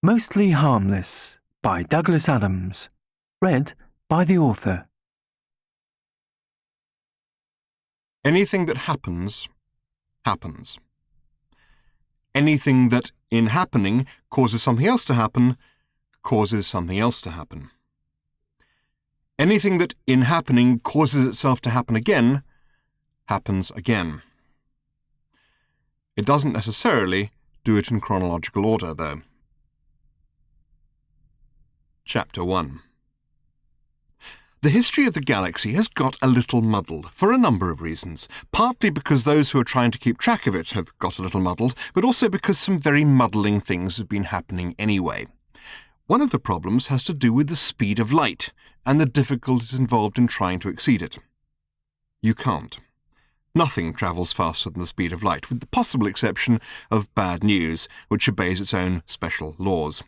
Mostly Harmless by Douglas Adams. Read by the author. Anything that happens, happens. Anything that, in happening, causes something else to happen, causes something else to happen. Anything that, in happening, causes itself to happen again, happens again. It doesn't necessarily do it in chronological order, though. Chapter 1. The history of the galaxy has got a little muddled, for a number of reasons, partly because those who are trying to keep track of it have got a little muddled, but also because some very muddling things have been happening anyway. One of the problems has to do with the speed of light, and the difficulties involved in trying to exceed it. You can't. Nothing travels faster than the speed of light, with the possible exception of bad news, which obeys its own special laws.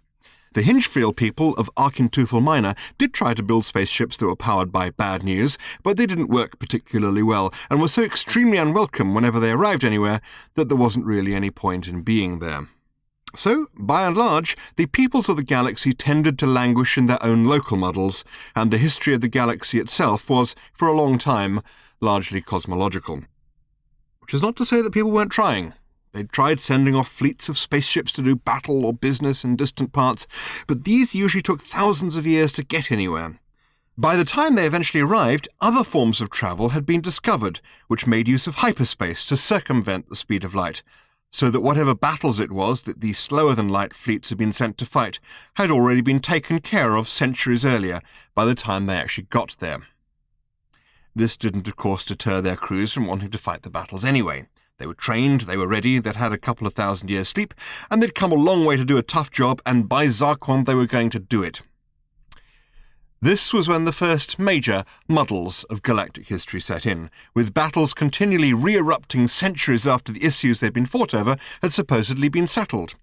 The Hingefield people of Archintufel Minor did try to build spaceships that were powered by bad news, but they didn't work particularly well, and were so extremely unwelcome whenever they arrived anywhere that there wasn't really any point in being there. So, by and large, the peoples of the galaxy tended to languish in their own local muddles, and the history of the galaxy itself was, for a long time, largely cosmological. Which is not to say that people weren't trying. They'd tried sending off fleets of spaceships to do battle or business in distant parts, but these usually took thousands of years to get anywhere. By the time they eventually arrived, other forms of travel had been discovered, which made use of hyperspace to circumvent the speed of light, so that whatever battles it was that the slower-than-light fleets had been sent to fight had already been taken care of centuries earlier by the time they actually got there. This didn't, of course, deter their crews from wanting to fight the battles anyway. They were trained, they were ready, they'd had a couple of thousand years' sleep, and they'd come a long way to do a tough job, and by Zarquon they were going to do it. This was when the first major muddles of galactic history set in, with battles continually re-erupting centuries after the issues they'd been fought over had supposedly been settled.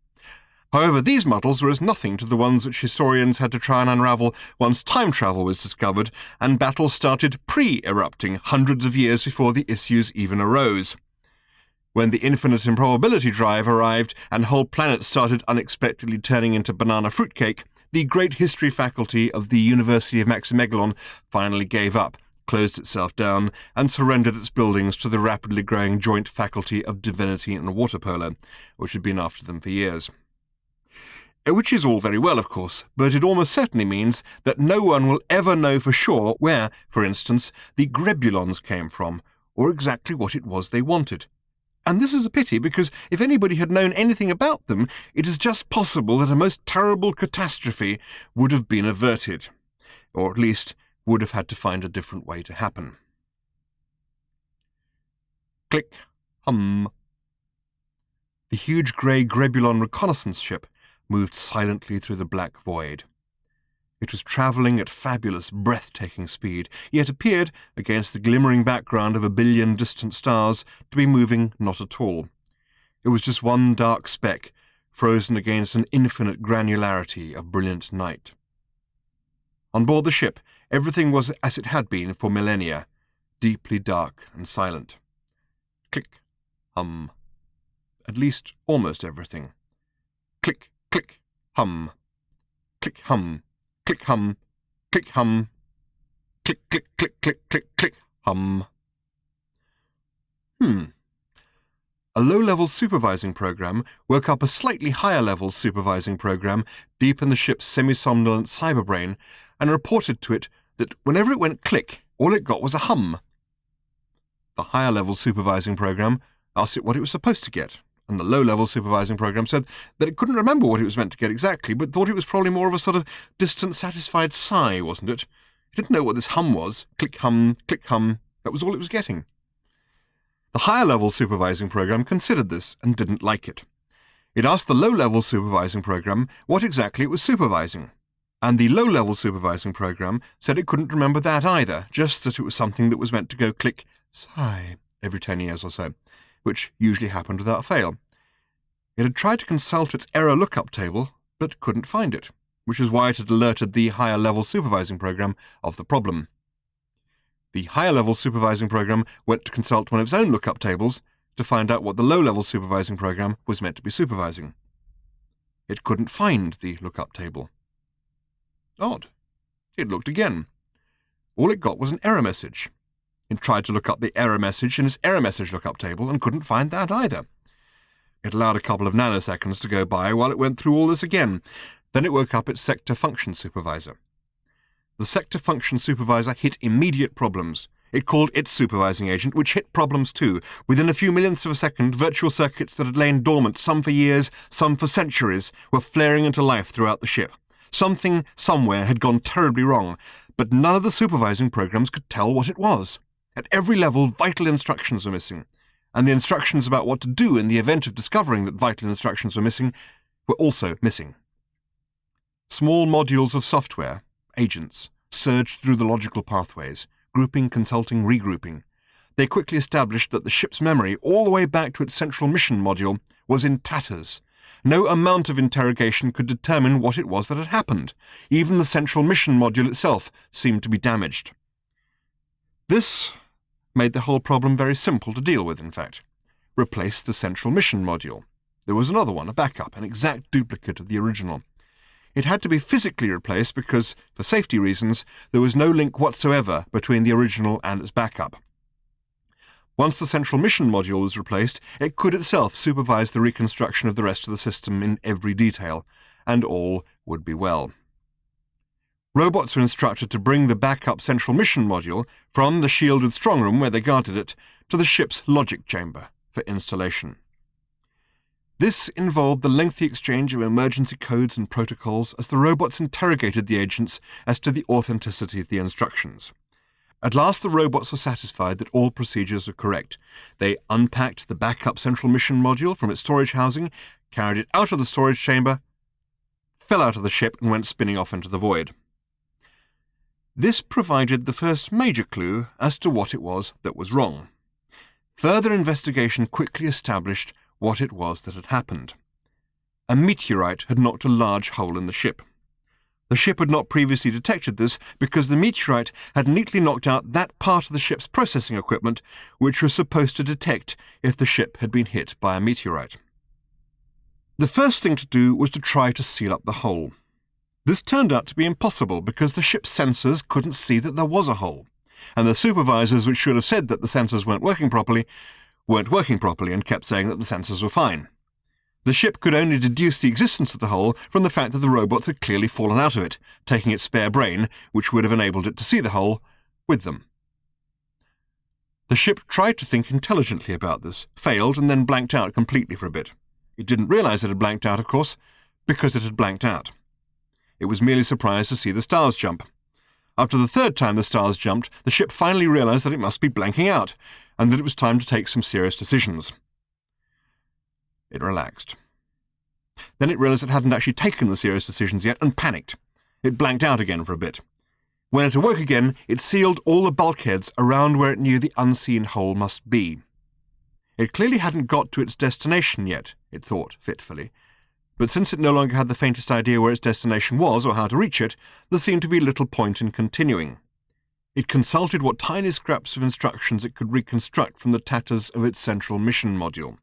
However, these muddles were as nothing to the ones which historians had to try and unravel once time travel was discovered, and battles started pre-erupting hundreds of years before the issues even arose. When the infinite improbability drive arrived and whole planets started unexpectedly turning into banana fruitcake, the great history faculty of the University of Maximegalon finally gave up, closed itself down, and surrendered its buildings to the rapidly growing joint faculty of divinity and water polo, which had been after them for years. Which is all very well, of course, but it almost certainly means that no one will ever know for sure where, for instance, the Grebulons came from, or exactly what it was they wanted. And this is a pity, because if anybody had known anything about them, it is just possible that a most terrible catastrophe would have been averted, or at least would have had to find a different way to happen. Click, hum. The huge grey Grebulon reconnaissance ship moved silently through the black void. It was travelling at fabulous, breathtaking speed, yet appeared, against the glimmering background of a billion distant stars, to be moving not at all. It was just one dark speck, frozen against an infinite granularity of brilliant night. On board the ship, everything was as it had been for millennia, deeply dark and silent. Click, hum. At least almost everything. Click, click, hum. Click, hum. Click, hum, click, hum, click, click, click, click, click, click, hum. A low-level supervising program woke up a slightly higher-level supervising program deep in the ship's semi-somnolent cyberbrain and reported to it that whenever it went click, all it got was a hum. The higher-level supervising program asked it what it was supposed to get, and the low-level supervising program said that it couldn't remember what it was meant to get exactly, but thought it was probably more of a sort of distant, satisfied sigh, wasn't it? It didn't know what this hum was. Click, hum, that was all it was getting. The higher-level supervising program considered this and didn't like it. It asked the low-level supervising program what exactly it was supervising, and the low-level supervising program said it couldn't remember that either, just that it was something that was meant to go click, sigh, every 10 years or so, which usually happened without fail. It had tried to consult its error lookup table, but couldn't find it, which is why it had alerted the higher-level supervising program of the problem. The higher-level supervising program went to consult one of its own lookup tables to find out what the low-level supervising program was meant to be supervising. It couldn't find the lookup table. Odd. It looked again. All it got was an error message. It tried to look up the error message in its error message lookup table and couldn't find that either. It allowed a couple of nanoseconds to go by while it went through all this again. Then it woke up its sector function supervisor. The sector function supervisor hit immediate problems. It called its supervising agent, which hit problems too. Within a few millionths of a second, virtual circuits that had lain dormant, some for years, some for centuries, were flaring into life throughout the ship. Something, somewhere, had gone terribly wrong, but none of the supervising programs could tell what it was. At every level, vital instructions were missing, and the instructions about what to do in the event of discovering that vital instructions were missing were also missing. Small modules of software, agents, surged through the logical pathways, grouping, consulting, regrouping. They quickly established that the ship's memory, all the way back to its central mission module, was in tatters. No amount of interrogation could determine what it was that had happened. Even the central mission module itself seemed to be damaged. This made the whole problem very simple to deal with, in fact. Replace the central mission module. There was another one, a backup, an exact duplicate of the original. It had to be physically replaced because, for safety reasons, there was no link whatsoever between the original and its backup. Once the central mission module was replaced, it could itself supervise the reconstruction of the rest of the system in every detail, and all would be well. Robots were instructed to bring the backup central mission module from the shielded strongroom where they guarded it to the ship's logic chamber for installation. This involved the lengthy exchange of emergency codes and protocols as the robots interrogated the agents as to the authenticity of the instructions. At last the robots were satisfied that all procedures were correct. They unpacked the backup central mission module from its storage housing, carried it out of the storage chamber, fell out of the ship and went spinning off into the void. This provided the first major clue as to what it was that was wrong. Further investigation quickly established what it was that had happened. A meteorite had knocked a large hole in the ship. The ship had not previously detected this because the meteorite had neatly knocked out that part of the ship's processing equipment which was supposed to detect if the ship had been hit by a meteorite. The first thing to do was to try to seal up the hole. This turned out to be impossible because the ship's sensors couldn't see that there was a hole, and the supervisors which should have said that the sensors weren't working properly and kept saying that the sensors were fine. The ship could only deduce the existence of the hole from the fact that the robots had clearly fallen out of it, taking its spare brain, which would have enabled it to see the hole, with them. The ship tried to think intelligently about this, failed, and then blanked out completely for a bit. It didn't realize it had blanked out, of course, because it had blanked out. It was merely surprised to see the stars jump. After the third time the stars jumped, the ship finally realized that it must be blanking out, and that it was time to take some serious decisions. It relaxed. Then it realized it hadn't actually taken the serious decisions yet, and panicked. It blanked out again for a bit. When it awoke again, it sealed all the bulkheads around where it knew the unseen hole must be. It clearly hadn't got to its destination yet, it thought fitfully, but since it no longer had the faintest idea where its destination was or how to reach it, there seemed to be little point in continuing. It consulted what tiny scraps of instructions it could reconstruct from the tatters of its central mission module.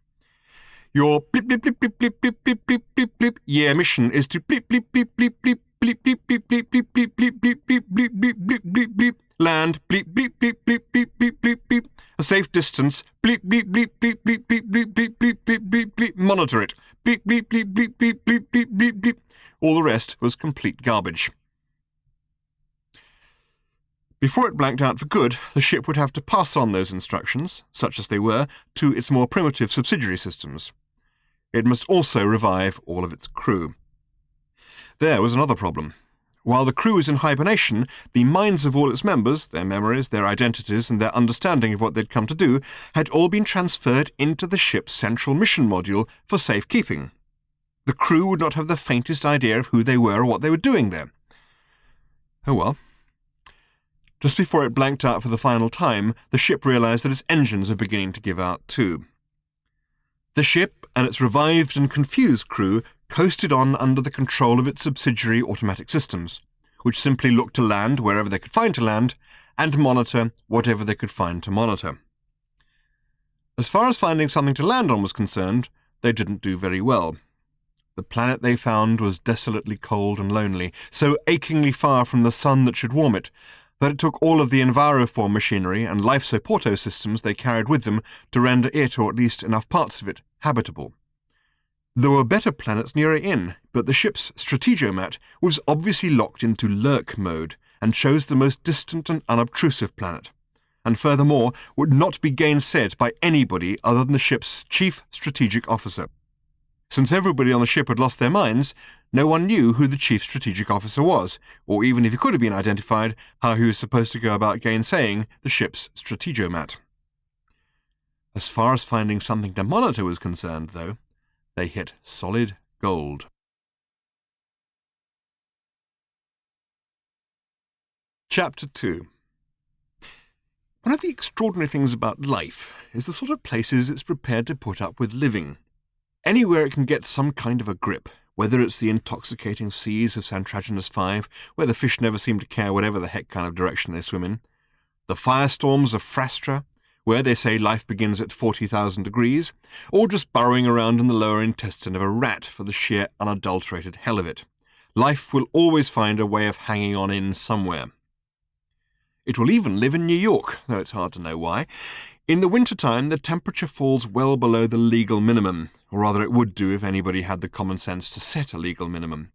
Your bleep bleep bleep bleep bleep bleep bleep bleep bleep bleep. Yeah, mission is to bleep bleep bleep bleep bleep bleep bleep bleep bleep bleep bleep bleep bleep bleep bleep bleep bleep bleep bleep. Land bleep bleep bleep bleep bleep bleep bleep bleep. A safe distance bleep bleep bleep bleep bleep bleep bleep bleep bleep bleep bleep bleep. Monitor it bleep bleep bleep bleep bleep bleep bleep bleep bleep. All the rest was complete garbage. Before it blanked out for good, the ship would have to pass on those instructions, such as they were, to its more primitive subsidiary systems. It must also revive all of its crew. There was another problem. While the crew was in hibernation, the minds of all its members, their memories, their identities, and their understanding of what they'd come to do, had all been transferred into the ship's central mission module for safekeeping. The crew would not have the faintest idea of who they were or what they were doing there. Oh well. Just before it blanked out for the final time, the ship realized that its engines were beginning to give out too. The ship and its revived and confused crew coasted on under the control of its subsidiary automatic systems, which simply looked to land wherever they could find to land and monitor whatever they could find to monitor. As far as finding something to land on was concerned, they didn't do very well. The planet they found was desolately cold and lonely, so achingly far from the sun that should warm it, that it took all of the enviroform machinery and life supporto systems they carried with them to render it, or at least enough parts of it, habitable. There were better planets nearer in, but the ship's strategomat was obviously locked into lurk mode and chose the most distant and unobtrusive planet, and furthermore would not be gainsaid by anybody other than the ship's chief strategic officer. Since everybody on the ship had lost their minds, no one knew who the chief strategic officer was, or even if he could have been identified, how he was supposed to go about gainsaying the ship's strategomat. As far as finding something to monitor was concerned, though, they hit solid gold. Chapter 2. One of the extraordinary things about life is the sort of places it's prepared to put up with living. Anywhere it can get some kind of a grip, whether it's the intoxicating seas of Santraginus 5, where the fish never seem to care whatever the heck kind of direction they swim in, the firestorms of Frastra, where they say life begins at 40,000 degrees, or just burrowing around in the lower intestine of a rat for the sheer unadulterated hell of it. Life will always find a way of hanging on in somewhere. It will even live in New York, though it's hard to know why. In the wintertime, the temperature falls well below the legal minimum, or rather it would do if anybody had the common sense to set a legal minimum.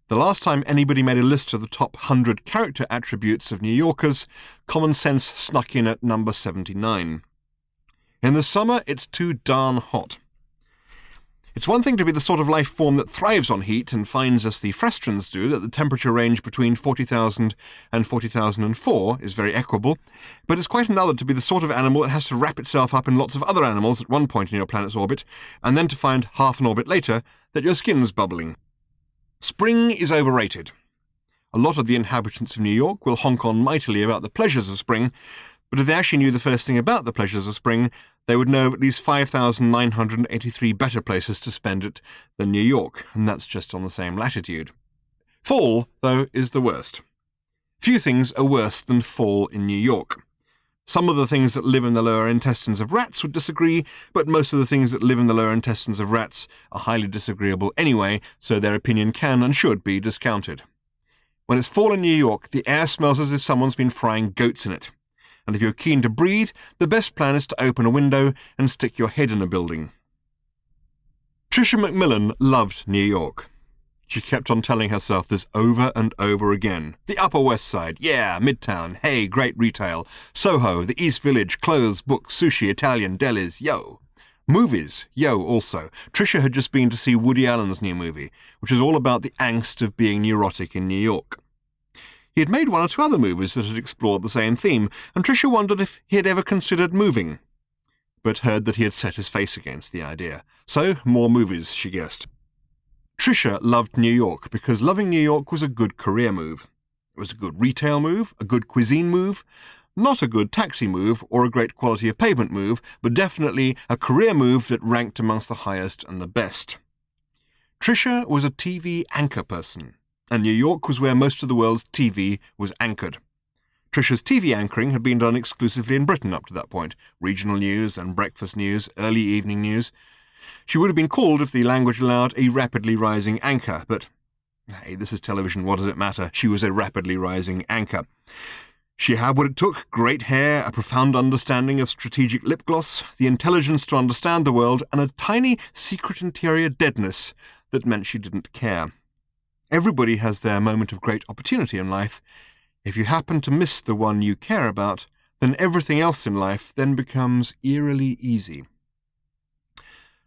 The last time anybody made a list of the top 100 character attributes of New Yorkers, common sense snuck in at number 79. In the summer, it's too darn hot. It's one thing to be the sort of life form that thrives on heat and finds, as the Frastrans do, that the temperature range between 40,000 and 40,004 is very equable, but it's quite another to be the sort of animal that has to wrap itself up in lots of other animals at one point in your planet's orbit, and then to find half an orbit later that your skin's bubbling. Spring is overrated. A lot of the inhabitants of New York will honk on mightily about the pleasures of spring, but if they actually knew the first thing about the pleasures of spring, they would know of at least 5,983 better places to spend it than New York, and that's just on the same latitude. Fall, though, is the worst. Few things are worse than fall in New York. Some of the things that live in the lower intestines of rats would disagree, but most of the things that live in the lower intestines of rats are highly disagreeable anyway, so their opinion can and should be discounted. When it's fall in New York, the air smells as if someone's been frying goats in it. And if you're keen to breathe, the best plan is to open a window and stick your head in a building. Tricia Macmillan loved New York. She kept on telling herself this over and over again. The Upper West Side, yeah, Midtown, hey, great retail. Soho, the East Village, clothes, books, sushi, Italian, delis, yo. Movies, yo, also. Tricia had just been to see Woody Allen's new movie, which is all about the angst of being neurotic in New York. He had made one or two other movies that had explored the same theme, and Tricia wondered if he had ever considered moving, but heard that he had set his face against the idea. So, more movies, she guessed. Tricia loved New York because loving New York was a good career move. It was a good retail move, a good cuisine move, not a good taxi move or a great quality of pavement move, but definitely a career move that ranked amongst the highest and the best. Tricia was a TV anchor person, and New York was where most of the world's TV was anchored. Tricia's TV anchoring had been done exclusively in Britain up to that point, regional news and breakfast news, early evening news. She would have been called, if the language allowed, a rapidly rising anchor, but, hey, this is television, what does it matter? She was a rapidly rising anchor. She had what it took: great hair, a profound understanding of strategic lip gloss, the intelligence to understand the world, and a tiny secret interior deadness that meant she didn't care. Everybody has their moment of great opportunity in life. If you happen to miss the one you care about, then everything else in life then becomes eerily easy.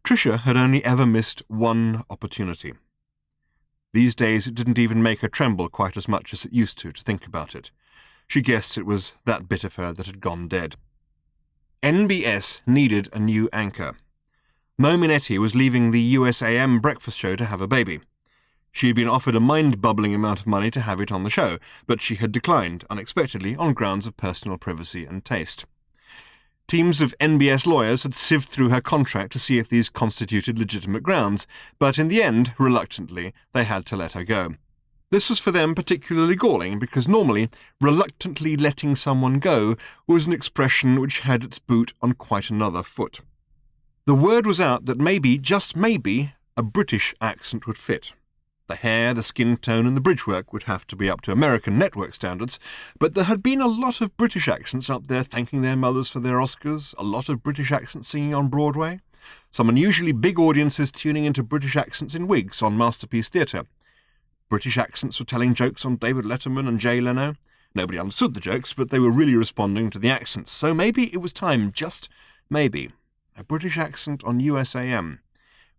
Tricia had only ever missed one opportunity. These days it didn't even make her tremble quite as much as it used to think about it. She guessed it was that bit of her that had gone dead. NBS needed a new anchor. Mo Minetti was leaving the USAM breakfast show to have a baby. She had been offered a mind-bubbling amount of money to have it on the show, but she had declined, unexpectedly, on grounds of personal privacy and taste. Teams of NBS lawyers had sieved through her contract to see if these constituted legitimate grounds, but in the end, reluctantly, they had to let her go. This was for them particularly galling, because normally, reluctantly letting someone go was an expression which had its boot on quite another foot. The word was out that maybe, just maybe, A British accent would fit. The hair, the skin tone, and the bridge work would have to be up to American network standards, but there had been a lot of British accents up there thanking their mothers for their Oscars, a lot of British accents singing on Broadway, some unusually big audiences tuning into British accents in wigs on Masterpiece Theatre. British accents were telling jokes on David Letterman and Jay Leno. Nobody understood the jokes, but they were really responding to the accents, so maybe it was time, just maybe. A British accent on USAM.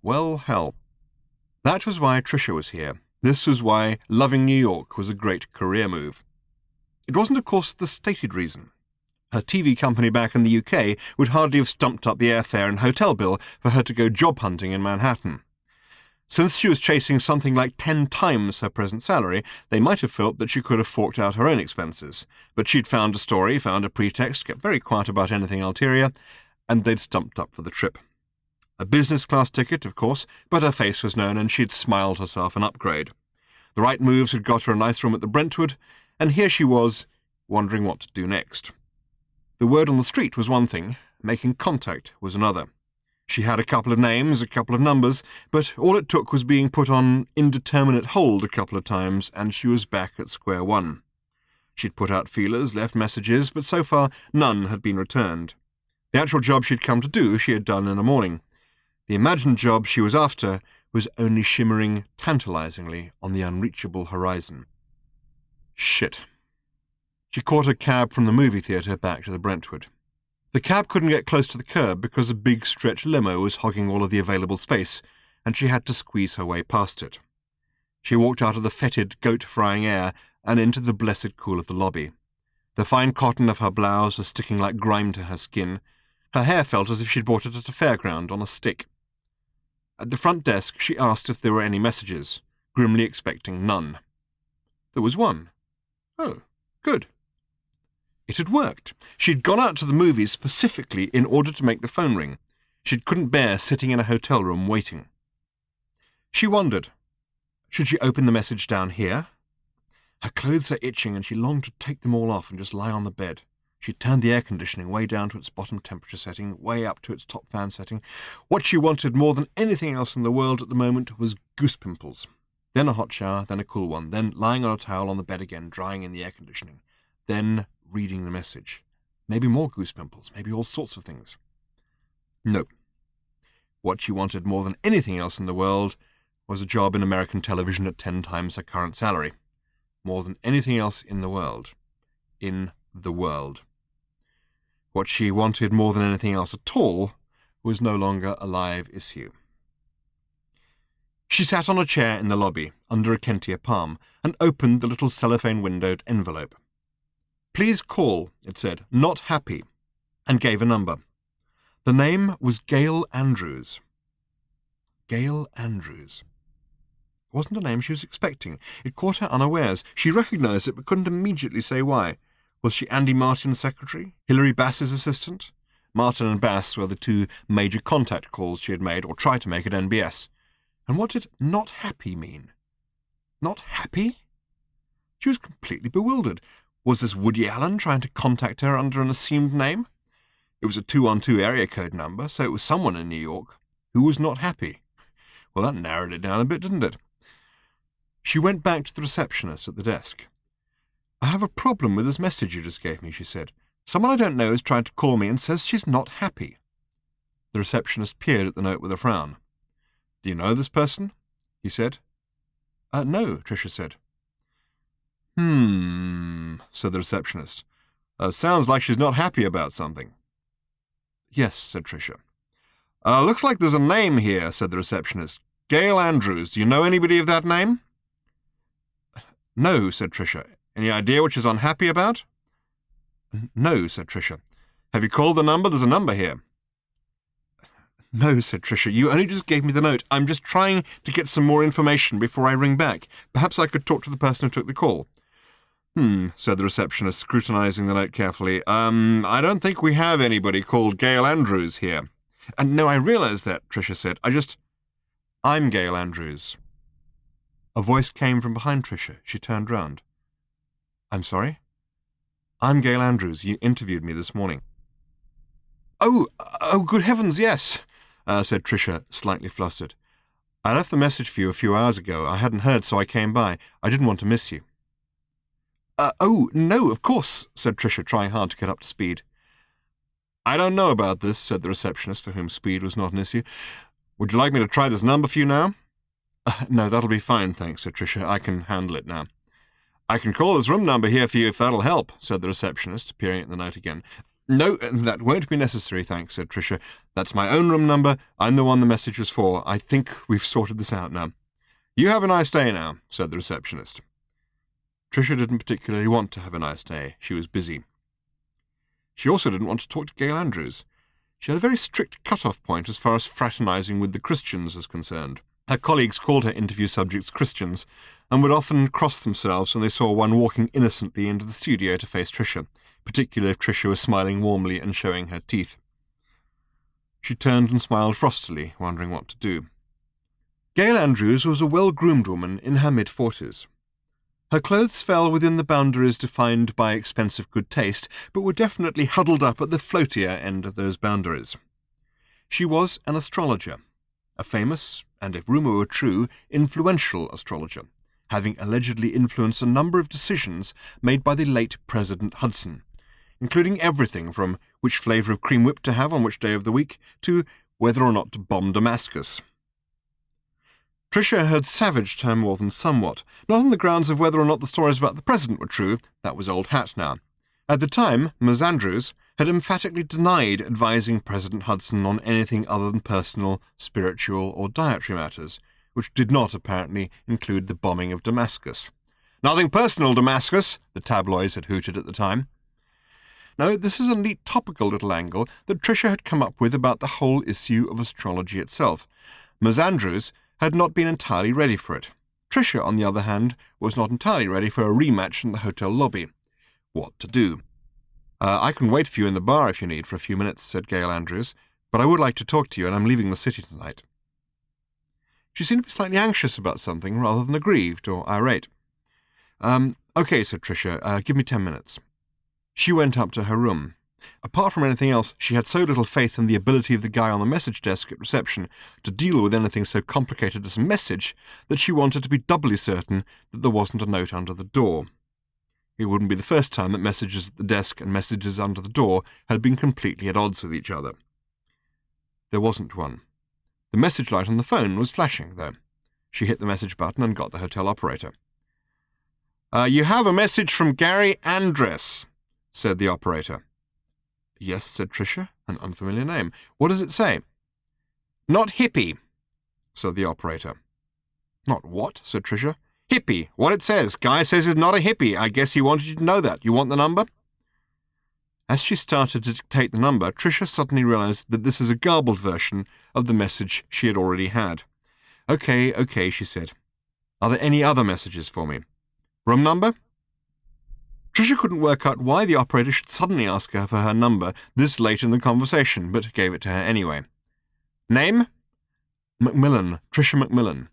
Well, hell. That was why Tricia was here. This was why loving New York was a great career move. It wasn't, of course, the stated reason. Her TV company back in the UK would hardly have stumped up the airfare and hotel bill for her to go job hunting in Manhattan. Since she was chasing something like 10 times her present salary, they might have felt that she could have forked out her own expenses. But she'd found a story, found a pretext, kept very quiet about anything ulterior, and they'd stumped up for the trip. A business-class ticket, of course, but her face was known and she'd smiled herself an upgrade. The right moves had got her a nice room at the Brentwood, and here she was, wondering what to do next. The word on the street was one thing, making contact was another. She had a couple of names, a couple of numbers, but all it took was being put on indeterminate hold a couple of times, and she was back at square one. She'd put out feelers, left messages, but so far none had been returned. The actual job she'd come to do she had done in the morning. The imagined job she was after was only shimmering tantalizingly on the unreachable horizon. Shit. She caught a cab from the movie theatre back to the Brentwood. The cab couldn't get close to the curb because a big stretch limo was hogging all of the available space, and she had to squeeze her way past it. She walked out of the fetid, goat-frying air and into the blessed cool of the lobby. The fine cotton of her blouse was sticking like grime to her skin. Her hair felt as if she'd bought it at a fairground on a stick. At the front desk, she asked if there were any messages, grimly expecting none. There was one. Oh, good. It had worked. She'd gone out to the movies specifically in order to make the phone ring. She couldn't bear sitting in a hotel room waiting. She wondered, should she open the message down here? Her clothes are itching and she longed to take them all off and just lie on the bed. She turned the air conditioning way down to its bottom temperature setting, way up to its top fan setting. What she wanted more than anything else in the world at the moment was goose pimples. Then a hot shower, then a cool one, then lying on a towel on the bed again, drying in the air conditioning. Then reading the message. Maybe more goose pimples, maybe all sorts of things. No. What she wanted more than anything else in the world was a job in American television at 10 times her current salary. More than anything else in the world. In the world. What she wanted more than anything else at all was no longer a live issue. She sat on a chair in the lobby, under a Kentia palm, and opened the little cellophane-windowed envelope. "Please call," it said, "not happy," and gave a number. The name was Gail Andrews. Gail Andrews. It wasn't a name she was expecting. It caught her unawares. She recognized it, but couldn't immediately say why. Was she Andy Martin's secretary? Hilary Bass's assistant? Martin and Bass were the two major contact calls she had made, or tried to make, at NBS. And what did not happy mean? Not happy? She was completely bewildered. Was this Woody Allen trying to contact her under an assumed name? It was a 212 area code number, so it was someone in New York. Who was not happy? Well, that narrowed it down a bit, didn't it? She went back to the receptionist at the desk. "I have a problem with this message you just gave me," she said. "Someone I don't know is trying to call me and says she's not happy." The receptionist peered at the note with a frown. "Do you know this person?" he said. No, Tricia said. Said the receptionist. Sounds like she's not happy about something." "Yes," said Tricia. Looks like there's a name here," said the receptionist. "Gail Andrews. Do you know anybody of that name?" "No," said Tricia. "Any idea what she's unhappy about?" "No," said Tricia. "Have you called the number? There's a number here." "No," said Tricia. "You only just gave me the note. I'm just trying to get some more information before I ring back. Perhaps I could talk to the person who took the call." Said the receptionist, scrutinizing the note carefully. I don't think we have anybody called Gail Andrews here." "And no, I realize that," Tricia said. I'm Gail Andrews." A voice came from behind Tricia. She turned round. "I'm sorry?" "I'm Gail Andrews. You interviewed me this morning." Oh, good heavens, yes," said Tricia, slightly flustered. I left the message for you a few hours ago. I hadn't heard, so I came by. I didn't want to miss you. Oh, no, of course, said Tricia, trying hard to get up to speed. I don't know about this, said the receptionist, for whom speed was not an issue. Would you like me to try this number for you now? No, that'll be fine, thanks, said Tricia. I can handle it now. I can call this room number here for you if that'll help, said the receptionist, peering at the note again. No, that won't be necessary, thanks, said Tricia. That's my own room number. I'm the one the message was for. I think we've sorted this out now. You have a nice day now, said the receptionist. Tricia didn't particularly want to have a nice day. She was busy. She also didn't want to talk to Gail Andrews. She had a very strict cut-off point as far as fraternizing with the Christians was concerned. Her colleagues called her interview subjects Christians, and would often cross themselves when they saw one walking innocently into the studio to face Tricia, particularly if Tricia was smiling warmly and showing her teeth. She turned and smiled frostily, wondering what to do. Gail Andrews was a well-groomed woman in her mid-40s. Her clothes fell within the boundaries defined by expensive good taste, but were definitely huddled up at the floatier end of those boundaries. She was an astrologer, a famous, and if rumour were true, influential astrologer, having allegedly influenced a number of decisions made by the late President Hudson, including everything from which flavour of cream whip to have on which day of the week to whether or not to bomb Damascus. Tricia had savaged her more than somewhat, not on the grounds of whether or not the stories about the president were true. That was old hat now. At the time, Ms. Andrews had emphatically denied advising President Hudson on anything other than personal, spiritual, or dietary matters, which did not apparently include the bombing of Damascus. Nothing personal, Damascus, the tabloids had hooted at the time. No, this is a neat topical little angle that Tricia had come up with about the whole issue of astrology itself. Ms. Andrews had not been entirely ready for it. Tricia, on the other hand, was not entirely ready for a rematch in the hotel lobby. What to do? I can wait for you in the bar if you need for a few minutes, said Gail Andrews, but I would like to talk to you, and I'm leaving the city tonight. She seemed to be slightly anxious about something rather than aggrieved or irate. Okay, said Tricia, give me 10 minutes. She went up to her room. Apart from anything else, she had so little faith in the ability of the guy on the message desk at reception to deal with anything so complicated as a message that she wanted to be doubly certain that there wasn't a note under the door. It wouldn't be the first time that messages at the desk and messages under the door had been completely at odds with each other. There wasn't one. The message light on the phone was flashing, though. She hit the message button and got the hotel operator. You have a message from Gary Andress, said the operator. Yes, said Tricia, an unfamiliar name. What does it say? Not hippie, said the operator. Not what? Said Tricia. Hippie, what it says. Guy says he's not a hippie. I guess he wanted you to know that. You want the number? As she started to dictate the number, Tricia suddenly realized that this is a garbled version of the message she had already had. Okay, she said. Are there any other messages for me? Room number? Tricia couldn't work out why the operator should suddenly ask her for her number this late in the conversation, but gave it to her anyway. Name? Macmillan, Tricia Macmillan.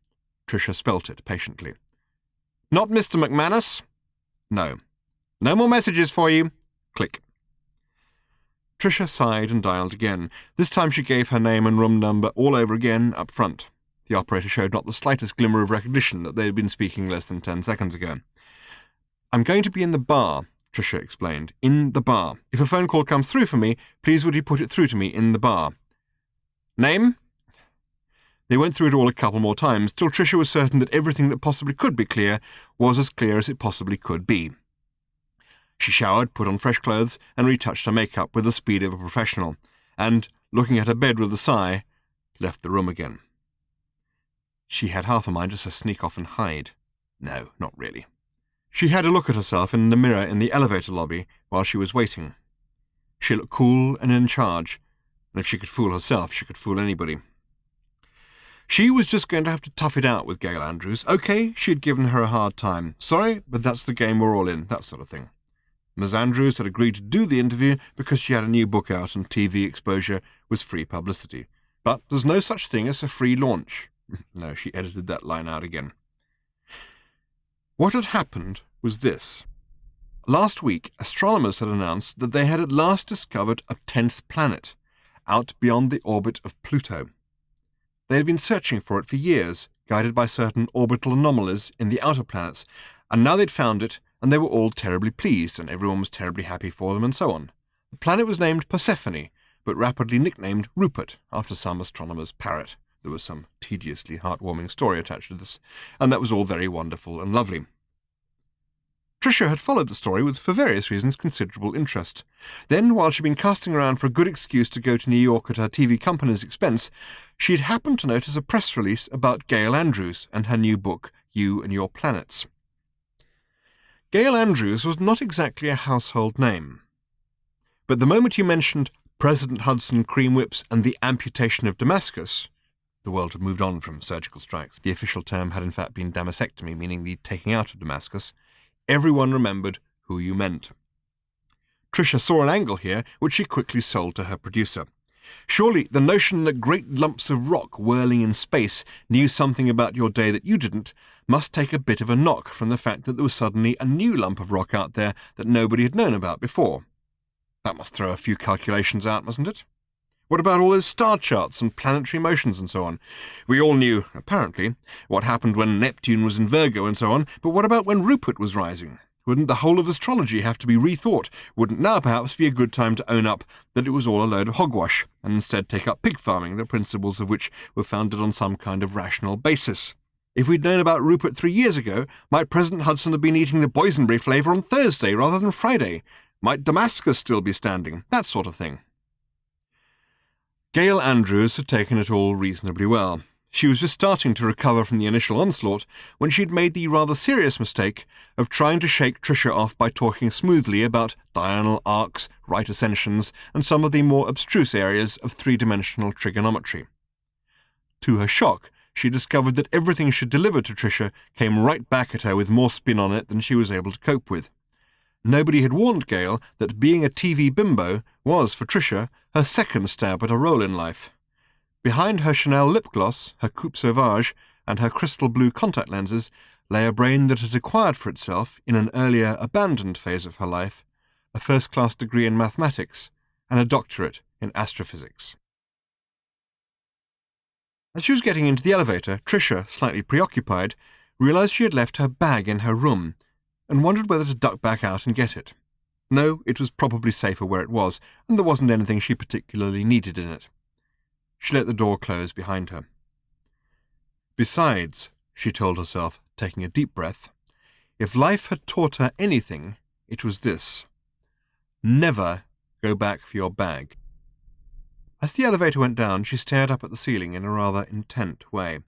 Tricia spelt it patiently. Not Mr. McManus? No. No more messages for you. Click. Tricia sighed and dialed again. This time she gave her name and room number all over again up front. The operator showed not the slightest glimmer of recognition that they had been speaking less than 10 seconds ago. I'm going to be in the bar, Tricia explained. In the bar. If a phone call comes through for me, please would you put it through to me in the bar. Name? They went through it all a couple more times, till Tricia was certain that everything that possibly could be clear was as clear as it possibly could be. She showered, put on fresh clothes, and retouched her makeup with the speed of a professional, and, looking at her bed with a sigh, left the room again. She had half a mind just to sneak off and hide. No, not really. She had a look at herself in the mirror in the elevator lobby while she was waiting. She looked cool and in charge, and if she could fool herself, she could fool anybody. She was just going to have to tough it out with Gail Andrews. Okay, she had given her a hard time. Sorry, but that's the game we're all in, that sort of thing. Ms. Andrews had agreed to do the interview because she had a new book out and TV exposure was free publicity. But there's no such thing as a free launch. No, she edited that line out again. What had happened was this. Last week, astronomers had announced that they had at last discovered a 10th planet, out beyond the orbit of Pluto. They had been searching for it for years, guided by certain orbital anomalies in the outer planets, and now they'd found it, and they were all terribly pleased, and everyone was terribly happy for them, and so on. The planet was named Persephone, but rapidly nicknamed Rupert, after some astronomer's parrot. There was some tediously heartwarming story attached to this, and that was all very wonderful and lovely. Tricia had followed the story with, for various reasons, considerable interest. Then, while she'd been casting around for a good excuse to go to New York at her TV company's expense, she'd happened to notice a press release about Gail Andrews and her new book, You and Your Planets. Gail Andrews was not exactly a household name. But the moment you mentioned President Hudson cream whips and the amputation of Damascus, the world had moved on from surgical strikes. The official term had in fact been damasectomy, meaning the taking out of Damascus. Everyone remembered who you meant. Tricia saw an angle here, which she quickly sold to her producer. Surely the notion that great lumps of rock whirling in space knew something about your day that you didn't must take a bit of a knock from the fact that there was suddenly a new lump of rock out there that nobody had known about before. That must throw a few calculations out, mustn't it? What about all those star charts and planetary motions and so on? We all knew, apparently, what happened when Neptune was in Virgo and so on, but what about when Rupert was rising? Wouldn't the whole of astrology have to be rethought? Wouldn't now perhaps be a good time to own up that it was all a load of hogwash, and instead take up pig farming, the principles of which were founded on some kind of rational basis? If we'd known about Rupert 3 years ago, might President Hudson have been eating the boysenberry flavour on Thursday rather than Friday? Might Damascus still be standing? That sort of thing. Gail Andrews had taken it all reasonably well. She was just starting to recover from the initial onslaught when she'd made the rather serious mistake of trying to shake Tricia off by talking smoothly about diurnal arcs, right ascensions, and some of the more abstruse areas of three-dimensional trigonometry. To her shock, she discovered that everything she'd delivered to Tricia came right back at her with more spin on it than she was able to cope with. Nobody had warned Gail that being a TV bimbo was, for Tricia, her second stab at a role in life. Behind her Chanel lip gloss, her coupe sauvage, and her crystal blue contact lenses lay a brain that had acquired for itself, in an earlier abandoned phase of her life, a first-class degree in mathematics and a doctorate in astrophysics. As she was getting into the elevator, Tricia, slightly preoccupied, realized she had left her bag in her room, and wondered whether to duck back out and get it. No, it was probably safer where it was, and there wasn't anything she particularly needed in it. She let the door close behind her. Besides, she told herself, taking a deep breath, if life had taught her anything, it was this. Never go back for your bag. As the elevator went down, she stared up at the ceiling in a rather intent way.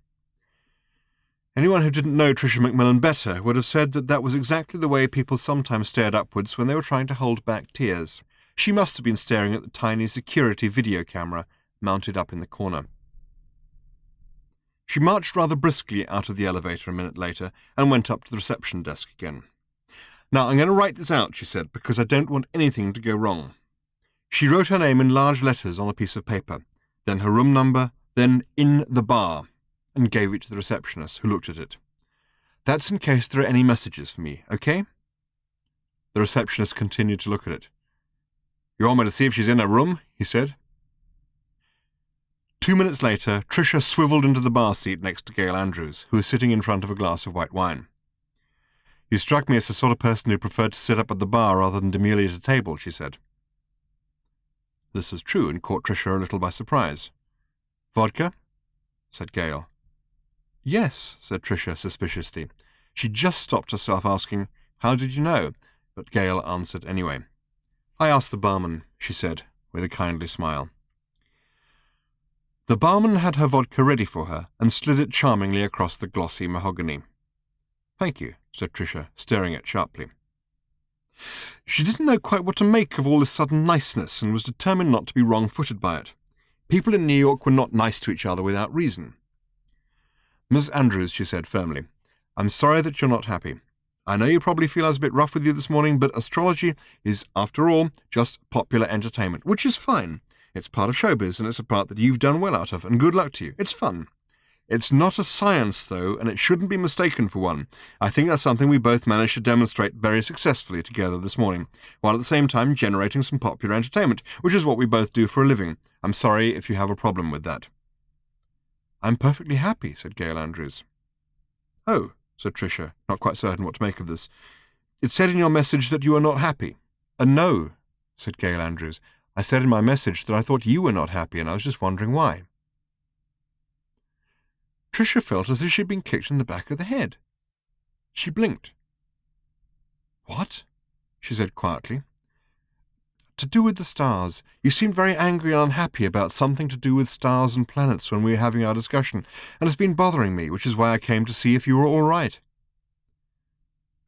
Anyone who didn't know Tricia McMillan better would have said that that was exactly the way people sometimes stared upwards when they were trying to hold back tears. She must have been staring at the tiny security video camera mounted up in the corner. She marched rather briskly out of the elevator a minute later and went up to the reception desk again. Now, I'm going to write this out, she said, because I don't want anything to go wrong. She wrote her name in large letters on a piece of paper, then her room number, then in the bar, and gave it to the receptionist, who looked at it. That's in case there are any messages for me, okay? The receptionist continued to look at it. You want me to see if she's in her room? He said. 2 minutes later, Tricia swiveled into the bar seat next to Gail Andrews, who was sitting in front of a glass of white wine. You struck me as the sort of person who preferred to sit up at the bar rather than demurely at a table, she said. This was true and caught Tricia a little by surprise. Vodka? Said Gail. Yes, said Tricia suspiciously. She just stopped herself asking, How did you know? But Gail answered anyway. I asked the barman, she said, with a kindly smile. The barman had her vodka ready for her and slid it charmingly across the glossy mahogany. Thank you, said Tricia, staring at it sharply. She didn't know quite what to make of all this sudden niceness and was determined not to be wrong-footed by it. People in New York were not nice to each other without reason. Miss Andrews, she said firmly, I'm sorry that you're not happy. I know you probably feel I was a bit rough with you this morning, but astrology is, after all, just popular entertainment, which is fine. It's part of showbiz, and it's a part that you've done well out of, and good luck to you. It's fun. It's not a science, though, and it shouldn't be mistaken for one. I think that's something we both managed to demonstrate very successfully together this morning, while at the same time generating some popular entertainment, which is what we both do for a living. I'm sorry if you have a problem with that. I'm perfectly happy, said Gail Andrews. Oh, said Tricia, not quite certain what to make of this. It said in your message that you are not happy. No, said Gail Andrews. I said in my message that I thought you were not happy, and I was just wondering why. Tricia felt as if she'd been kicked in the back of the head. She blinked. What? She said quietly. To do with the stars. You seemed very angry and unhappy about something to do with stars and planets when we were having our discussion, and it's been bothering me, which is why I came to see if you were all right.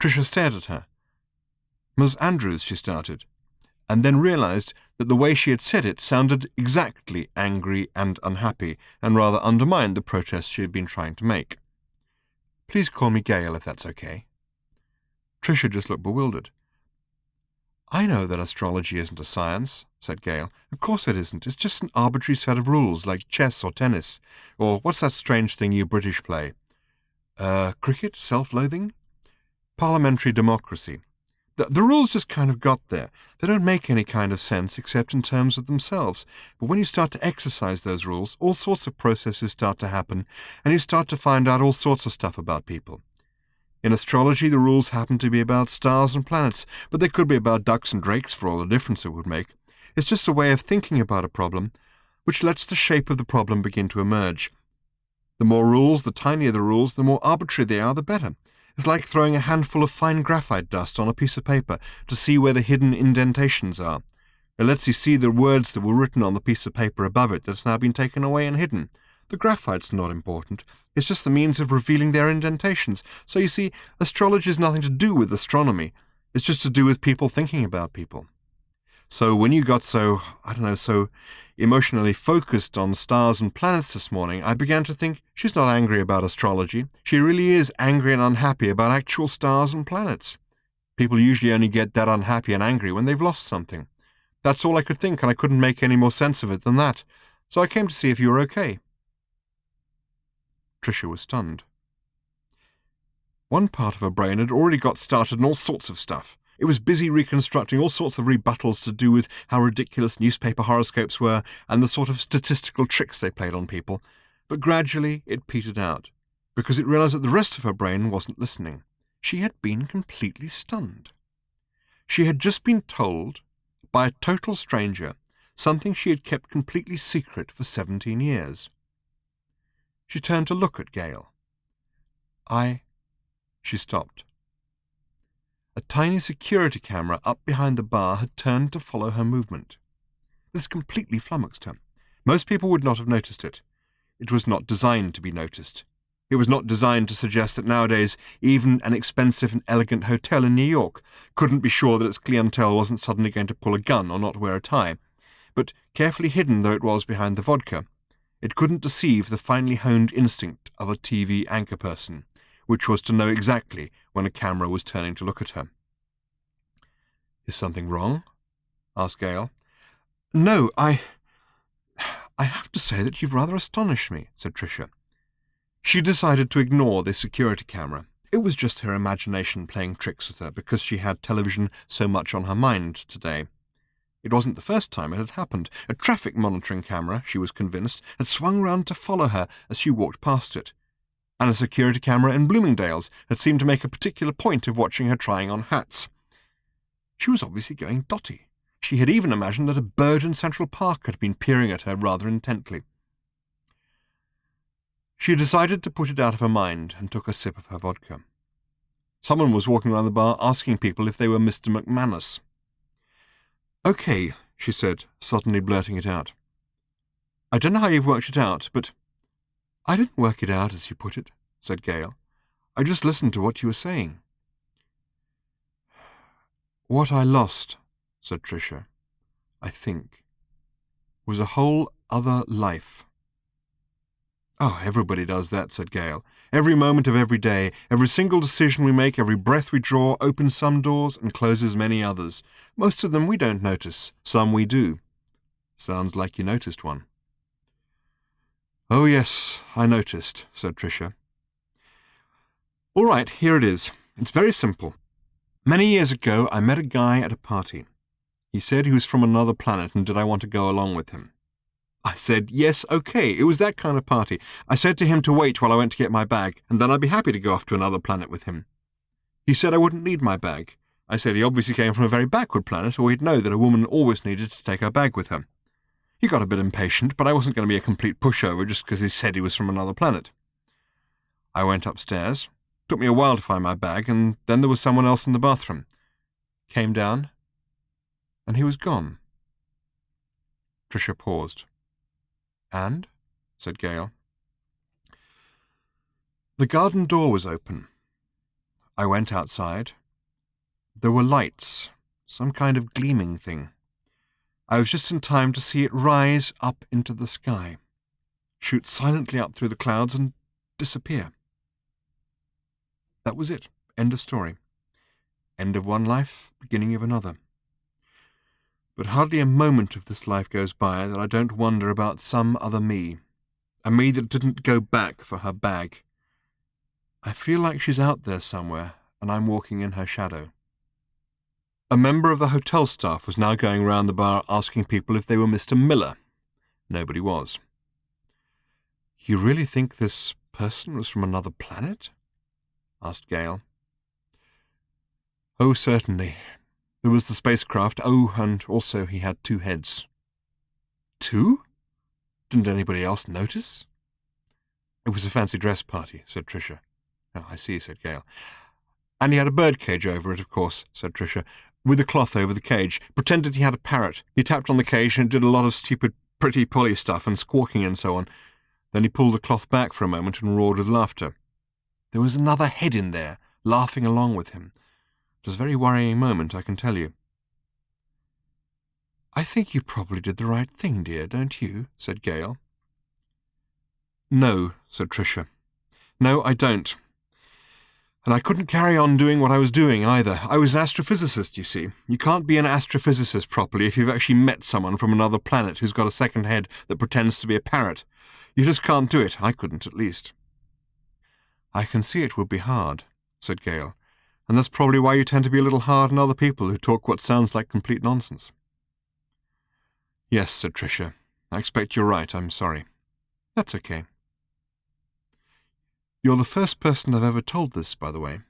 Tricia stared at her. Miss Andrews, she started, and then realized that the way she had said it sounded exactly angry and unhappy, and rather undermined the protest she had been trying to make. Please call me Gail, if that's okay. Tricia just looked bewildered. I know that astrology isn't a science, said Gail. Of course it isn't. It's just an arbitrary set of rules, like chess or tennis. Or what's that strange thing you British play? Cricket? Self-loathing? Parliamentary democracy. The rules just kind of got there. They don't make any kind of sense except in terms of themselves. But when you start to exercise those rules, all sorts of processes start to happen, and you start to find out all sorts of stuff about people. In astrology, the rules happen to be about stars and planets, but they could be about ducks and drakes for all the difference it would make. It's just a way of thinking about a problem, which lets the shape of the problem begin to emerge. The more rules, the tinier the rules, the more arbitrary they are, the better. It's like throwing a handful of fine graphite dust on a piece of paper to see where the hidden indentations are. It lets you see the words that were written on the piece of paper above it that's now been taken away and hidden. The graphite's not important. It's just the means of revealing their indentations. So you see, astrology has nothing to do with astronomy. It's just to do with people thinking about people. So when you got so emotionally focused on stars and planets this morning, I began to think, she's not angry about astrology. She really is angry and unhappy about actual stars and planets. People usually only get that unhappy and angry when they've lost something. That's all I could think, and I couldn't make any more sense of it than that. So I came to see if you were okay. Tricia was stunned. One part of her brain had already got started on all sorts of stuff. It was busy reconstructing all sorts of rebuttals to do with how ridiculous newspaper horoscopes were and the sort of statistical tricks they played on people. But gradually it petered out, because it realized that the rest of her brain wasn't listening. She had been completely stunned. She had just been told, by a total stranger, something she had kept completely secret for 17 years. She turned to look at Gail. She stopped. A tiny security camera up behind the bar had turned to follow her movement. This completely flummoxed her. Most people would not have noticed it. It was not designed to be noticed. It was not designed to suggest that nowadays even an expensive and elegant hotel in New York couldn't be sure that its clientele wasn't suddenly going to pull a gun or not wear a tie. But carefully hidden though it was behind the vodka, it couldn't deceive the finely honed instinct of a TV anchor person, which was to know exactly when a camera was turning to look at her. Is something wrong? Asked Gail. No, I have to say that you've rather astonished me, said Tricia. She decided to ignore the security camera. It was just her imagination playing tricks with her because she had television so much on her mind today. It wasn't the first time it had happened. A traffic monitoring camera, she was convinced, had swung round to follow her as she walked past it. And a security camera in Bloomingdale's had seemed to make a particular point of watching her trying on hats. She was obviously going dotty. She had even imagined that a bird in Central Park had been peering at her rather intently. She decided to put it out of her mind and took a sip of her vodka. Someone was walking around the bar asking people if they were Mr. McManus. Okay, she said, suddenly blurting it out. I don't know how you've worked it out, but... I didn't work it out, as you put it, said Gail. I just listened to what you were saying. What I lost, said Tricia, I think, was a whole other life. Oh, everybody does that, said Gail. Every moment of every day, every single decision we make, every breath we draw opens some doors and closes many others. Most of them we don't notice, some we do. Sounds like you noticed one. Oh, yes, I noticed, said Tricia. All right, here it is. It's very simple. Many years ago, I met a guy at a party. He said he was from another planet and did I want to go along with him. I said, yes, okay, it was that kind of party. I said to him to wait while I went to get my bag, and then I'd be happy to go off to another planet with him. He said I wouldn't need my bag. I said he obviously came from a very backward planet, or he'd know that a woman always needed to take her bag with her. He got a bit impatient, but I wasn't going to be a complete pushover just because he said he was from another planet. I went upstairs. Took me a while to find my bag, and then there was someone else in the bathroom. Came down, and he was gone. Tricia paused. And? Said Gail. The garden door was open. I went outside. There were lights, some kind of gleaming thing. I was just in time to see it rise up into the sky, shoot silently up through the clouds, and disappear. That was it. End of story. End of one life, beginning of another. But hardly a moment of this life goes by that I don't wonder about some other me, a me that didn't go back for her bag. I feel like she's out there somewhere, and I'm walking in her shadow. A member of the hotel staff was now going round the bar asking people if they were Mr. Miller. Nobody was. You really think this person was from another planet? Asked Gail. Oh, certainly. There was the spacecraft. Oh, and also he had 2 heads. 2? Didn't anybody else notice? It was a fancy dress party, said Tricia. Oh, I see, said Gail. And he had a birdcage over it, of course, said Tricia, with a cloth over the cage. Pretended he had a parrot. He tapped on the cage and did a lot of stupid pretty Polly stuff and squawking and so on. Then he pulled the cloth back for a moment and roared with laughter. There was another head in there, laughing along with him. It was a very worrying moment, I can tell you. I think you probably did the right thing, dear, don't you? Said Gail. No, said Tricia. No, I don't. And I couldn't carry on doing what I was doing either. I was an astrophysicist, you see. You can't be an astrophysicist properly if you've actually met someone from another planet who's got a second head that pretends to be a parrot. You just can't do it. I couldn't, at least. I can see it would be hard, said Gail. And that's probably why you tend to be a little hard on other people who talk what sounds like complete nonsense. Yes, said Tricia. I expect you're right. I'm sorry. That's okay. You're the first person I've ever told this, by the way.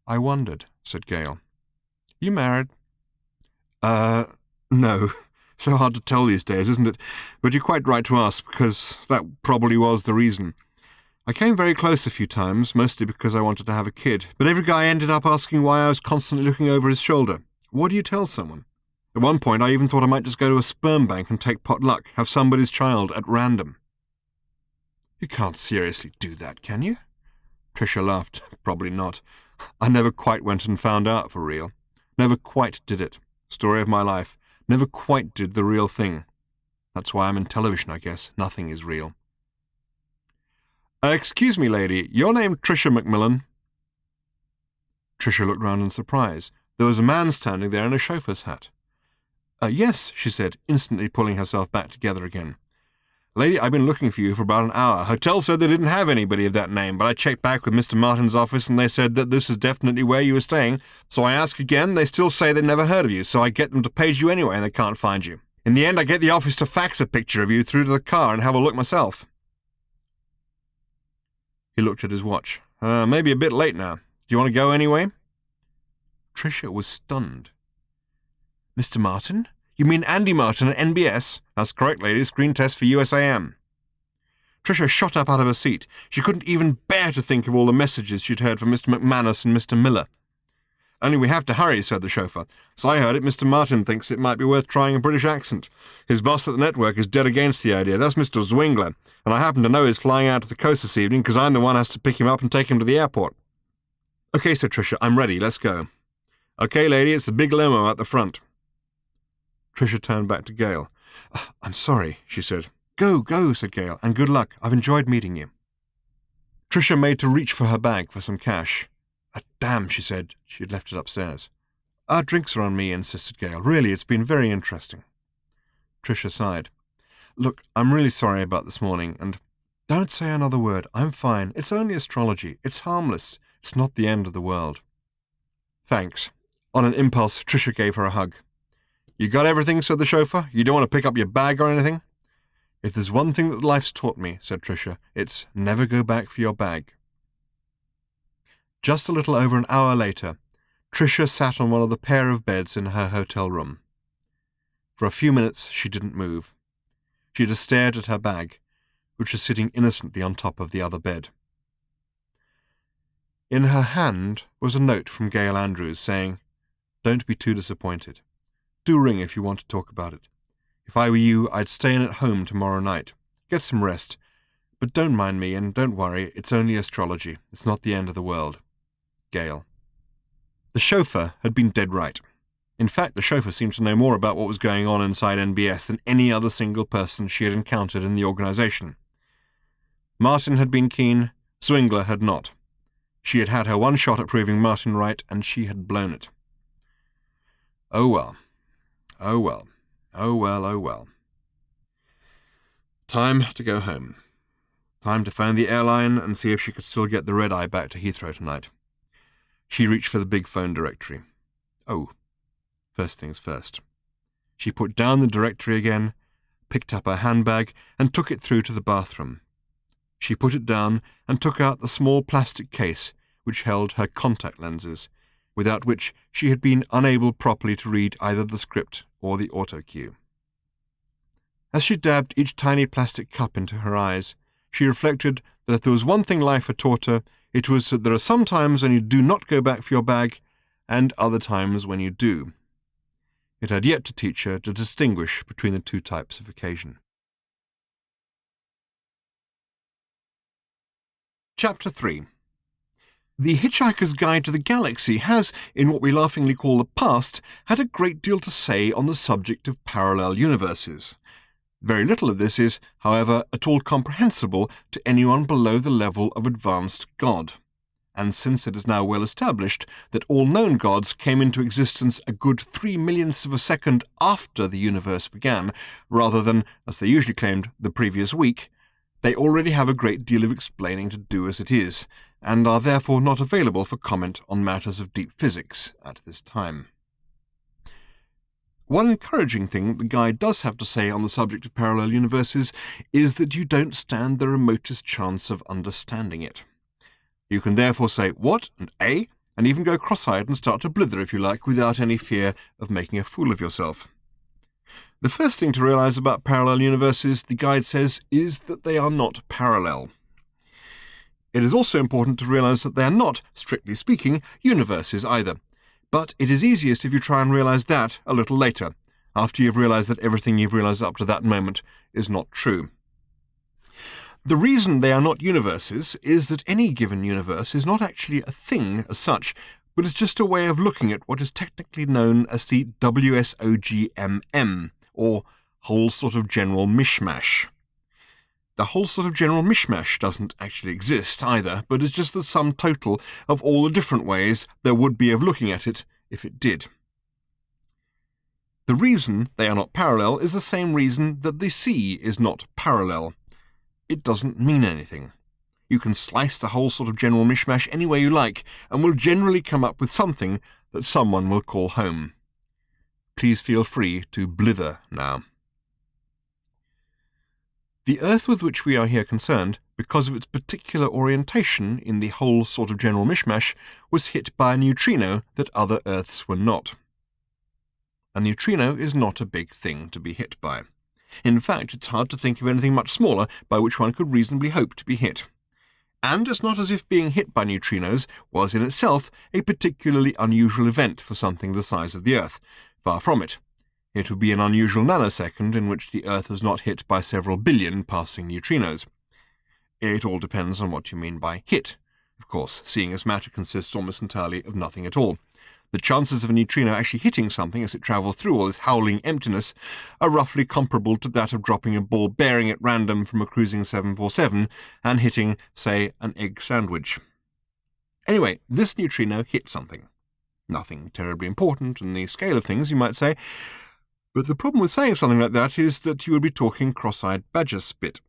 I wondered, said Gail. You married? No. So hard to tell these days, isn't it? But you're quite right to ask, because that probably was the reason. I came very close a few times, mostly because I wanted to have a kid, but every guy ended up asking why I was constantly looking over his shoulder. What do you tell someone? At one point, I even thought I might just go to a sperm bank and take pot luck, have somebody's child at random. You can't seriously do that, can you? Tricia laughed. Probably not. I never quite went and found out for real. Never quite did it. Story of my life. Never quite did the real thing. That's why I'm in television, I guess. Nothing is real. Excuse me, lady. Your name Tricia Macmillan? Tricia looked round in surprise. There was a man standing there in a chauffeur's hat. Yes, she said, instantly pulling herself back together again. Lady, I've been looking for you for about an hour. Hotel said they didn't have anybody of that name, but I checked back with Mr. Martin's office and they said that this is definitely where you were staying. So I ask again, they still say they'd never heard of you, so I get them to page you anyway and they can't find you. In the end, I get the office to fax a picture of you through to the car and have a look myself. He looked at his watch. Maybe a bit late now. Do you want to go anyway? Tricia was stunned. Mr. Martin? You mean Andy Martin at NBS? That's correct, lady. Screen test for USAM. Tricia shot up out of her seat. She couldn't even bear to think of all the messages she'd heard from Mr. McManus and Mr. Miller. Only we have to hurry, said the chauffeur. So I heard it, Mr. Martin thinks it might be worth trying a British accent. His boss at the network is dead against the idea. That's Mr. Zwingler. And I happen to know he's flying out to the coast this evening because I'm the one who has to pick him up and take him to the airport. Okay, said Tricia. I'm ready. Let's go. Okay, lady, it's the big limo at the front. Tricia turned back to Gail. I'm sorry, she said. Go, said Gail, and good luck. I've enjoyed meeting you. Tricia made to reach for her bag for some cash. Damn, she said. She had left it upstairs. Our drinks are on me, insisted Gail. Really, it's been very interesting. Tricia sighed. Look, I'm really sorry about this morning, and don't say another word. I'm fine. It's only astrology. It's harmless. It's not the end of the world. Thanks. On an impulse, Tricia gave her a hug. You got everything, said the chauffeur. You don't want to pick up your bag or anything? "If there's one thing that life's taught me," said Tricia, "it's never go back for your bag." Just a little over an hour later, Tricia sat on one of the pair of beds in her hotel room. For a few minutes she didn't move. She just stared at her bag, which was sitting innocently on top of the other bed. In her hand was a note from Gail Andrews saying, "Don't be too disappointed. Do ring if you want to talk about it. If I were you, I'd stay in at home tomorrow night. Get some rest. But don't mind me, and don't worry, it's only astrology. It's not the end of the world. Gail." The chauffeur had been dead right. In fact, the chauffeur seemed to know more about what was going on inside NBS than any other single person she had encountered in the organisation. Martin had been keen, Zwingler had not. She had had her one shot at proving Martin right, and she had blown it. Oh well. Oh well. Oh well, oh well. Time to go home. Time to phone the airline and see if she could still get the red-eye back to Heathrow tonight. She reached for the big phone directory. Oh, first things first. She put down the directory again, picked up her handbag, and took it through to the bathroom. She put it down and took out the small plastic case which held her contact lenses, without which she had been unable properly to read either the script or the autocue. As she dabbed each tiny plastic cup into her eyes, she reflected that if there was one thing life had taught her, it was that there are some times when you do not go back for your bag, and other times when you do. It had yet to teach her to distinguish between the two types of occasion. Chapter 3. The Hitchhiker's Guide to the Galaxy has, in what we laughingly call the past, had a great deal to say on the subject of parallel universes. Very little of this is, however, at all comprehensible to anyone below the level of advanced God. And since it is now well established that all known gods came into existence a good 3/millionths of a second after the universe began, rather than, as they usually claimed, the previous week, they already have a great deal of explaining to do as it is, and are therefore not available for comment on matters of deep physics at this time. One encouraging thing the guide does have to say on the subject of parallel universes is that you don't stand the remotest chance of understanding it. You can therefore say "what" and "eh," and even go cross-eyed and start to blither if you like, without any fear of making a fool of yourself. The first thing to realize about parallel universes, the guide says, is that they are not parallel. It is also important to realize that they are not, strictly speaking, universes either. But it is easiest if you try and realize that a little later, after you've realized that everything you've realized up to that moment is not true. The reason they are not universes is that any given universe is not actually a thing as such, but is just a way of looking at what is technically known as the WSOGMM, or whole sort of general mishmash. The whole sort of general mishmash doesn't actually exist either, but is just the sum total of all the different ways there would be of looking at it if it did. The reason they are not parallel is the same reason that the sea is not parallel. It doesn't mean anything. You can slice the whole sort of general mishmash any way you like, and will generally come up with something that someone will call home. Please feel free to blither now. The Earth with which we are here concerned, because of its particular orientation in the whole sort of general mishmash, was hit by a neutrino that other Earths were not. A neutrino is not a big thing to be hit by. In fact, it's hard to think of anything much smaller by which one could reasonably hope to be hit. And it's not as if being hit by neutrinos was in itself a particularly unusual event for something the size of the Earth. Far from it. It would be an unusual nanosecond in which the Earth was not hit by several billion passing neutrinos. It all depends on what you mean by hit, of course, seeing as matter consists almost entirely of nothing at all. The chances of a neutrino actually hitting something as it travels through all this howling emptiness are roughly comparable to that of dropping a ball bearing at random from a cruising 747 and hitting, say, an egg sandwich. Anyway, this neutrino hit something. Nothing terribly important in the scale of things, you might say, but the problem with saying something like that is that you would be talking cross-eyed badger spit.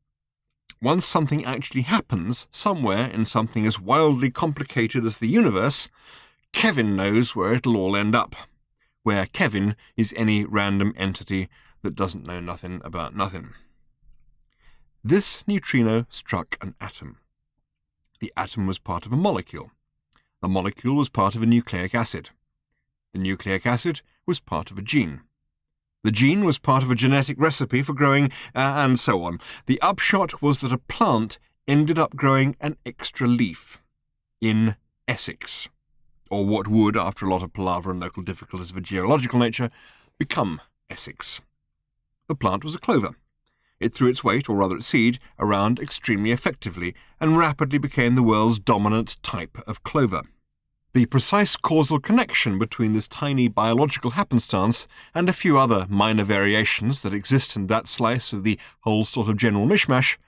Once something actually happens, somewhere in something as wildly complicated as the universe, Kevin knows where it'll all end up, where Kevin is any random entity that doesn't know nothing about nothing. This neutrino struck an atom. The atom was part of a molecule. The molecule was part of a nucleic acid. The nucleic acid was part of a gene. The gene was part of a genetic recipe for growing, and so on. The upshot was that a plant ended up growing an extra leaf in Essex, or what would, after a lot of palaver and local difficulties of a geological nature, become Essex. The plant was a clover. It threw its weight, or rather its seed, around extremely effectively, and rapidly became the world's dominant type of clover. The precise causal connection between this tiny biological happenstance and a few other minor variations that exist in that slice of the whole sort of general mishmash,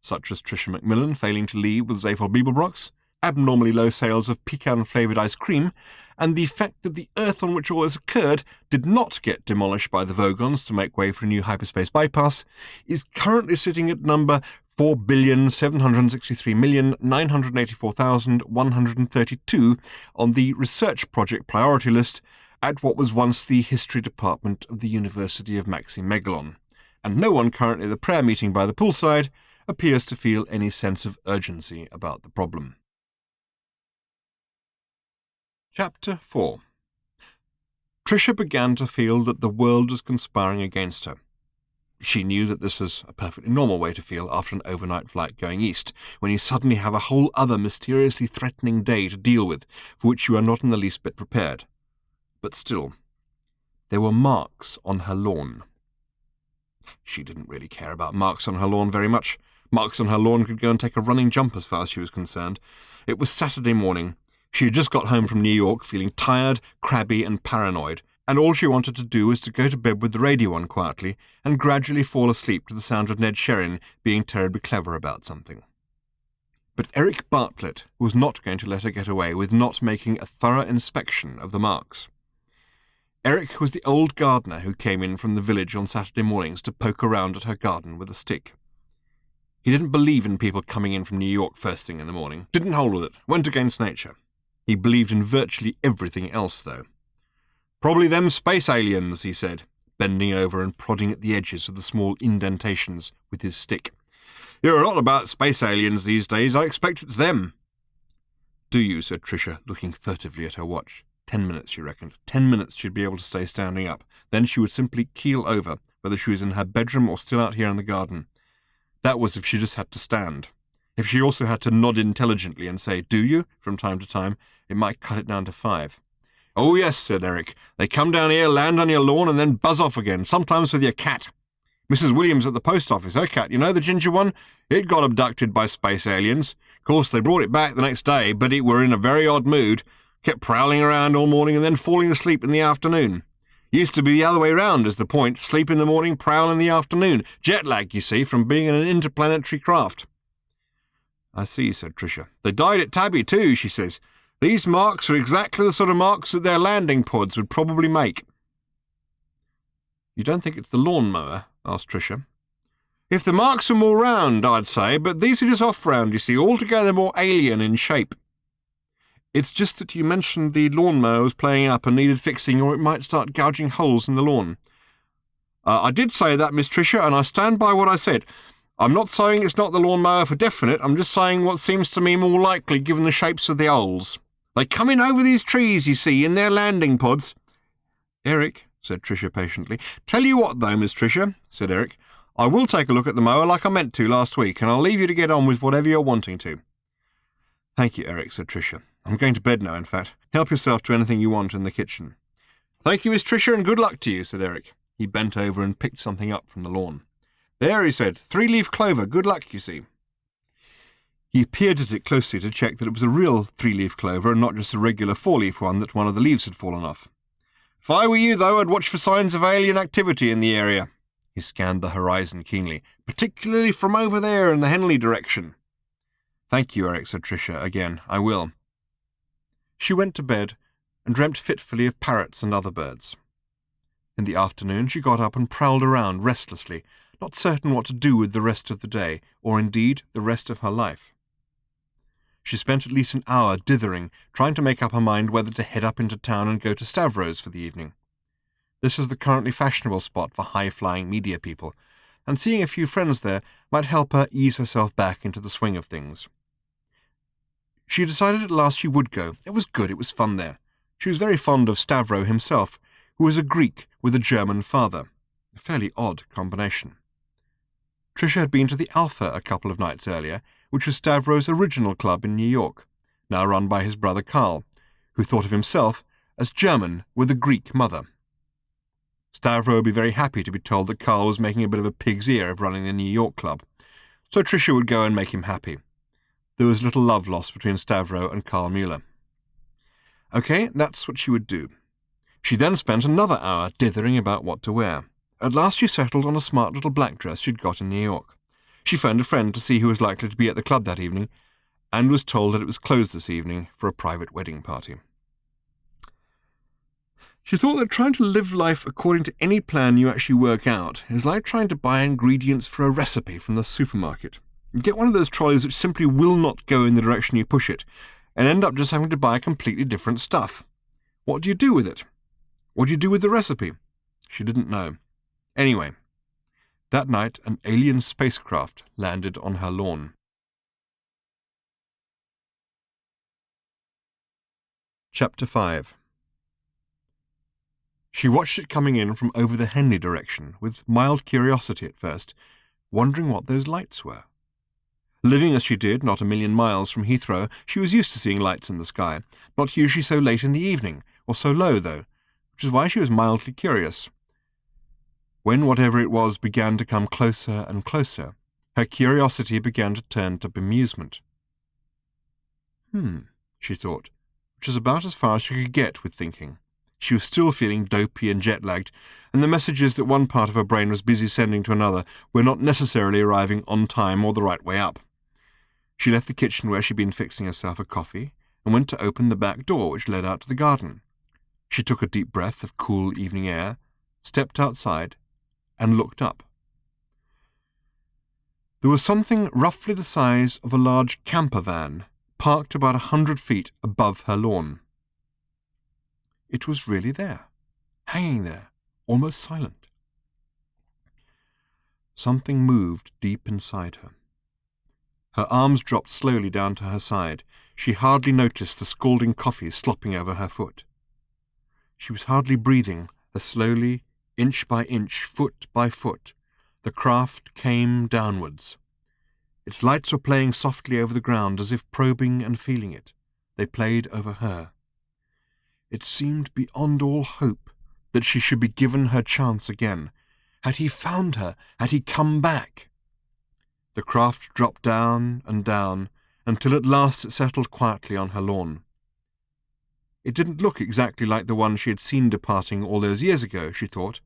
such as Tricia Macmillan failing to leave with Zaphod Beeblebrox, abnormally low sales of pecan-flavoured ice cream, and the fact that the Earth on which all this occurred did not get demolished by the Vogons to make way for a new hyperspace bypass, is currently sitting at number 4,763,984,132 on the research project priority list at what was once the history department of the University of Maxi-Megalon, and no one currently at the prayer meeting by the poolside appears to feel any sense of urgency about the problem. Chapter 4. Tricia began to feel that the world was conspiring against her. She knew that this was a perfectly normal way to feel after an overnight flight going east, when you suddenly have a whole other mysteriously threatening day to deal with, for which you are not in the least bit prepared. But still, there were marks on her lawn. She didn't really care about marks on her lawn very much. Marks on her lawn could go and take a running jump as far as she was concerned. It was Saturday morning. She had just got home from New York, feeling tired, crabby, and paranoid, and all she wanted to do was to go to bed with the radio on quietly and gradually fall asleep to the sound of Ned Sherrin being terribly clever about something. But Eric Bartlett was not going to let her get away with not making a thorough inspection of the marks. Eric was the old gardener who came in from the village on Saturday mornings to poke around at her garden with a stick. He didn't believe in people coming in from New York first thing in the morning, didn't hold with it, went against nature. He believed in virtually everything else, though. "Probably them space aliens," he said, bending over and prodding at the edges of the small indentations with his stick. "You're a lot about space aliens these days. I expect it's them." "Do you?" said Tricia, looking furtively at her watch. 10 minutes, she reckoned. 10 minutes she'd be able to stay standing up. Then she would simply keel over, whether she was in her bedroom or still out here in the garden. That was if she just had to stand. If she also had to nod intelligently and say, "Do you?" from time to time, it might cut it down to 5. "Oh, yes," said Eric. "They come down here, land on your lawn, and then buzz off again, sometimes with your cat. Mrs. Williams at the post office, her cat, you know, the ginger one, it got abducted by space aliens. Of course, they brought it back the next day, but it were in a very odd mood. Kept prowling around all morning and then falling asleep in the afternoon. Used to be the other way round, is the point. Sleep in the morning, prowl in the afternoon. Jet lag, you see, from being in an interplanetary craft." "I see," said Tricia. "They died at Tabby too," she says. "These marks are exactly the sort of marks that their landing pods would probably make." "You don't think it's the lawnmower?" asked Tricia. "If the marks were more round, I'd say, but these are just off-round, you see, altogether more alien in shape." "It's just that you mentioned the lawnmower was playing up and needed fixing, or it might start gouging holes in the lawn." I did say that, Miss Tricia, and I stand by what I said. I'm not saying it's not the lawnmower for definite, I'm just saying what seems to me more likely given the shapes of the holes. They come in over these trees, you see, in their landing pods." "Eric," said Tricia patiently. "Tell you what, though, Miss Tricia," said Eric, "I will take a look at the mower like I meant to last week, and I'll leave you to get on with whatever you're wanting to." "Thank you, Eric," said Tricia. "I'm going to bed now, in fact. Help yourself to anything you want in the kitchen." "Thank you, Miss Tricia, and good luck to you," said Eric. He bent over and picked something up from the lawn. "There," he said, 3-leaf clover. Good luck, you see." He peered at it closely to check that it was a real 3-leaf clover and not just a regular 4-leaf one that one of the leaves had fallen off. "If I were you, though, I'd watch for signs of alien activity in the area." He scanned the horizon keenly, "particularly from over there in the Henley direction." "Thank you, Eric," said Tricia again. "I will." She went to bed and dreamt fitfully of parrots and other birds. In the afternoon she got up and prowled around restlessly, not certain what to do with the rest of the day, or indeed the rest of her life. She spent at least an hour dithering, trying to make up her mind whether to head up into town and go to Stavros for the evening. This is the currently fashionable spot for high-flying media people. and seeing a few friends there might help her ease herself back into the swing of things. She decided at last she would go. It was good, it was fun there. She was very fond of Stavro himself, who was a Greek with a German father. A fairly odd combination. Tricia had been to the Alpha a couple of nights earlier, which was Stavro's original club in New York, now run by his brother Carl, who thought of himself as German with a Greek mother. Stavro would be very happy to be told that Carl was making a bit of a pig's ear of running the New York club, so Tricia would go and make him happy. There was little love lost between Stavro and Carl Mueller. Okay, that's what she would do. She then spent another hour dithering about what to wear. At last she settled on a smart little black dress she'd got in New York. She phoned a friend to see who was likely to be at the club that evening, and was told that it was closed this evening for a private wedding party. She thought that trying to live life according to any plan you actually work out is like trying to buy ingredients for a recipe from the supermarket. You get one of those trolleys which simply will not go in the direction you push it, and end up just having to buy completely different stuff. What do you do with it? What do you do with the recipe? She didn't know. Anyway, that night an alien spacecraft landed on her lawn. Chapter 5. She watched it coming in from over the Henley direction, with mild curiosity at first, wondering what those lights were. Living as she did, not a million miles from Heathrow, she was used to seeing lights in the sky, not usually so late in the evening, or so low, though, which is why she was mildly curious. When whatever it was began to come closer and closer, her curiosity began to turn to bemusement. She thought, which was about as far as she could get with thinking. She was still feeling dopey and jet-lagged, and the messages that one part of her brain was busy sending to another were not necessarily arriving on time or the right way up. She left the kitchen where she'd been fixing herself a coffee, and went to open the back door which led out to the garden. She took a deep breath of cool evening air, stepped outside, and looked up. There was something roughly the size of a large camper van parked about 100 feet above her lawn. It was really there, hanging there, almost silent. Something moved deep inside her. Her arms dropped slowly down to her side. She hardly noticed the scalding coffee slopping over her foot. She was hardly breathing as slowly, inch by inch, foot by foot, the craft came downwards. Its lights were playing softly over the ground as if probing and feeling it. They played over her. It seemed beyond all hope that she should be given her chance again. Had he found her? Had he come back? The craft dropped down and down, until at last it settled quietly on her lawn. It didn't look exactly like the one she had seen departing all those years ago, she thought,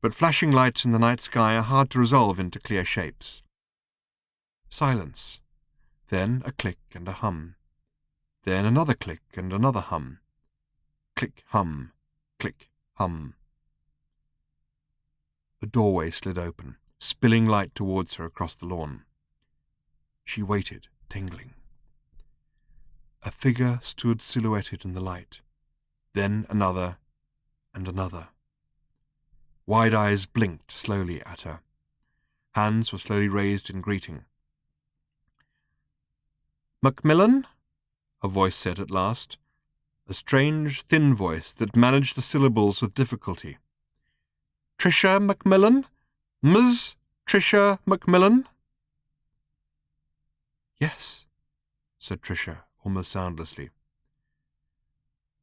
but flashing lights in the night sky are hard to resolve into clear shapes. Silence. Then a click and a hum. Then another click and another hum. Click, hum, click, hum. The doorway slid open, spilling light towards her across the lawn. She waited, tingling. A figure stood silhouetted in the light. Then another and another. Wide eyes blinked slowly at her. Hands were slowly raised in greeting. "Macmillan?" a voice said at last, a strange, thin voice that managed the syllables with difficulty. "Tricia Macmillan? Ms. Tricia Macmillan?" "Yes," said Tricia, almost soundlessly.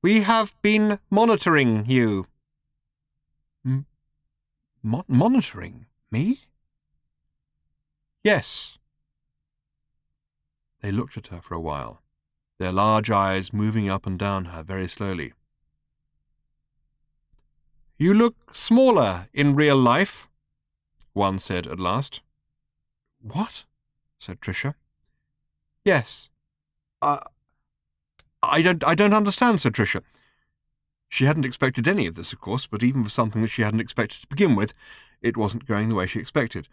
"We have been monitoring you." Monitoring me? "Yes." They looked at her for a while, their large eyes moving up and down her very slowly. "You look smaller in real life," one said at last. "What?" said Tricia. "Yes. I don't understand," said Tricia. She hadn't expected any of this, of course, but even for something that she hadn't expected to begin with, it wasn't going the way she expected.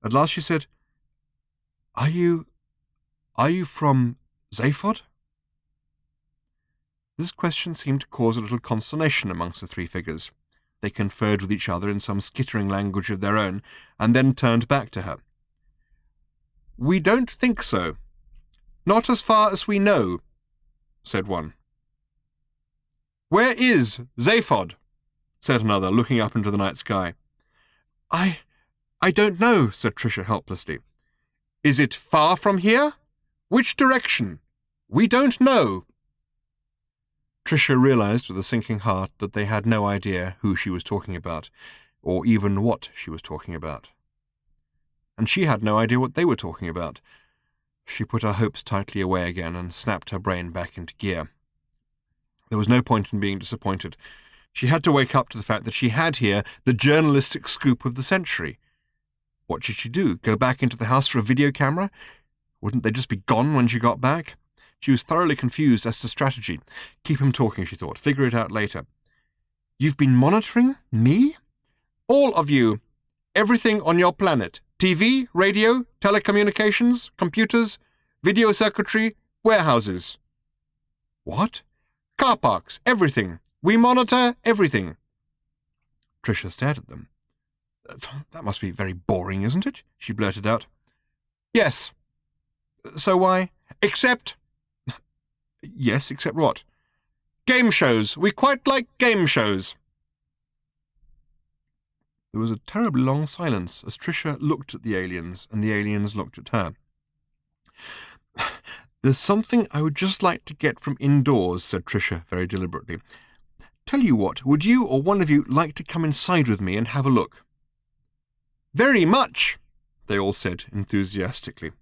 At last she said, Are you from Zaphod?" This question seemed to cause a little consternation amongst the three figures. They conferred with each other in some skittering language of their own, and then turned back to her. "We don't think so. Not as far as we know," said one. "Where is Zaphod?" said another, looking up into the night sky. I don't know," said Tricia helplessly. "Is it far from here? Which direction? We don't know." Tricia realized with a sinking heart that they had no idea who she was talking about, or even what she was talking about. And she had no idea what they were talking about. She put her hopes tightly away again and snapped her brain back into gear. There was no point in being disappointed. She had to wake up to the fact that she had here the journalistic scoop of the century. What should she do? Go back into the house for a video camera? Wouldn't they just be gone when she got back? She was thoroughly confused as to strategy. Keep him talking, she thought. Figure it out later. "You've been monitoring me?" "All of you. Everything on your planet. TV, radio, telecommunications, computers, video circuitry, warehouses." "What?" "Car parks, everything. We monitor everything." Tricia stared at them. "That must be very boring, isn't it?" she blurted out. "Yes." "So why?" "Except—" "Yes, except what?" "Game shows. We quite like game shows." There was a terribly long silence as Tricia looked at the aliens and the aliens looked at her. "There's something I would just like to get from indoors," said Tricia very deliberately. "Tell you what, would you or one of you like to come inside with me and have a look?" "Very much," they all said enthusiastically.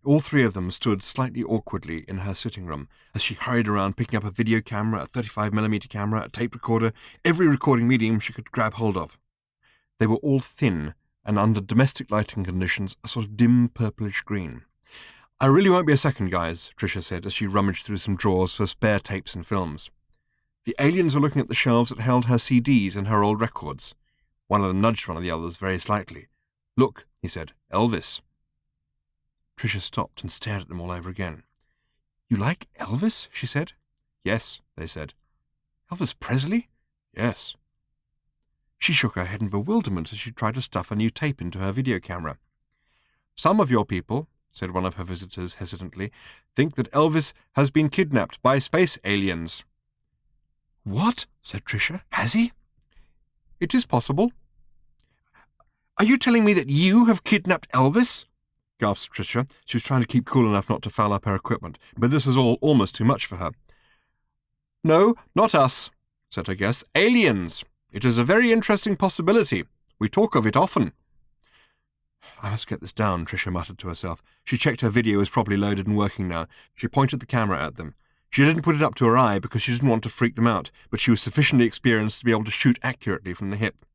All three of them stood slightly awkwardly in her sitting room as she hurried around picking up a video camera, a 35mm camera, a tape recorder, every recording medium she could grab hold of. They were all thin and under domestic lighting conditions a sort of dim purplish green. "I really won't be a second, guys," Tricia said as she rummaged through some drawers for spare tapes and films. The aliens were looking at the shelves that held her CDs and her old records. One of them nudged one of the others very slightly. "Look," he said, "Elvis." Tricia stopped and stared at them all over again. "You like Elvis?" she said. "Yes," they said. "Elvis Presley?" "Yes." She shook her head in bewilderment as she tried to stuff a new tape into her video camera. "Some of your people," said one of her visitors hesitantly, "think that Elvis has been kidnapped by space aliens." "What?" said Tricia. "Has he?" "It is possible." "Are you telling me that you have kidnapped Elvis?" gasped Tricia. She was trying to keep cool enough not to foul up her equipment, but this was all almost too much for her. "No, not us," said her guest. "Aliens. It is a very interesting possibility. We talk of it often." "I must get this down," Tricia muttered to herself. She checked her video was properly loaded and working now. She pointed the camera at them. She didn't put it up to her eye because she didn't want to freak them out, but she was sufficiently experienced to be able to shoot accurately from the hip.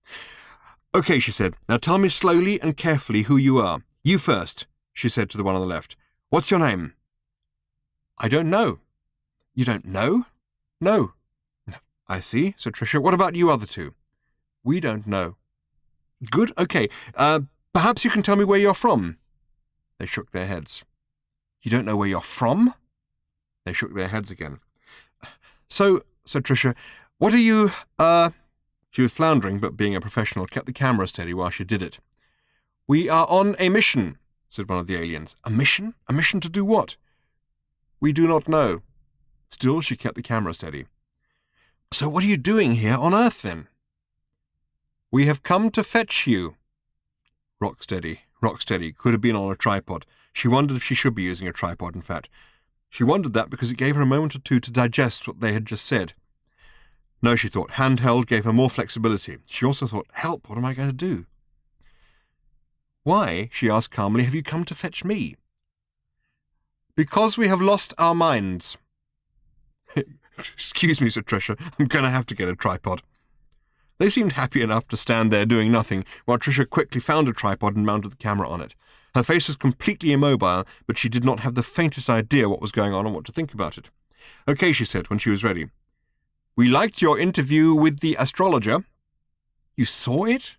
"Okay," she said. "Now tell me slowly and carefully who you are. You first," she said to the one on the left. "What's your name?" "I don't know." "You don't know?" "No." "I see," said Tricia. "What about you other two?" "We don't know." "Good. Okay. Perhaps you can tell me where you're from." They shook their heads. "You don't know where you're from?" They shook their heads again. "So," said Tricia, "what are you, She was floundering, but being a professional, kept the camera steady while she did it. "We are on a mission," said one of the aliens. "A mission? A mission to do what?" "We do not know." Still, she kept the camera steady. "So what are you doing here on Earth, then?" "We have come to fetch you." Rock steady, rock steady. Could have been on a tripod. She wondered if she should be using a tripod, in fact. She wondered that because it gave her a moment or two to digest what they had just said. No, she thought, handheld gave her more flexibility. She also thought, help, what am I going to do? "Why," she asked calmly, "have you come to fetch me?" "Because we have lost our minds." "Excuse me," said Tricia, "I'm going to have to get a tripod." They seemed happy enough to stand there doing nothing, while Tricia quickly found a tripod and mounted the camera on it. Her face was completely immobile, but she did not have the faintest idea what was going on and what to think about it. "Okay," she said when she was ready. "We liked your interview with the astrologer." "You saw it?"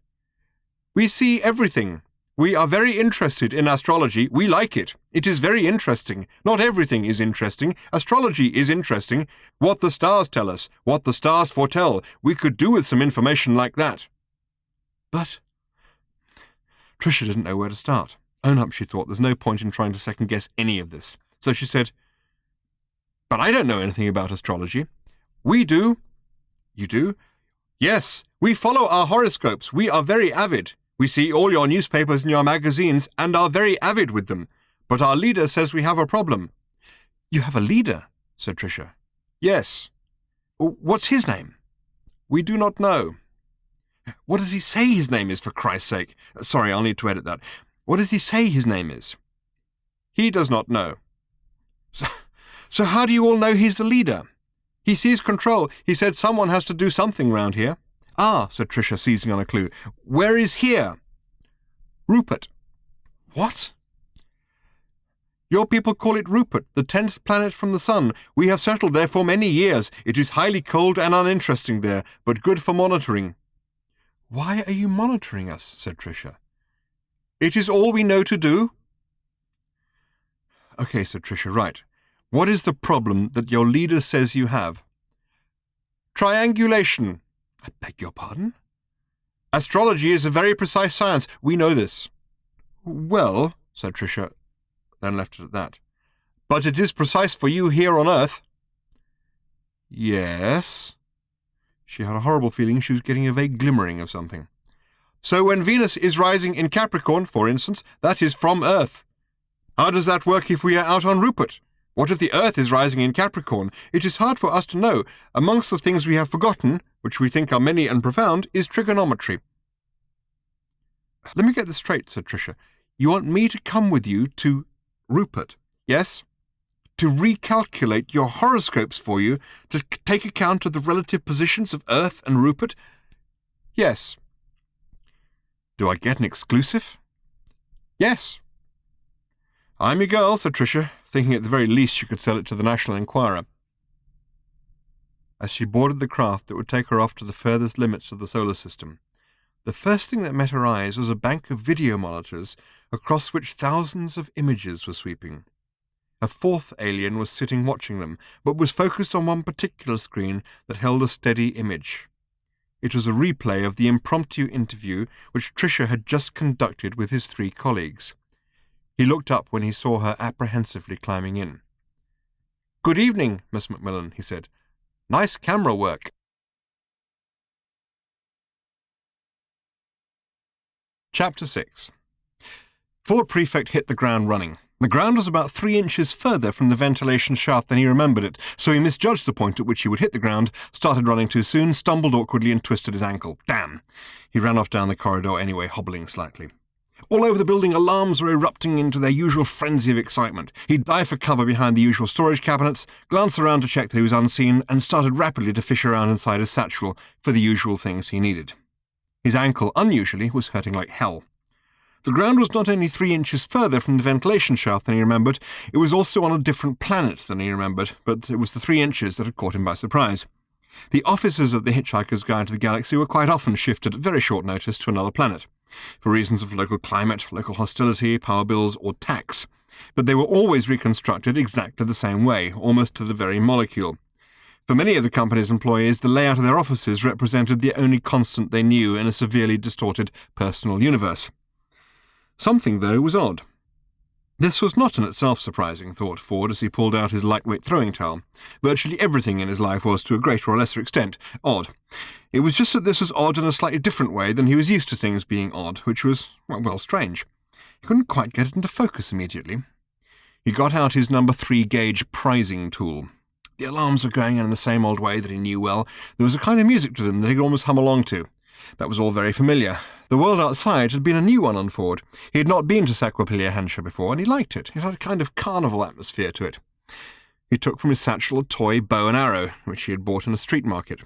"We see everything. We are very interested in astrology. We like it. It is very interesting. Not everything is interesting. Astrology is interesting. What the stars tell us, what the stars foretell. We could do with some information like that. But Tricia didn't know where to start. Own up, she thought. There's no point in trying to second-guess any of this. So she said, "But I don't know anything about astrology." "We do." "You do?" "Yes, we follow our horoscopes. We are very avid. We see all your newspapers and your magazines and are very avid with them. But our leader says we have a problem." "You have a leader?" said Tricia. "Yes." "What's his name?" "We do not know." "What does he say his name is, for Christ's sake?" "Sorry, I'll need to edit that. What does he say his name is?" "He does not know." So how do you all know he's the leader?" "He sees control. He said someone has to do something round here." "Ah," said Tricia, seizing on a clue. "Where is here?" "Rupert." "What?" "Your people call it Rupert, the 10th planet from the sun. We have settled there for many years. It is highly cold and uninteresting there, but good for monitoring." "Why are you monitoring us?" said Tricia. "It is all we know to do." "Okay," said Tricia, "right. What is the problem that your leader says you have?" "Triangulation." "I beg your pardon?" "Astrology is a very precise science. We know this." "Well," said Tricia, then left it at that. "But it is precise for you here on Earth." "Yes." She had a horrible feeling she was getting a vague glimmering of something. "So when Venus is rising in Capricorn, for instance, that is from Earth. How does that work if we are out on Rupert? What if the Earth is rising in Capricorn? It is hard for us to know. Amongst the things we have forgotten, which we think are many and profound, is trigonometry." "Let me get this straight," said Tricia. "You want me to come with you to Rupert?" "Yes." "To recalculate your horoscopes for you, to take account of the relative positions of Earth and Rupert?" "Yes." "Do I get an exclusive?" "Yes." "I'm your girl," said Tricia, thinking at the very least she could sell it to the National Enquirer. As she boarded the craft that would take her off to the furthest limits of the solar system, the first thing that met her eyes was a bank of video monitors across which thousands of images were sweeping. A fourth alien was sitting watching them, but was focused on one particular screen that held a steady image. It was a replay of the impromptu interview which Tricia had just conducted with his 3 colleagues. He looked up when he saw her apprehensively climbing in. "Good evening, Miss Macmillan," he said. "Nice camera work." Chapter 6. Fort Prefect hit the ground running. The ground was about 3 inches further from the ventilation shaft than he remembered it, so he misjudged the point at which he would hit the ground, started running too soon, stumbled awkwardly and twisted his ankle. Damn! He ran off down the corridor anyway, hobbling slightly. All over the building, alarms were erupting into their usual frenzy of excitement. He'd dive for cover behind the usual storage cabinets, glance around to check that he was unseen, and started rapidly to fish around inside his satchel for the usual things he needed. His ankle, unusually, was hurting like hell. The ground was not only 3 inches further from the ventilation shaft than he remembered, it was also on a different planet than he remembered, but it was the 3 inches that had caught him by surprise. The officers of the Hitchhiker's Guide to the Galaxy were quite often shifted at very short notice to another planet, for reasons of local climate, local hostility, power bills, or tax, but they were always reconstructed exactly the same way, almost to the very molecule. For many of the company's employees, the layout of their offices represented the only constant they knew in a severely distorted personal universe. Something, though, was odd. This was not in itself surprising, thought Ford as he pulled out his lightweight throwing towel. Virtually everything in his life was, to a greater or lesser extent, odd. It was just that this was odd in a slightly different way than he was used to things being odd, which was, well, strange. He couldn't quite get it into focus immediately. He got out his number 3 gauge prizing tool. The alarms were going in the same old way that he knew well. There was a kind of music to them that he could almost hum along to. That was all very familiar. The world outside had been a new one on Ford. He had not been to Saquapilia Hampshire before, and he liked it. It had a kind of carnival atmosphere to it. He took from his satchel a toy bow and arrow, which he had bought in a street market.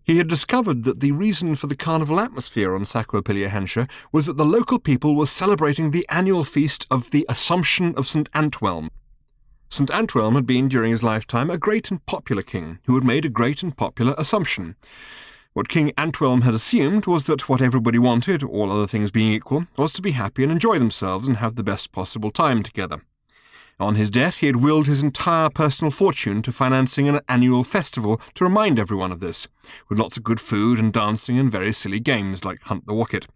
He had discovered that the reason for the carnival atmosphere on Saquapilia Hampshire was that the local people were celebrating the annual feast of the Assumption of St. Antwelm. St. Antwelm had been, during his lifetime, a great and popular king, who had made a great and popular assumption. What King Antwelm had assumed was that what everybody wanted, all other things being equal, was to be happy and enjoy themselves and have the best possible time together. On his death, he had willed his entire personal fortune to financing an annual festival to remind everyone of this, with lots of good food and dancing and very silly games like Hunt the Wocket.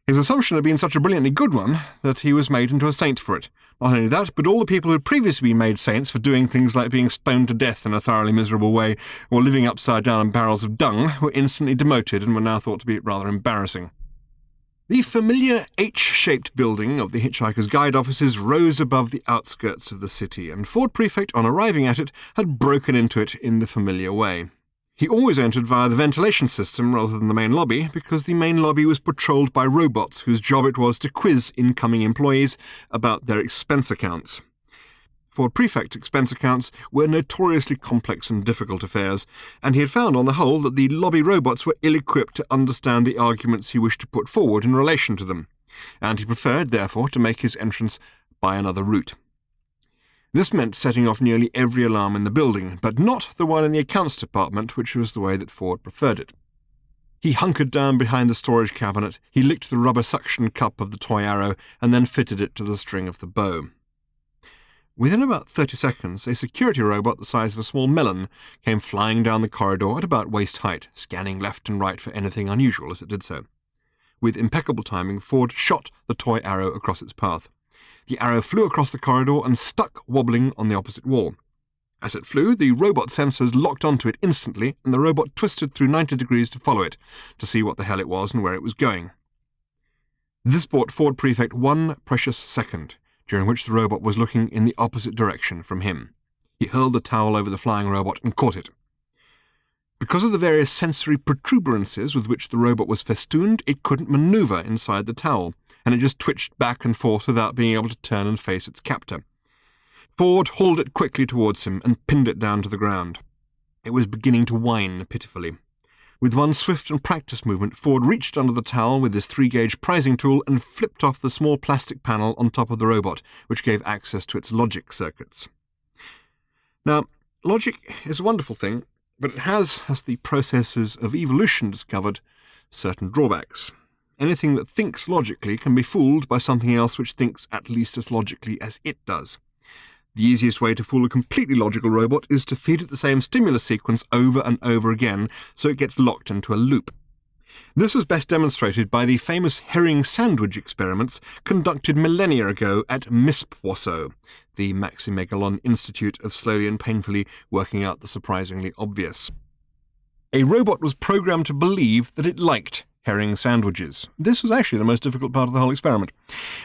His assumption had been such a brilliantly good one that he was made into a saint for it. Not only that, but all the people who had previously been made saints for doing things like being stoned to death in a thoroughly miserable way or living upside down in barrels of dung were instantly demoted and were now thought to be rather embarrassing. The familiar H-shaped building of the Hitchhiker's Guide offices rose above the outskirts of the city, and Ford Prefect, on arriving at it, had broken into it in the familiar way. He always entered via the ventilation system rather than the main lobby, because the main lobby was patrolled by robots whose job it was to quiz incoming employees about their expense accounts. Ford Prefect's expense accounts were notoriously complex and difficult affairs, and he had found on the whole that the lobby robots were ill-equipped to understand the arguments he wished to put forward in relation to them, and he preferred, therefore, to make his entrance by another route. This meant setting off nearly every alarm in the building, but not the one in the accounts department, which was the way that Ford preferred it. He hunkered down behind the storage cabinet, he licked the rubber suction cup of the toy arrow, and then fitted it to the string of the bow. Within about 30 seconds, a security robot the size of a small melon came flying down the corridor at about waist height, scanning left and right for anything unusual as it did so. With impeccable timing, Ford shot the toy arrow across its path. The arrow flew across the corridor and stuck wobbling on the opposite wall. As it flew, the robot sensors locked onto it instantly, and the robot twisted through 90 degrees to follow it, to see what the hell it was and where it was going. This bought Ford Prefect 1 precious second, during which the robot was looking in the opposite direction from him. He hurled the towel over the flying robot and caught it. Because of the various sensory protuberances with which the robot was festooned, it couldn't maneuver inside the towel, and it just twitched back and forth without being able to turn and face its captor. Ford hauled it quickly towards him and pinned it down to the ground. It was beginning to whine pitifully. With one swift and practiced movement, Ford reached under the towel with his 3-gauge prizing tool and flipped off the small plastic panel on top of the robot, which gave access to its logic circuits. Now, logic is a wonderful thing, but it has, as the processes of evolution discovered, certain drawbacks. Anything that thinks logically can be fooled by something else which thinks at least as logically as it does. The easiest way to fool a completely logical robot is to feed it the same stimulus sequence over and over again, so it gets locked into a loop. This was best demonstrated by the famous herring sandwich experiments conducted millennia ago at MISPWASO, the Maximegalon Institute of Slowly and Painfully Working Out the Surprisingly Obvious. A robot was programmed to believe that it liked herring sandwiches. This was actually the most difficult part of the whole experiment.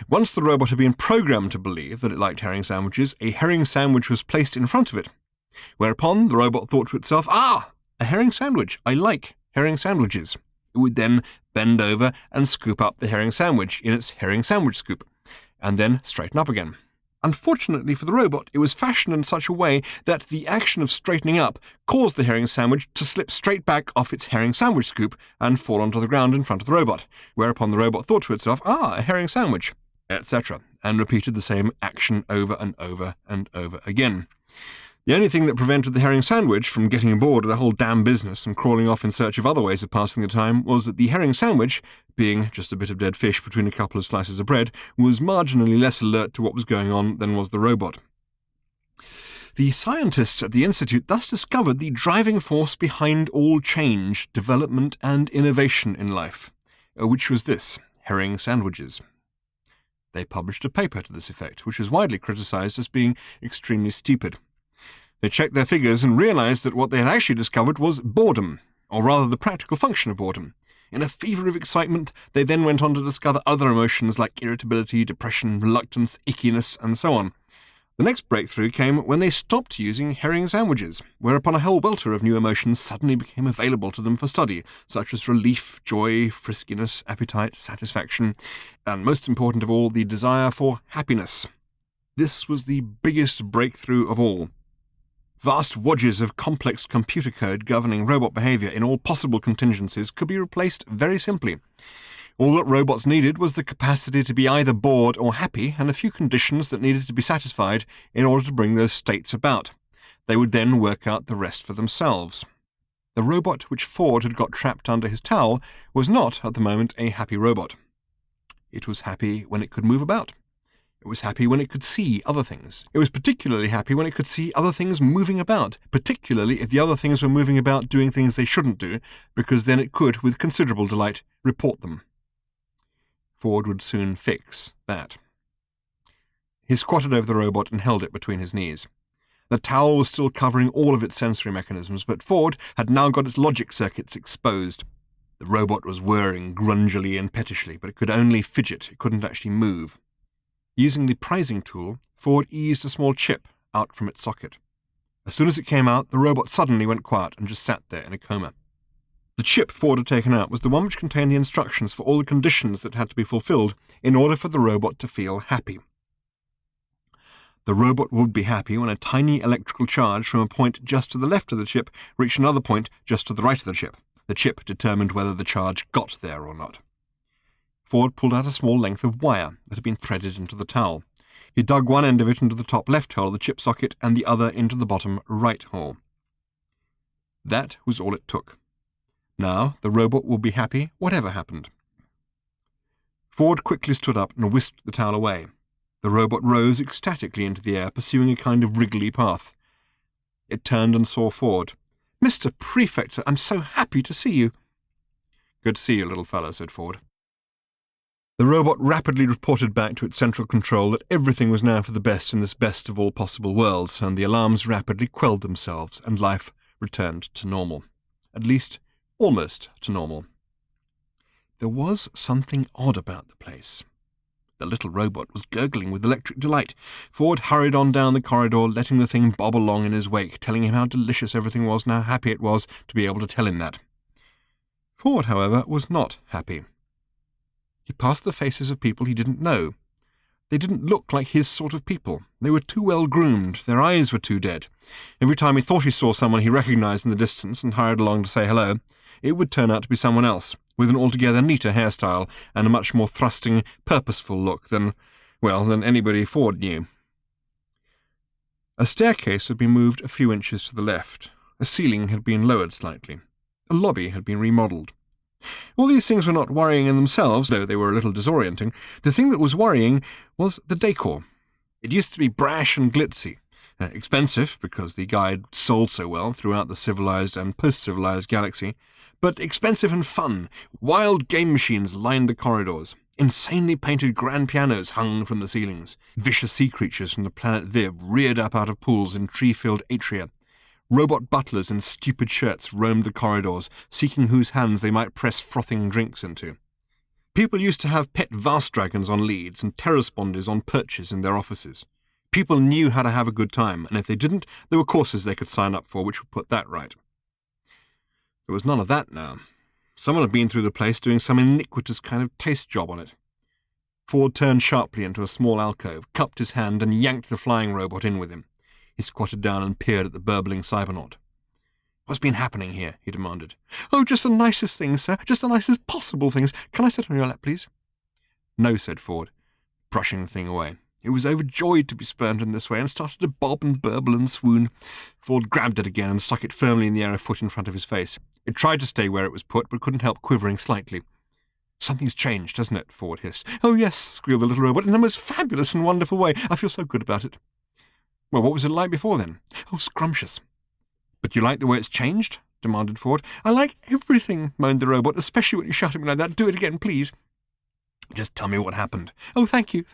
Once the robot had been programmed to believe that it liked herring sandwiches, a herring sandwich was placed in front of it, whereupon the robot thought to itself, "Ah, a herring sandwich. I like herring sandwiches." It would then bend over and scoop up the herring sandwich in its herring sandwich scoop, and then straighten up again. Unfortunately for the robot, it was fashioned in such a way that the action of straightening up caused the herring sandwich to slip straight back off its herring sandwich scoop and fall onto the ground in front of the robot, whereupon the robot thought to itself, "Ah, a herring sandwich," etc., and repeated the same action over and over and over again. The only thing that prevented the herring sandwich from getting aboard of the whole damn business and crawling off in search of other ways of passing the time was that the herring sandwich, being just a bit of dead fish between a couple of slices of bread, was marginally less alert to what was going on than was the robot. The scientists at the Institute thus discovered the driving force behind all change, development, and innovation in life, which was this: herring sandwiches. They published a paper to this effect, which was widely criticized as being extremely stupid. They checked their figures and realized that what they had actually discovered was boredom, or rather the practical function of boredom. In a fever of excitement, they then went on to discover other emotions like irritability, depression, reluctance, ickiness, and so on. The next breakthrough came when they stopped using herring sandwiches, whereupon a whole welter of new emotions suddenly became available to them for study, such as relief, joy, friskiness, appetite, satisfaction, and most important of all, the desire for happiness. This was the biggest breakthrough of all. Vast wadges of complex computer code governing robot behavior in all possible contingencies could be replaced very simply. All that robots needed was the capacity to be either bored or happy, and a few conditions that needed to be satisfied in order to bring those states about. They would then work out the rest for themselves. The robot which Ford had got trapped under his towel was not, at the moment, a happy robot. It was happy when it could move about. It was happy when it could see other things. It was particularly happy when it could see other things moving about, particularly if the other things were moving about doing things they shouldn't do, because then it could, with considerable delight, report them. Ford would soon fix that. He squatted over the robot and held it between his knees. The towel was still covering all of its sensory mechanisms, but Ford had now got its logic circuits exposed. The robot was whirring grungily and pettishly, but it could only fidget, it couldn't actually move. Using the prizing tool, Ford eased a small chip out from its socket. As soon as it came out, the robot suddenly went quiet and just sat there in a coma. The chip Ford had taken out was the one which contained the instructions for all the conditions that had to be fulfilled in order for the robot to feel happy. The robot would be happy when a tiny electrical charge from a point just to the left of the chip reached another point just to the right of the chip. The chip determined whether the charge got there or not. Ford pulled out a small length of wire that had been threaded into the towel. He dug one end of it into the top left hole of the chip socket and the other into the bottom right hole. That was all it took. Now the robot would be happy whatever happened. Ford quickly stood up and whisked the towel away. The robot rose ecstatically into the air, pursuing a kind of wriggly path. It turned and saw Ford. "Mr. Prefect, I'm so happy to see you." "Good to see you, little fellow," said Ford. The robot rapidly reported back to its central control that everything was now for the best in this best of all possible worlds, and the alarms rapidly quelled themselves, and life returned to normal. At least, almost to normal. There was something odd about the place. The little robot was gurgling with electric delight. Ford hurried on down the corridor, letting the thing bob along in his wake, telling him how delicious everything was and how happy it was to be able to tell him that. Ford, however, was not happy. He passed the faces of people he didn't know. They didn't look like his sort of people. They were too well groomed. Their eyes were too dead. Every time he thought he saw someone he recognized in the distance and hurried along to say hello, it would turn out to be someone else, with an altogether neater hairstyle and a much more thrusting, purposeful look than anybody Ford knew. A staircase had been moved a few inches to the left. A ceiling had been lowered slightly. A lobby had been remodelled. All these things were not worrying in themselves, though they were a little disorienting. The thing that was worrying was the decor. It used to be brash and glitzy. Expensive, because the guide sold so well throughout the civilized and post-civilized galaxy, but expensive and fun. Wild game machines lined the corridors. Insanely painted grand pianos hung from the ceilings. Vicious sea creatures from the planet Viv reared up out of pools in tree-filled atria. Robot butlers in stupid shirts roamed the corridors, seeking whose hands they might press frothing drinks into. People used to have pet vast dragons on leads and terrorsponders on perches in their offices. People knew how to have a good time, and if they didn't, there were courses they could sign up for which would put that right. There was none of that now. Someone had been through the place doing some iniquitous kind of taste job on it. Ford turned sharply into a small alcove, cupped his hand, and yanked the flying robot in with him. He squatted down and peered at the burbling cybernaut. "What's been happening here?" he demanded. "Oh, just the nicest things, sir. Just the nicest possible things. Can I sit on your lap, please?" "No," said Ford, brushing the thing away. It was overjoyed to be spurned in this way and started to bob and burble and swoon. Ford grabbed it again and stuck it firmly in the air a foot in front of his face. It tried to stay where it was put, but couldn't help quivering slightly. "Something's changed, hasn't it?" Ford hissed. "Oh, yes," squealed the little robot, "in the most fabulous and wonderful way. I feel so good about it." "Well, what was it like before, then?" "Oh, scrumptious." "But you like the way it's changed?" demanded Ford. "I like everything," moaned the robot, "especially when you shout at me like that. Do it again, please." "Just tell me what happened." "Oh, thank you."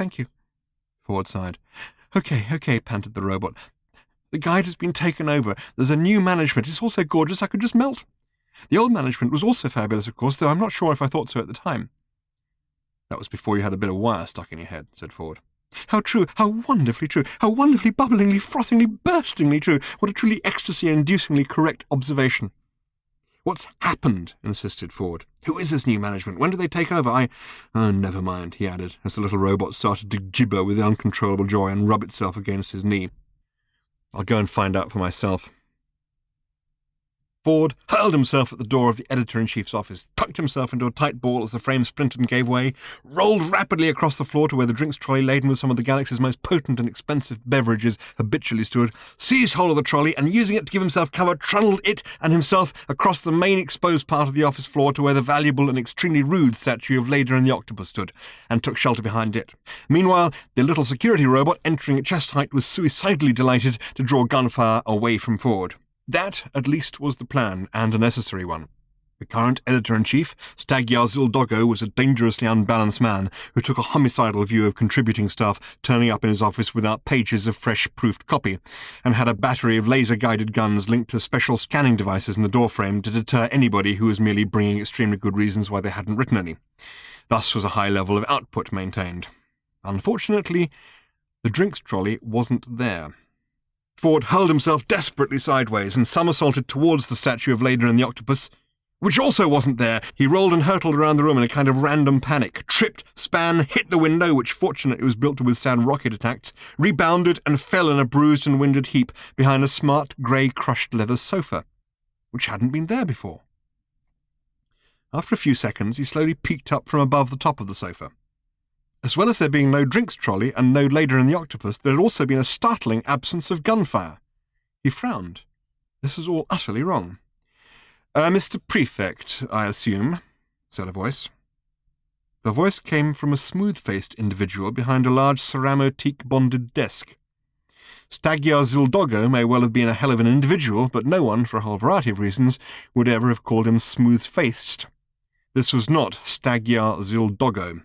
Ford sighed. Okay, panted the robot. "The guide has been taken over. There's a new management. It's all so gorgeous I could just melt. The old management was also fabulous, of course, though I'm not sure if I thought so at the time." "That was before you had a bit of wire stuck in your head," said Ford. "How true, how wonderfully true, how wonderfully bubblingly, frothingly, burstingly true. What a truly ecstasy-inducingly correct observation." "What's happened?" insisted Ford. "Who is this new management? When do they take over? Oh, never mind," he added, as the little robot started to gibber with uncontrollable joy and rub itself against his knee. "I'll go and find out for myself." Ford hurled himself at the door of the editor-in-chief's office, tucked himself into a tight ball as the frame splintered and gave way, rolled rapidly across the floor to where the drinks trolley laden with some of the galaxy's most potent and expensive beverages habitually stood, seized hold of the trolley and, using it to give himself cover, trundled it and himself across the main exposed part of the office floor to where the valuable and extremely rude statue of Leda and the Octopus stood, and took shelter behind it. Meanwhile, the little security robot, entering at chest height, was suicidally delighted to draw gunfire away from Ford. That, at least, was the plan, and a necessary one. The current editor-in-chief, Stagyar Zildoggo, was a dangerously unbalanced man who took a homicidal view of contributing staff turning up in his office without pages of fresh-proofed copy, and had a battery of laser-guided guns linked to special scanning devices in the doorframe to deter anybody who was merely bringing extremely good reasons why they hadn't written any. Thus was a high level of output maintained. Unfortunately, the drinks trolley wasn't there. Ford hurled himself desperately sideways and somersaulted towards the statue of Leda and the Octopus, which also wasn't there. He rolled and hurtled around the room in a kind of random panic, tripped, span, hit the window, which fortunately was built to withstand rocket attacks, rebounded and fell in a bruised and winded heap behind a smart grey crushed leather sofa, which hadn't been there before. After a few seconds, he slowly peeked up from above the top of the sofa. As well as there being no drinks trolley and no Leda and the Octopus, there had also been a startling absence of gunfire. He frowned. This was all utterly wrong. Mr. Prefect, I assume, said a voice. The voice came from a smooth-faced individual behind a large ceramo-teak-bonded desk. Stagyar Zildoggo may well have been a hell of an individual, but no one, for a whole variety of reasons, would ever have called him smooth-faced. This was not Stagyar Zildoggo.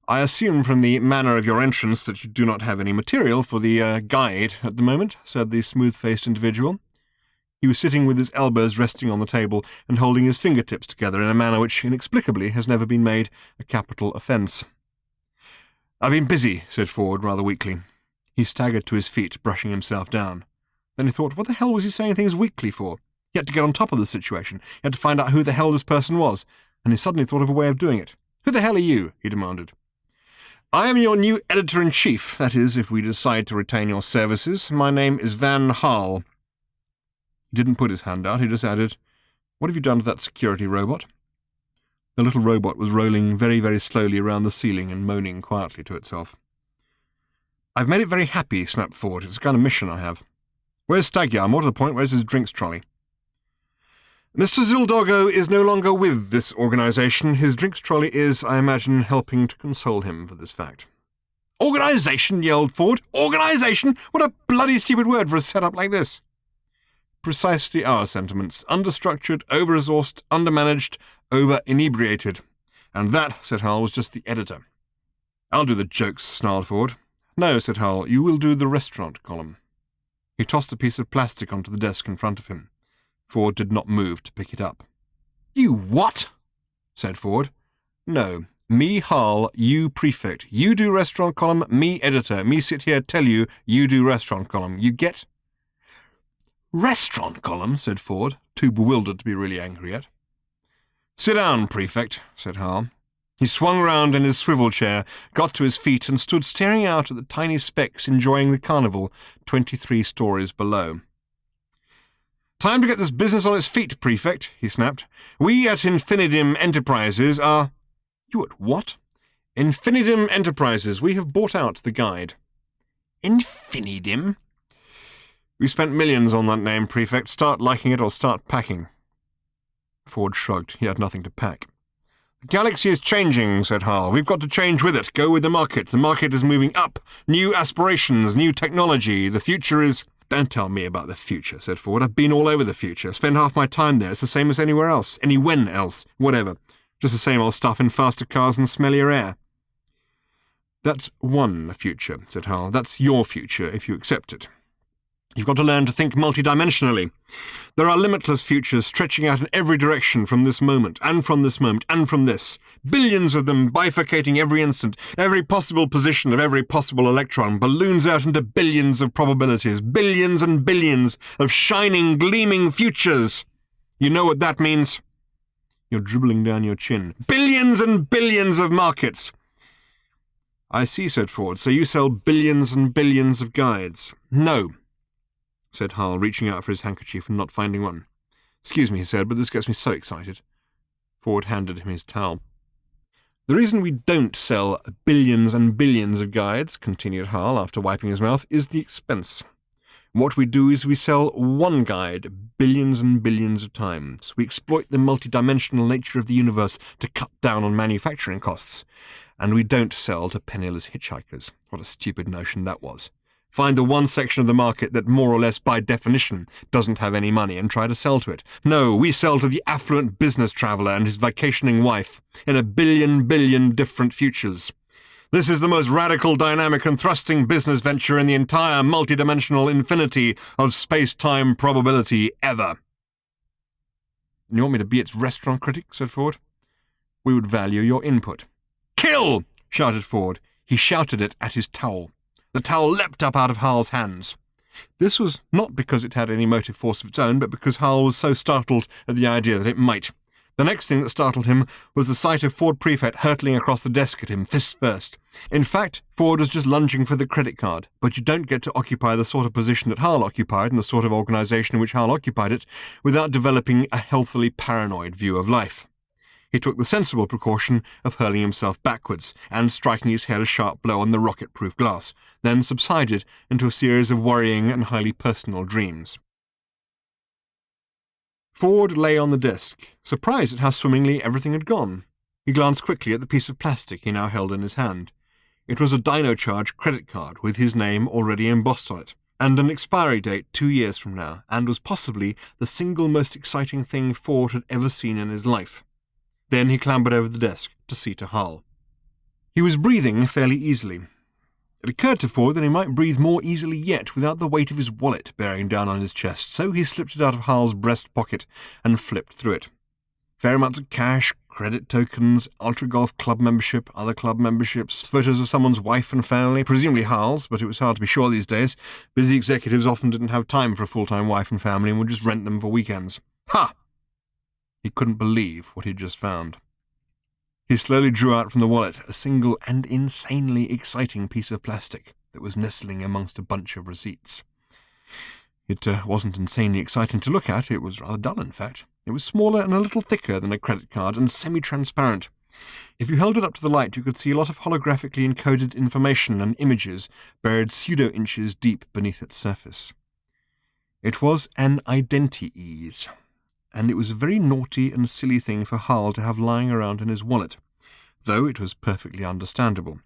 I assume from the manner of your entrance that you do not have any material for the guide at the moment, said the smooth-faced individual. He was sitting with his elbows resting on the table and holding his fingertips together in a manner which, inexplicably, has never been made a capital offence. I've been busy, said Ford rather weakly. He staggered to his feet, brushing himself down. Then he thought, what the hell was he saying things weakly for? He had to get on top of the situation. He had to find out who the hell this person was, and he suddenly thought of a way of doing it. Who the hell are you? He demanded. I am your new editor-in-chief, that is, if we decide to retain your services. My name is Van Harl. He didn't put his hand out, he just added, What have you done to that security robot? The little robot was rolling very, very slowly around the ceiling and moaning quietly to itself. I've made it very happy, snapped Ford. It's a kind of mission I have. Where's Stagyar? More to the point, where's his drinks trolley? Mr. Zildoggo is no longer with this organisation. His drinks trolley is, I imagine, helping to console him for this fact. Organisation, yelled Ford. Organisation? What a bloody stupid word for a setup like this. Precisely our sentiments. Understructured, over-resourced, undermanaged, over-inebriated. And that, said Hull, was just the editor. I'll do the jokes, snarled Ford. No, said Hull, you will do the restaurant column. He tossed a piece of plastic onto the desk in front of him. Ford did not move to pick it up. You what? Said Ford. No, me Hull, you prefect. You do restaurant column, me editor. Me sit here tell you, you do restaurant column. You get? Restaurant column, said Ford, too bewildered to be really angry yet. Sit down, prefect, said Hull. He swung round in his swivel chair, got to his feet, and stood staring out at the tiny specks enjoying the carnival 23 stories below. Time to get this business on its feet, prefect, he snapped. We at Infinitum Enterprises are... You at what? Infinitum Enterprises. We have bought out the guide. Infinitum? We spent millions on that name, prefect. Start liking it or start packing. Ford shrugged. He had nothing to pack. The galaxy is changing, said Hull. We've got to change with it. Go with the market. The market is moving up. New aspirations, new technology. The future is... Don't tell me about the future, said Ford. I've been all over the future. Spend half my time there. It's the same as anywhere else. Anywhen else. Whatever. Just the same old stuff in faster cars and smellier air. That's one future, said Hull. That's your future, if you accept it. You've got to learn to think multidimensionally. There are limitless futures stretching out in every direction from this moment, and from this moment, and from this. Billions of them bifurcating every instant. Every possible position of every possible electron balloons out into billions of probabilities. Billions and billions of shining, gleaming futures. You know what that means? You're dribbling down your chin. Billions and billions of markets. I see, said Ford. So you sell billions and billions of guides. No. said Hal, reaching out for his handkerchief and not finding one. "Excuse me," he said, "but this gets me so excited." Ford handed him his towel. "The reason we don't sell billions and billions of guides," continued Hal after wiping his mouth, "is the expense. What we do is we sell one guide billions and billions of times. We exploit the multidimensional nature of the universe to cut down on manufacturing costs. And we don't sell to penniless hitchhikers. What a stupid notion that was. Find the one section of the market that more or less by definition doesn't have any money and try to sell to it. No, we sell to the affluent business traveller and his vacationing wife in a billion different futures. This is the most radical, dynamic and thrusting business venture in the entire multidimensional infinity of space-time probability ever." "And you want me to be its restaurant critic?" said Ford. "We would value your input." "Kill!" shouted Ford. He shouted it at his towel. The towel leapt up out of Hal's hands. This was not because it had any motive force of its own, but because Hal was so startled at the idea that it might. The next thing that startled him was the sight of Ford Prefect hurtling across the desk at him, fist first. In fact, Ford was just lunging for the credit card, but you don't get to occupy the sort of position that Hal occupied and the sort of organisation in which Hal occupied it without developing a healthily paranoid view of life. He took the sensible precaution of hurling himself backwards and striking his head a sharp blow on the rocket-proof glass, then subsided into a series of worrying and highly personal dreams. Ford lay on the desk, surprised at how swimmingly everything had gone. He glanced quickly at the piece of plastic he now held in his hand. It was a DinoCharge credit card with his name already embossed on it, and an expiry date 2 years from now, and was possibly the single most exciting thing Ford had ever seen in his life. Then he clambered over the desk to see to Hal. He was breathing fairly easily. It occurred to Ford that he might breathe more easily yet without the weight of his wallet bearing down on his chest, so he slipped it out of Hal's breast pocket and flipped through it. Fair amounts of cash, credit tokens, Ultra Golf Club membership, other club memberships, photos of someone's wife and family, presumably Hal's, but it was hard to be sure these days. Busy executives often didn't have time for a full-time wife and family and would just rent them for weekends. Ha! He couldn't believe what he'd just found. He slowly drew out from the wallet a single and insanely exciting piece of plastic that was nestling amongst a bunch of receipts. It wasn't insanely exciting to look at. It was rather dull, in fact. It was smaller and a little thicker than a credit card and semi-transparent. If you held it up to the light, you could see a lot of holographically encoded information and images buried pseudo-inches deep beneath its surface. It was an identiease, and it was a very naughty and silly thing for Hal to have lying around in his wallet, though it was perfectly understandable.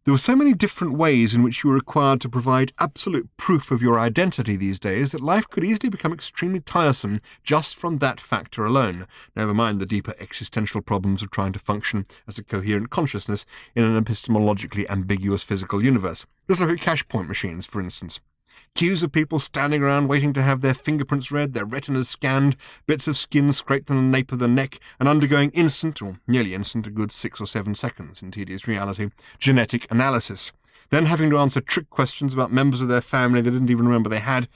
There were so many different ways in which you were required to provide absolute proof of your identity these days that life could easily become extremely tiresome just from that factor alone, never mind the deeper existential problems of trying to function as a coherent consciousness in an epistemologically ambiguous physical universe. Just look at cash point machines, for instance. Queues of people standing around waiting to have their fingerprints read, their retinas scanned, bits of skin scraped on the nape of the neck, and undergoing instant, or nearly instant, a good 6 or 7 seconds in tedious reality, genetic analysis. Then having to answer trick questions about members of their family they didn't even remember they had,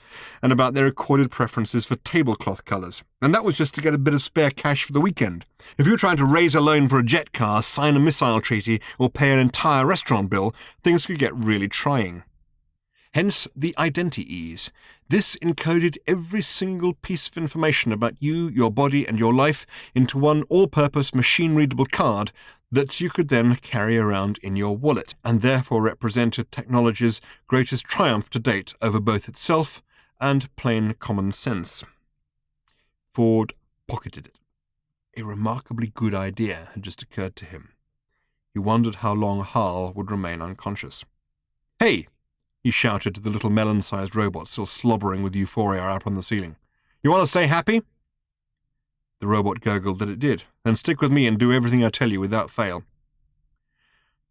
and about their recorded preferences for tablecloth colours. And that was just to get a bit of spare cash for the weekend. If you were trying to raise a loan for a jet car, sign a missile treaty, or pay an entire restaurant bill, things could get really trying. Hence the identiease. This encoded every single piece of information about you, your body, and your life into one all-purpose machine-readable card that you could then carry around in your wallet, and therefore represented technology's greatest triumph to date over both itself and plain common sense. Ford pocketed it. A remarkably good idea had just occurred to him. He wondered how long Hal would remain unconscious. "Hey!" he shouted to the little melon-sized robot still slobbering with euphoria up on the ceiling. "You want to stay happy?" The robot gurgled that it did. "Then stick with me and do everything I tell you without fail."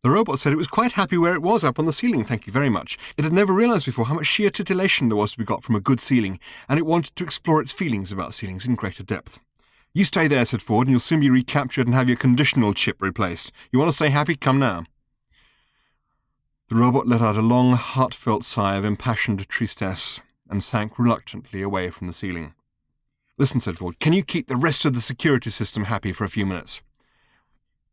The robot said it was quite happy where it was up on the ceiling, thank you very much. It had never realized before how much sheer titillation there was to be got from a good ceiling, and it wanted to explore its feelings about ceilings in greater depth. "You stay there," said Ford, "and you'll soon be recaptured and have your conditional chip replaced. You want to stay happy? Come now." The robot let out a long, heartfelt sigh of impassioned tristesse and sank reluctantly away from the ceiling. "Listen," said Ford, "can you keep the rest of the security system happy for a few minutes?"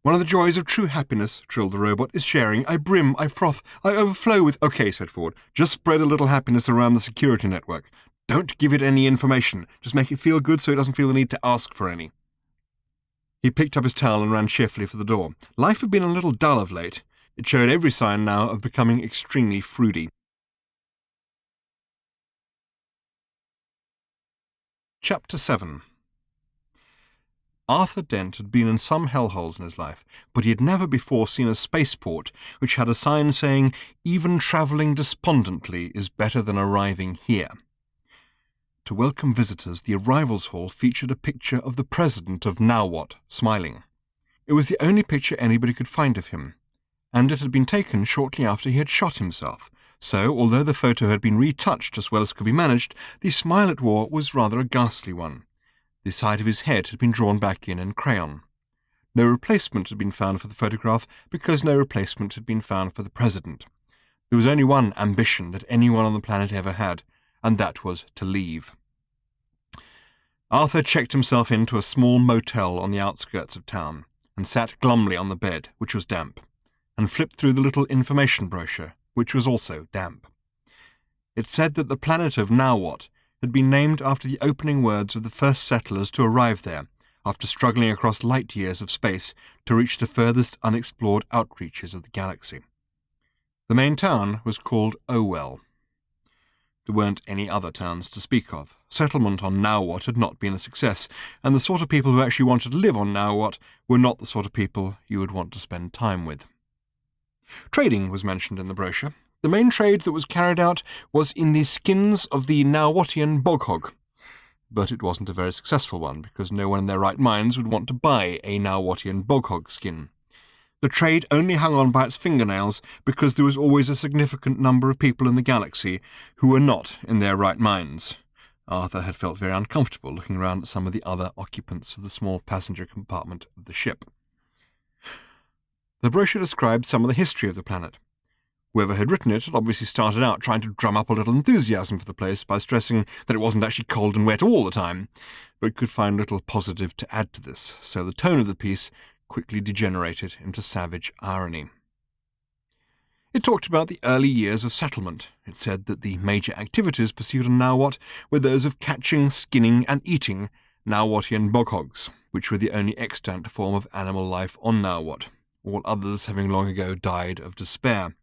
One of the joys of true happiness, trilled the robot, is sharing. I brim, I froth, I overflow with... Okay, said Ford, just spread a little happiness around the security network. Don't give it any information. Just make it feel good so it doesn't feel the need to ask for any. He picked up his towel and ran cheerfully for the door. Life had been a little dull of late. It showed every sign now of becoming extremely fruity. Chapter 7. Arthur Dent had been in some hellholes in his life, but he had never before seen a spaceport which had a sign saying, "Even travelling despondently is better than arriving here." To welcome visitors, the arrivals hall featured a picture of the president of Now What, smiling. It was the only picture anybody could find of him, and it had been taken shortly after he had shot himself. So, although the photo had been retouched as well as could be managed, the smile it wore was rather a ghastly one. The side of his head had been drawn back in crayon. No replacement had been found for the photograph because no replacement had been found for the president. There was only one ambition that anyone on the planet ever had, and that was to leave. Arthur checked himself into a small motel on the outskirts of town, and sat glumly on the bed, which was damp, and flipped through the little information brochure, which was also damp. It said that the planet of Now What had been named after the opening words of the first settlers to arrive there, after struggling across light years of space to reach the furthest unexplored outreaches of the galaxy. The main town was called Owell. There weren't any other towns to speak of. Settlement on Now What had not been a success, and the sort of people who actually wanted to live on Now What were not the sort of people you would want to spend time with. Trading was mentioned in the brochure. The main trade that was carried out was in the skins of the Now-Whattian bog hog. But it wasn't a very successful one, because no one in their right minds would want to buy a Now-Whattian bog hog skin. The trade only hung on by its fingernails because there was always a significant number of people in the galaxy who were not in their right minds. Arthur had felt very uncomfortable looking around at some of the other occupants of the small passenger compartment of the ship. The brochure described some of the history of the planet. Whoever had written it had obviously started out trying to drum up a little enthusiasm for the place by stressing that it wasn't actually cold and wet all the time, but could find little positive to add to this, so the tone of the piece quickly degenerated into savage irony. It talked about the early years of settlement. It said that the major activities pursued on Now What were those of catching, skinning, and eating Now-Whattian bog hogs, which were the only extant form of animal life on Now What, all others having long ago died of despair.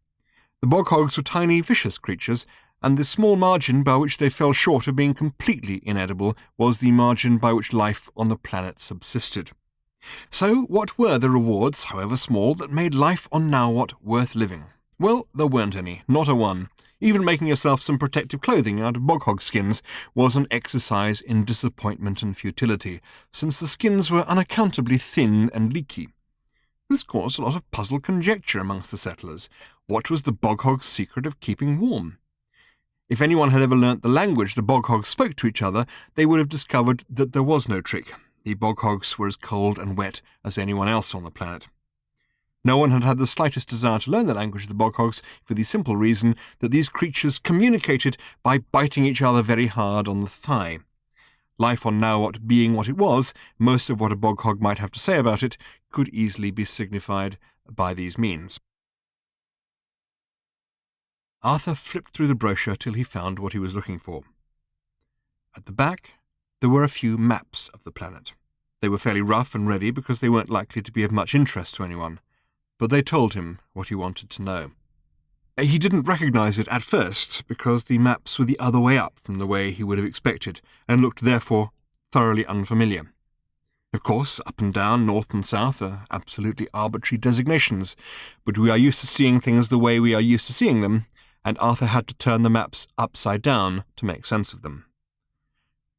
The bog hogs were tiny, vicious creatures, and the small margin by which they fell short of being completely inedible was the margin by which life on the planet subsisted. So what were the rewards, however small, that made life on Now What worth living? Well, there weren't any, not a one. Even making yourself some protective clothing out of bog hog skins was an exercise in disappointment and futility, since the skins were unaccountably thin and leaky. This caused a lot of puzzled conjecture amongst the settlers. What was the bog hog's secret of keeping warm? If anyone had ever learnt the language the bog hogs spoke to each other, they would have discovered that there was no trick. The bog hogs were as cold and wet as anyone else on the planet. No one had had the slightest desire to learn the language of the bog hogs for the simple reason that these creatures communicated by biting each other very hard on the thigh. Life on Now What being what it was, most of what a bog hog might have to say about it could easily be signified by these means. Arthur flipped through the brochure till he found what he was looking for. At the back, there were a few maps of the planet. They were fairly rough and ready because they weren't likely to be of much interest to anyone, but they told him what he wanted to know. He didn't recognize it at first, because the maps were the other way up from the way he would have expected, and looked therefore thoroughly unfamiliar. Of course, up and down, north and south are absolutely arbitrary designations, but we are used to seeing things the way we are used to seeing them, and Arthur had to turn the maps upside down to make sense of them.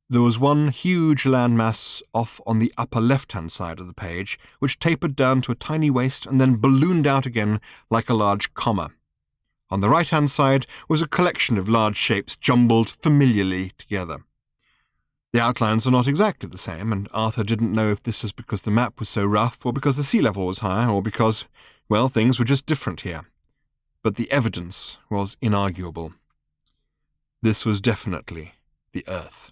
There was one huge landmass off on the upper left-hand side of the page, which tapered down to a tiny waist and then ballooned out again like a large comma. On the right-hand side was a collection of large shapes jumbled familiarly together. The outlines are not exactly the same, and Arthur didn't know if this was because the map was so rough, or because the sea level was higher, or because, well, things were just different here. But the evidence was inarguable. This was definitely the Earth.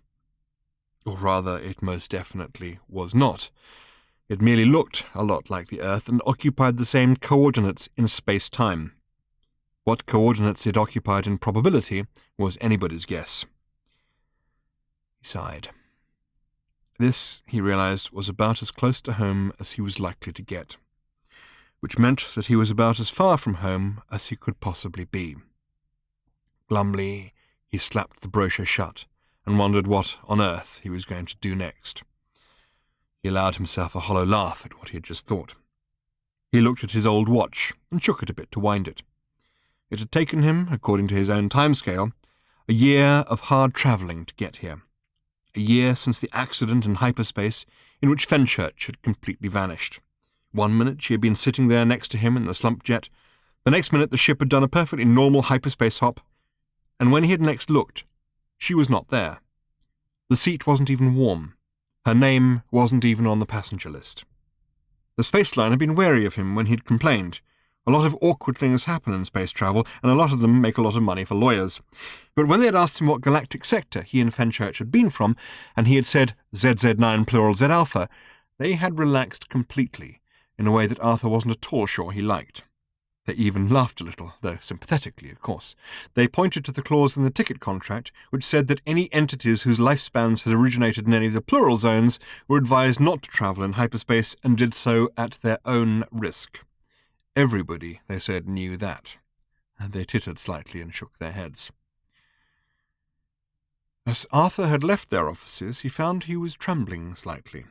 Or rather, it most definitely was not. It merely looked a lot like the Earth and occupied the same coordinates in space-time. What coordinates it occupied in probability was anybody's guess. He sighed. This, he realized, was about as close to home as he was likely to get, which meant that he was about as far from home as he could possibly be. Glumly, he slapped the brochure shut and wondered what on earth he was going to do next. He allowed himself a hollow laugh at what he had just thought. He looked at his old watch and shook it a bit to wind it. It had taken him, according to his own timescale, a year of hard travelling to get here. A year since the accident in hyperspace in which Fenchurch had completely vanished. 1 minute she had been sitting there next to him in the slump jet. The next minute the ship had done a perfectly normal hyperspace hop, and when he had next looked, she was not there. The seat wasn't even warm. Her name wasn't even on the passenger list. The space line had been wary of him when he'd complained. A lot of awkward things happen in space travel, and a lot of them make a lot of money for lawyers. But when they had asked him what galactic sector he and Fenchurch had been from, and he had said ZZ9 plural Z Alpha, they had relaxed completely, in a way that Arthur wasn't at all sure he liked. They even laughed a little, though sympathetically, of course. They pointed to the clause in the ticket contract which said that any entities whose lifespans had originated in any of the plural zones were advised not to travel in hyperspace and did so at their own risk. Everybody, they said, knew that. And they tittered slightly and shook their heads. As Arthur had left their offices, he found he was trembling slightly.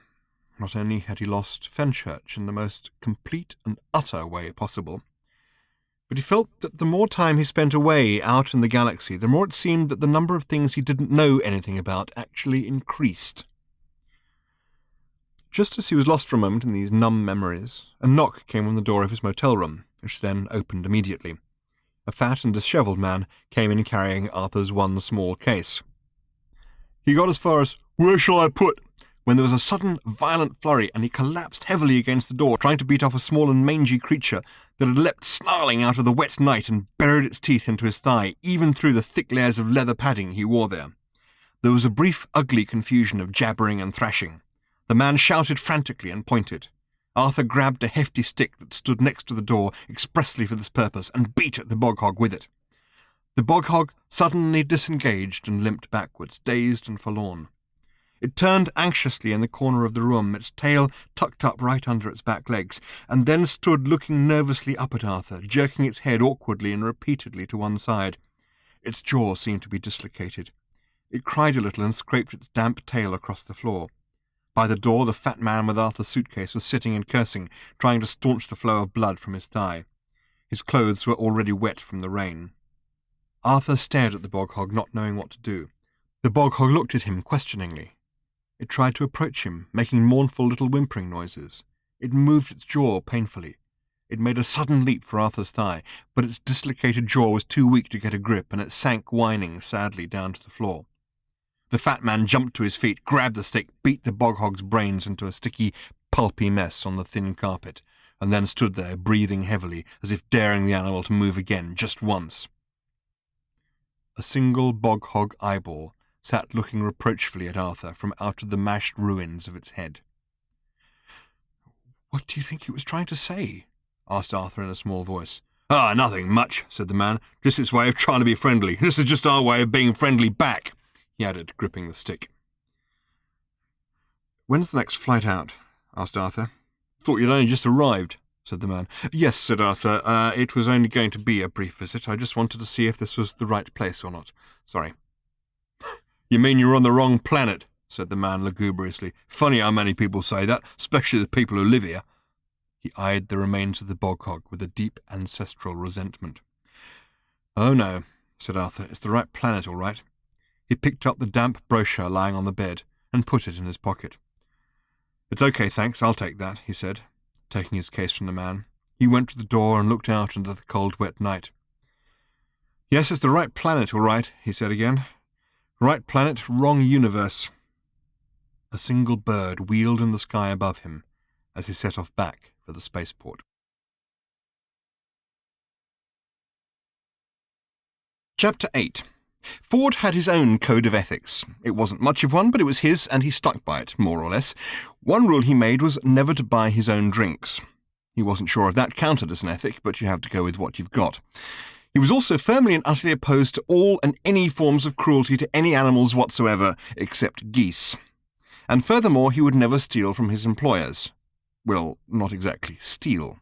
Not only had he lost Fenchurch in the most complete and utter way possible, but he felt that the more time he spent away out in the galaxy, the more it seemed that the number of things he didn't know anything about actually increased. Just as he was lost for a moment in these numb memories, a knock came on the door of his motel room, which then opened immediately. A fat and dishevelled man came in carrying Arthur's one small case. He got as far as, "Where shall I put?" when there was a sudden, violent flurry, and he collapsed heavily against the door, trying to beat off a small and mangy creature that had leapt snarling out of the wet night and buried its teeth into his thigh, even through the thick layers of leather padding he wore there. There was a brief, ugly confusion of jabbering and thrashing. The man shouted frantically and pointed. Arthur grabbed a hefty stick that stood next to the door expressly for this purpose and beat at the bog hog with it. The bog hog suddenly disengaged and limped backwards, dazed and forlorn. It turned anxiously in the corner of the room, its tail tucked up right under its back legs, and then stood looking nervously up at Arthur, jerking its head awkwardly and repeatedly to one side. Its jaw seemed to be dislocated. It cried a little and scraped its damp tail across the floor. By the door, the fat man with Arthur's suitcase was sitting and cursing, trying to staunch the flow of blood from his thigh. His clothes were already wet from the rain. Arthur stared at the bog hog, not knowing what to do. The bog hog looked at him questioningly. It tried to approach him, making mournful little whimpering noises. It moved its jaw painfully. It made a sudden leap for Arthur's thigh, but its dislocated jaw was too weak to get a grip, and it sank whining sadly down to the floor. The fat man jumped to his feet, grabbed the stick, beat the bog hog's brains into a sticky, pulpy mess on the thin carpet, and then stood there, breathing heavily, as if daring the animal to move again, just once. A single bog hog eyeball sat looking reproachfully at Arthur from out of the mashed ruins of its head. "What do you think it was trying to say?" asked Arthur in a small voice. "Ah, nothing much," said the man. "Just its way of trying to be friendly. This is just our way of being friendly back," he added, gripping the stick. "When's the next flight out?" asked Arthur. "Thought you'd only just arrived," said the man. "Yes," said Arthur. It was only going to be a brief visit. I just wanted to see if this was the right place or not. Sorry." "You mean you're on the wrong planet?" said the man lugubriously. "Funny how many people say that, especially the people who live here." He eyed the remains of the bog hog with a deep ancestral resentment. "Oh, no," said Arthur. "It's the right planet, all right." He picked up the damp brochure lying on the bed and put it in his pocket. "It's okay, thanks. I'll take that," he said, taking his case from the man. He went to the door and looked out into the cold, wet night. "Yes, it's the right planet, all right," he said again. "Right planet, wrong universe." A single bird wheeled in the sky above him as he set off back for the spaceport. Chapter 8. Ford had his own code of ethics. It wasn't much of one, but it was his, and he stuck by it, more or less. One rule he made was never to buy his own drinks. He wasn't sure if that counted as an ethic, but you have to go with what you've got. He was also firmly and utterly opposed to all and any forms of cruelty to any animals whatsoever, except geese. And furthermore, he would never steal from his employers. Well, not exactly steal.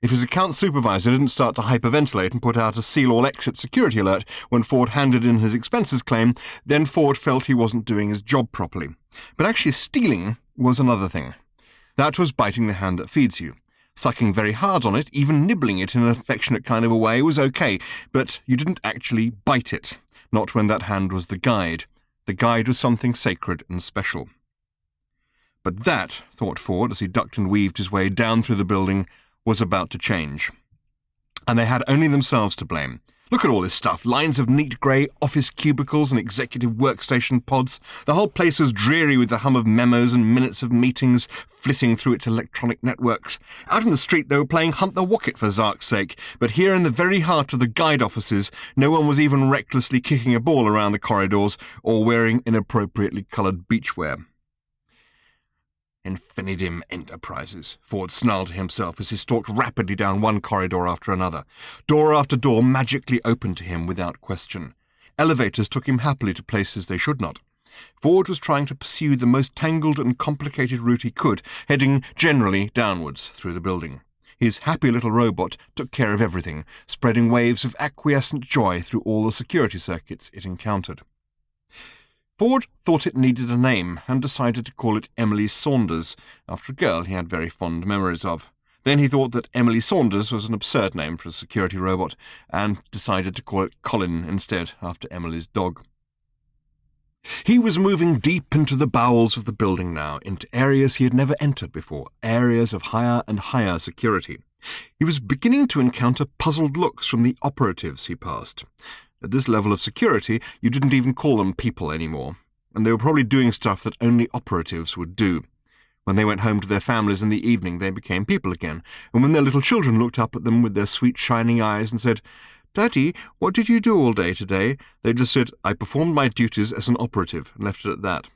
If his account supervisor didn't start to hyperventilate and put out a seal all exit security alert when Ford handed in his expenses claim, then Ford felt he wasn't doing his job properly. But actually stealing was another thing. That was biting the hand that feeds you. Sucking very hard on it, even nibbling it in an affectionate kind of a way, was okay, but you didn't actually bite it. Not when that hand was the guide. The guide was something sacred and special. But that, thought Ford as he ducked and weaved his way down through the building, was about to change. And they had only themselves to blame. Look at all this stuff. Lines of neat grey office cubicles and executive workstation pods. The whole place was dreary with the hum of memos and minutes of meetings flitting through its electronic networks. Out in the street they were playing Hunt the Wocket for Zark's sake, but here in the very heart of the guide offices no one was even recklessly kicking a ball around the corridors or wearing inappropriately coloured beachwear. Infinitum Enterprises, Ford snarled to himself as he stalked rapidly down one corridor after another. Door after door magically opened to him without question. Elevators took him happily to places they should not. Ford was trying to pursue the most tangled and complicated route he could, heading generally downwards through the building. His happy little robot took care of everything, spreading waves of acquiescent joy through all the security circuits it encountered. Ford thought it needed a name and decided to call it Emily Saunders, after a girl he had very fond memories of. Then he thought that Emily Saunders was an absurd name for a security robot, and decided to call it Colin instead, after Emily's dog. He was moving deep into the bowels of the building now, into areas he had never entered before, areas of higher and higher security. He was beginning to encounter puzzled looks from the operatives he passed. At this level of security, you didn't even call them people anymore, and they were probably doing stuff that only operatives would do. When they went home to their families in the evening, they became people again, and when their little children looked up at them with their sweet shining eyes and said, "Daddy, what did you do all day today?" they just said, "I performed my duties as an operative," and left it at that.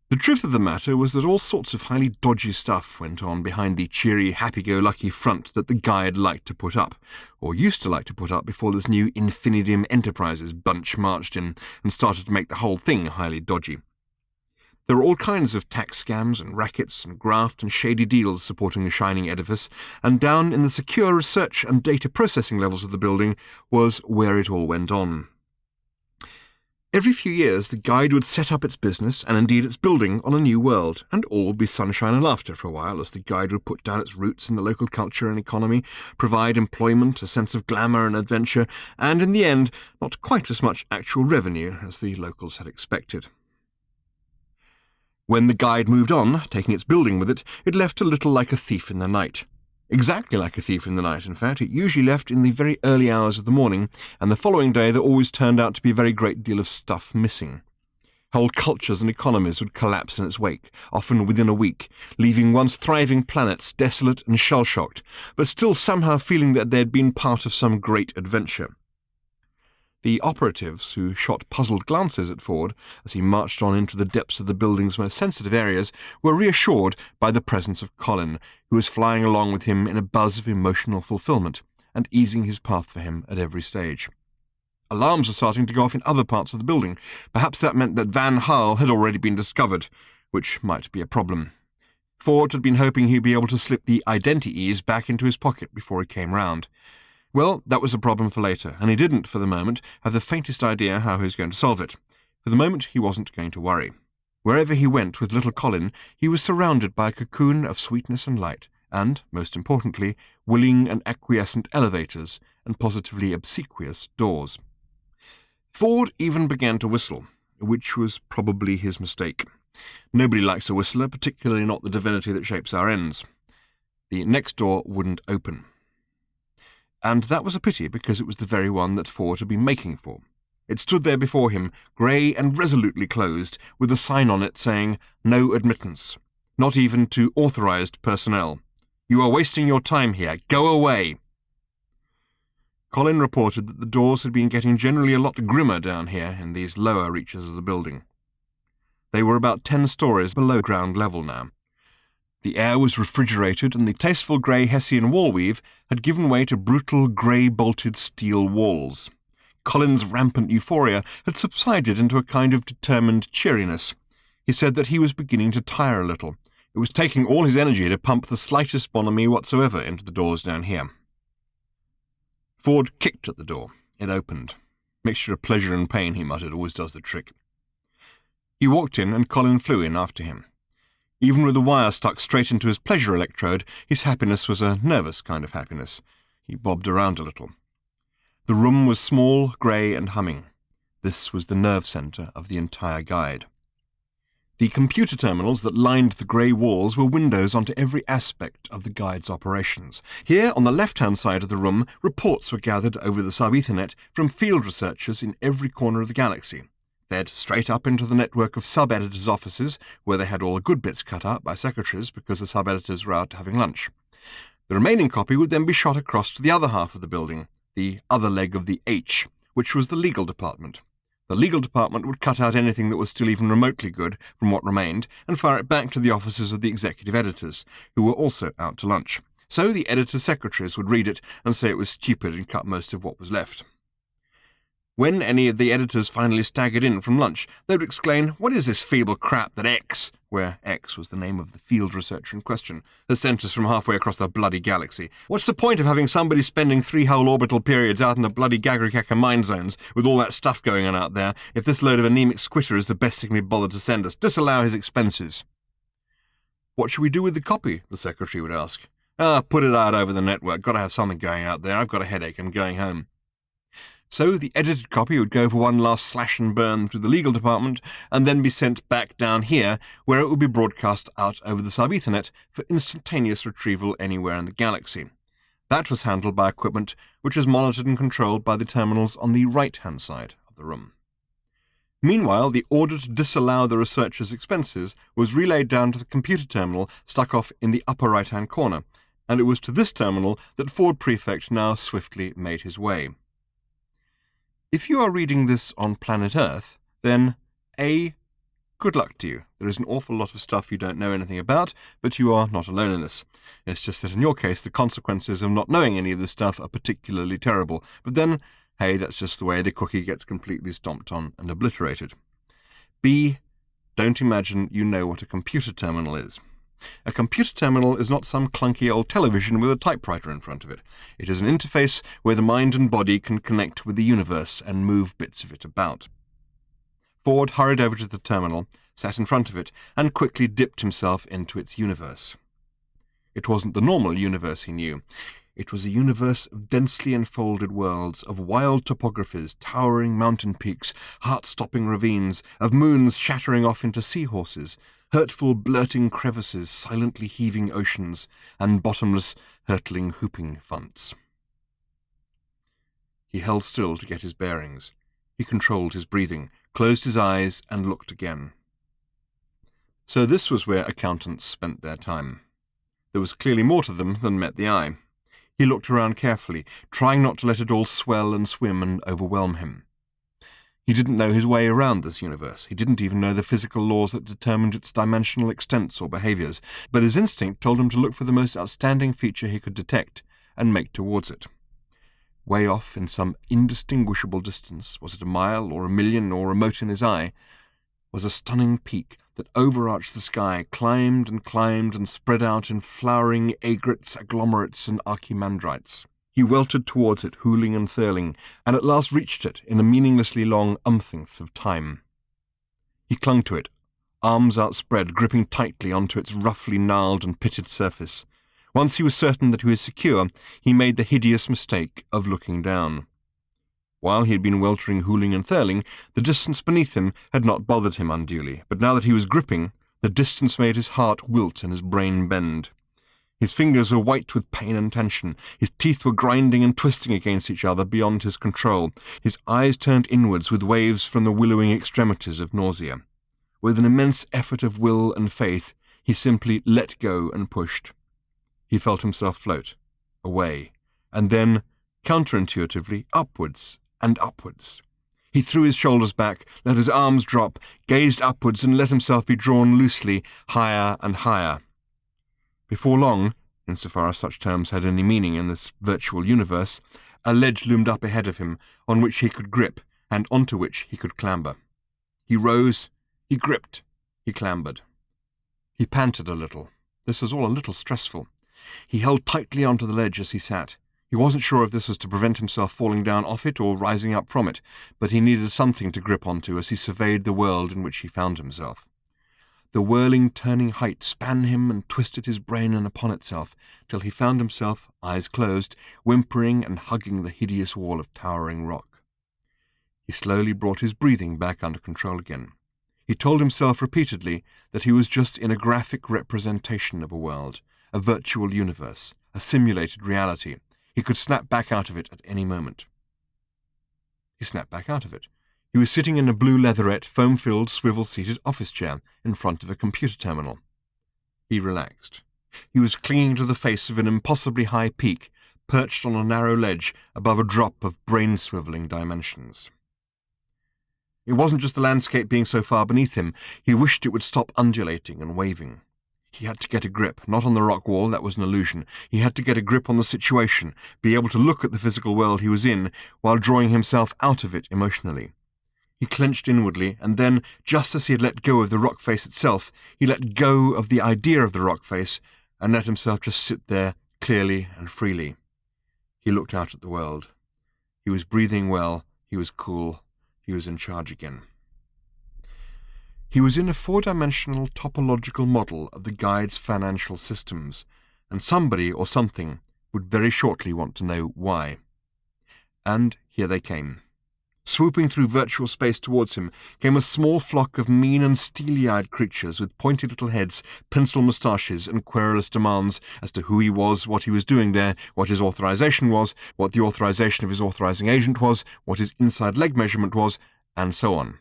The truth of the matter was that all sorts of highly dodgy stuff went on behind the cheery, happy-go-lucky front that the guide liked to put up, or used to like to put up before this new Infinitum Enterprises bunch marched in and started to make the whole thing highly dodgy. There were all kinds of tax scams and rackets and graft and shady deals supporting the shining edifice, and down in the secure research and data processing levels of the building was where it all went on. Every few years the guide would set up its business, and indeed its building, on a new world, and all would be sunshine and laughter for a while, as the guide would put down its roots in the local culture and economy, provide employment, a sense of glamour and adventure, and in the end not quite as much actual revenue as the locals had expected. When the guide moved on, taking its building with it, it left a little like a thief in the night. Exactly like a thief in the night, in fact. It usually left in the very early hours of the morning, and the following day there always turned out to be a very great deal of stuff missing. Whole cultures and economies would collapse in its wake, often within a week, leaving once thriving planets desolate and shell-shocked, but still somehow feeling that they had been part of some great adventure. The operatives, who shot puzzled glances at Ford as he marched on into the depths of the building's most sensitive areas, were reassured by the presence of Colin, who was flying along with him in a buzz of emotional fulfillment, and easing his path for him at every stage. Alarms were starting to go off in other parts of the building. Perhaps that meant that Van Hull had already been discovered, which might be a problem. Ford had been hoping he'd be able to slip the identi-ease back into his pocket before he came round. Well, that was a problem for later, and he didn't, for the moment, have the faintest idea how he was going to solve it. For the moment, he wasn't going to worry. Wherever he went with little Colin, he was surrounded by a cocoon of sweetness and light, and, most importantly, willing and acquiescent elevators and positively obsequious doors. Ford even began to whistle, which was probably his mistake. Nobody likes a whistler, particularly not the divinity that shapes our ends. The next door wouldn't open. And that was a pity, because it was the very one that Ford had been making for. It stood there before him, grey and resolutely closed, with a sign on it saying, "No admittance. Not even to authorized personnel. You are wasting your time here. Go away." Colin reported that the doors had been getting generally a lot grimmer down here in these lower reaches of the building. They were about 10 stories below ground level now. The air was refrigerated, and the tasteful grey Hessian wall weave had given way to brutal grey-bolted steel walls. Colin's rampant euphoria had subsided into a kind of determined cheeriness. He said that he was beginning to tire a little. It was taking all his energy to pump the slightest bonhomie whatsoever into the doors down here. Ford kicked at the door. It opened. Mixture of pleasure and pain, he muttered, always does the trick. He walked in, and Colin flew in after him. Even with the wire stuck straight into his pleasure electrode, his happiness was a nervous kind of happiness. He bobbed around a little. The room was small, grey, and humming. This was the nerve centre of the entire guide. The computer terminals that lined the grey walls were windows onto every aspect of the guide's operations. Here, on the left-hand side of the room, reports were gathered over the sub-Ethernet from field researchers in every corner of the galaxy, fed straight up into the network of sub-editors' offices, where they had all the good bits cut out by secretaries because the sub-editors were out having lunch. The remaining copy would then be shot across to the other half of the building, the other leg of the H, which was the legal department. The legal department would cut out anything that was still even remotely good from what remained and fire it back to the offices of the executive editors, who were also out to lunch. So the editor secretaries would read it and say it was stupid and cut most of what was left. When any of the editors finally staggered in from lunch, they would exclaim, "What is this feeble crap that X," where X was the name of the field researcher in question, has sent us from halfway across the bloody galaxy? What's the point of having somebody spending 3 whole orbital periods out in the bloody Gagrikeka mine zones with all that stuff going on out there if this load of anemic squitter is the best they can be bothered to send us? Disallow his expenses. "What should we do with the copy?" the secretary would ask. Put it out over the network. Got to have something going out there. I've got a headache. I'm going home." So the edited copy would go for one last slash and burn through the legal department and then be sent back down here, where it would be broadcast out over the sub-Ethernet for instantaneous retrieval anywhere in the galaxy. That was handled by equipment which was monitored and controlled by the terminals on the right-hand side of the room. Meanwhile, the order to disallow the researchers' expenses was relayed down to the computer terminal stuck off in the upper right-hand corner, and it was to this terminal that Ford Prefect now swiftly made his way. If you are reading this on planet Earth, then A. Good luck to you. There is an awful lot of stuff you don't know anything about, but you are not alone in this. It's just that in your case the consequences of not knowing any of this stuff are particularly terrible. But then, hey, that's just the way the cookie gets completely stomped on and obliterated. B. Don't imagine you know what a computer terminal is. A computer terminal is not some clunky old television with a typewriter in front of it. It is an interface where the mind and body can connect with the universe and move bits of it about. Ford hurried over to the terminal, sat in front of it, and quickly dipped himself into its universe. It wasn't the normal universe he knew. It was a universe of densely enfolded worlds, of wild topographies, towering mountain peaks, heart-stopping ravines, of moons shattering off into seahorses, hurtful blurting crevices, silently heaving oceans, and bottomless, hurtling whooping fonts. He held still to get his bearings. He controlled his breathing, closed his eyes, and looked again. So this was where accountants spent their time. There was clearly more to them than met the eye. He looked around carefully, trying not to let it all swell and swim and overwhelm him. He didn't know his way around this universe. He didn't even know the physical laws that determined its dimensional extents or behaviours, but his instinct told him to look for the most outstanding feature he could detect and make towards it. Way off in some indistinguishable distance, was it a mile or a million or remote in his eye, was a stunning peak that overarched the sky, climbed and spread out in flowering aigrettes, agglomerates, and archimandrites. He weltered towards it, hooling and thurling, and at last reached it in the meaninglessly long umpteenth of time. He clung to it, arms outspread, gripping tightly onto its roughly gnarled and pitted surface. Once he was certain that he was secure, he made the hideous mistake of looking down. While he had been weltering, hooling, and thurling, the distance beneath him had not bothered him unduly, but now that he was gripping, the distance made his heart wilt and his brain bend. His fingers were white with pain and tension. His teeth were grinding and twisting against each other beyond his control. His eyes turned inwards with waves from the willowing extremities of nausea. With an immense effort of will and faith, he simply let go and pushed. He felt himself float, away, and then counterintuitively upwards and upwards. He threw his shoulders back, let his arms drop, gazed upwards and let himself be drawn loosely higher and higher. Before long, insofar as such terms had any meaning in this virtual universe, a ledge loomed up ahead of him, on which he could grip, and onto which he could clamber. He rose, he gripped, he clambered. He panted a little. This was all a little stressful. He held tightly onto the ledge as he sat. He wasn't sure if this was to prevent himself falling down off it or rising up from it, but he needed something to grip onto as he surveyed the world in which he found himself. The whirling, turning height span him and twisted his brain in upon itself, till he found himself, eyes closed, whimpering and hugging the hideous wall of towering rock. He slowly brought his breathing back under control again. He told himself repeatedly that he was just in a graphic representation of a world, a virtual universe, a simulated reality. He could snap back out of it at any moment. He snapped back out of it. He was sitting in a blue leatherette, foam-filled, swivel-seated office chair in front of a computer terminal. He relaxed. He was clinging to the face of an impossibly high peak, perched on a narrow ledge above a drop of brain-swiveling dimensions. It wasn't just the landscape being so far beneath him. He wished it would stop undulating and waving. He had to get a grip, not on the rock wall, that was an illusion. He had to get a grip on the situation, be able to look at the physical world he was in, while drawing himself out of it emotionally. He clenched inwardly, and then, just as he had let go of the rock face itself, he let go of the idea of the rock face, and let himself just sit there, clearly and freely. He looked out at the world. He was breathing well, he was cool, he was in charge again. He was in a four-dimensional topological model of the guide's financial systems, and somebody or something would very shortly want to know why. And here they came. Swooping through virtual space towards him came a small flock of mean and steely-eyed creatures with pointy little heads, pencil moustaches, and querulous demands as to who he was, what he was doing there, what his authorization was, what the authorization of his authorizing agent was, what his inside leg measurement was, and so on.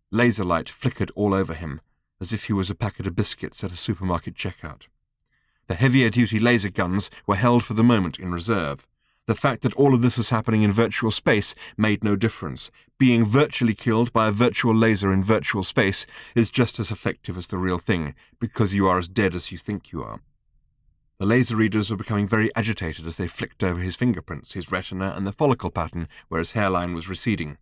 Laser light flickered all over him, as if he was a packet of biscuits at a supermarket checkout. The heavier-duty laser guns were held for the moment in reserve. The fact that all of this was happening in virtual space made no difference. Being virtually killed by a virtual laser in virtual space is just as effective as the real thing, because you are as dead as you think you are. The laser readers were becoming very agitated as they flicked over his fingerprints, his retina, and the follicle pattern where his hairline was receding.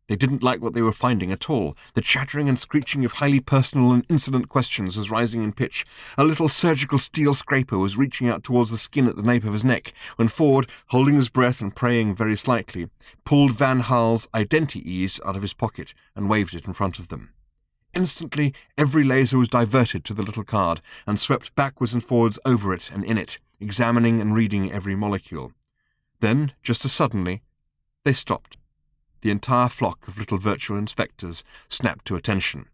They didn't like what they were finding at all. The chattering and screeching of highly personal and insolent questions was rising in pitch. A little surgical steel scraper was reaching out towards the skin at the nape of his neck, when Ford, holding his breath and praying very slightly, pulled Van Haal's Identi-ease out of his pocket and waved it in front of them. Instantly, every laser was diverted to the little card and swept backwards and forwards over it and in it, examining and reading every molecule. Then, just as suddenly, they stopped. The entire flock of little virtual inspectors snapped to attention.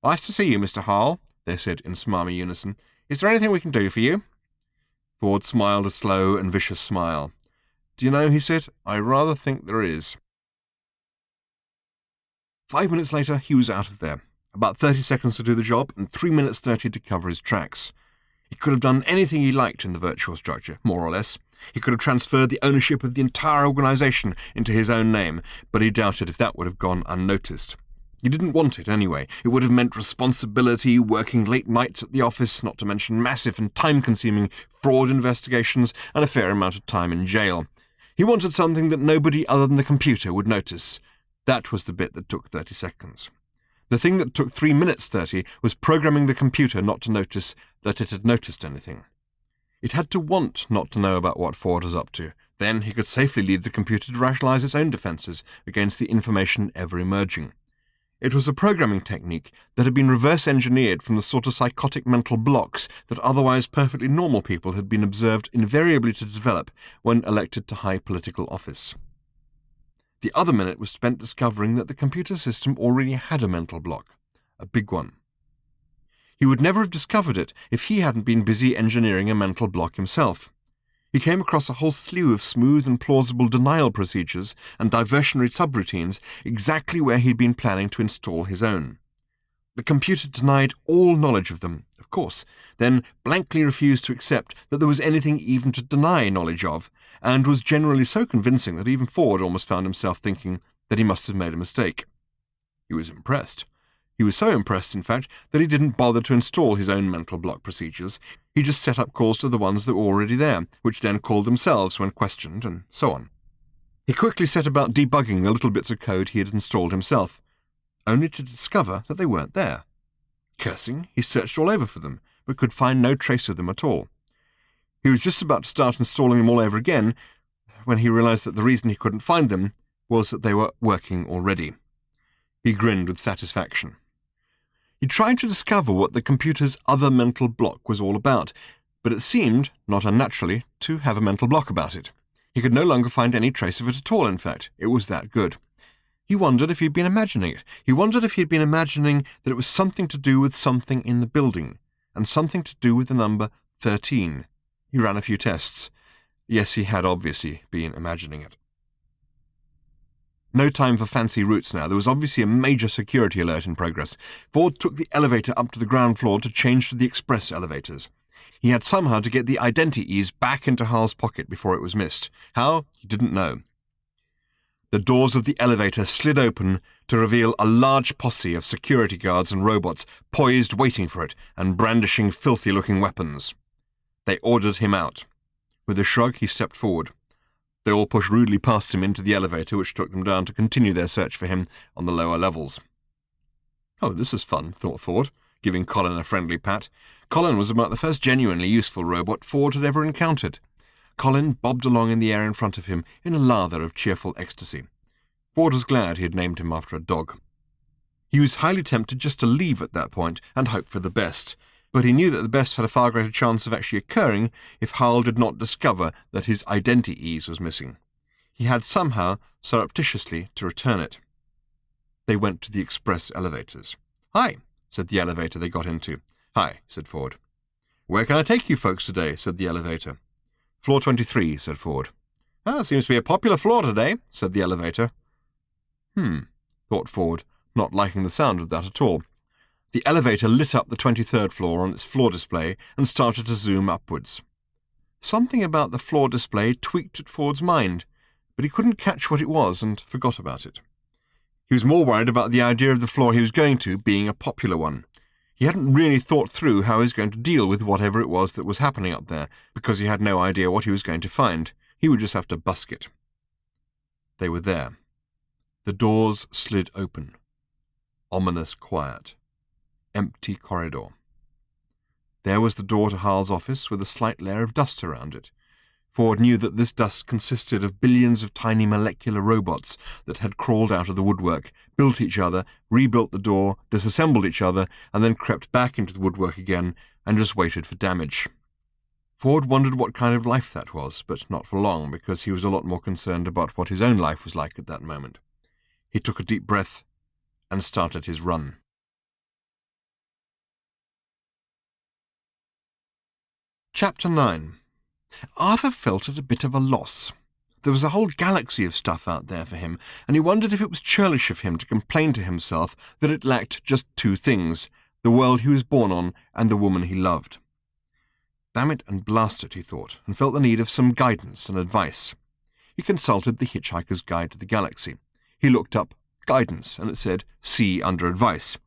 "Nice to see you, Mr. Haal," they said in smarmy unison. "Is there anything we can do for you?" Ford smiled a slow and vicious smile. "Do you know," he said, "I rather think there is." 5 minutes later, he was out of there. About 30 seconds to do the job, and 3 minutes 30 to cover his tracks. He could have done anything he liked in the virtual structure, more or less. He could have transferred the ownership of the entire organization into his own name, but he doubted if that would have gone unnoticed. He didn't want it anyway. It would have meant responsibility, working late nights at the office, not to mention massive and time-consuming fraud investigations, and a fair amount of time in jail. He wanted something that nobody other than the computer would notice. That was the bit that took 30 seconds. The thing that took 3 minutes 30 was programming the computer not to notice that it had noticed anything. It had to want not to know about what Ford was up to. Then he could safely leave the computer to rationalize its own defenses against the information ever emerging. It was a programming technique that had been reverse-engineered from the sort of psychotic mental blocks that otherwise perfectly normal people had been observed invariably to develop when elected to high political office. The other minute was spent discovering that the computer system already had a mental block, a big one. He would never have discovered it if he hadn't been busy engineering a mental block himself. He came across a whole slew of smooth and plausible denial procedures and diversionary subroutines exactly where he'd been planning to install his own. The computer denied all knowledge of them, of course, then blankly refused to accept that there was anything even to deny knowledge of, and was generally so convincing that even Ford almost found himself thinking that he must have made a mistake. He was impressed. He was so impressed, in fact, that he didn't bother to install his own mental block procedures. He just set up calls to the ones that were already there, which then called themselves when questioned, and so on. He quickly set about debugging the little bits of code he had installed himself, only to discover that they weren't there. Cursing, he searched all over for them, but could find no trace of them at all. He was just about to start installing them all over again when he realized that the reason he couldn't find them was that they were working already. He grinned with satisfaction. He tried to discover what the computer's other mental block was all about, but it seemed, not unnaturally, to have a mental block about it. He could no longer find any trace of it at all, in fact. It was that good. He wondered if he'd been imagining it. He wondered if he'd been imagining that it was something to do with something in the building, and something to do with the number 13. He ran a few tests. Yes, he had obviously been imagining it. No time for fancy routes now. There was obviously a major security alert in progress. Ford took the elevator up to the ground floor to change to the express elevators. He had somehow to get the identities back into Hal's pocket before it was missed. How? He didn't know. The doors of the elevator slid open to reveal a large posse of security guards and robots poised waiting for it and brandishing filthy-looking weapons. They ordered him out. With a shrug, he stepped forward. They all pushed rudely past him into the elevator, which took them down to continue their search for him on the lower levels. "Oh, this is fun," thought Ford, giving Colin a friendly pat. Colin was about the first genuinely useful robot Ford had ever encountered. Colin bobbed along in the air in front of him in a lather of cheerful ecstasy. Ford was glad he had named him after a dog. He was highly tempted just to leave at that point and hope for the best, but he knew that the best had a far greater chance of actually occurring if Hal did not discover that his identities was missing. He had somehow, surreptitiously, to return it. They went to the express elevators. "Hi," said the elevator they got into. "Hi," said Ford. "Where can I take you folks today?" said the elevator. "Floor 23, said Ford. "Seems to be a popular floor today," said the elevator. Thought Ford, not liking the sound of that at all. The elevator lit up the 23rd floor on its floor display and started to zoom upwards. Something about the floor display tweaked at Ford's mind, but he couldn't catch what it was and forgot about it. He was more worried about the idea of the floor he was going to being a popular one. He hadn't really thought through how he was going to deal with whatever it was that was happening up there, because he had no idea what he was going to find. He would just have to busk it. They were there. The doors slid open. Ominous quiet. Empty corridor. There was the door to Hal's office with a slight layer of dust around it. Ford knew that this dust consisted of billions of tiny molecular robots that had crawled out of the woodwork, built each other, rebuilt the door, disassembled each other, and then crept back into the woodwork again and just waited for damage. Ford wondered what kind of life that was, but not for long, because he was a lot more concerned about what his own life was like at that moment. He took a deep breath and started his run. Chapter 9. Arthur felt at a bit of a loss. There was a whole galaxy of stuff out there for him, and he wondered if it was churlish of him to complain to himself that it lacked just two things, the world he was born on and the woman he loved. Damn it and blast it, he thought, and felt the need of some guidance and advice. He consulted the Hitchhiker's Guide to the Galaxy. He looked up guidance, and it said see under advice.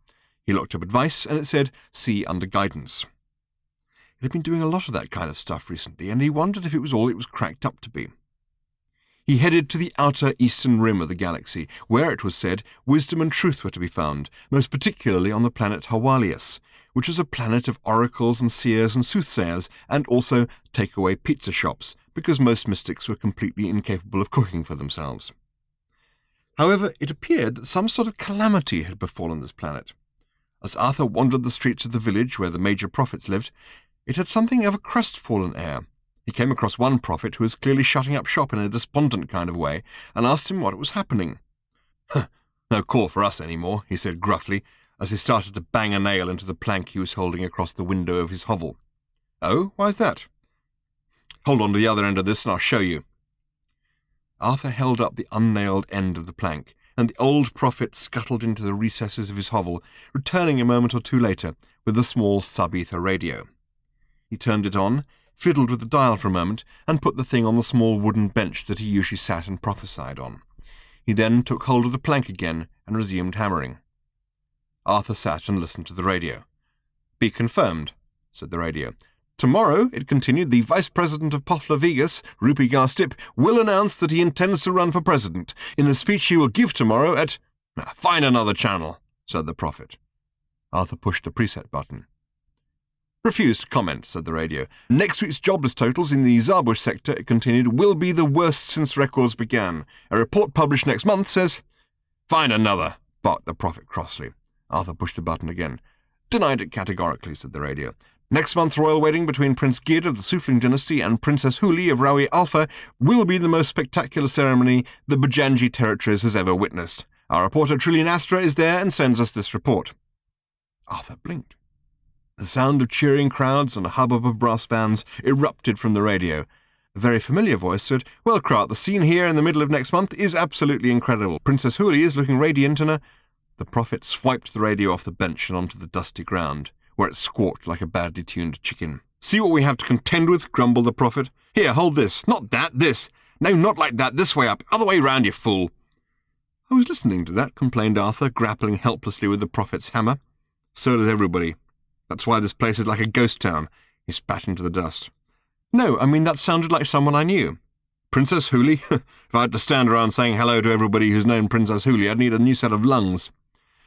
He looked up advice, and it said see under guidance. He had been doing a lot of that kind of stuff recently, and he wondered if it was all it was cracked up to be. He headed to the outer eastern rim of the galaxy, where it was said wisdom and truth were to be found, most particularly on the planet Harmless, which was a planet of oracles and seers and soothsayers, and also takeaway pizza shops, because most mystics were completely incapable of cooking for themselves. However, it appeared that some sort of calamity had befallen this planet. As Arthur wandered the streets of the village where the major prophets lived, it had something of a crestfallen air. He came across one prophet who was clearly shutting up shop in a despondent kind of way, and asked him what was happening. "No call for us any more," he said gruffly, as he started to bang a nail into the plank he was holding across the window of his hovel. "Oh, why's that?" "Hold on to the other end of this and I'll show you." Arthur held up the unnailed end of the plank, and the old prophet scuttled into the recesses of his hovel, returning a moment or two later with the small sub-ether radio. He turned it on, fiddled with the dial for a moment, and put the thing on the small wooden bench that he usually sat and prophesied on. He then took hold of the plank again and resumed hammering. Arthur sat and listened to the radio. "Be confirmed," said the radio. "Tomorrow," it continued, "the Vice President of Pofla Vegas, Rupi Garstip, will announce that he intends to run for president. In a speech he will give tomorrow at—" "Find another channel," said the prophet. Arthur pushed the preset button. "Refused to comment," said the radio. "Next week's jobless totals in the Zabush sector," it continued, "will be the worst since records began. A report published next month says—" "Find another," barked the prophet crossly. Arthur pushed the button again. "Denied it categorically," said the radio. "Next month's royal wedding between Prince Gid of the Sufling dynasty and Princess Huli of Rawi Alpha will be the most spectacular ceremony the Bajanji territories has ever witnessed. Our reporter Trillian Astra is there and sends us this report." Arthur blinked. The sound of cheering crowds and a hubbub of brass bands erupted from the radio. A very familiar voice said, "Well, Kraut, the scene here in the middle of next month is absolutely incredible. Princess Huli is looking radiant and a—" The prophet swiped the radio off the bench and onto the dusty ground, where it squawked like a badly tuned chicken. "See what we have to contend with," grumbled the prophet. "Here, hold this. Not that, this. No, not like that. This way up. Other way round, you fool." "I was listening to that," complained Arthur, grappling helplessly with the prophet's hammer. "So does everybody. That's why this place is like a ghost town." He spat into the dust. "No, I mean that sounded like someone I knew." "Princess Huli? If I had to stand around saying hello to everybody who's known Princess Huli, I'd need a new set of lungs."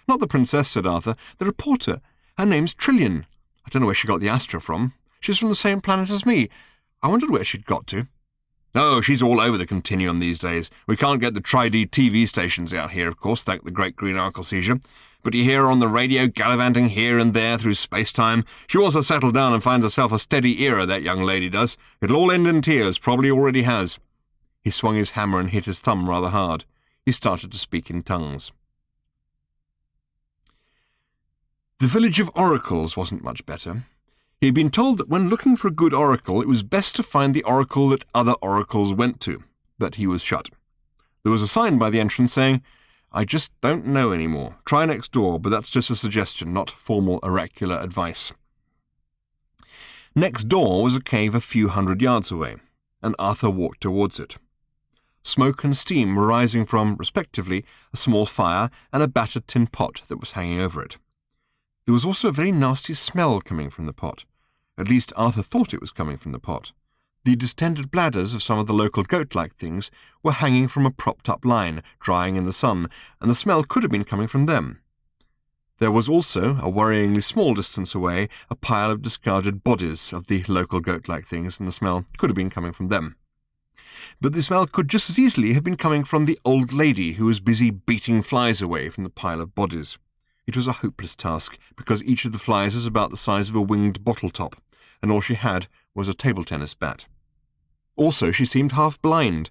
"Not the princess," said Arthur. "The reporter. Her name's Trillian. I don't know where she got the Astra from. She's from the same planet as me. I wondered where she'd got to." "Oh, she's all over the continuum these days. We can't get the Tri-D TV stations out here, of course, thank the great green arcalcesia. But you hear her on the radio gallivanting here and there through space-time. She wants to settle down and find herself a steady era, that young lady does. It'll all end in tears, probably already has." He swung his hammer and hit his thumb rather hard. He started to speak in tongues. The village of oracles wasn't much better. He had been told that when looking for a good oracle, it was best to find the oracle that other oracles went to, but he was shut. There was a sign by the entrance saying, "I just don't know anymore. Try next door, but that's just a suggestion, not formal oracular advice." Next door was a cave a few hundred yards away, and Arthur walked towards it. Smoke and steam were rising from, respectively, a small fire and a battered tin pot that was hanging over it. There was also a very nasty smell coming from the pot. At least Arthur thought it was coming from the pot. The distended bladders of some of the local goat-like things were hanging from a propped-up line, drying in the sun, and the smell could have been coming from them. There was also, a worryingly small distance away, a pile of discarded bodies of the local goat-like things, and the smell could have been coming from them. But the smell could just as easily have been coming from the old lady who was busy beating flies away from the pile of bodies. It was a hopeless task, because each of the flies is about the size of a winged bottle top, and all she had was a table tennis bat. Also, she seemed half blind.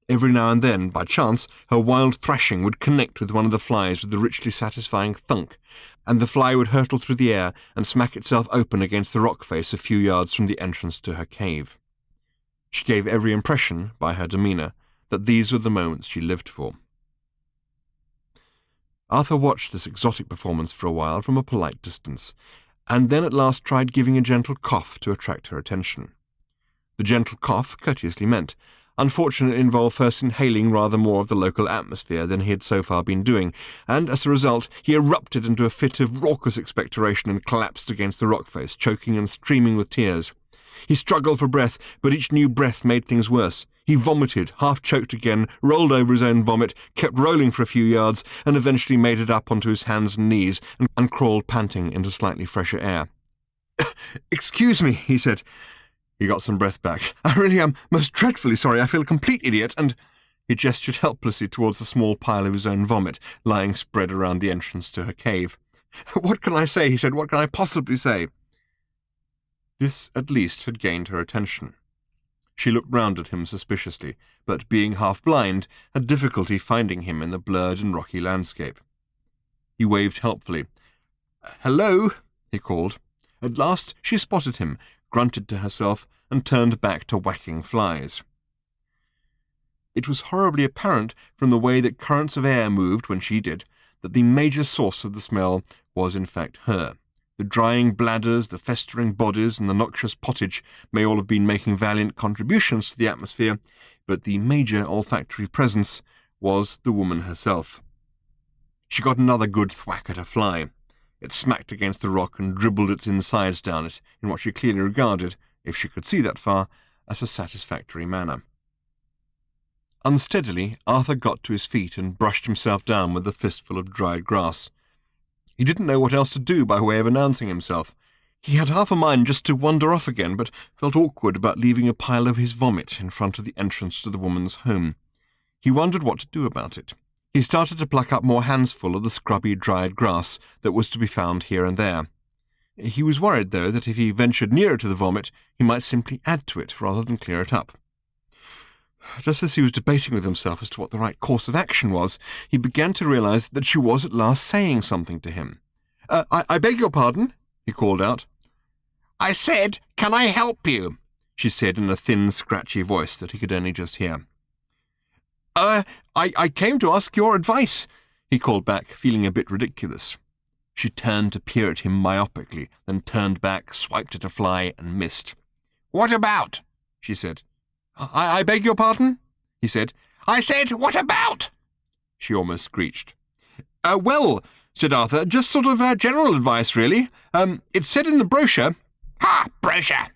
Every now and then, by chance, her wild thrashing would connect with one of the flies with a richly satisfying thunk, and the fly would hurtle through the air and smack itself open against the rock face a few yards from the entrance to her cave. She gave every impression, by her demeanour, that these were the moments she lived for. Arthur watched this exotic performance for a while from a polite distance, and then at last tried giving a gentle cough to attract her attention. The gentle cough, courteously meant, unfortunately involved first inhaling rather more of the local atmosphere than he had so far been doing, and as a result he erupted into a fit of raucous expectoration and collapsed against the rock face, choking and streaming with tears. He struggled for breath, but each new breath made things worse. He vomited, half-choked again, rolled over his own vomit, kept rolling for a few yards, and eventually made it up onto his hands and knees and crawled panting into slightly fresher air. "Excuse me," he said. He got some breath back. "I really am most dreadfully sorry. I feel a complete idiot, and—" He gestured helplessly towards the small pile of his own vomit, lying spread around the entrance to her cave. "What can I say?" he said. "What can I possibly say?" This, at least, had gained her attention. She looked round at him suspiciously, but, being half-blind, had difficulty finding him in the blurred and rocky landscape. He waved helpfully. "Hello," he called. At last she spotted him, grunted to herself, and turned back to whacking flies. It was horribly apparent from the way that currents of air moved when she did, that the major source of the smell was in fact her. The drying bladders, the festering bodies, and the noxious pottage may all have been making valiant contributions to the atmosphere, but the major olfactory presence was the woman herself. She got another good thwack at a fly. It smacked against the rock and dribbled its insides down it in what she clearly regarded, if she could see that far, as a satisfactory manner. Unsteadily, Arthur got to his feet and brushed himself down with a fistful of dried grass. He didn't know what else to do by way of announcing himself. He had half a mind just to wander off again, but felt awkward about leaving a pile of his vomit in front of the entrance to the woman's home. He wondered what to do about it. He started to pluck up more handsful of the scrubby, dried grass that was to be found here and there. He was worried, though, that if he ventured nearer to the vomit, he might simply add to it rather than clear it up. Just as he was debating with himself as to what the right course of action was, he began to realize that she was at last saying something to him. I beg your pardon," he called out. "I said, can I help you?" she said in a thin, scratchy voice that he could only just hear. I came to ask your advice," he called back, feeling a bit ridiculous. She turned to peer at him myopically, then turned back, swiped at a fly, and missed. "What about?" she said. I beg your pardon?" he said. "I said, what about?" she almost screeched. Well," said Arthur, "just sort of general advice, really. It said in the brochure—" "Ha! Brochure!"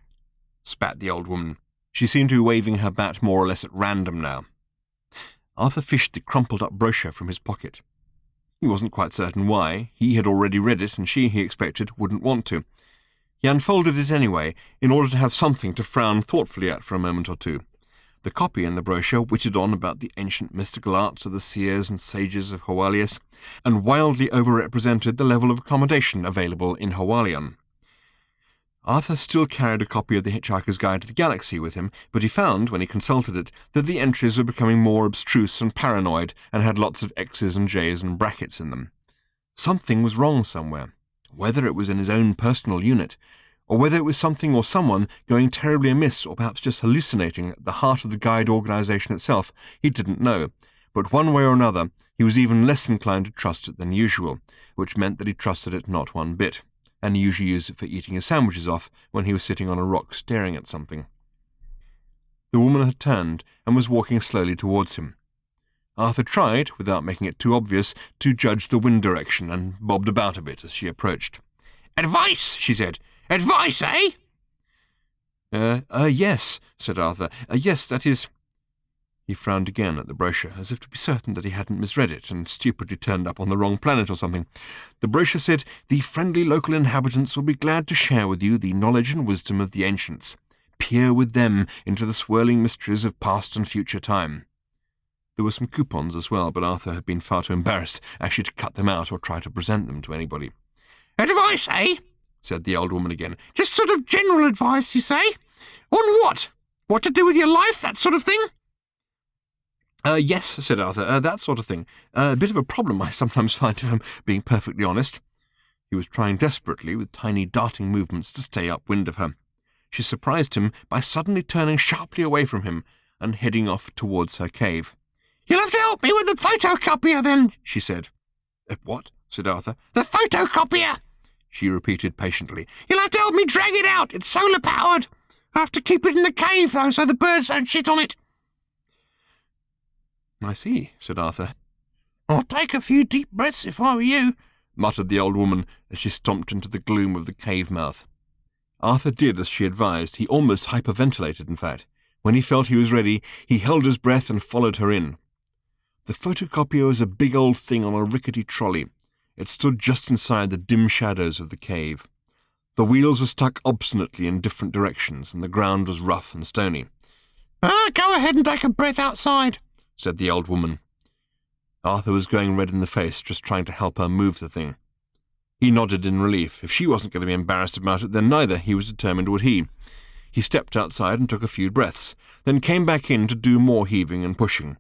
spat the old woman. She seemed to be waving her bat more or less at random now. Arthur fished the crumpled-up brochure from his pocket. He wasn't quite certain why. He had already read it, and she, he expected, wouldn't want to. He unfolded it anyway, in order to have something to frown thoughtfully at for a moment or two. The copy in the brochure witted on about the ancient mystical arts of the seers and sages of Hawalius, and wildly overrepresented the level of accommodation available in Hawalion. Arthur still carried a copy of The Hitchhiker's Guide to the Galaxy with him, but he found, when he consulted it, that the entries were becoming more abstruse and paranoid, and had lots of X's and J's and brackets in them. Something was wrong somewhere. Whether it was in his own personal unit, or whether it was something or someone going terribly amiss, or perhaps just hallucinating at the heart of the guide organization itself, he didn't know. But one way or another, he was even less inclined to trust it than usual, which meant that he trusted it not one bit, and he usually used it for eating his sandwiches off when he was sitting on a rock staring at something. The woman had turned and was walking slowly towards him. Arthur tried, without making it too obvious, to judge the wind direction, and bobbed about a bit as she approached. "Advice," she said. "Advice, eh?" Yes," said Arthur. Yes, that is—" He frowned again at the brochure, as if to be certain that he hadn't misread it, and stupidly turned up on the wrong planet or something. The brochure said, "The friendly local inhabitants will be glad to share with you the knowledge and wisdom of the ancients. Peer with them into the swirling mysteries of past and future time." There were some coupons as well, but Arthur had been far too embarrassed actually to cut them out or try to present them to anybody. "Advice, eh?" said the old woman again. "Just sort of general advice, you say? On what? What to do with your life, that sort of thing?" Yes," said Arthur, "that sort of thing. A bit of a problem, I sometimes find, if I'm being perfectly honest." He was trying desperately, with tiny darting movements, to stay upwind of her. She surprised him by suddenly turning sharply away from him and heading off towards her cave. "You'll have to help me with the photocopier, then," she said. What?" said Arthur. "The photocopier," she repeated patiently. "You'll have to help me drag it out. It's solar-powered. I have to keep it in the cave, though, so the birds don't shit on it." "I see," said Arthur. "I'll take a few deep breaths if I were you," muttered the old woman as she stomped into the gloom of the cave mouth. Arthur did as she advised. He almost hyperventilated, in fact. When he felt he was ready, he held his breath and followed her in. The photocopier was a big old thing on a rickety trolley. It stood just inside the dim shadows of the cave. The wheels were stuck obstinately in different directions, and the ground was rough and stony. "Go ahead and take a breath outside," said the old woman. Arthur was going red in the face, just trying to help her move the thing. He nodded in relief. If she wasn't going to be embarrassed about it, then neither, he was determined, would he. He stepped outside and took a few breaths, then came back in to do more heaving and pushing.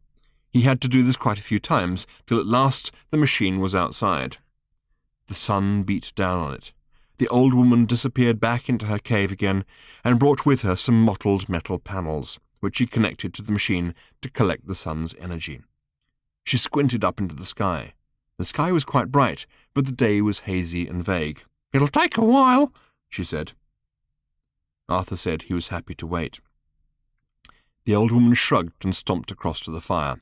He had to do this quite a few times, till at last the machine was outside. The sun beat down on it. The old woman disappeared back into her cave again, and brought with her some mottled metal panels, which she connected to the machine to collect the sun's energy. She squinted up into the sky. The sky was quite bright, but the day was hazy and vague. "It'll take a while," she said. Arthur said he was happy to wait. The old woman shrugged and stomped across to the fire.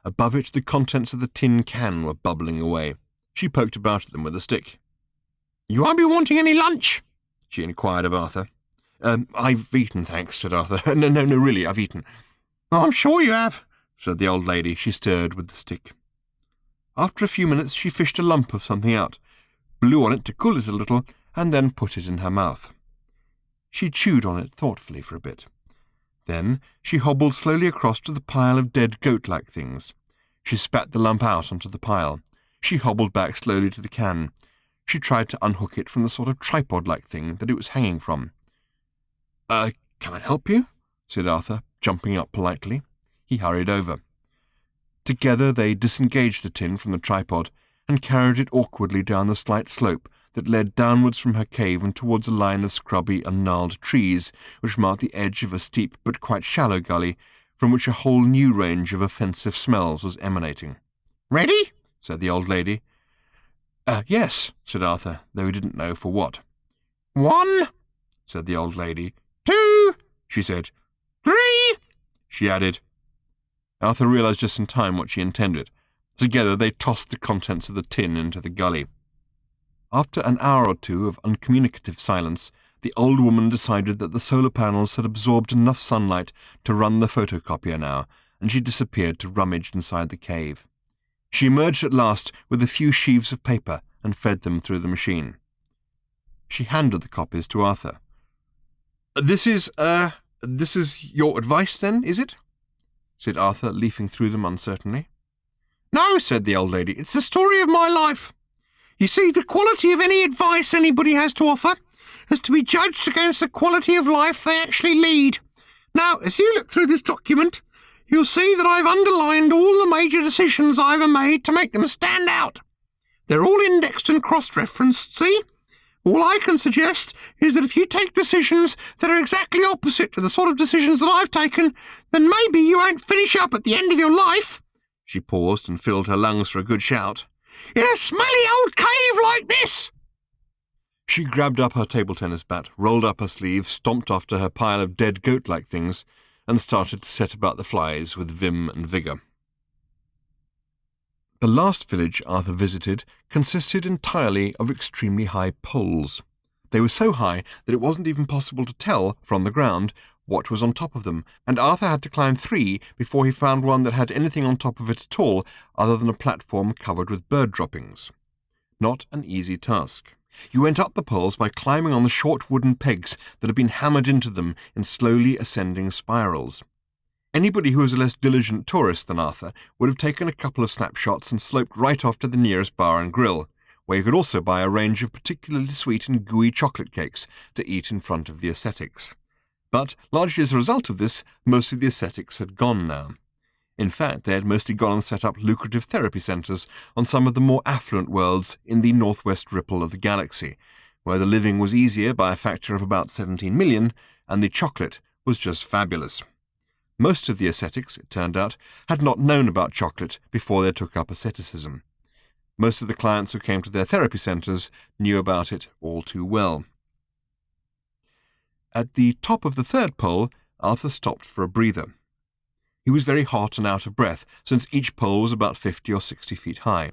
Above it, the contents of the tin can were bubbling away. She poked about at them with a stick. "You won't be wanting any lunch?" she inquired of Arthur. "I've eaten, thanks," said Arthur. No, really, I've eaten." "I'm sure you have," said the old lady. She stirred with the stick. After a few minutes she fished a lump of something out, blew on it to cool it a little, and then put it in her mouth. She chewed on it thoughtfully for a bit. Then she hobbled slowly across to the pile of dead goat-like things. She spat the lump out onto the pile. She hobbled back slowly to the can. She tried to unhook it from the sort of tripod-like thing that it was hanging from. Can I help you?" said Arthur, jumping up politely. He hurried over. Together they disengaged the tin from the tripod and carried it awkwardly down the slight slope that led downwards from her cave and towards a line of scrubby and gnarled trees which marked the edge of a steep but quite shallow gully from which a whole new range of offensive smells was emanating. "Ready?" said the old lady. "Yes," said Arthur, though he didn't know for what. "1," said the old lady. "2," she said. "3," she added. Arthur realized just in time what she intended. Together they tossed the contents of the tin into the gully. After an hour or two of uncommunicative silence, the old woman decided that the solar panels had absorbed enough sunlight to run the photocopier now, and she disappeared to rummage inside the cave. She emerged at last with a few sheaves of paper and fed them through the machine. She handed the copies to Arthur. This is your advice, then, is it?" said Arthur, leafing through them uncertainly. "No," said the old lady. "It's the story of my life. You see, the quality of any advice anybody has to offer is to be judged against the quality of life they actually lead. Now, as you look through this document, you'll see that I've underlined all the major decisions I ever made to make them stand out. They're all indexed and cross-referenced, see? All I can suggest is that if you take decisions that are exactly opposite to the sort of decisions that I've taken, then maybe you won't finish up at the end of your life," she paused and filled her lungs for a good shout, "in a smelly old cave like this." She grabbed up her table tennis bat, rolled up her sleeve, stomped off to her pile of dead goat-like things, and started to set about the flies with vim and vigour. The last village Arthur visited consisted entirely of extremely high poles. They were so high that it wasn't even possible to tell, from the ground, what was on top of them, and Arthur had to climb 3 before he found one that had anything on top of it at all other than a platform covered with bird droppings. Not an easy task. You went up the poles by climbing on the short wooden pegs that had been hammered into them in slowly ascending spirals. Anybody who was a less diligent tourist than Arthur would have taken a couple of snapshots and sloped right off to the nearest bar and grill, where you could also buy a range of particularly sweet and gooey chocolate cakes to eat in front of the ascetics. But, largely as a result of this, most of the ascetics had gone now. In fact, they had mostly gone and set up lucrative therapy centres on some of the more affluent worlds in the northwest ripple of the galaxy, where the living was easier by a factor of about 17 million, and the chocolate was just fabulous. Most of the ascetics, it turned out, had not known about chocolate before they took up asceticism. Most of the clients who came to their therapy centres knew about it all too well. At the top of the third pole, Arthur stopped for a breather. He was very hot and out of breath, since each pole was about 50 or 60 feet high.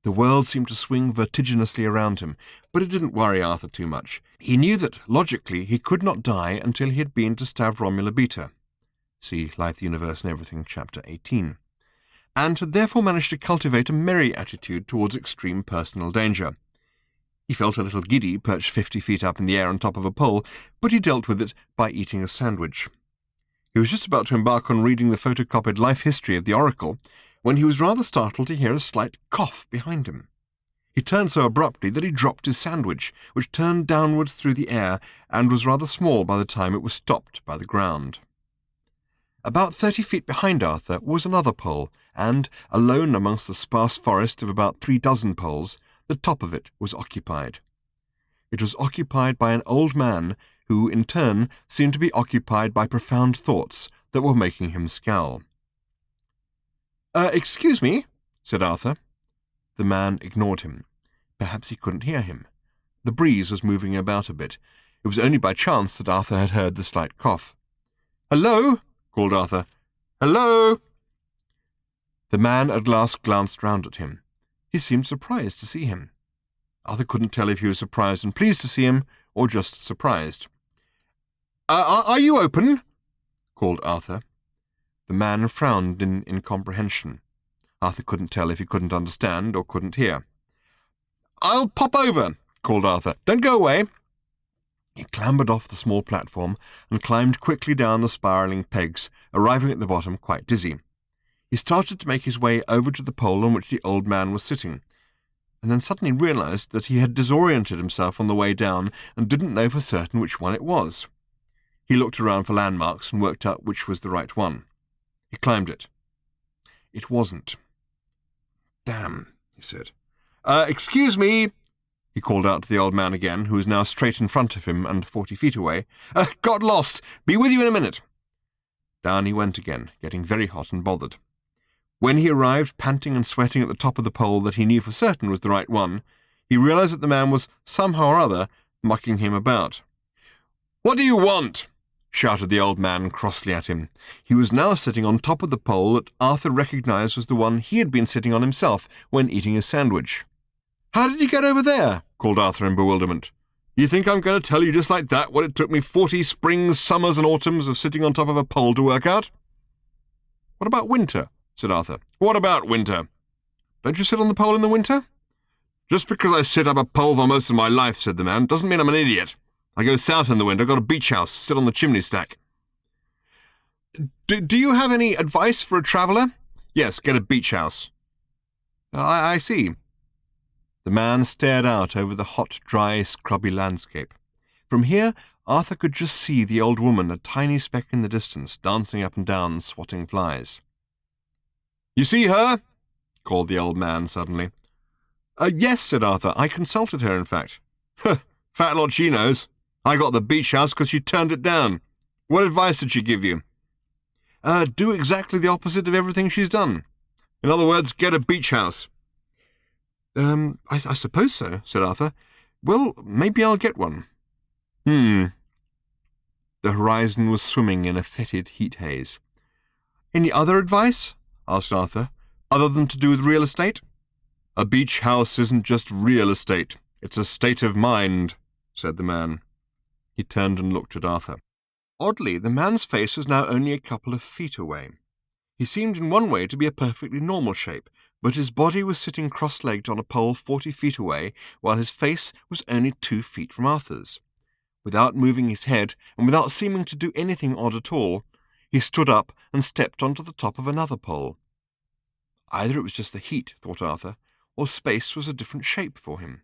The world seemed to swing vertiginously around him, but it didn't worry Arthur too much. He knew that, logically, he could not die until he had been to Stavromula Beta. See Life, the Universe and Everything, Chapter 18. And had therefore managed to cultivate a merry attitude towards extreme personal danger. He felt a little giddy, perched 50 feet up in the air on top of a pole, but he dealt with it by eating a sandwich. He was just about to embark on reading the photocopied life history of the Oracle, when he was rather startled to hear a slight cough behind him. He turned so abruptly that he dropped his sandwich, which turned downwards through the air and was rather small by the time it was stopped by the ground. About 30 feet behind Arthur was another pole, and, alone amongst the sparse forest of about 3 dozen poles, the top of it was occupied. It was occupied by an old man who, in turn, seemed to be occupied by profound thoughts that were making him scowl. Excuse me, said Arthur. The man ignored him. Perhaps he couldn't hear him. The breeze was moving about a bit. It was only by chance that Arthur had heard the slight cough. "Hello?" called Arthur. "Hello?" The man at last glanced round at him. He seemed surprised to see him. Arthur couldn't tell if he was surprised and pleased to see him, or just surprised. Are you open?" called Arthur. The man frowned in incomprehension. Arthur couldn't tell if he couldn't understand or couldn't hear. "I'll pop over," called Arthur. "Don't go away." He clambered off the small platform and climbed quickly down the spiralling pegs, arriving at the bottom quite dizzy. He started to make his way over to the pole on which the old man was sitting, and then suddenly realized that he had disoriented himself on the way down and didn't know for certain which one it was. He looked around for landmarks and worked out which was the right one. He climbed it. It wasn't. "Damn," he said. Excuse me," he called out to the old man again, who was now straight in front of him and 40 feet away. "Got lost. Be with you in a minute." Down he went again, getting very hot and bothered. When he arrived, panting and sweating at the top of the pole that he knew for certain was the right one, he realized that the man was somehow or other mucking him about. "What do you want?" shouted the old man crossly at him. He was now sitting on top of the pole that Arthur recognized was the one he had been sitting on himself when eating his sandwich. "How did you get over there?" called Arthur in bewilderment. "You think I'm going to tell you just like that what it took me 40 springs, summers, and autumns of sitting on top of a pole to work out?" "What about winter?" said Arthur. "What about winter?" "Don't you sit on the pole in the winter?" "Just because I sit up a pole for most of my life," said the man, "doesn't mean I'm an idiot. I go south in the winter, got a beach house, sit on the chimney stack." Do you have any advice for a traveller?" "Yes, get a beach house." I see." The man stared out over the hot, dry, scrubby landscape. From here, Arthur could just see the old woman, a tiny speck in the distance, dancing up and down, swatting flies. "You see her?" called the old man suddenly. Yes," said Arthur. "I consulted her, in fact." "Fat lot she knows. I got the beach house because she turned it down. What advice did she give you?" Do exactly the opposite of everything she's done." "In other words, get a beach house." I suppose so," said Arthur. "Well, maybe I'll get one." The horizon was swimming in a fetid heat haze. "Any other advice?" asked Arthur, "other than to do with real estate?" "A beach house isn't just real estate. It's a state of mind," said the man. He turned and looked at Arthur. Oddly, the man's face was now only a couple of feet away. He seemed in one way to be a perfectly normal shape, but his body was sitting cross-legged on a pole 40 feet away, while his face was only 2 feet from Arthur's. Without moving his head, and without seeming to do anything odd at all, he stood up and stepped onto the top of another pole. Either it was just the heat, thought Arthur, or space was a different shape for him.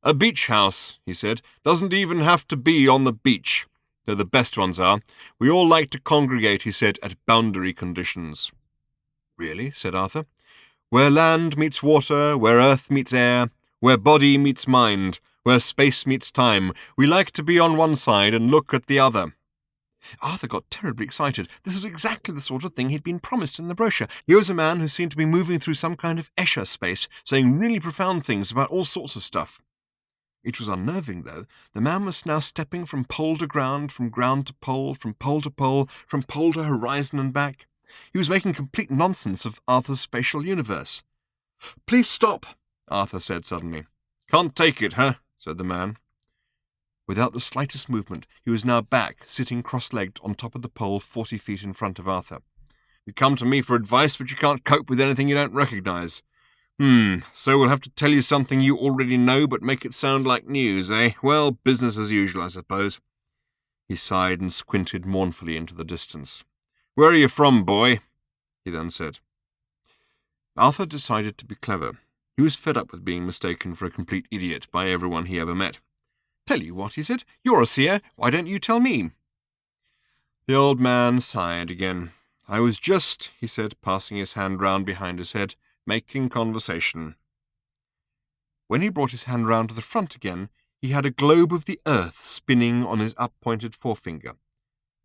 "A beach house," he said, "doesn't even have to be on the beach, though the best ones are. We all like to congregate," he said, "at boundary conditions." "Really?" said Arthur. "Where land meets water, where earth meets air, where body meets mind, where space meets time, we like to be on one side and look at the other." Arthur got terribly excited. This was exactly the sort of thing he'd been promised in the brochure. Here was a man who seemed to be moving through some kind of Escher space, saying really profound things about all sorts of stuff. It was unnerving, though. The man was now stepping from pole to ground, from ground to pole, from pole to pole, from pole to horizon and back. He was making complete nonsense of Arthur's spatial universe. "Please stop," Arthur said suddenly. "Can't take it, huh?" said the man. Without the slightest movement, he was now back, sitting cross-legged on top of the pole 40 feet in front of Arthur. "You come to me for advice, but you can't cope with anything you don't recognize. So we'll have to tell you something you already know, but make it sound like news, eh? Well, business as usual, I suppose." He sighed and squinted mournfully into the distance. "Where are you from, boy?" he then said. Arthur decided to be clever. He was fed up with being mistaken for a complete idiot by everyone he ever met. "Tell you what," he said, "you're a seer. Why don't you tell me?" The old man sighed again. "I was just," he said, passing his hand round behind his head, "making conversation." When he brought his hand round to the front again, he had a globe of the earth spinning on his up-pointed forefinger.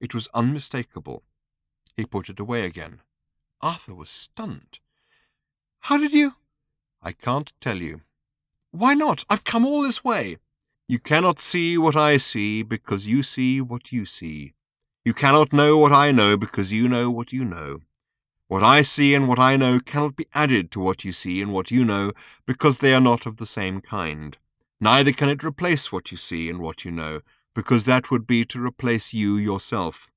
It was unmistakable. He put it away again. Arthur was stunned. "How did you—" "I can't tell you." "Why not? I've come all this way." "You cannot see what I see because you see what you see. You cannot know what I know because you know what you know. What I see and what I know cannot be added to what you see and what you know because they are not of the same kind. Neither can it replace what you see and what you know, because that would be to replace you yourself."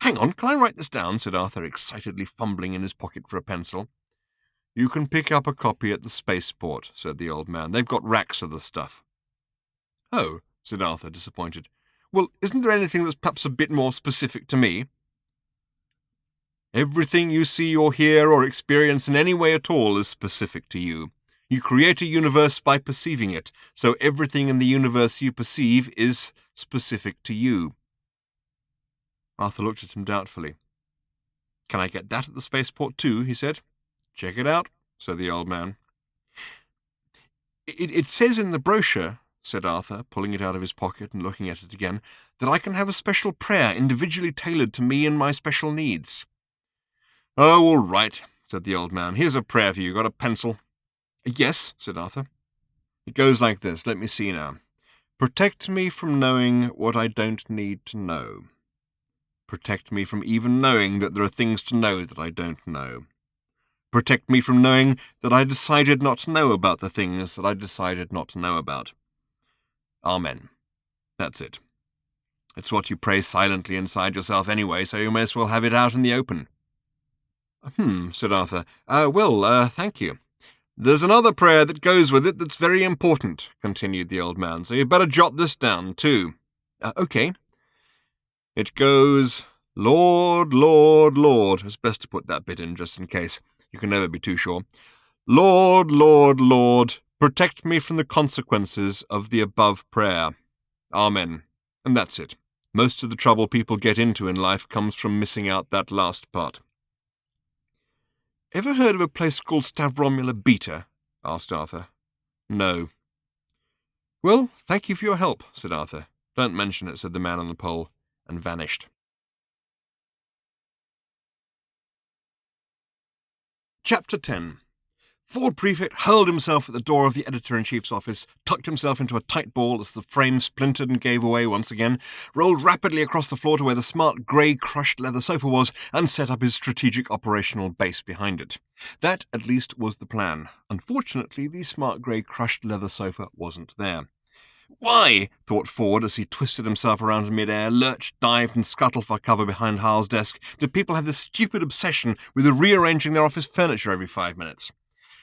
"Hang on, can I write this down?" said Arthur, excitedly fumbling in his pocket for a pencil. "You can pick up a copy at the spaceport," said the old man. "They've got racks of the stuff." "Oh," said Arthur, disappointed. "Well, isn't there anything that's perhaps a bit more specific to me?" "Everything you see or hear or experience in any way at all is specific to you. You create a universe by perceiving it, so everything in the universe you perceive is specific to you." Arthur looked at him doubtfully. "Can I get that at the spaceport too?" he said. "Check it out," said the old man. It says in the brochure," said Arthur, pulling it out of his pocket and looking at it again, "that I can have a special prayer individually tailored to me and my special needs." "Oh, all right," said the old man. "Here's a prayer for you. Got a pencil?" "Yes," said Arthur. "It goes like this. Let me see now. Protect me from knowing what I don't need to know. Protect me from even knowing that there are things to know that I don't know. Protect me from knowing that I decided not to know about the things that I decided not to know about. Amen." That's it. It's what you pray silently inside yourself anyway, so you may as well have it out in the open. Said Arthur. Thank you. "There's another prayer that goes with it that's very important," continued the old man, "so you'd better jot this down, too." Okay. It goes, "Lord, Lord, Lord." It's best to put that bit in just in case. You can never be too sure. "Lord, Lord, Lord, protect me from the consequences of the above prayer. Amen." And that's it. Most of the trouble people get into in life comes from missing out that last part. "Ever heard of a place called Stavromula Beta?" asked Arthur. "No." "Well, thank you for your help," said Arthur. "Don't mention it," said the man on the pole, and vanished. Chapter 10. Ford Prefect hurled himself at the door of the editor-in-chief's office, tucked himself into a tight ball as the frame splintered and gave away once again, rolled rapidly across the floor to where the smart grey crushed leather sofa was, and set up his strategic operational base behind it. That, at least, was the plan. Unfortunately, the smart grey crushed leather sofa wasn't there. "Why," thought Ford as he twisted himself around in mid-air, lurched, dived, and scuttled for cover behind Hal's desk, "do people have this stupid obsession with rearranging their office furniture every 5 minutes?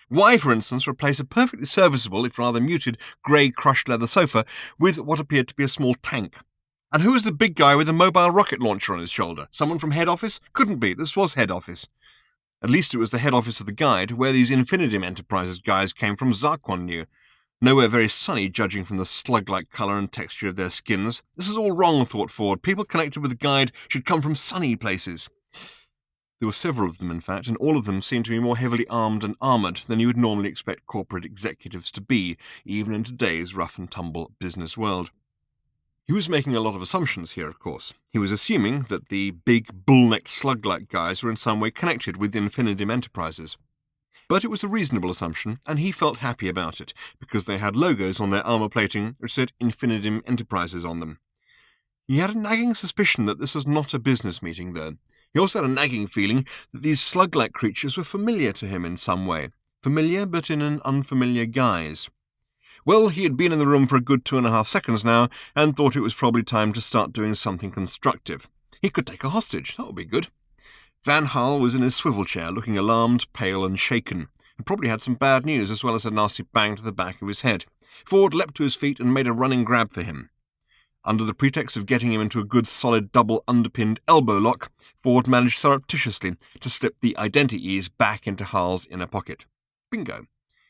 Why, for instance, replace a perfectly serviceable, if rather muted, grey crushed leather sofa with what appeared to be a small tank? And who was the big guy with a mobile rocket launcher on his shoulder? Someone from head office? Couldn't be. This was head office. At least it was the head office of the Guide, where these Infinitum Enterprises guys came from, Zarquon knew. Nowhere very sunny, judging from the slug-like colour and texture of their skins. This is all wrong, thought Ford. People connected with the Guide should come from sunny places. There were several of them, in fact, and all of them seemed to be more heavily armed and armoured than you would normally expect corporate executives to be, even in today's rough-and-tumble business world. He was making a lot of assumptions here, of course. He was assuming that the big, bull-necked, slug-like guys were in some way connected with Infinitum Enterprises. But it was a reasonable assumption, and he felt happy about it, because they had logos on their armour plating which said Infinitum Enterprises on them. He had a nagging suspicion that this was not a business meeting, though. He also had a nagging feeling that these slug-like creatures were familiar to him in some way. Familiar, but in an unfamiliar guise. Well, he had been in the room for a good 2.5 seconds now, and thought it was probably time to start doing something constructive. He could take a hostage. That would be good. Van Hal was in his swivel chair, looking alarmed, pale, and shaken, and probably had some bad news as well as a nasty bang to the back of his head. Ford leapt to his feet and made a running grab for him. Under the pretext of getting him into a good solid double underpinned elbow lock, Ford managed surreptitiously to slip the identi-ease back into Hal's inner pocket. Bingo.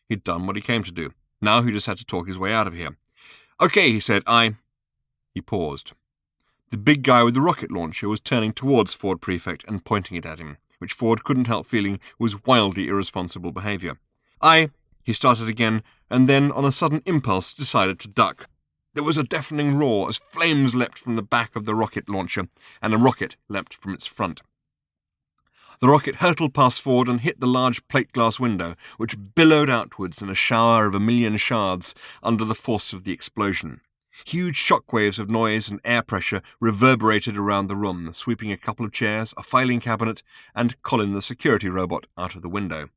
He'd done what he came to do. Now he just had to talk his way out of here. "Okay," he said, He paused. The big guy with the rocket launcher was turning towards Ford Prefect and pointing it at him, which Ford couldn't help feeling was wildly irresponsible behaviour. He started again, and then, on a sudden impulse, decided to duck. There was a deafening roar as flames leapt from the back of the rocket launcher, and a rocket leapt from its front. The rocket hurtled past Ford and hit the large plate glass window, which billowed outwards in a shower of a million shards under the force of the explosion. Huge shock waves of noise and air pressure reverberated around the room, sweeping a couple of chairs, a filing cabinet, and Colin the security robot out of the window.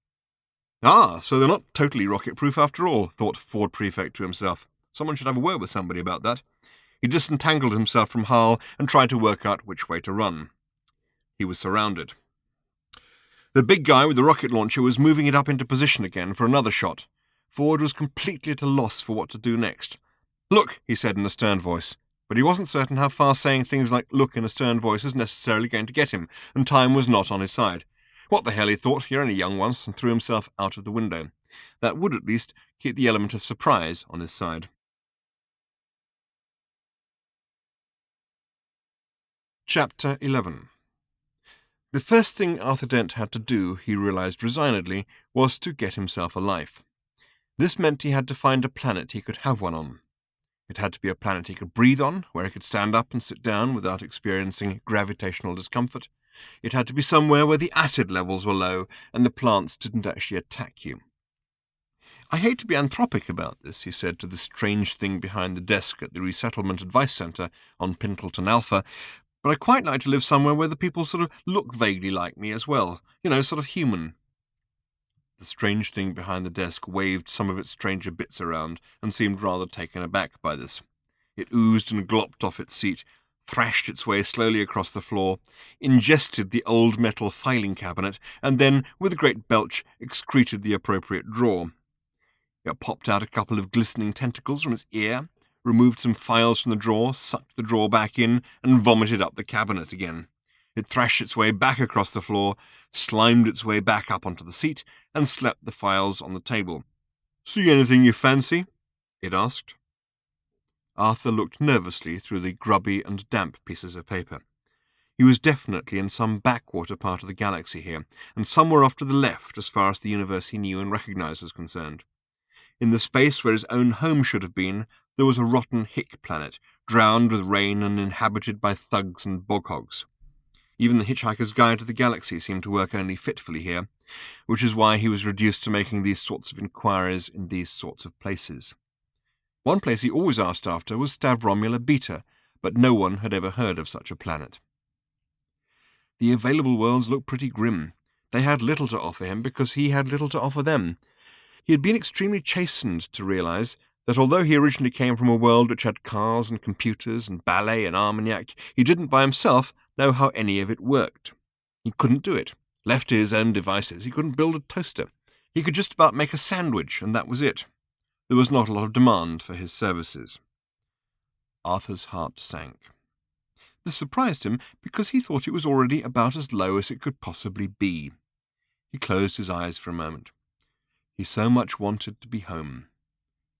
"Ah, so they're not totally rocket-proof after all," thought Ford Prefect to himself. Someone should have a word with somebody about that. He disentangled himself from Hal and tried to work out which way to run. He was surrounded. The big guy with the rocket launcher was moving it up into position again for another shot. Ford was completely at a loss for what to do next. "Look," he said in a stern voice, but he wasn't certain how far saying things like "look" in a stern voice was necessarily going to get him, and time was not on his side. What the hell, he thought, you're only young once, and threw himself out of the window. That would at least keep the element of surprise on his side. Chapter 11. The first thing Arthur Dent had to do, he realized resignedly, was to get himself a life. This meant he had to find a planet he could have one on. It had to be a planet he could breathe on, where he could stand up and sit down without experiencing gravitational discomfort. It had to be somewhere where the acid levels were low and the plants didn't actually attack you. "I hate to be anthropic about this," he said to the strange thing behind the desk at the Resettlement Advice Centre on Pintleton Alpha, "but I quite like to live somewhere where the people sort of look vaguely like me as well. Sort of human." The strange thing behind the desk waved some of its stranger bits around and seemed rather taken aback by this. It oozed and glopped off its seat, thrashed its way slowly across the floor, ingested the old metal filing cabinet, and then, with a great belch, excreted the appropriate drawer. It popped out a couple of glistening tentacles from its ear, removed some files from the drawer, sucked the drawer back in, and vomited up the cabinet again. It thrashed its way back across the floor, slimed its way back up onto the seat, and slapped the files on the table. "See anything you fancy?" it asked. Arthur looked nervously through the grubby and damp pieces of paper. He was definitely in some backwater part of the galaxy here, and somewhere off to the left as far as the universe he knew and recognized was concerned. In the space where his own home should have been, there was a rotten hick planet, drowned with rain and inhabited by thugs and boghogs. Even the Hitchhiker's Guide to the Galaxy seemed to work only fitfully here, which is why he was reduced to making these sorts of inquiries in these sorts of places. One place he always asked after was Stavromula Beta, but no one had ever heard of such a planet. The available worlds looked pretty grim. They had little to offer him because he had little to offer them. He had been extremely chastened to realize that although he originally came from a world which had cars and computers and ballet and Armagnac, he didn't by himself know how any of it worked. He couldn't do it. Left to his own devices, he couldn't build a toaster. He could just about make a sandwich, and that was it. There was not a lot of demand for his services. Arthur's heart sank. This surprised him because he thought it was already about as low as it could possibly be. He closed his eyes for a moment. He so much wanted to be home.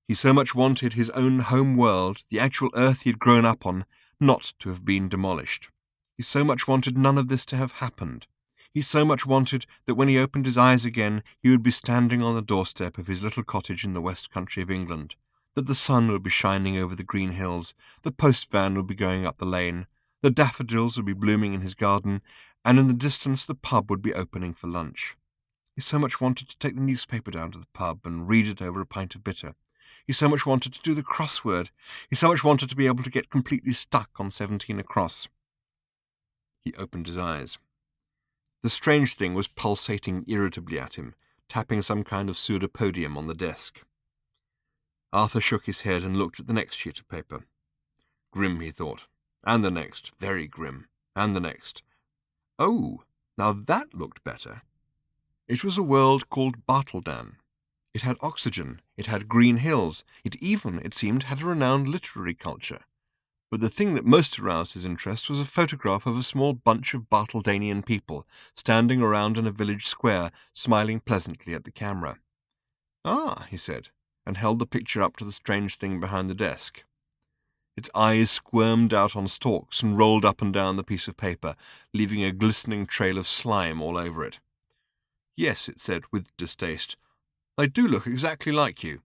He so much wanted his own home world, the actual Earth he had grown up on, not to have been demolished. He so much wanted none of this to have happened. He so much wanted that when he opened his eyes again, he would be standing on the doorstep of his little cottage in the west country of England, that the sun would be shining over the green hills, the post van would be going up the lane, the daffodils would be blooming in his garden, and in the distance the pub would be opening for lunch. He so much wanted to take the newspaper down to the pub and read it over a pint of bitter. He so much wanted to do the crossword. He so much wanted to be able to get completely stuck on 17 across. He opened his eyes. The strange thing was pulsating irritably at him, tapping some kind of pseudopodium on the desk. Arthur shook his head and looked at the next sheet of paper. Grim, he thought. And the next. Very grim. And the next. Oh, now that looked better. It was a world called Bartledan. It had oxygen, it had green hills, it even, it seemed, had a renowned literary culture. But the thing that most aroused his interest was a photograph of a small bunch of Bartledanian people standing around in a village square, smiling pleasantly at the camera. "Ah," he said, and held the picture up to the strange thing behind the desk. Its eyes squirmed out on stalks and rolled up and down the piece of paper, leaving a glistening trail of slime all over it. "Yes," it said with distaste, "they do look exactly like you."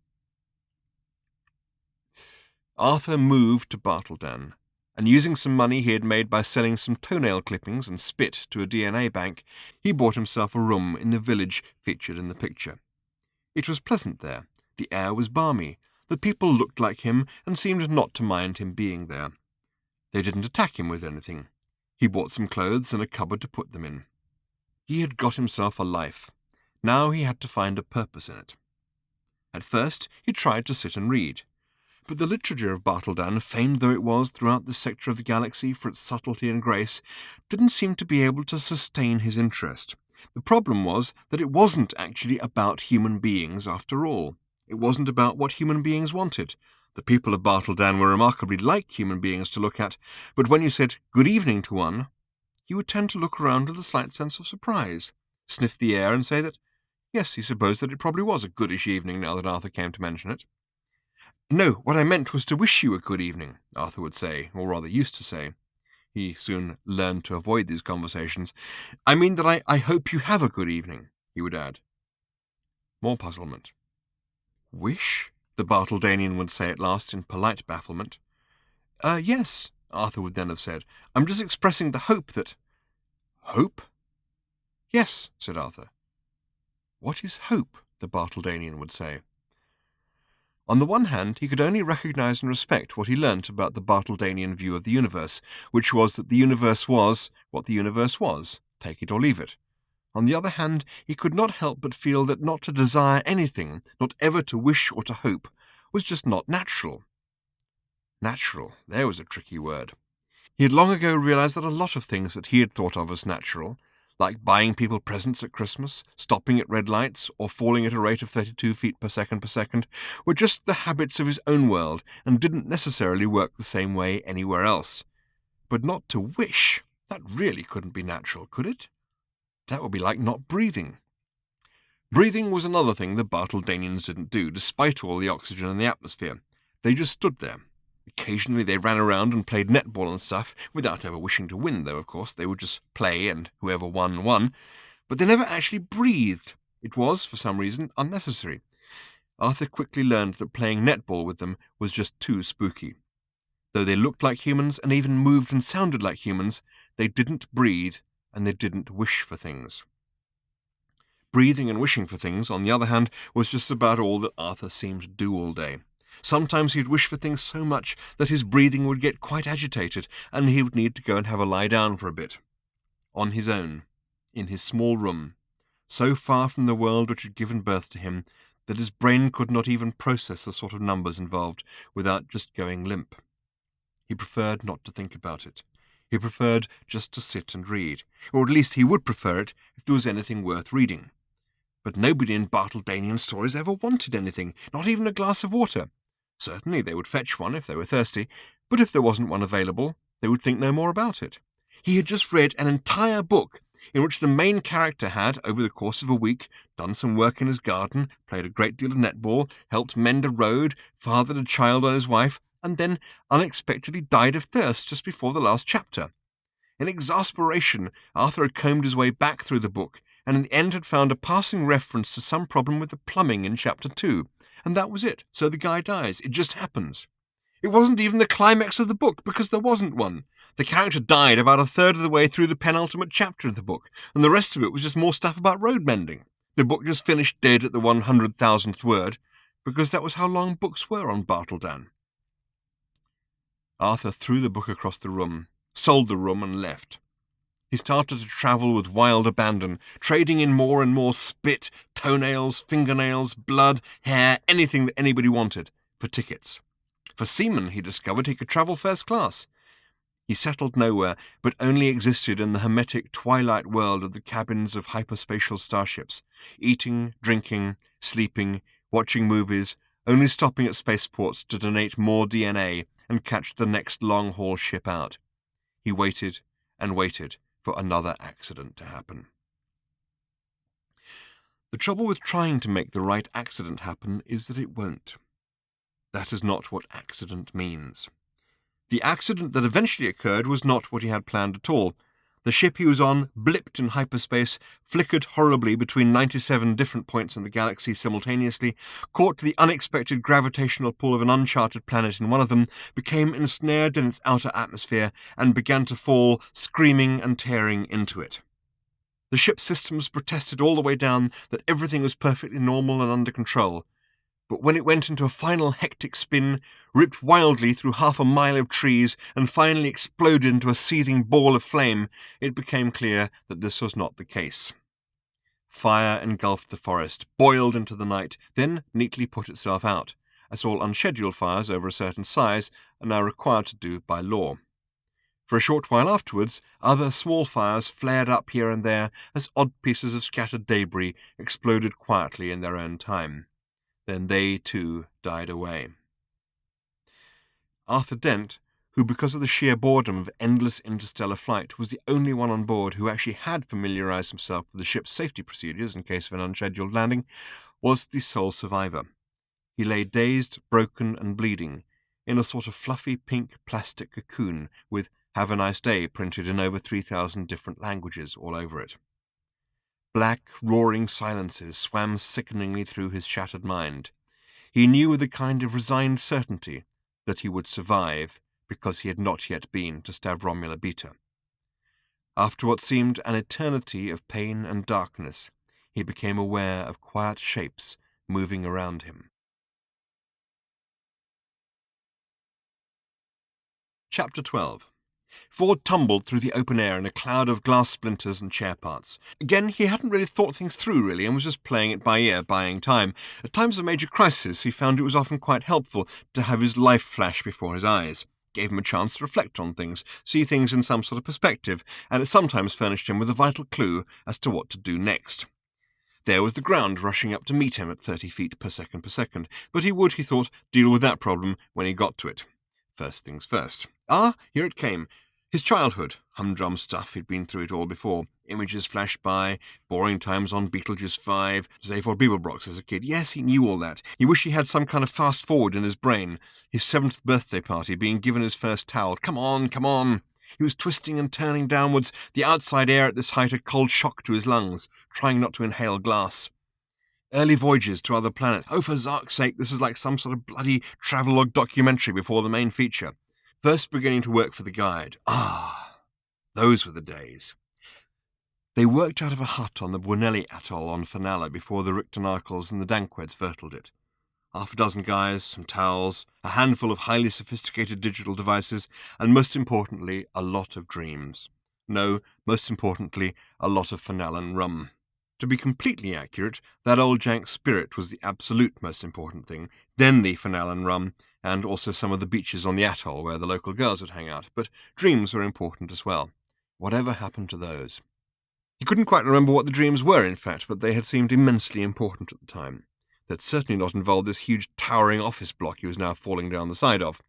Arthur moved to Bartledan, and using some money he had made by selling some toenail clippings and spit to a DNA bank, he bought himself a room in the village featured in the picture. It was pleasant there. The air was balmy. The people looked like him and seemed not to mind him being there. They didn't attack him with anything. He bought some clothes and a cupboard to put them in. He had got himself a life. Now he had to find a purpose in it. At first he tried to sit and read. But the literature of Bartledan, famed though it was throughout this sector of the galaxy for its subtlety and grace, didn't seem to be able to sustain his interest. The problem was that it wasn't actually about human beings after all. It wasn't about what human beings wanted. The people of Bartledan were remarkably like human beings to look at, but when you said good evening to one, he would tend to look around with a slight sense of surprise, sniff the air and say that, yes, he supposed that it probably was a goodish evening now that Arthur came to mention it. No, what I meant was to wish you a good evening, Arthur would say, or rather used to say. He soon learned to avoid these conversations. I mean that I hope you have a good evening, he would add. More puzzlement. Wish? The Bartledanian would say at last in polite bafflement. Yes, Arthur would then have said. I'm just expressing the hope that... Hope? Yes, said Arthur. What is hope? The Bartledanian would say. On the one hand, he could only recognize and respect what he learnt about the Bartledanian view of the universe, which was that the universe was what the universe was, take it or leave it. On the other hand, he could not help but feel that not to desire anything, not ever to wish or to hope, was just not natural. Natural, there was a tricky word. He had long ago realized that a lot of things that he had thought of as natural, like buying people presents at Christmas, stopping at red lights, or falling at a rate of 32 feet per second, were just the habits of his own world and didn't necessarily work the same way anywhere else. But not to wish, that really couldn't be natural, could it? That would be like not breathing. Breathing was another thing the Bartledanians didn't do, despite all the oxygen in the atmosphere. They just stood there. Occasionally they ran around and played netball and stuff, without ever wishing to win, though, of course. They would just play, and whoever won, won. But they never actually breathed. It was, for some reason, unnecessary. Arthur quickly learned that playing netball with them was just too spooky. Though they looked like humans and even moved and sounded like humans, they didn't breathe and they didn't wish for things. Breathing and wishing for things, on the other hand, was just about all that Arthur seemed to do all day. Sometimes he'd wish for things so much that his breathing would get quite agitated, and he would need to go and have a lie down for a bit. On his own, in his small room, so far from the world which had given birth to him that his brain could not even process the sort of numbers involved without just going limp. He preferred not to think about it. He preferred just to sit and read, or at least he would prefer it if there was anything worth reading. But nobody in Bartledanian stories ever wanted anything, not even a glass of water. Certainly they would fetch one if they were thirsty, but if there wasn't one available, they would think no more about it. He had just read an entire book in which the main character had, over the course of a week, done some work in his garden, played a great deal of netball, helped mend a road, fathered a child on his wife, and then unexpectedly died of thirst just before the last chapter. In exasperation, Arthur had combed his way back through the book, and in the end had found a passing reference to some problem with the plumbing in chapter 2. And that was it. So the guy dies. It just happens. It wasn't even the climax of the book, because there wasn't one. The character died about a third of the way through the penultimate chapter of the book, and the rest of it was just more stuff about road mending. The book just finished dead at the 100,000th word, because that was how long books were on Bartledan. Arthur threw the book across the room, sold the room, and left. He started to travel with wild abandon, trading in more and more spit, toenails, fingernails, blood, hair, anything that anybody wanted, for tickets. For seamen, he discovered he could travel first class. He settled nowhere, but only existed in the hermetic twilight world of the cabins of hyperspatial starships, eating, drinking, sleeping, watching movies, only stopping at spaceports to donate more DNA and catch the next long-haul ship out. He waited and waited for another accident to happen. The trouble with trying to make the right accident happen is that it won't. That is not what accident means. The accident that eventually occurred was not what he had planned at all. The ship he was on blipped in hyperspace, flickered horribly between 97 different points in the galaxy simultaneously, caught the unexpected gravitational pull of an uncharted planet in one of them, became ensnared in its outer atmosphere, and began to fall, screaming and tearing into it. The ship's systems protested all the way down that everything was perfectly normal and under control, but when it went into a final hectic spin, ripped wildly through 1/2 mile of trees, and finally exploded into a seething ball of flame, it became clear that this was not the case. Fire engulfed the forest, boiled into the night, then neatly put itself out, as all unscheduled fires over a certain size are now required to do by law. For a short while afterwards, other small fires flared up here and there as odd pieces of scattered debris exploded quietly in their own time. Then they, too, died away. Arthur Dent, who because of the sheer boredom of endless interstellar flight was the only one on board who actually had familiarized himself with the ship's safety procedures in case of an unscheduled landing, was the sole survivor. He lay dazed, broken, and bleeding, in a sort of fluffy pink plastic cocoon with "Have a nice day" printed in over 3,000 different languages all over it. Black, roaring silences swam sickeningly through his shattered mind. He knew with a kind of resigned certainty that he would survive because he had not yet been to Stavromula Beta. After what seemed an eternity of pain and darkness, he became aware of quiet shapes moving around him. Chapter 12. Ford tumbled through the open air in a cloud of glass splinters and chair parts. Again, he hadn't really thought things through, really, and was just playing it by ear, buying time. At times of major crisis, he found it was often quite helpful to have his life flash before his eyes. Gave him a chance to reflect on things, see things in some sort of perspective, and it sometimes furnished him with a vital clue as to what to do next. There was the ground rushing up to meet him at 30 feet per second, but he would, he thought, deal with that problem when he got to it. First things first. Here it came. His childhood, humdrum stuff, he'd been through it all before. Images flashed by, boring times on Beetlejuice 5, Zaphod Beeblebrox as a kid. Yes, he knew all that. He wished he had some kind of fast-forward in his brain. His 7th birthday party, being given his first towel. Come on. He was twisting and turning downwards, the outside air at this height a cold shock to his lungs, trying not to inhale glass. Early voyages to other planets. Oh, for Zark's sake, this is like some sort of bloody travelogue documentary before the main feature. First beginning to work for the guide. Those were the days. They worked out of a hut on the Bueneli atoll on Fenala before the Richtenarkels and the Dankweds vertled it. 6 guys, some towels, a handful of highly sophisticated digital devices, and most importantly, a lot of dreams. No, most importantly, a lot of Fenalan rum. To be completely accurate, that old jank spirit was the absolute most important thing, then the Fenalan rum, and also some of the beaches on the atoll where the local girls would hang out, but dreams were important as well. Whatever happened to those? He couldn't quite remember what the dreams were, in fact, but they had seemed immensely important at the time. They'd certainly not involved this huge towering office block he was now falling down the side of.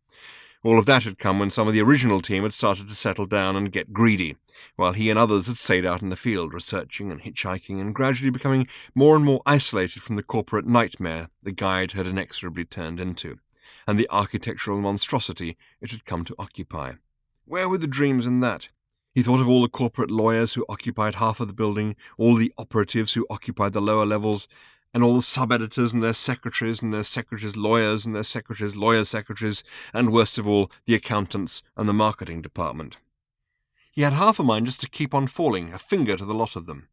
All of that had come when some of the original team had started to settle down and get greedy, while he and others had stayed out in the field researching and hitchhiking and gradually becoming more and more isolated from the corporate nightmare the guide had inexorably turned into, and the architectural monstrosity it had come to occupy. Where were the dreams in that? He thought of all the corporate lawyers who occupied half of the building, all the operatives who occupied the lower levels, and all the sub-editors and their secretaries lawyers and their secretaries' lawyers' secretaries, and worst of all, the accountants and the marketing department. He had half a mind just to keep on falling, a finger to the lot of them.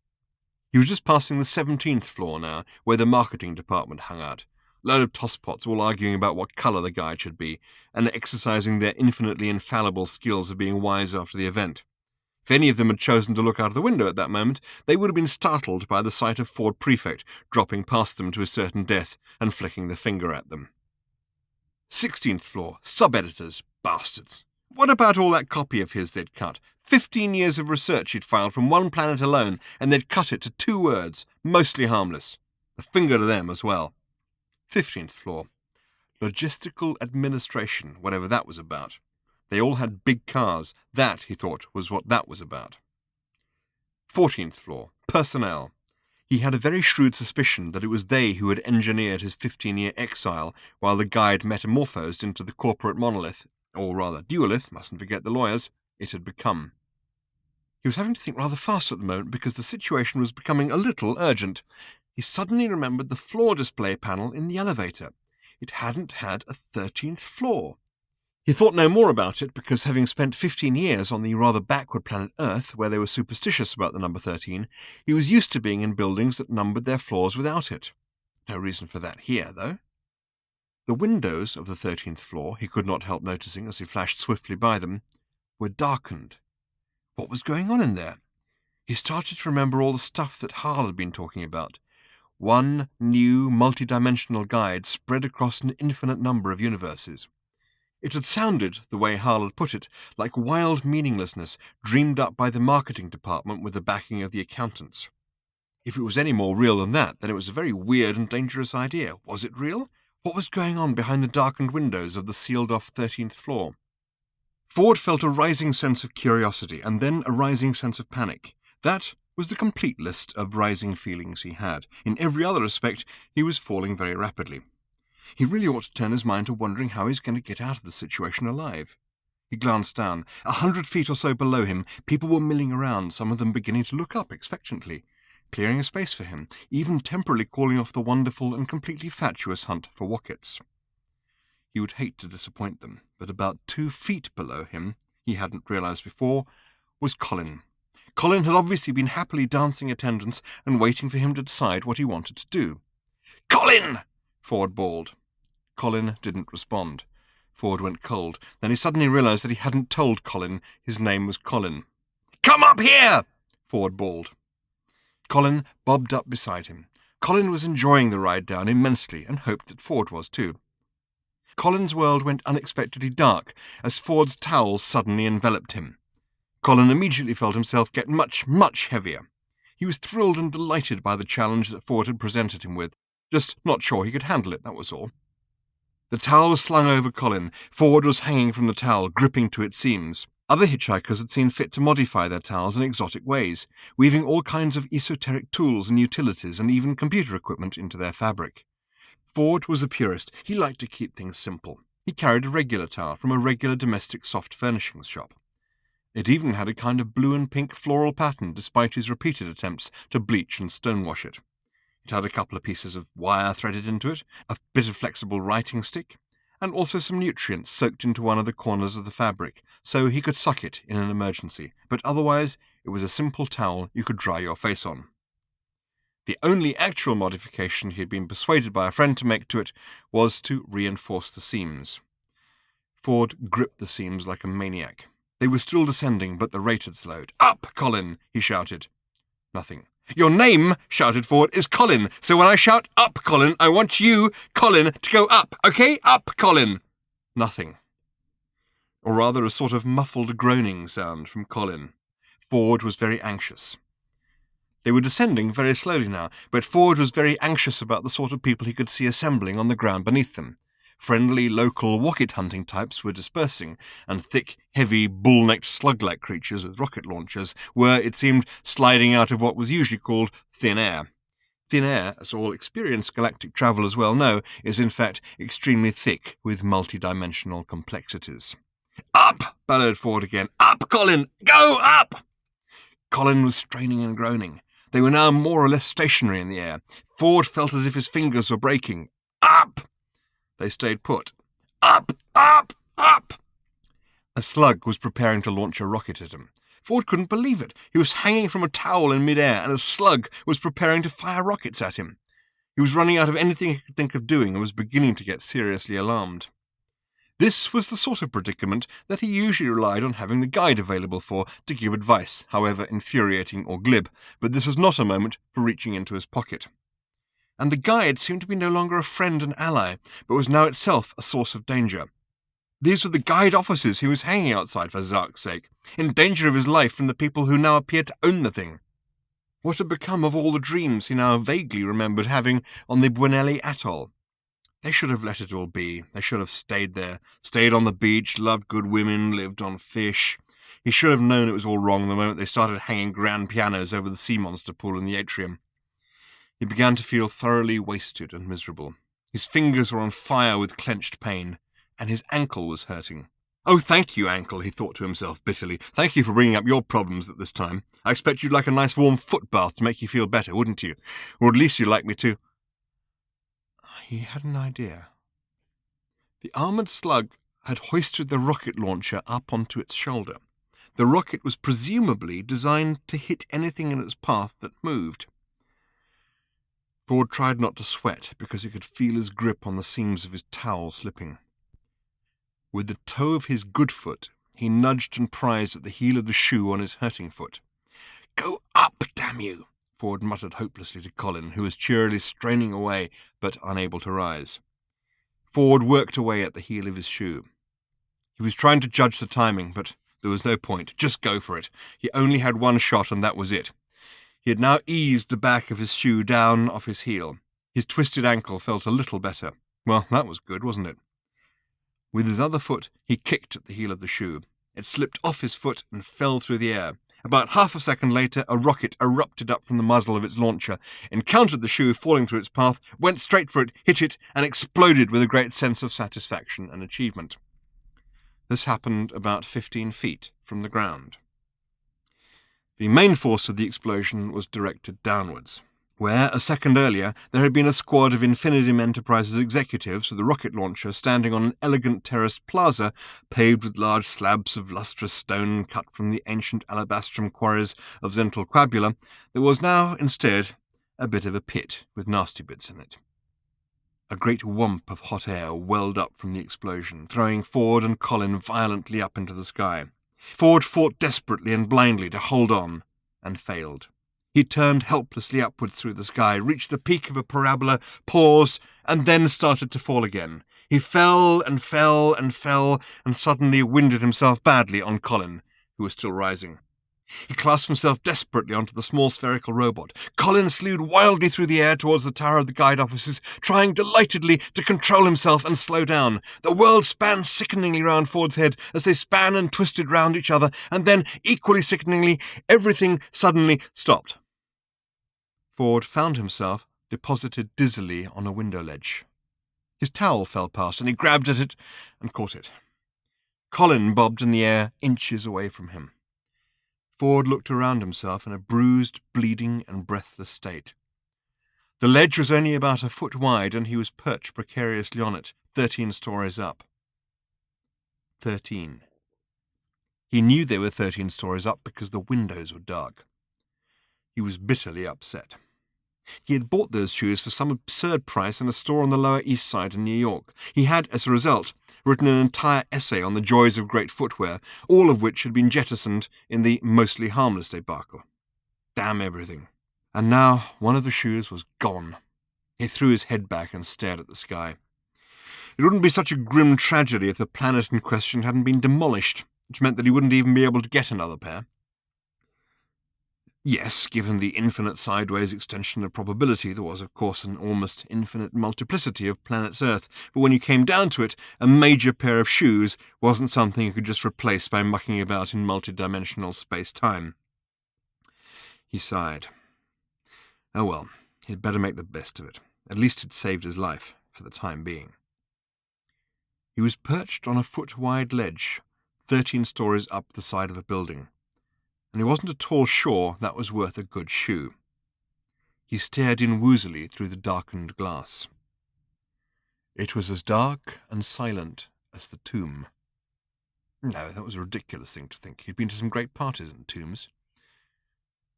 He was just passing the 17th floor now, where the marketing department hung out. Load of tosspots all arguing about what colour the guide should be, and exercising their infinitely infallible skills of being wise after the event. If any of them had chosen to look out of the window at that moment, they would have been startled by the sight of Ford Prefect dropping past them to a certain death and flicking the finger at them. 16th floor, sub-editors, bastards. What about all that copy of his they'd cut? 15 years of research he'd filed from one planet alone, and they'd cut it to 2 words, mostly harmless. A finger to them as well. 15th floor, logistical administration, whatever that was about. They all had big cars. That, he thought, was what that was about. 14th floor, personnel. He had a very shrewd suspicion that it was they who had engineered his 15-year exile while the guide metamorphosed into the corporate monolith, or rather duolith, mustn't forget the lawyers, it had become. He was having to think rather fast at the moment because the situation was becoming a little urgent. He suddenly remembered the floor display panel in the elevator. It hadn't had a 13th floor. He thought no more about it because, having spent 15 years on the rather backward planet Earth, where they were superstitious about the number 13, he was used to being in buildings that numbered their floors without it. No reason for that here, though. The windows of the 13th floor, he could not help noticing as he flashed swiftly by them, were darkened. What was going on in there? He started to remember all the stuff that Harl had been talking about. One new, multi-dimensional guide spread across an infinite number of universes. It had sounded, the way Harl had put it, like wild meaninglessness dreamed up by the marketing department with the backing of the accountants. If it was any more real than that, then it was a very weird and dangerous idea. Was it real? What was going on behind the darkened windows of the sealed-off 13th floor? Ford felt a rising sense of curiosity, and then a rising sense of panic. That was the complete list of rising feelings he had. In every other respect, he was falling very rapidly. He really ought to turn his mind to wondering how he's going to get out of the situation alive. He glanced down. 100 feet or so below him, people were milling around, some of them beginning to look up expectantly, clearing a space for him, even temporarily calling off the wonderful and completely fatuous hunt for wockets. He would hate to disappoint them, but about 2 feet below him, he hadn't realized before, was Colin. Colin had obviously been happily dancing attendance and waiting for him to decide what he wanted to do. "Colin!" Ford bawled. Colin didn't respond. Ford went cold. Then he suddenly realized that he hadn't told Colin his name was Colin. "Come up here!" Ford bawled. Colin bobbed up beside him. Colin was enjoying the ride down immensely and hoped that Ford was too. Colin's world went unexpectedly dark as Ford's towels suddenly enveloped him. Colin immediately felt himself get much, much heavier. He was thrilled and delighted by the challenge that Ford had presented him with, just not sure he could handle it, that was all. The towel was slung over Colin. Ford was hanging from the towel, gripping to its seams. Other hitchhikers had seen fit to modify their towels in exotic ways, weaving all kinds of esoteric tools and utilities and even computer equipment into their fabric. Ford was a purist. He liked to keep things simple. He carried a regular towel from a regular domestic soft furnishings shop. It even had a kind of blue and pink floral pattern despite his repeated attempts to bleach and stonewash it. It had a couple of pieces of wire threaded into it, a bit of flexible writing stick, and also some nutrients soaked into one of the corners of the fabric, so he could suck it in an emergency, but otherwise it was a simple towel you could dry your face on. The only actual modification he had been persuaded by a friend to make to it was to reinforce the seams. Ford gripped the seams like a maniac. They were still descending, but the rate had slowed. "Up, Colin!" he shouted. Nothing. "Your name," shouted Ford, "is Colin, so when I shout 'up, Colin,' I want you, Colin, to go up, okay? Up, Colin!" Nothing. Or rather a sort of muffled groaning sound from Colin. Ford was very anxious. They were descending very slowly now, but Ford was very anxious about the sort of people he could see assembling on the ground beneath them. Friendly, local, wocket-hunting types were dispersing, and thick, heavy, bull-necked slug-like creatures with rocket launchers were, it seemed, sliding out of what was usually called thin air. Thin air, as all experienced galactic travellers well know, is in fact extremely thick with multi-dimensional complexities. "Up!" bellowed Ford again. "Up, Colin! Go up!" Colin was straining and groaning. They were now more or less stationary in the air. Ford felt as if his fingers were breaking. "Up!" They stayed put. "Up! Up! Up!" A slug was preparing to launch a rocket at him. Ford couldn't believe it. He was hanging from a towel in mid-air, and a slug was preparing to fire rockets at him. He was running out of anything he could think of doing and was beginning to get seriously alarmed. This was the sort of predicament that he usually relied on having the guide available for to give advice, however infuriating or glib, but this was not a moment for reaching into his pocket. And the guide seemed to be no longer a friend and ally, but was now itself a source of danger. These were the guide officers he was hanging outside for Zark's sake, in danger of his life from the people who now appeared to own the thing. What had become of all the dreams he now vaguely remembered having on the Buenelli atoll? They should have let it all be. They should have stayed there, stayed on the beach, loved good women, lived on fish. He should have known it was all wrong the moment they started hanging grand pianos over the sea monster pool in the atrium. He began to feel thoroughly wasted and miserable. His fingers were on fire with clenched pain, and his ankle was hurting. Oh, thank you, Ankle, he thought to himself bitterly. Thank you for bringing up your problems at this time. I expect you'd like a nice warm foot bath to make you feel better, wouldn't you? Or at least you'd like me to... He had an idea. The armoured slug had hoisted the rocket launcher up onto its shoulder. The rocket was presumably designed to hit anything in its path that moved. Ford tried not to sweat because he could feel his grip on the seams of his towel slipping. With the toe of his good foot, he nudged and prized at the heel of the shoe on his hurting foot. "Go up, damn you!" Ford muttered hopelessly to Colin, who was cheerily straining away but unable to rise. Ford worked away at the heel of his shoe. He was trying to judge the timing, but there was no point. Just go for it. He only had one shot, and that was it. He had now eased the back of his shoe down off his heel. His twisted ankle felt a little better. Well, that was good, wasn't it? With his other foot, he kicked at the heel of the shoe. It slipped off his foot and fell through the air. About half a second later, a rocket erupted up from the muzzle of its launcher, encountered the shoe falling through its path, went straight for it, hit it, and exploded with a great sense of satisfaction and achievement. This happened about 15 feet from the ground. The main force of the explosion was directed downwards, where, a second earlier, there had been a squad of Infinitum Enterprises executives with a rocket launcher standing on an elegant terraced plaza paved with large slabs of lustrous stone cut from the ancient alabastrum quarries of Zental Quabula. There was now, instead, a bit of a pit with nasty bits in it. A great whomp of hot air welled up from the explosion, throwing Ford and Colin violently up into the sky. Ford fought desperately and blindly to hold on, and failed. He turned helplessly upwards through the sky, reached the peak of a parabola, paused, and then started to fall again. He fell and fell and fell, and suddenly winded himself badly on Colin, who was still rising. He clasped himself desperately onto the small spherical robot. Colin slewed wildly through the air towards the tower of the guide offices, trying delightedly to control himself and slow down. The world span sickeningly round Ford's head as they span and twisted round each other, and then, equally sickeningly, everything suddenly stopped. Ford found himself deposited dizzily on a window ledge. His towel fell past, and he grabbed at it and caught it. Colin bobbed in the air inches away from him. Ford looked around himself in a bruised, bleeding, and breathless state. The ledge was only about a foot wide, and he was perched precariously on it, 13 stories up. 13. He knew they were 13 stories up because the windows were dark. He was bitterly upset. He had bought those shoes for some absurd price in a store on the Lower East Side in New York. He had, as a result, written an entire essay on the joys of great footwear, all of which had been jettisoned in the mostly harmless debacle. Damn everything. And now one of the shoes was gone. He threw his head back and stared at the sky. It wouldn't be such a grim tragedy if the planet in question hadn't been demolished, which meant that he wouldn't even be able to get another pair. Yes, given the infinite sideways extension of probability, there was, of course, an almost infinite multiplicity of planets Earth, but when you came down to it, a major pair of shoes wasn't something you could just replace by mucking about in multidimensional space-time. He sighed. Oh well, he'd better make the best of it. At least it saved his life, for the time being. He was perched on a foot-wide ledge, 13 stories up the side of a building, and he wasn't at all sure that was worth a good shoe. He stared in woozily through the darkened glass. It was as dark and silent as the tomb. No, that was a ridiculous thing to think. He'd been to some great parties in tombs.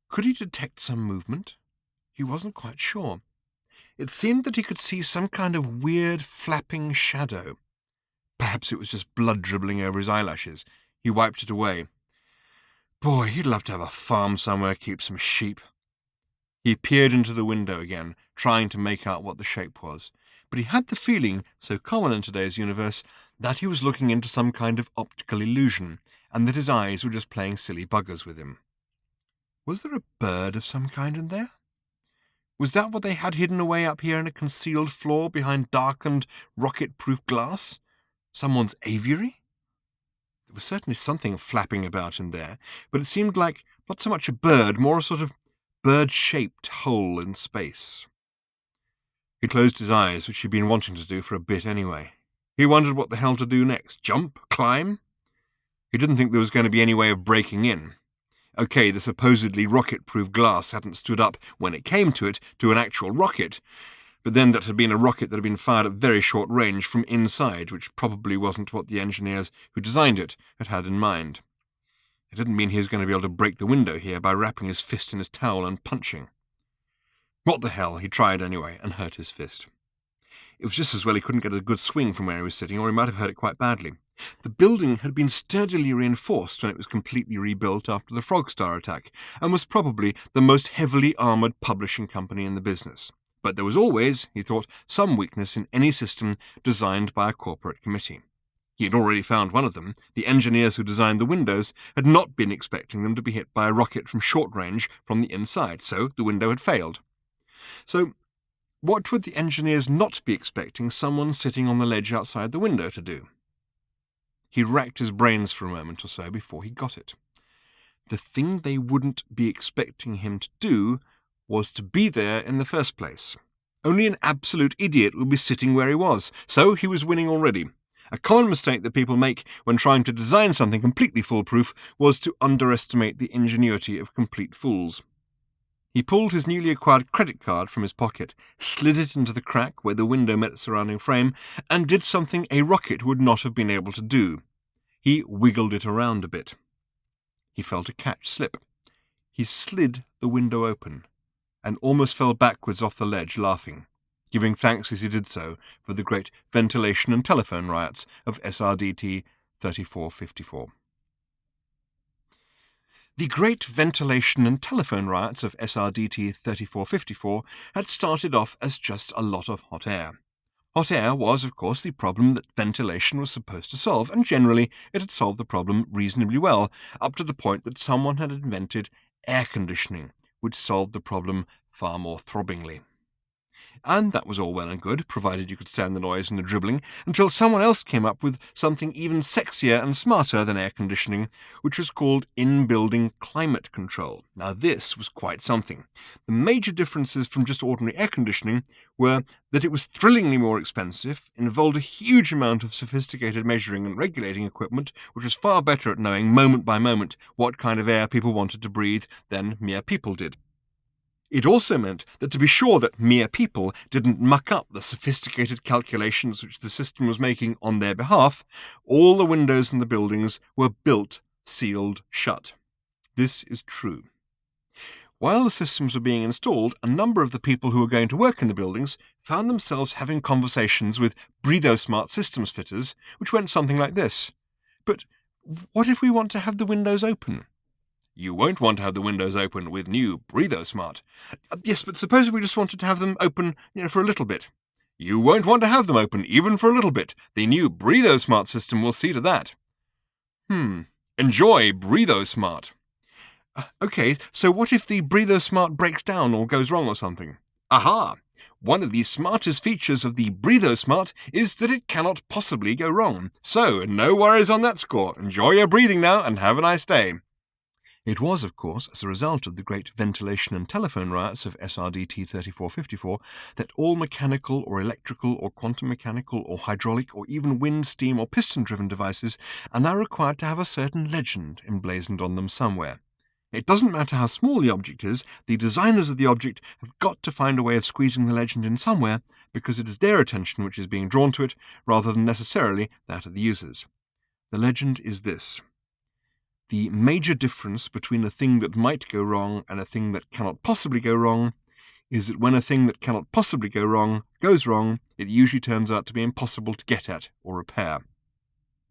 Could he detect some movement? He wasn't quite sure. It seemed that he could see some kind of weird flapping shadow. Perhaps it was just blood dribbling over his eyelashes. He wiped it away. Boy, he'd love to have a farm somewhere, keep some sheep. He peered into the window again, trying to make out what the shape was. But he had the feeling, so common in today's universe, that he was looking into some kind of optical illusion, and that his eyes were just playing silly buggers with him. Was there a bird of some kind in there? Was that what they had hidden away up here in a concealed floor behind darkened, rocket-proof glass? Someone's aviary? There was certainly something flapping about in there, but it seemed like not so much a bird, more a sort of bird-shaped hole in space. He closed his eyes, which he'd been wanting to do for a bit anyway. He wondered what the hell to do next. Jump? Climb? He didn't think there was going to be any way of breaking in. OK, the supposedly rocket-proof glass hadn't stood up, when it came to it, to an actual rocket, but then that had been a rocket that had been fired at very short range from inside, which probably wasn't what the engineers who designed it had had in mind. It didn't mean he was going to be able to break the window here by wrapping his fist in his towel and punching. What the hell, he tried anyway, and hurt his fist. It was just as well he couldn't get a good swing from where he was sitting, or he might have hurt it quite badly. The building had been sturdily reinforced when it was completely rebuilt after the Frogstar attack, and was probably the most heavily armoured publishing company in the business. But there was always, he thought, some weakness in any system designed by a corporate committee. He had already found one of them. The engineers who designed the windows had not been expecting them to be hit by a rocket from short range from the inside, so the window had failed. So, what would the engineers not be expecting someone sitting on the ledge outside the window to do? He racked his brains for a moment or so before he got it. The thing they wouldn't be expecting him to do was to be there in the first place. Only an absolute idiot would be sitting where he was, so he was winning already. A common mistake that people make when trying to design something completely foolproof was to underestimate the ingenuity of complete fools. He pulled his newly acquired credit card from his pocket, slid it into the crack where the window met the surrounding frame, and did something a rocket would not have been able to do. He wiggled it around a bit. He felt a catch slip. He slid the window open, and almost fell backwards off the ledge, laughing, giving thanks as he did so for the great ventilation and telephone riots of SRDT 3454. The great ventilation and telephone riots of SRDT 3454 had started off as just a lot of hot air. Hot air was, of course, the problem that ventilation was supposed to solve, and generally it had solved the problem reasonably well, up to the point that someone had invented air conditioning, which solved the problem far more throbbingly. And that was all well and good, provided you could stand the noise and the dribbling, until someone else came up with something even sexier and smarter than air conditioning, which was called in-building climate control. Now this was quite something. The major differences from just ordinary air conditioning were that it was thrillingly more expensive, involved a huge amount of sophisticated measuring and regulating equipment, which was far better at knowing moment by moment what kind of air people wanted to breathe than mere people did. It also meant that to be sure that mere people didn't muck up the sophisticated calculations which the system was making on their behalf, all the windows in the buildings were built sealed shut. This is true. While the systems were being installed, a number of the people who were going to work in the buildings found themselves having conversations with BreathoSmart systems fitters, which went something like this. But what if we want to have the windows open? You won't want to have the windows open with new BreathoSmart. Yes, but suppose we just wanted to have them open, for a little bit. You won't want to have them open even for a little bit. The new BreathoSmart system will see to that. Enjoy BreathoSmart. Okay, so what if the BreathoSmart breaks down or goes wrong or something? Aha! One of the smartest features of the BreathoSmart is that it cannot possibly go wrong. So, no worries on that score. Enjoy your breathing now and have a nice day. It was, of course, as a result of the great ventilation and telephone riots of SRDT 3454 that all mechanical or electrical or quantum mechanical or hydraulic or even wind, steam or piston-driven devices are now required to have a certain legend emblazoned on them somewhere. It doesn't matter how small the object is, the designers of the object have got to find a way of squeezing the legend in somewhere, because it is their attention which is being drawn to it, rather than necessarily that of the users. The legend is this. The major difference between a thing that might go wrong and a thing that cannot possibly go wrong is that when a thing that cannot possibly go wrong goes wrong, it usually turns out to be impossible to get at or repair.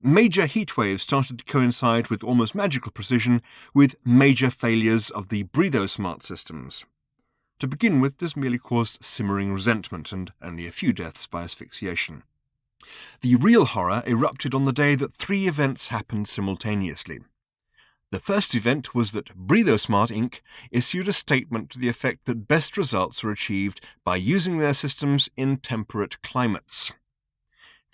Major heat waves started to coincide with almost magical precision with major failures of the BreathoSmart systems. To begin with, this merely caused simmering resentment and only a few deaths by asphyxiation. The real horror erupted on the day that 3 events happened simultaneously. The first event was that BreathoSmart Inc. issued a statement to the effect that best results were achieved by using their systems in temperate climates.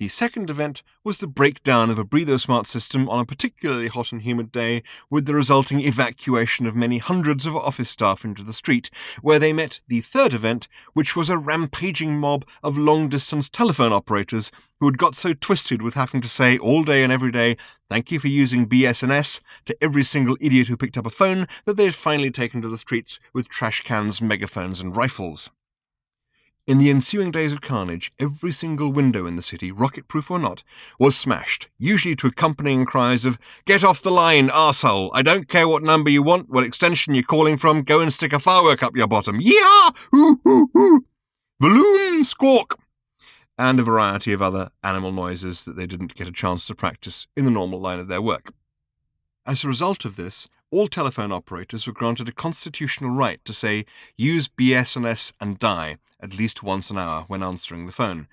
The second event was the breakdown of a breather-smart system on a particularly hot and humid day, with the resulting evacuation of many hundreds of office staff into the street, where they met the third event, which was a rampaging mob of long-distance telephone operators who had got so twisted with having to say all day and every day, "Thank you for using BSNS," to every single idiot who picked up a phone, that they had finally taken to the streets with trash cans, megaphones, and rifles. In the ensuing days of carnage, every single window in the city, rocket-proof or not, was smashed, usually to accompanying cries of, "Get off the line, arsehole! I don't care what number you want, what extension you're calling from, go and stick a firework up your bottom! Yee-haw! Hoo-hoo-hoo! Balloon! Squawk!" And a variety of other animal noises that they didn't get a chance to practice in the normal line of their work. As a result of this, all telephone operators were granted a constitutional right to say, "Use BSNS and die," at least once an hour when answering the phone,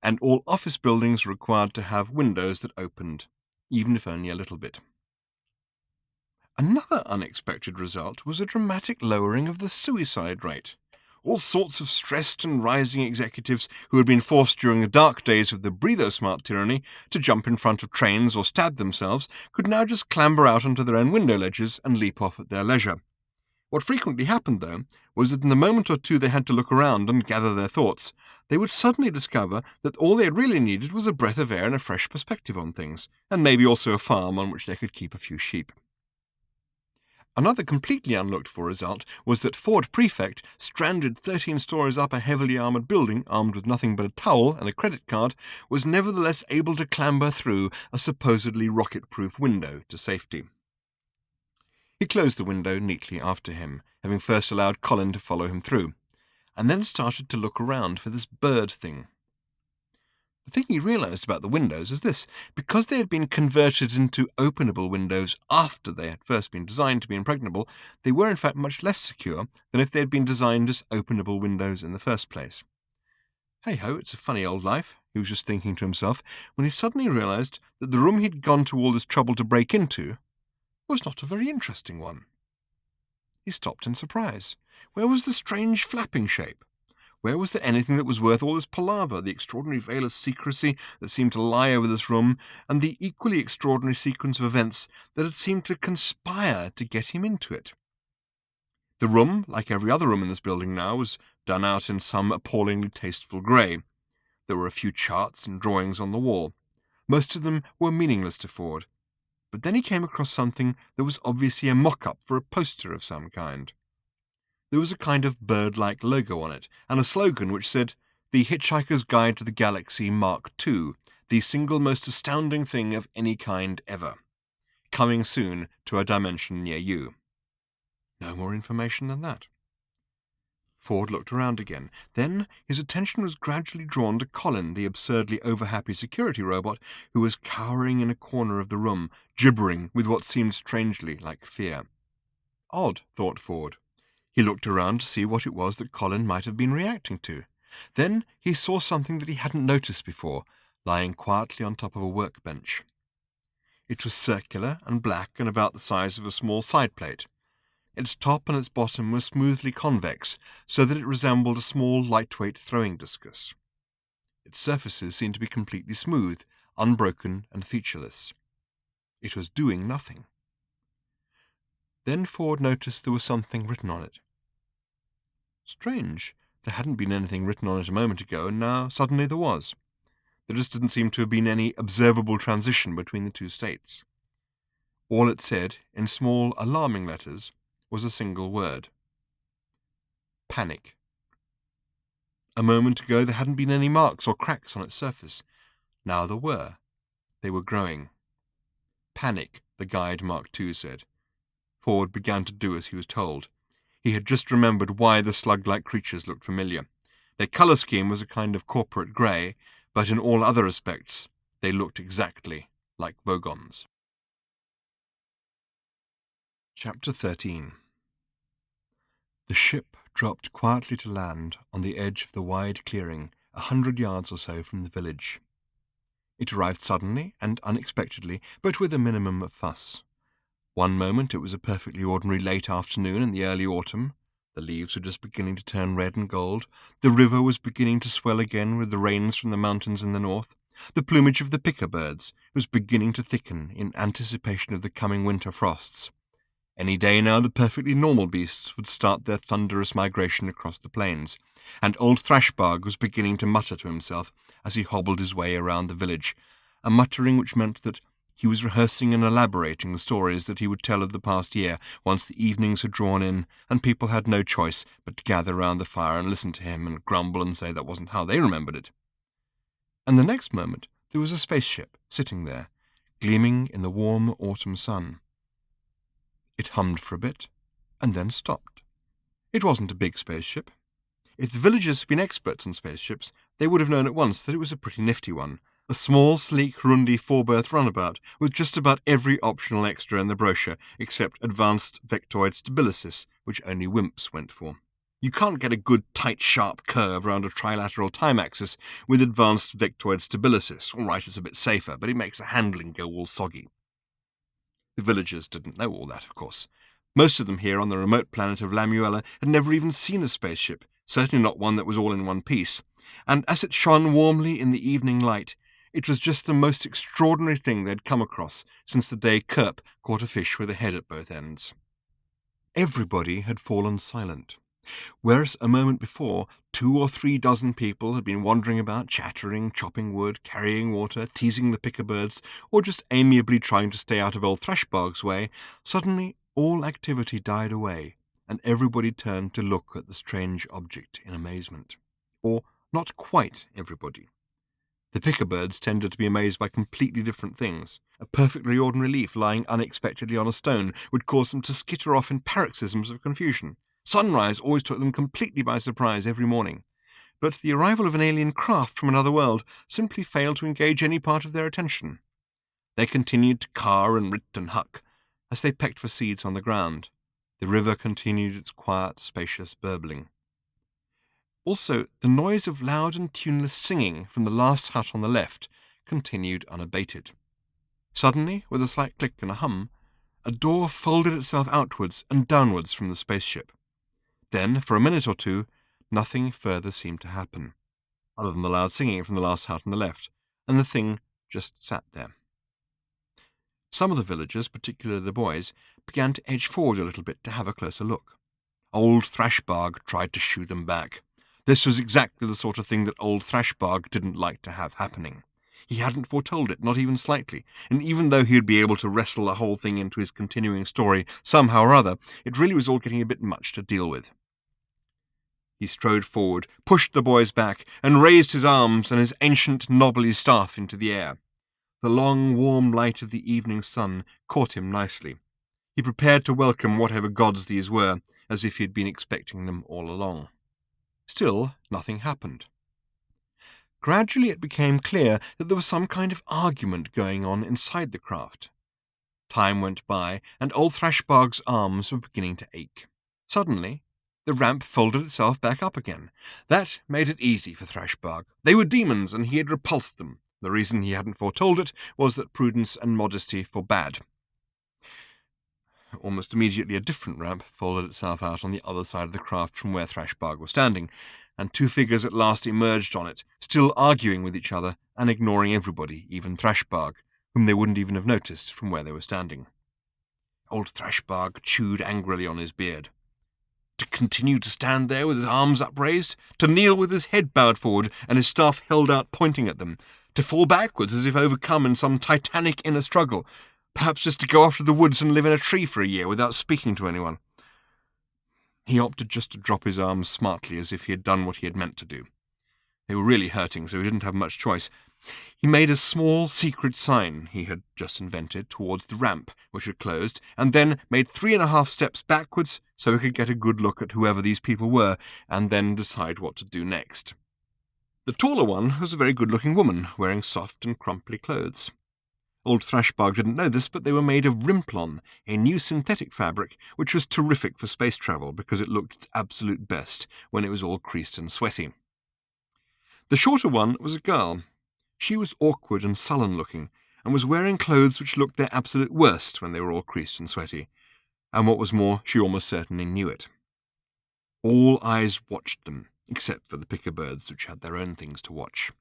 and all office buildings were required to have windows that opened, even if only a little bit. Another unexpected result was a dramatic lowering of the suicide rate. All sorts of stressed and rising executives who had been forced during the dark days of the breather-smart tyranny to jump in front of trains or stab themselves could now just clamber out onto their own window ledges and leap off at their leisure. What frequently happened, though, was that in the moment or two they had to look around and gather their thoughts, they would suddenly discover that all they really needed was a breath of air and a fresh perspective on things, and maybe also a farm on which they could keep a few sheep. Another completely unlooked-for result was that Ford Prefect, stranded 13 stories up a heavily armoured building, armed with nothing but a towel and a credit card, was nevertheless able to clamber through a supposedly rocket-proof window to safety. He closed the window neatly after him, having first allowed Colin to follow him through, and then started to look around for this bird thing. The thing he realized about the windows is this: because they had been converted into openable windows after they had first been designed to be impregnable, they were in fact much less secure than if they had been designed as openable windows in the first place. Hey-ho, it's a funny old life, he was just thinking to himself, when he suddenly realized that the room he'd gone to all this trouble to break into was not a very interesting one. He stopped in surprise. Where was the strange flapping shape? Where was there anything that was worth all this palaver, the extraordinary veil of secrecy that seemed to lie over this room, and the equally extraordinary sequence of events that had seemed to conspire to get him into it? The room, like every other room in this building now, was done out in some appallingly tasteful grey. There were a few charts and drawings on the wall. Most of them were meaningless to Ford. But then he came across something that was obviously a mock-up for a poster of some kind. There was a kind of bird-like logo on it, and a slogan which said, "The Hitchhiker's Guide to the Galaxy Mark II, the single most astounding thing of any kind ever. Coming soon to a dimension near you." No more information than that. Ford looked around again. Then his attention was gradually drawn to Colin, the absurdly overhappy security robot, who was cowering in a corner of the room, gibbering with what seemed strangely like fear. Odd, thought Ford. He looked around to see what it was that Colin might have been reacting to. Then he saw something that he hadn't noticed before, lying quietly on top of a workbench. It was circular and black and about the size of a small side plate. Its top and its bottom were smoothly convex, so that it resembled a small, lightweight throwing discus. Its surfaces seemed to be completely smooth, unbroken, and featureless. It was doing nothing. Then Ford noticed there was something written on it. Strange. There hadn't been anything written on it a moment ago, and now suddenly there was. There just didn't seem to have been any observable transition between the two states. All it said, in small, alarming letters, was a single word. Panic. A moment ago there hadn't been any marks or cracks on its surface. Now there were. They were growing. Panic, the guide Mark II said. Ford began to do as he was told. He had just remembered why the slug-like creatures looked familiar. Their colour scheme was a kind of corporate grey, but in all other respects they looked exactly like bogons. Chapter 13. The ship dropped quietly to land on the edge of the wide clearing, 100 yards or so from the village. It arrived suddenly and unexpectedly, but with a minimum of fuss. One moment it was a perfectly ordinary late afternoon in the early autumn. The leaves were just beginning to turn red and gold. The river was beginning to swell again with the rains from the mountains in the north. The plumage of the picker birds was beginning to thicken in anticipation of the coming winter frosts. Any day now the perfectly normal beasts would start their thunderous migration across the plains, and old Thrashbog was beginning to mutter to himself as he hobbled his way around the village, a muttering which meant that he was rehearsing and elaborating the stories that he would tell of the past year once the evenings had drawn in and people had no choice but to gather round the fire and listen to him and grumble and say that wasn't how they remembered it. And the next moment there was a spaceship sitting there, gleaming in the warm autumn sun. It hummed for a bit, and then stopped. It wasn't a big spaceship. If the villagers had been experts on spaceships, they would have known at once that it was a pretty nifty one, a small, sleek, rundy four-berth runabout with just about every optional extra in the brochure except advanced vectoid stabilisis, which only wimps went for. You can't get a good, tight, sharp curve around a trilateral time axis with advanced vectoid stabilisis. All right, it's a bit safer, but it makes the handling go all soggy. The villagers didn't know all that, of course. Most of them here on the remote planet of Lamuella had never even seen a spaceship, certainly not one that was all in one piece, and as it shone warmly in the evening light, it was just the most extraordinary thing they'd come across since the day Kerp caught a fish with a head at both ends. Everybody had fallen silent. Whereas a moment before, 2 or 3 dozen people had been wandering about, chattering, chopping wood, carrying water, teasing the picker birds, or just amiably trying to stay out of old Thrashbog's way, suddenly all activity died away, and everybody turned to look at the strange object in amazement. Or not quite everybody. The picker birds tended to be amazed by completely different things. A perfectly ordinary leaf lying unexpectedly on a stone would cause them to skitter off in paroxysms of confusion. Sunrise always took them completely by surprise every morning. But the arrival of an alien craft from another world simply failed to engage any part of their attention. They continued to carr and writ and huck as they pecked for seeds on the ground. The river continued its quiet, spacious burbling. Also, the noise of loud and tuneless singing from the last hut on the left continued unabated. Suddenly, with a slight click and a hum, a door folded itself outwards and downwards from the spaceship. Then, for a minute or two, nothing further seemed to happen, other than the loud singing from the last hut on the left, and the thing just sat there. Some of the villagers, particularly the boys, began to edge forward a little bit to have a closer look. Old Thrashbog tried to shoo them back. This was exactly the sort of thing that old Thrashbog didn't like to have happening. He hadn't foretold it, not even slightly, and even though he'd be able to wrestle the whole thing into his continuing story somehow or other, it really was all getting a bit much to deal with. He strode forward, pushed the boys back, and raised his arms and his ancient knobbly staff into the air. The long, warm light of the evening sun caught him nicely. He prepared to welcome whatever gods these were, as if he had been expecting them all along. Still, nothing happened. Gradually it became clear that there was some kind of argument going on inside the craft. Time went by, and old Thrashbog's arms were beginning to ache. Suddenly, the ramp folded itself back up again. That made it easy for Thrashbog. They were demons, and he had repulsed them. The reason he hadn't foretold it was that prudence and modesty forbade. Almost immediately a different ramp folded itself out on the other side of the craft from where Thrashbog was standing, and 2 figures at last emerged on it, still arguing with each other and ignoring everybody, even Thrashbog, whom they wouldn't even have noticed from where they were standing. Old Thrashbog chewed angrily on his beard. To continue to stand there with his arms upraised, to kneel with his head bowed forward and his staff held out pointing at them, to fall backwards as if overcome in some titanic inner struggle, perhaps just to go off to the woods and live in a tree for a year without speaking to anyone. He opted just to drop his arms smartly as if he had done what he had meant to do. They were really hurting, so he didn't have much choice. He made a small secret sign he had just invented towards the ramp, which had closed, and then made 3.5 steps backwards so he could get a good look at whoever these people were, and then decide what to do next. The taller one was a very good-looking woman, wearing soft and crumply clothes. Old Thrashbog didn't know this, but they were made of rimplon, a new synthetic fabric, which was terrific for space travel because it looked its absolute best when it was all creased and sweaty. The shorter one was a girl. She was awkward and sullen-looking, and was wearing clothes which looked their absolute worst when they were all creased and sweaty, and what was more, she almost certainly knew it. All eyes watched them, except for the picker birds, which had their own things to watch.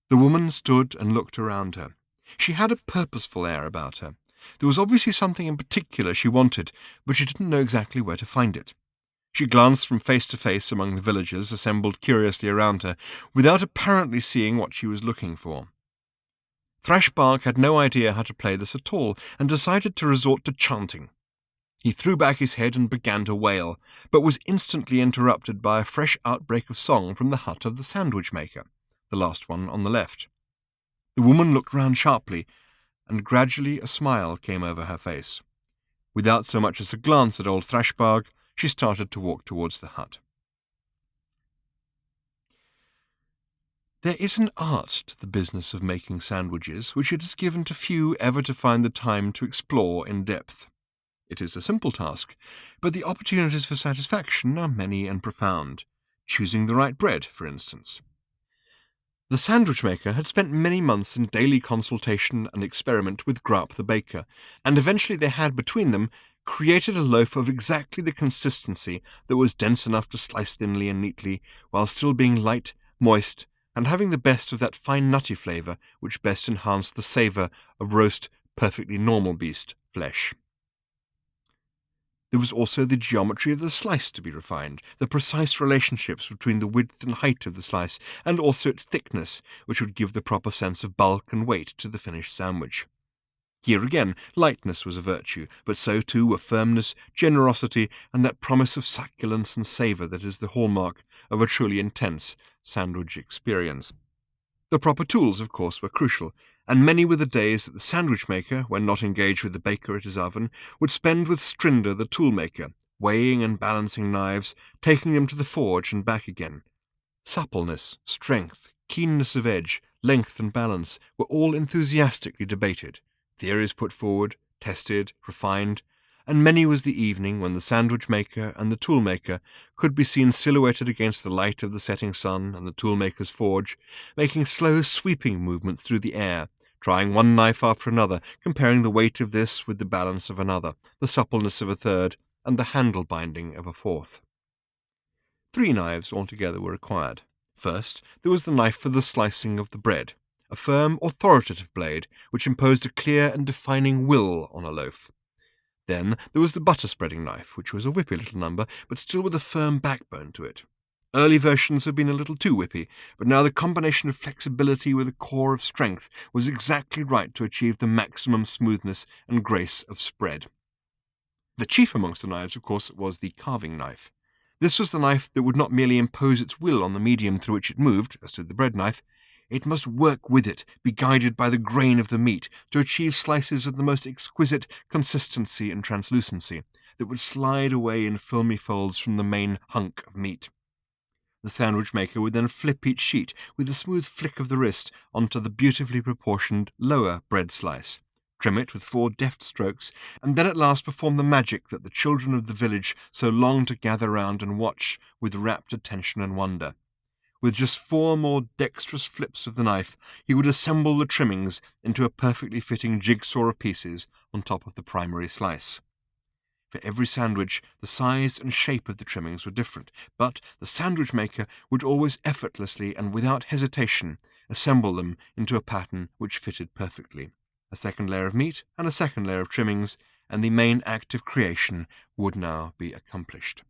The woman stood and looked around her. She had a purposeful air about her. There was obviously something in particular she wanted, but she didn't know exactly where to find it. She glanced from face to face among the villagers assembled curiously around her, without apparently seeing what she was looking for. Thrashbark had no idea how to play this at all, and decided to resort to chanting. He threw back his head and began to wail, but was instantly interrupted by a fresh outbreak of song from the hut of the sandwich maker, the last one on the left. The woman looked round sharply, and gradually a smile came over her face. Without so much as a glance at old Thrashbark, she started to walk towards the hut. There is an art to the business of making sandwiches which it is given to few ever to find the time to explore in depth. It is a simple task, but the opportunities for satisfaction are many and profound. Choosing the right bread, for instance. The sandwich maker had spent many months in daily consultation and experiment with Grap the baker, and eventually they had, between them, created a loaf of exactly the consistency that was dense enough to slice thinly and neatly, while still being light, moist, and having the best of that fine nutty flavour which best enhanced the savour of roast, perfectly normal beast flesh. There was also the geometry of the slice to be refined, the precise relationships between the width and height of the slice, and also its thickness, which would give the proper sense of bulk and weight to the finished sandwich. Here again, lightness was a virtue, but so too were firmness, generosity, and that promise of succulence and savour that is the hallmark of a truly intense sandwich experience. The proper tools, of course, were crucial, and many were the days that the sandwich maker, when not engaged with the baker at his oven, would spend with Strinder the tool-maker, weighing and balancing knives, taking them to the forge and back again. Suppleness, strength, keenness of edge, length and balance were all enthusiastically debated, theories put forward, tested, refined, and many was the evening when the sandwich maker and the tool-maker could be seen silhouetted against the light of the setting sun and the tool-maker's forge, making slow sweeping movements through the air, trying one knife after another, comparing the weight of this with the balance of another, the suppleness of a third, and the handle-binding of a fourth. 3 knives altogether were required. First, there was the knife for the slicing of the bread, a firm, authoritative blade which imposed a clear and defining will on a loaf. Then there was the butter-spreading knife, which was a whippy little number, but still with a firm backbone to it. Early versions have been a little too whippy, but now the combination of flexibility with a core of strength was exactly right to achieve the maximum smoothness and grace of spread. The chief amongst the knives, of course, was the carving knife. This was the knife that would not merely impose its will on the medium through which it moved, as did the bread knife. It must work with it, be guided by the grain of the meat, to achieve slices of the most exquisite consistency and translucency, that would slide away in filmy folds from the main hunk of meat. The sandwich maker would then flip each sheet with a smooth flick of the wrist onto the beautifully proportioned lower bread slice, trim it with 4 deft strokes, and then at last perform the magic that the children of the village so longed to gather round and watch with rapt attention and wonder. With just 4 more dexterous flips of the knife, he would assemble the trimmings into a perfectly fitting jigsaw of pieces on top of the primary slice. For every sandwich, the size and shape of the trimmings were different, but the sandwich maker would always effortlessly and without hesitation assemble them into a pattern which fitted perfectly. A second layer of meat and a second layer of trimmings, and the main act of creation would now be accomplished.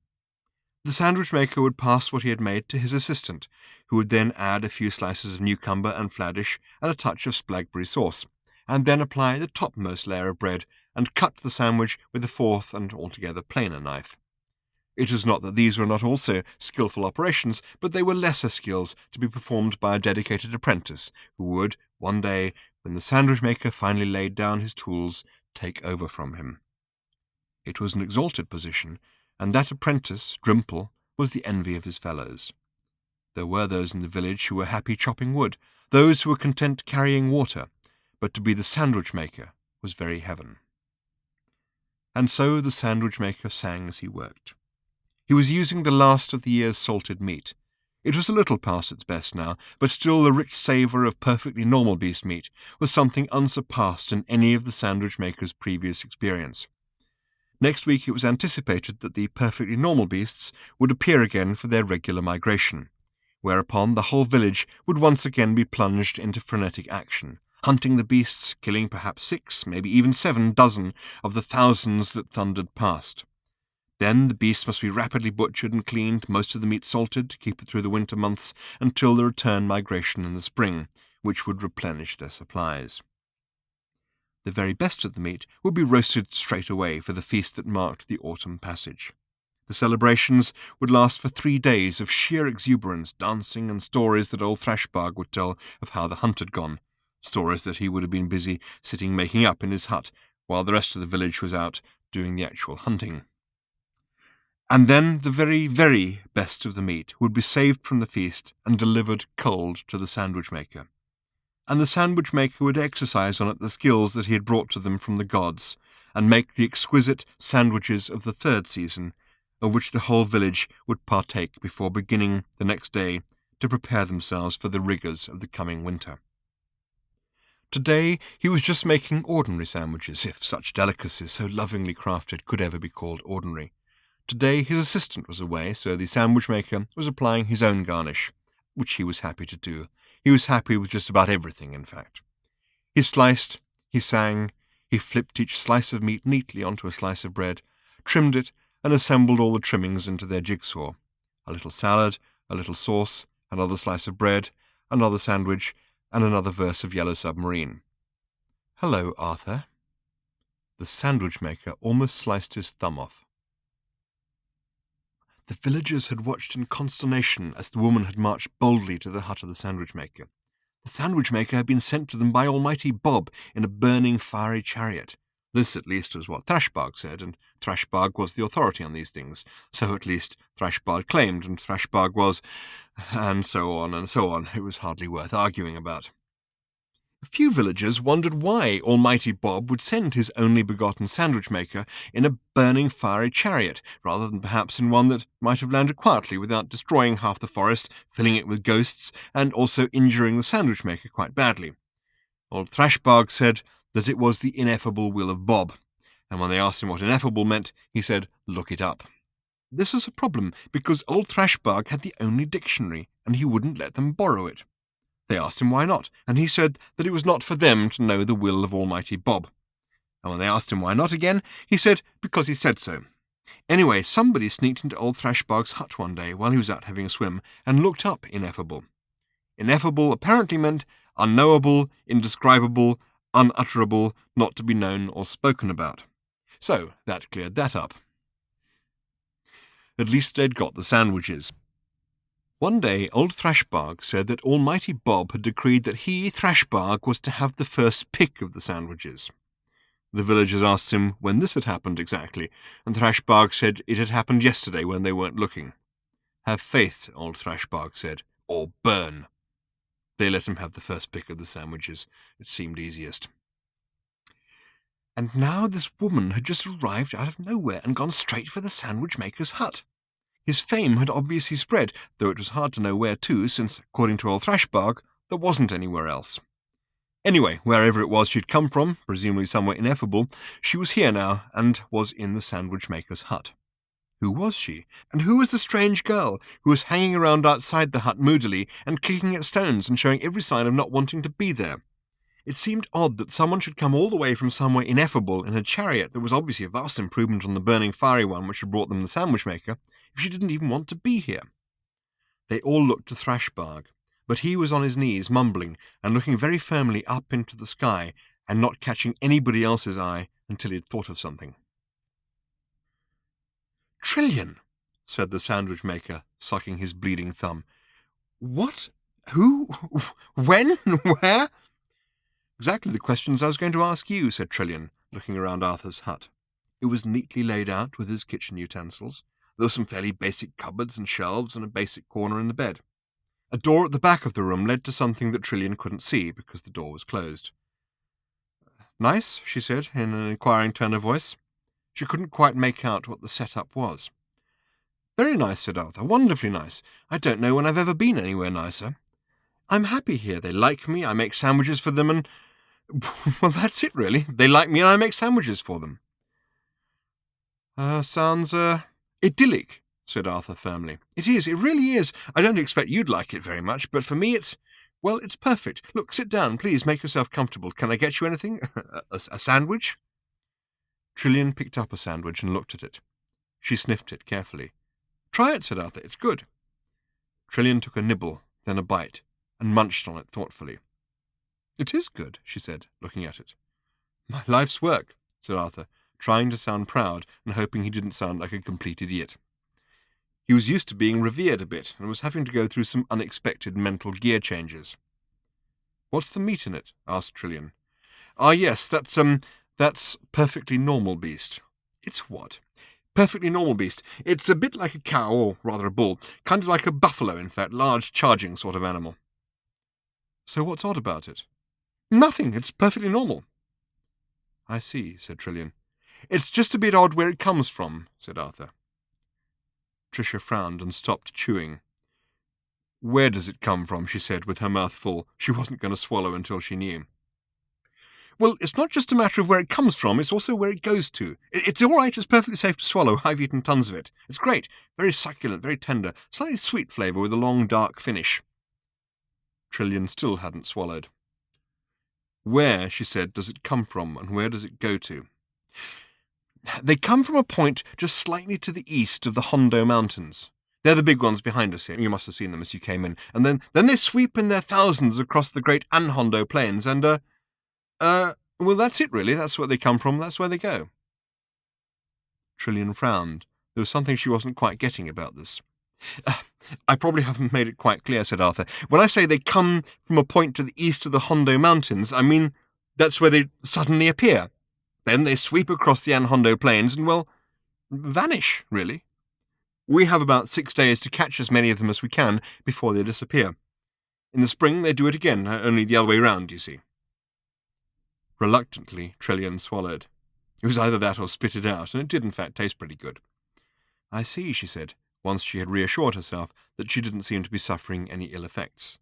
The sandwich maker would pass what he had made to his assistant, who would then add a few slices of newcumber and fladdish and a touch of splagberry sauce, and then apply the topmost layer of bread and cut the sandwich with a 4th and altogether plainer knife. It was not that these were not also skilful operations, but they were lesser skills to be performed by a dedicated apprentice, who would, one day, when the sandwich maker finally laid down his tools, take over from him. It was an exalted position, and that apprentice, Drimple, was the envy of his fellows. There were those in the village who were happy chopping wood, those who were content carrying water, but to be the sandwich maker was very heaven. And so the sandwich maker sang as he worked. He was using the last of the year's salted meat. It was a little past its best now, but still the rich savour of perfectly normal beast meat was something unsurpassed in any of the sandwich maker's previous experience. Next week it was anticipated that the perfectly normal beasts would appear again for their regular migration. whereupon the whole village would once again be plunged into frenetic action, hunting the beasts, killing perhaps 6, maybe even 7 dozen of the thousands that thundered past. Then the beasts must be rapidly butchered and cleaned, most of the meat salted to keep it through the winter months until the return migration in the spring, which would replenish their supplies. The very best of the meat would be roasted straight away for the feast that marked the autumn passage. The celebrations would last for 3 days of sheer exuberance, dancing, and stories that old Thrashbog would tell of how the hunt had gone, stories that he would have been busy sitting making up in his hut while the rest of the village was out doing the actual hunting. And then the very, very best of the meat would be saved from the feast and delivered cold to the sandwich maker. And the sandwich maker would exercise on it the skills that he had brought to them from the gods, and make the exquisite sandwiches of the 3rd season, of which the whole village would partake before beginning the next day to prepare themselves for the rigours of the coming winter. Today he was just making ordinary sandwiches, if such delicacies so lovingly crafted could ever be called ordinary. Today his assistant was away, so the sandwich maker was applying his own garnish, which he was happy to do. He was happy with just about everything, in fact. He sliced, he sang, he flipped each slice of meat neatly onto a slice of bread, trimmed it, and assembled all the trimmings into their jigsaw. A little salad, a little sauce, another slice of bread, another sandwich, and another verse of Yellow Submarine. "Hello, Arthur." The sandwich maker almost sliced his thumb off. The villagers had watched in consternation as the woman had marched boldly to the hut of the sandwich maker. The sandwich maker had been sent to them by Almighty Bob in a burning, fiery chariot. This, at least, was what Thrashbog said, and Thrashbog was the authority on these things. So, at least, Thrashbog claimed, and Thrashbog was, and so on and so on. It was hardly worth arguing about. A few villagers wondered why Almighty Bob would send his only begotten sandwich maker in a burning fiery chariot, rather than perhaps in one that might have landed quietly without destroying half the forest, filling it with ghosts, and also injuring the sandwich maker quite badly. Old Thrashbog said that it was the ineffable will of Bob, and when they asked him what ineffable meant, he said, "Look it up." This was a problem, because old Thrashbog had the only dictionary, and he wouldn't let them borrow it. They asked him why not, and he said that it was not for them to know the will of Almighty Bob. And when they asked him why not again, he said because he said so. Anyway, somebody sneaked into old Thrashbog's hut one day while he was out having a swim and looked up ineffable. Ineffable apparently meant unknowable, indescribable, unutterable, not to be known or spoken about. So that cleared that up. At least they'd got the sandwiches. One day old Thrashbog said that Almighty Bob had decreed that he, Thrashbog, was to have the first pick of the sandwiches. The villagers asked him when this had happened exactly, and Thrashbog said it had happened yesterday when they weren't looking. "Have faith," old Thrashbog said, "or burn." They let him have the first pick of the sandwiches. It seemed easiest. And now this woman had just arrived out of nowhere and gone straight for the sandwich maker's hut. His fame had obviously spread, though it was hard to know where to, since, according to old Thrashbog, there wasn't anywhere else. Anyway, wherever it was she'd come from, presumably somewhere ineffable, she was here now, and was in the sandwich maker's hut. Who was she? And who was the strange girl who was hanging around outside the hut moodily and kicking at stones and showing every sign of not wanting to be there? It seemed odd that someone should come all the way from somewhere ineffable in a chariot that was obviously a vast improvement on the burning fiery one which had brought them the sandwich maker, if she didn't even want to be here. They all looked to Thrashbog, but he was on his knees, mumbling and looking very firmly up into the sky and not catching anybody else's eye until he had thought of something. "Trillion," said the sandwich maker, sucking his bleeding thumb. "What? Who? When? Where?" "Exactly the questions I was going to ask you," said Trillion, looking around Arthur's hut. It was neatly laid out with his kitchen utensils. There were some fairly basic cupboards and shelves and a basic corner in the bed. A door at the back of the room led to something that Trillion couldn't see because the door was closed. "Nice?" she said, in an inquiring tone of voice. She couldn't quite make out what the setup was. "Very nice," said Arthur. "Wonderfully nice. I don't know when I've ever been anywhere nicer. I'm happy here. They like me, I make sandwiches for them, and... well, that's it, really. They like me and I make sandwiches for them." Sounds, idyllic," said Arthur firmly. "It is, it really is. I don't expect you'd like it very much, but for me it's perfect. Look, sit down, please, make yourself comfortable. Can I get you anything? A sandwich?" Trillian picked up a sandwich and looked at it. She sniffed it carefully. "Try it," said Arthur. "It's good." Trillian took a nibble, then a bite, and munched on it thoughtfully. "It is good," she said, looking at it. "My life's work," said Arthur, trying to sound proud and hoping he didn't sound like a complete idiot. He was used to being revered a bit and was having to go through some unexpected mental gear changes. "What's the meat in it?" asked Trillian. "Ah, yes, that's perfectly normal beast." "It's what?" "Perfectly normal beast. It's a bit like a cow, or rather a bull. Kind of like a buffalo, in fact. Large, charging sort of animal." "So what's odd about it?" "Nothing. It's perfectly normal." "I see," said Trillian. "It's just a bit odd where it comes from," said Arthur. Tricia frowned and stopped chewing. "Where does it come from?" she said, with her mouth full. She wasn't going to swallow until she knew. "Well, it's not just a matter of where it comes from, it's also where it goes to. It's all right, it's perfectly safe to swallow. I've eaten tons of it. It's great. Very succulent, very tender, slightly sweet flavour with a long, dark finish." Trillian still hadn't swallowed. "Where," she said, "does it come from, and where does it go to?" "They come from a point just slightly to the east of the Hondo Mountains. They're the big ones behind us here. You must have seen them as you came in. And then they sweep in their thousands across the great Anhondo Plains, and, well, that's it, really. That's where they come from. That's where they go." Trillian frowned. There was something she wasn't quite getting about this. "I probably haven't made it quite clear," said Arthur. "When I say they come from a point to the east of the Hondo Mountains, I mean that's where they suddenly appear. Then they sweep across the Anhondo Plains and, well, vanish, really. We have about 6 days to catch as many of them as we can before they disappear. In the spring they do it again, only the other way round, you see." Reluctantly, Trillian swallowed. It was either that or spit it out, and it did in fact taste pretty good. "I see," she said, once she had reassured herself that she didn't seem to be suffering any ill effects.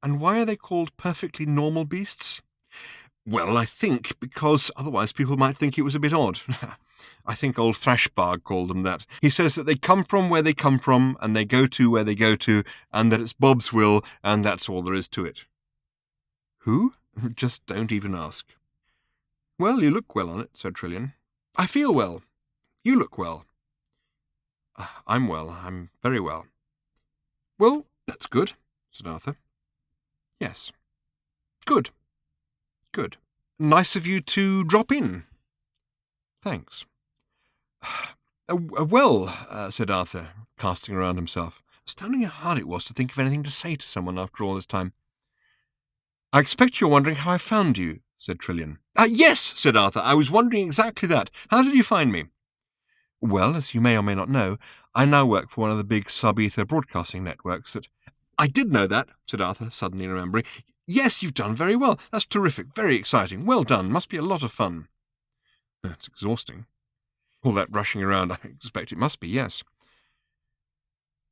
"And why are they called perfectly normal beasts?" "Well, I think because otherwise people might think it was a bit odd. I think old Thrashbarg called them that. He says that they come from where they come from, and they go to where they go to, and that it's Bob's will, and that's all there is to it." "Who?" "Just don't even ask." "Well, you look well on it," said Trillian. "I feel well. You look well." "I'm well. I'm very well." "Well, that's good," said Arthur. "Yes. Good. Good. Nice of you to drop in." "Thanks." Well, said Arthur, casting around himself. Astounding how hard it was to think of anything to say to someone after all this time. "I expect you're wondering how I found you," said Trillian. "Yes," said Arthur. "I was wondering exactly that. How did you find me?" "Well, as you may or may not know, I now work for one of the big sub-ether broadcasting networks that—" "I did know that," said Arthur, suddenly remembering. "Yes, you've done very well. That's terrific. Very exciting. Well done. Must be a lot of fun." "It's exhausting." "All that rushing around, I expect it must be, yes."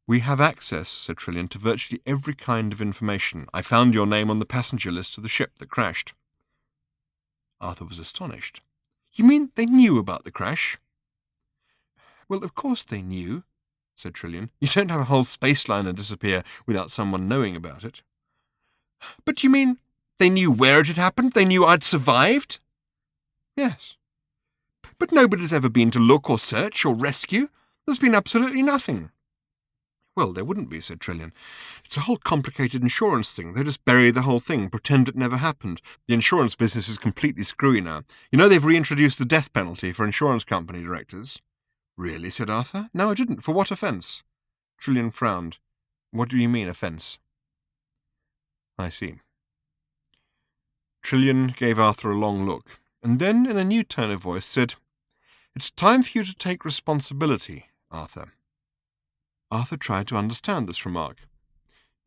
"We have access," said Trillian, "to virtually every kind of information. I found your name on the passenger list of the ship that crashed." Arthur was astonished. "You mean they knew about the crash?" "Well, of course they knew," said Trillian. "You don't have a whole space liner disappear without someone knowing about it." "But you mean they knew where it had happened? They knew I'd survived?" "Yes." "But nobody's ever been to look or search or rescue. There's been absolutely nothing." "Well, there wouldn't be," said Trillian. "It's a whole complicated insurance thing. They just bury the whole thing, pretend it never happened. The insurance business is completely screwy now. You know they've reintroduced the death penalty for insurance company directors." "Really?" said Arthur. "No, I didn't. For what offence?" Trillian frowned. "What do you mean, offence?" "I see." Trillian gave Arthur a long look, and then, in a new tone of voice, said, "It's time for you to take responsibility, Arthur." Arthur tried to understand this remark.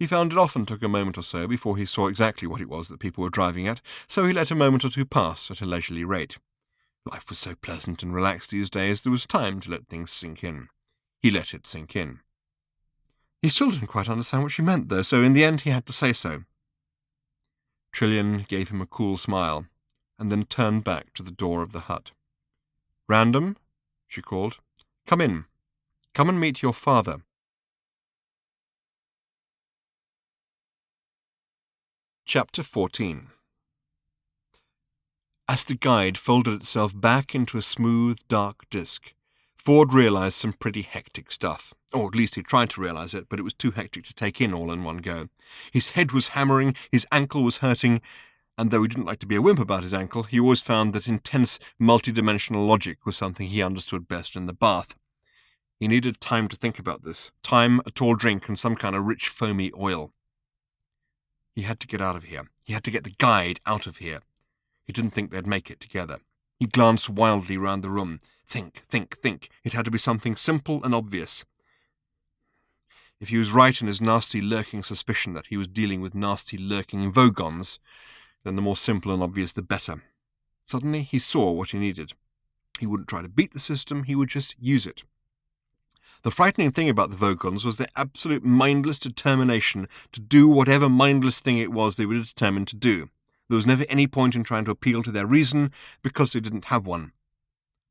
He found it often took a moment or so before he saw exactly what it was that people were driving at, so he let a moment or two pass at a leisurely rate. Life was so pleasant and relaxed these days, there was time to let things sink in. He let it sink in. He still didn't quite understand what she meant, though, so in the end he had to say so. Trillian gave him a cool smile, and then turned back to the door of the hut. "Random," she called. "Come in." Come and meet your father. Chapter 14. As the guide folded itself back into a smooth, dark disk, Ford realized some pretty hectic stuff. Or at least he tried to realize it, but it was too hectic to take in all in one go. His head was hammering, his ankle was hurting, and though he didn't like to be a wimp about his ankle, he always found that intense, multidimensional logic was something he understood best in the bath. He needed time to think about this. Time, a tall drink, and some kind of rich, foamy oil. He had to get out of here. He had to get the guide out of here. He didn't think they'd make it together. He glanced wildly round the room. Think. It had to be something simple and obvious. If he was right in his nasty, lurking suspicion that he was dealing with nasty, lurking Vogons, then the more simple and obvious the better. Suddenly he saw what he needed. He wouldn't try to beat the system, he would just use it. The frightening thing about the Vogons was their absolute mindless determination to do whatever mindless thing it was they were determined to do. There was never any point in trying to appeal to their reason, because they didn't have one.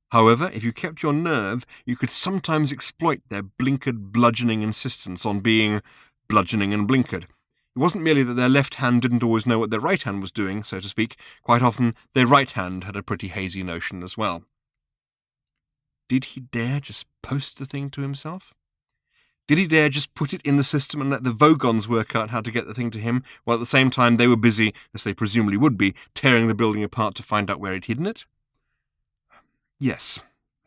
However, if you kept your nerve, you could sometimes exploit their blinkered, bludgeoning insistence on being bludgeoning and blinkered. It wasn't merely that their left hand didn't always know what their right hand was doing, so to speak. Quite often, their right hand had a pretty hazy notion as well. Did he dare just post the thing to himself? Did he dare just put it in the system and let the Vogons work out how to get the thing to him, while at the same time they were busy, as they presumably would be, tearing the building apart to find out where he'd hidden it? Yes.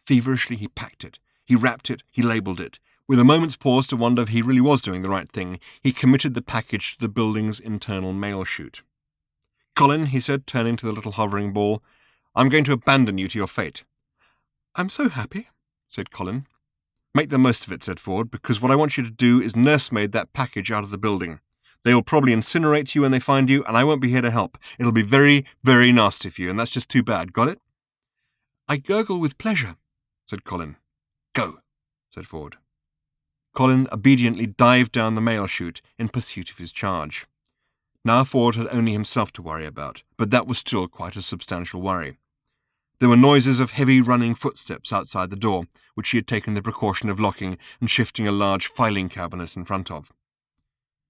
Feverishly he packed it. He wrapped it. He labelled it. With a moment's pause to wonder if he really was doing the right thing, he committed the package to the building's internal mail chute. "Colin," he said, turning to the little hovering ball, "I'm going to abandon you to your fate." "I'm so happy," said Colin. "Make the most of it," said Ford, "because what I want you to do is nursemaid that package out of the building. They will probably incinerate you when they find you, and I won't be here to help. It'll be very, very nasty for you, and that's just too bad. Got it?" "I gurgle with pleasure," said Colin. "Go," said Ford. Colin obediently dived down the mail chute in pursuit of his charge. Now Ford had only himself to worry about, but that was still quite a substantial worry. There were noises of heavy running footsteps outside the door, which he had taken the precaution of locking and shifting a large filing cabinet in front of.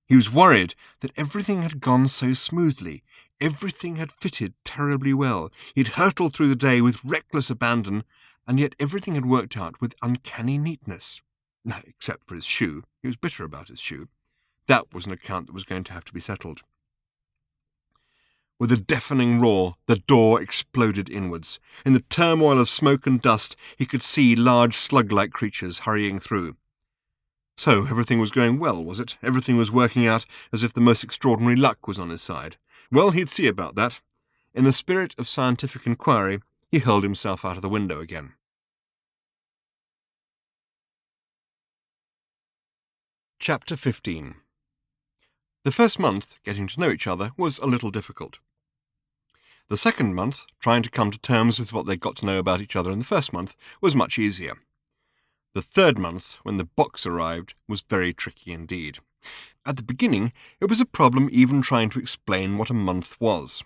He was worried that everything had gone so smoothly. Everything had fitted terribly well. He'd hurtled through the day with reckless abandon, and yet everything had worked out with uncanny neatness. No, except for his shoe. He was bitter about his shoe. That was an account that was going to have to be settled. With a deafening roar, the door exploded inwards. In the turmoil of smoke and dust, he could see large slug-like creatures hurrying through. So everything was going well, was it? Everything was working out as if the most extraordinary luck was on his side. Well, he'd see about that. In the spirit of scientific inquiry, he hurled himself out of the window again. Chapter 15. The first month, getting to know each other, was a little difficult. The second month, trying to come to terms with what they'd got to know about each other in the first month, was much easier. The third month, when the box arrived, was very tricky indeed. At the beginning, it was a problem even trying to explain what a month was.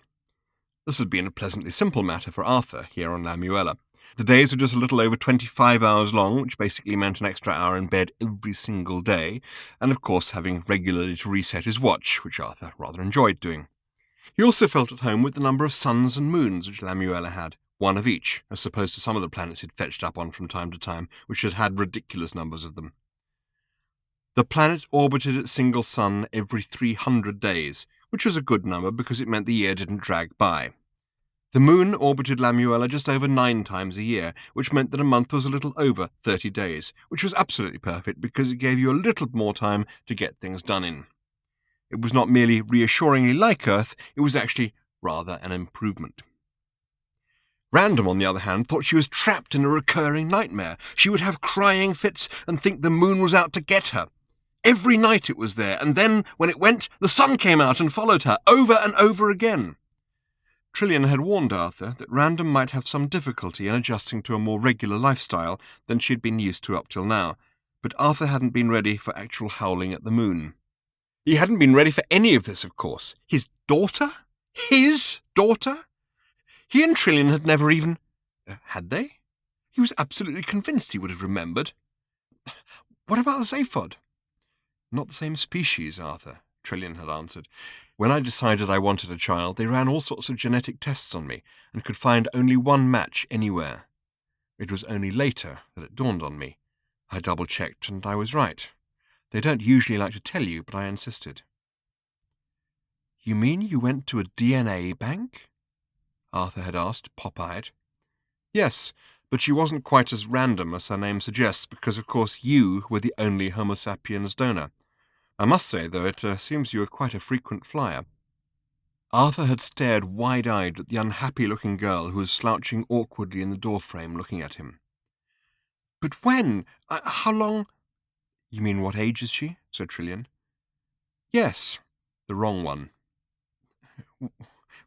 This had been a pleasantly simple matter for Arthur here on Lamuella. The days were just a little over 25 hours long, which basically meant an extra hour in bed every single day, and of course having regularly to reset his watch, which Arthur rather enjoyed doing. He also felt at home with the number of suns and moons which Lamuella had, one of each, as opposed to some of the planets he'd fetched up on from time to time, which had had ridiculous numbers of them. The planet orbited its single sun every 300 days, which was a good number because it meant the year didn't drag by. The moon orbited Lamuella just over 9 times a year, which meant that a month was a little over 30 days, which was absolutely perfect because it gave you a little more time to get things done in. It was not merely reassuringly like Earth, it was actually rather an improvement. Random, on the other hand, thought she was trapped in a recurring nightmare. She would have crying fits and think the moon was out to get her. Every night it was there, and then, when it went, the sun came out and followed her, over and over again. Trillian had warned Arthur that Random might have some difficulty in adjusting to a more regular lifestyle than she had been used to up till now, but Arthur hadn't been ready for actual howling at the moon. He hadn't been ready for any of this, of course. His daughter? His daughter? He and Trillian had never even... had they? He was absolutely convinced he would have remembered. What about the Zaphod? Not the same species, Arthur, Trillian had answered. When I decided I wanted a child, they ran all sorts of genetic tests on me and could find only one match anywhere. It was only later that it dawned on me. I double-checked and I was right. They don't usually like to tell you, but I insisted. You mean you went to a DNA bank? Arthur had asked, pop-eyed. Yes, but she wasn't quite as random as her name suggests, because of course you were the only Homo sapiens donor. I must say, though, it seems you were quite a frequent flyer. Arthur had stared wide-eyed at the unhappy-looking girl who was slouching awkwardly in the doorframe looking at him. But when? How long? You mean what age is she? Said Trillian. Yes, the wrong one.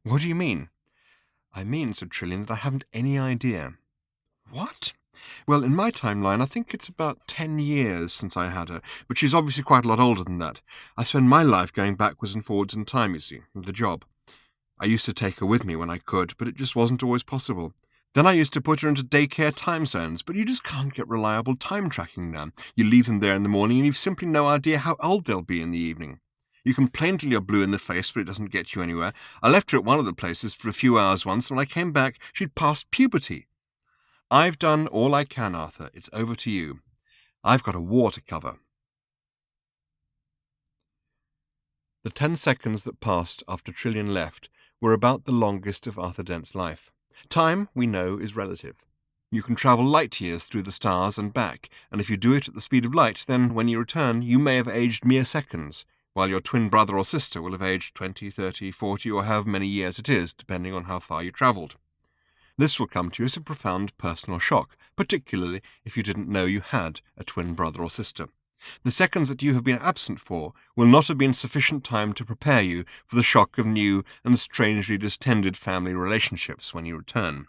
What do you mean? I mean, said Trillian, that I haven't any idea. What? Well, in my timeline, I think it's about 10 years since I had her, but she's obviously quite a lot older than that. I spend my life going backwards and forwards in time, you see, with the job. I used to take her with me when I could, but it just wasn't always possible. Then I used to put her into daycare time zones, but you just can't get reliable time tracking now. You leave them there in the morning and you've simply no idea how old they'll be in the evening. You complain till you're blue in the face, but it doesn't get you anywhere. I left her at one of the places for a few hours once, and when I came back, she'd passed puberty. I've done all I can, Arthur. It's over to you. I've got a war to cover. The 10 seconds that passed after Trillian left were about the longest of Arthur Dent's life. Time, we know, is relative. You can travel light years through the stars and back, and if you do it at the speed of light, then when you return, you may have aged mere seconds, while your twin brother or sister will have aged 20, 30, 40, or however many years it is, depending on how far you travelled. This will come to you as a profound personal shock, particularly if you didn't know you had a twin brother or sister. The seconds that you have been absent for will not have been sufficient time to prepare you for the shock of new and strangely distended family relationships when you return.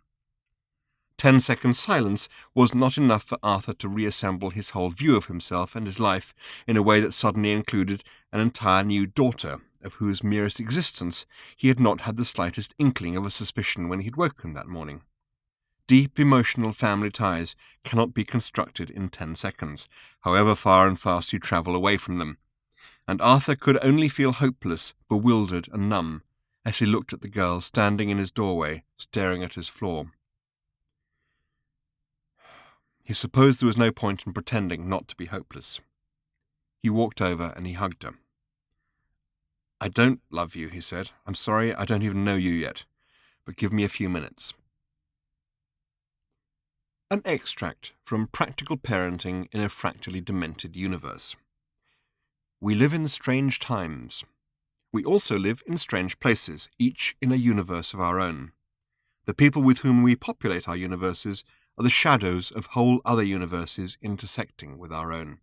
10 seconds silence was not enough for Arthur to reassemble his whole view of himself and his life in a way that suddenly included an entire new daughter, of whose merest existence he had not had the slightest inkling of a suspicion when he had woken that morning. Deep emotional family ties cannot be constructed in 10 seconds, however far and fast you travel away from them, and Arthur could only feel hopeless, bewildered and numb as he looked at the girl standing in his doorway, staring at his floor. He supposed there was no point in pretending not to be hopeless. He walked over and he hugged her. I don't love you, he said. I'm sorry, I don't even know you yet, but give me a few minutes. An extract from Practical Parenting in a Fractally Demented Universe. We live in strange times. We also live in strange places, each in a universe of our own. The people with whom we populate our universes are the shadows of whole other universes intersecting with our own.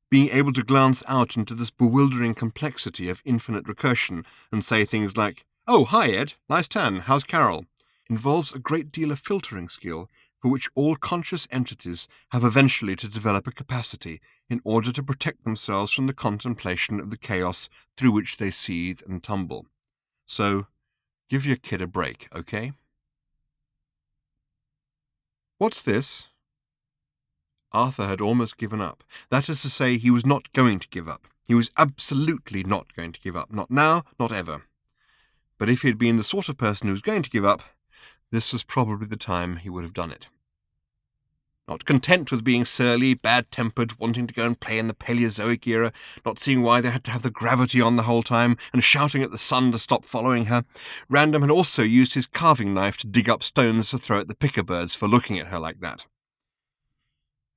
Being able to glance out into this bewildering complexity of infinite recursion and say things like, "Oh, hi Ed, nice tan, how's Carol?" involves a great deal of filtering skill for which all conscious entities have eventually to develop a capacity in order to protect themselves from the contemplation of the chaos through which they seethe and tumble. So, give your kid a break, okay? What's this? Arthur had almost given up. That is to say, he was not going to give up. He was absolutely not going to give up. Not now, not ever. But if he had been the sort of person who was going to give up, this was probably the time he would have done it. Not content with being surly, bad-tempered, wanting to go and play in the Paleozoic era, not seeing why they had to have the gravity on the whole time, and shouting at the sun to stop following her, Random had also used his carving knife to dig up stones to throw at the pickerbirds for looking at her like that.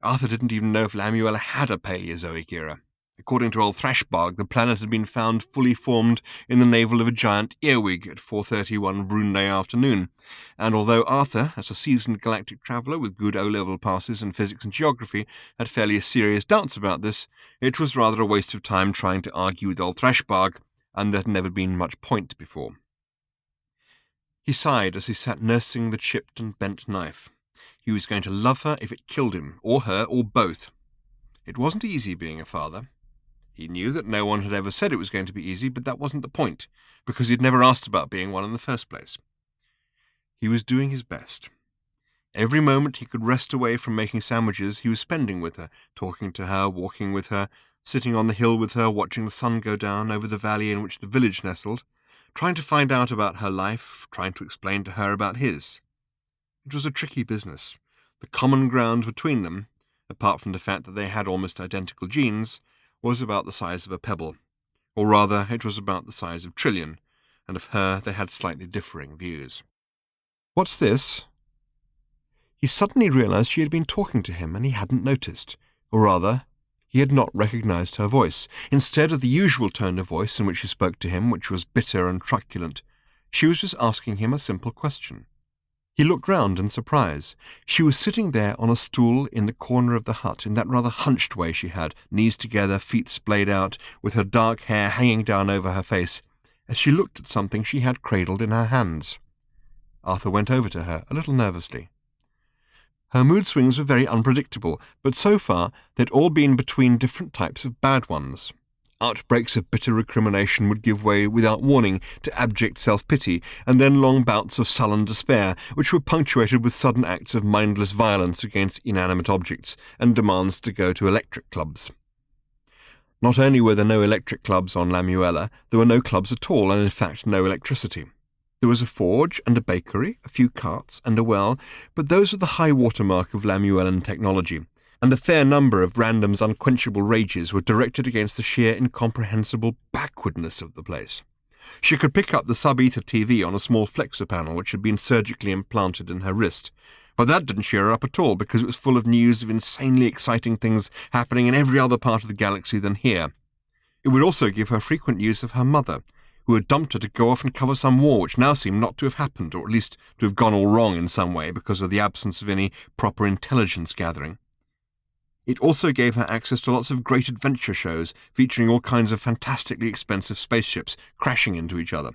Arthur didn't even know if Lamuella had a Paleozoic era. According to old Thrashbog, the planet had been found fully formed in the navel of a giant earwig at 4:30 one Brunei afternoon, and although Arthur, as a seasoned galactic traveller with good O-level passes in physics and geography, had fairly serious doubts about this, it was rather a waste of time trying to argue with old Thrashbog, and there had never been much point before. He sighed as he sat nursing the chipped and bent knife. He was going to love her if it killed him, or her, or both. It wasn't easy being a father. He knew that no one had ever said it was going to be easy, but that wasn't the point, because he'd never asked about being one in the first place. He was doing his best. Every moment he could wrest away from making sandwiches he was spending with her, talking to her, walking with her, sitting on the hill with her, watching the sun go down over the valley in which the village nestled, trying to find out about her life, trying to explain to her about his. It was a tricky business. The common ground between them, apart from the fact that they had almost identical genes, was about the size of a pebble. Or rather, it was about the size of Trillian, and of her they had slightly differing views. "What's this?" He suddenly realized she had been talking to him, and he hadn't noticed. Or rather, he had not recognized her voice. Instead of the usual tone of voice in which she spoke to him, which was bitter and truculent, she was just asking him a simple question. He looked round in surprise. She was sitting there on a stool in the corner of the hut, in that rather hunched way she had, knees together, feet splayed out, with her dark hair hanging down over her face, as she looked at something she had cradled in her hands. Arthur went over to her, a little nervously. Her mood swings were very unpredictable, but so far they'd all been between different types of bad ones. Outbreaks of bitter recrimination would give way without warning to abject self-pity, and then long bouts of sullen despair, which were punctuated with sudden acts of mindless violence against inanimate objects, and demands to go to electric clubs. Not only were there no electric clubs on Lamuella, there were no clubs at all, and in fact no electricity. There was a forge and a bakery, a few carts and a well, but those were the high water mark of Lamuellan technology, and a fair number of Random's unquenchable rages were directed against the sheer incomprehensible backwardness of the place. She could pick up the sub-ether TV on a small flexor panel which had been surgically implanted in her wrist, but that didn't cheer her up at all because it was full of news of insanely exciting things happening in every other part of the galaxy than here. It would also give her frequent news of her mother, who had dumped her to go off and cover some war which now seemed not to have happened, or at least to have gone all wrong in some way because of the absence of any proper intelligence gathering. It also gave her access to lots of great adventure shows featuring all kinds of fantastically expensive spaceships crashing into each other.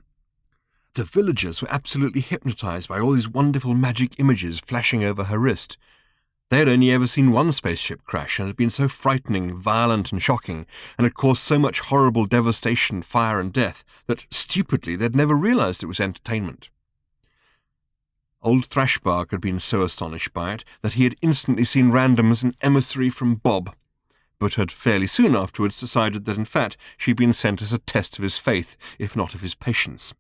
The villagers were absolutely hypnotized by all these wonderful magic images flashing over her wrist. They had only ever seen one spaceship crash, and had been so frightening, violent, and shocking, and had caused so much horrible devastation, fire, and death, that, stupidly, they'd never realized it was entertainment. Old Thrashbark had been so astonished by it that he had instantly seen Random as an emissary from Bob, but had fairly soon afterwards decided that in fact she had been sent as a test of his faith, if not of his patience.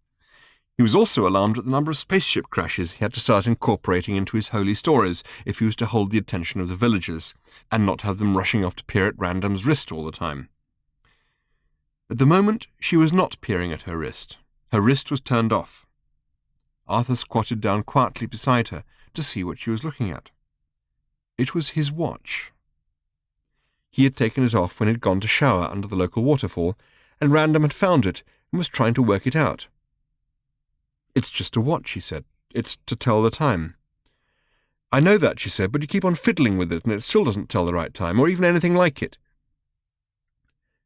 He was also alarmed at the number of spaceship crashes he had to start incorporating into his holy stories if he was to hold the attention of the villagers, and not have them rushing off to peer at Random's wrist all the time. At the moment she was not peering at her wrist. Her wrist was turned off. Arthur squatted down quietly beside her to see what she was looking at. It was his watch. He had taken it off when he had gone to shower under the local waterfall, and Random had found it and was trying to work it out. "It's just a watch," he said. "It's to tell the time." "I know that," she said, "but you keep on fiddling with it, and it still doesn't tell the right time, or even anything like it."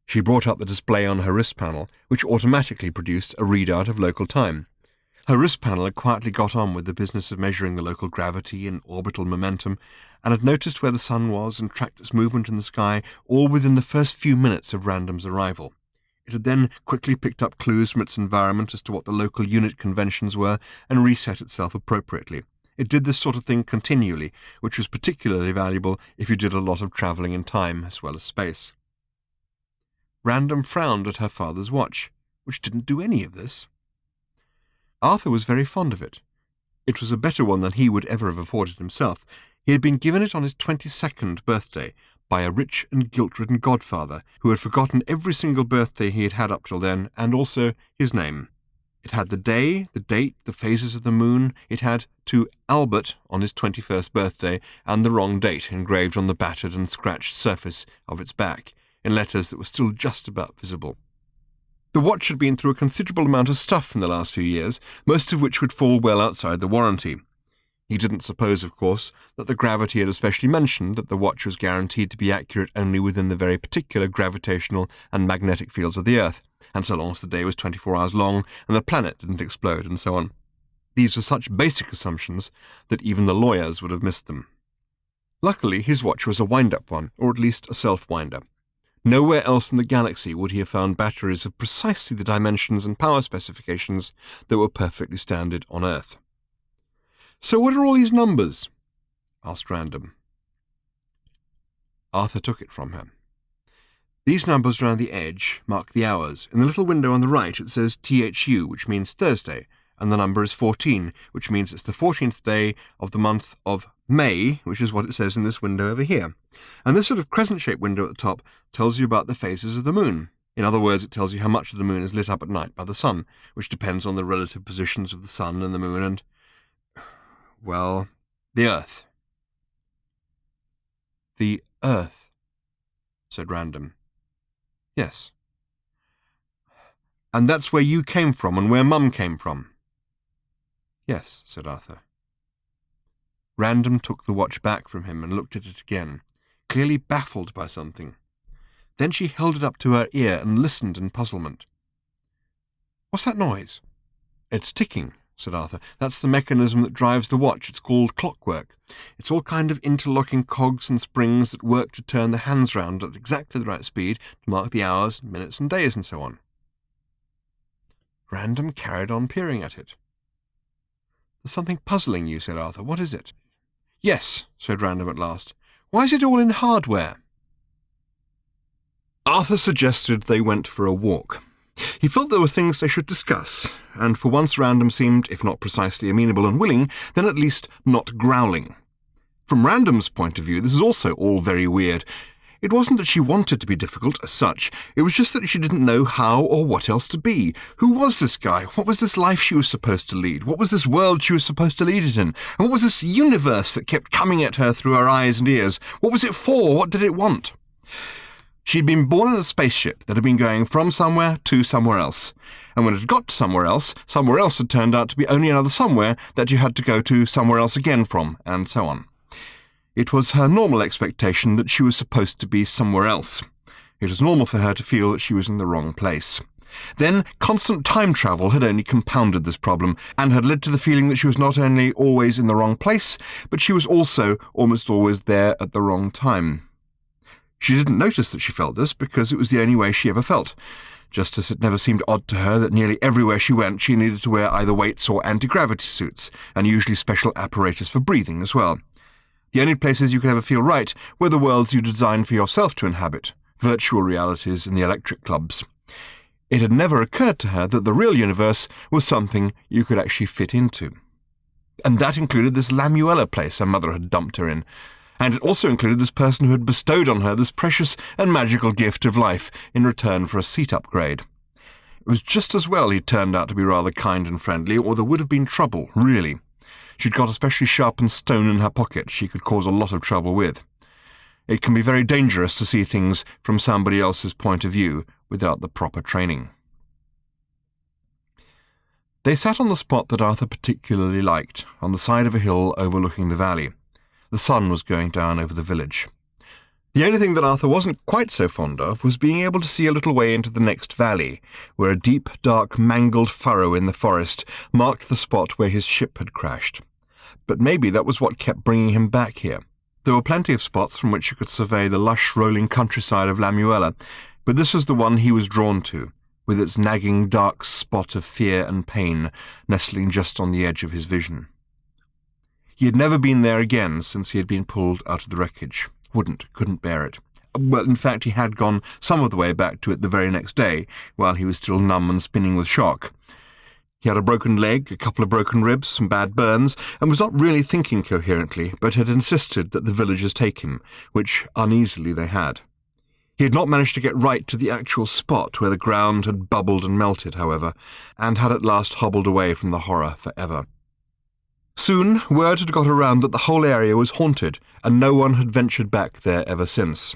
She brought up the display on her wrist panel, which automatically produced a readout of local time. Her wrist panel had quietly got on with the business of measuring the local gravity and orbital momentum, and had noticed where the sun was and tracked its movement in the sky, all within the first few minutes of Random's arrival. It had then quickly picked up clues from its environment as to what the local unit conventions were, and reset itself appropriately. It did this sort of thing continually, which was particularly valuable if you did a lot of travelling in time as well as space. Random frowned at her father's watch, which didn't do any of this. Arthur was very fond of it. It was a better one than he would ever have afforded himself. He had been given it on his 22nd birthday, by a rich and guilt-ridden godfather who had forgotten every single birthday he had had up till then, and also his name. It had the day, the date, the phases of the moon. It had to Albert on his 21st birthday, and the wrong date engraved on the battered and scratched surface of its back, in letters that were still just about visible. The watch had been through a considerable amount of stuff in the last few years, most of which would fall well outside the warranty. He didn't suppose, of course, that the gravity had especially mentioned that the watch was guaranteed to be accurate only within the very particular gravitational and magnetic fields of the Earth, and so long as the day was 24 hours long and the planet didn't explode, and so on. These were such basic assumptions that even the lawyers would have missed them. Luckily, his watch was a wind-up one, or at least a self-winder. Nowhere else in the galaxy would he have found batteries of precisely the dimensions and power specifications that were perfectly standard on Earth. "So what are all these numbers?" asked Random. Arthur took it from her. These numbers around the edge mark the hours. In the little window on the right it says THU, which means Thursday, and the number is 14, which means it's the 14th day of the month of May, which is what it says in this window over here. And this sort of crescent-shaped window at the top tells you about the phases of the moon. In other words, it tells you how much of the moon is lit up at night by the sun, which depends on the relative positions of the sun and the moon and, well, the Earth. The Earth, said Random. Yes. And that's where you came from and where Mum came from? Yes, said Arthur. Random took the watch back from him and looked at it again, clearly baffled by something. Then she held it up to her ear and listened in puzzlement. What's that noise? It's ticking, said Arthur. That's the mechanism that drives the watch. It's called clockwork. It's all kind of interlocking cogs and springs that work to turn the hands round at exactly the right speed to mark the hours, minutes and days and so on. Random carried on peering at it. There's something puzzling you, said Arthur. What is it? Yes, said Random at last. Why is it all in hardware? Arthur suggested they went for a walk. He felt there were things they should discuss, and for once Random seemed, if not precisely amenable and willing, then at least not growling. From Random's point of view, this is also all very weird. It wasn't that she wanted to be difficult as such, it was just that she didn't know how or what else to be. Who was this guy? What was this life she was supposed to lead? What was this world she was supposed to lead it in? And what was this universe that kept coming at her through her eyes and ears? What was it for? What did it want? She'd been born in a spaceship that had been going from somewhere to somewhere else. And when it had got to somewhere else had turned out to be only another somewhere that you had to go to somewhere else again from, and so on. It was her normal expectation that she was supposed to be somewhere else. It was normal for her to feel that she was in the wrong place. Then, constant time travel had only compounded this problem, and had led to the feeling that she was not only always in the wrong place, but she was also almost always there at the wrong time. She didn't notice that she felt this, because it was the only way she ever felt, just as it never seemed odd to her that nearly everywhere she went she needed to wear either weights or anti-gravity suits, and usually special apparatus for breathing as well. The only places you could ever feel right were the worlds you designed for yourself to inhabit, virtual realities and the electric clubs. It had never occurred to her that the real universe was something you could actually fit into. And that included this Lamuella place her mother had dumped her in, and it also included this person who had bestowed on her this precious and magical gift of life in return for a seat upgrade. It was just as well he'd turned out to be rather kind and friendly, or there would have been trouble, really. She'd got a specially sharpened stone in her pocket she could cause a lot of trouble with. It can be very dangerous to see things from somebody else's point of view without the proper training. They sat on the spot that Arthur particularly liked, on the side of a hill overlooking the valley. The sun was going down over the village. The only thing that Arthur wasn't quite so fond of was being able to see a little way into the next valley, where a deep, dark, mangled furrow in the forest marked the spot where his ship had crashed. But maybe that was what kept bringing him back here. There were plenty of spots from which you could survey the lush, rolling countryside of Lamuella, but this was the one he was drawn to, with its nagging, dark spot of fear and pain nestling just on the edge of his vision. He had never been there again since he had been pulled out of the wreckage. Couldn't bear it. Well, in fact, he had gone some of the way back to it the very next day, while he was still numb and spinning with shock. He had a broken leg, a couple of broken ribs, some bad burns, and was not really thinking coherently, but had insisted that the villagers take him, which uneasily they had. He had not managed to get right to the actual spot where the ground had bubbled and melted, however, and had at last hobbled away from the horror forever. Soon, word had got around that the whole area was haunted, and no one had ventured back there ever since.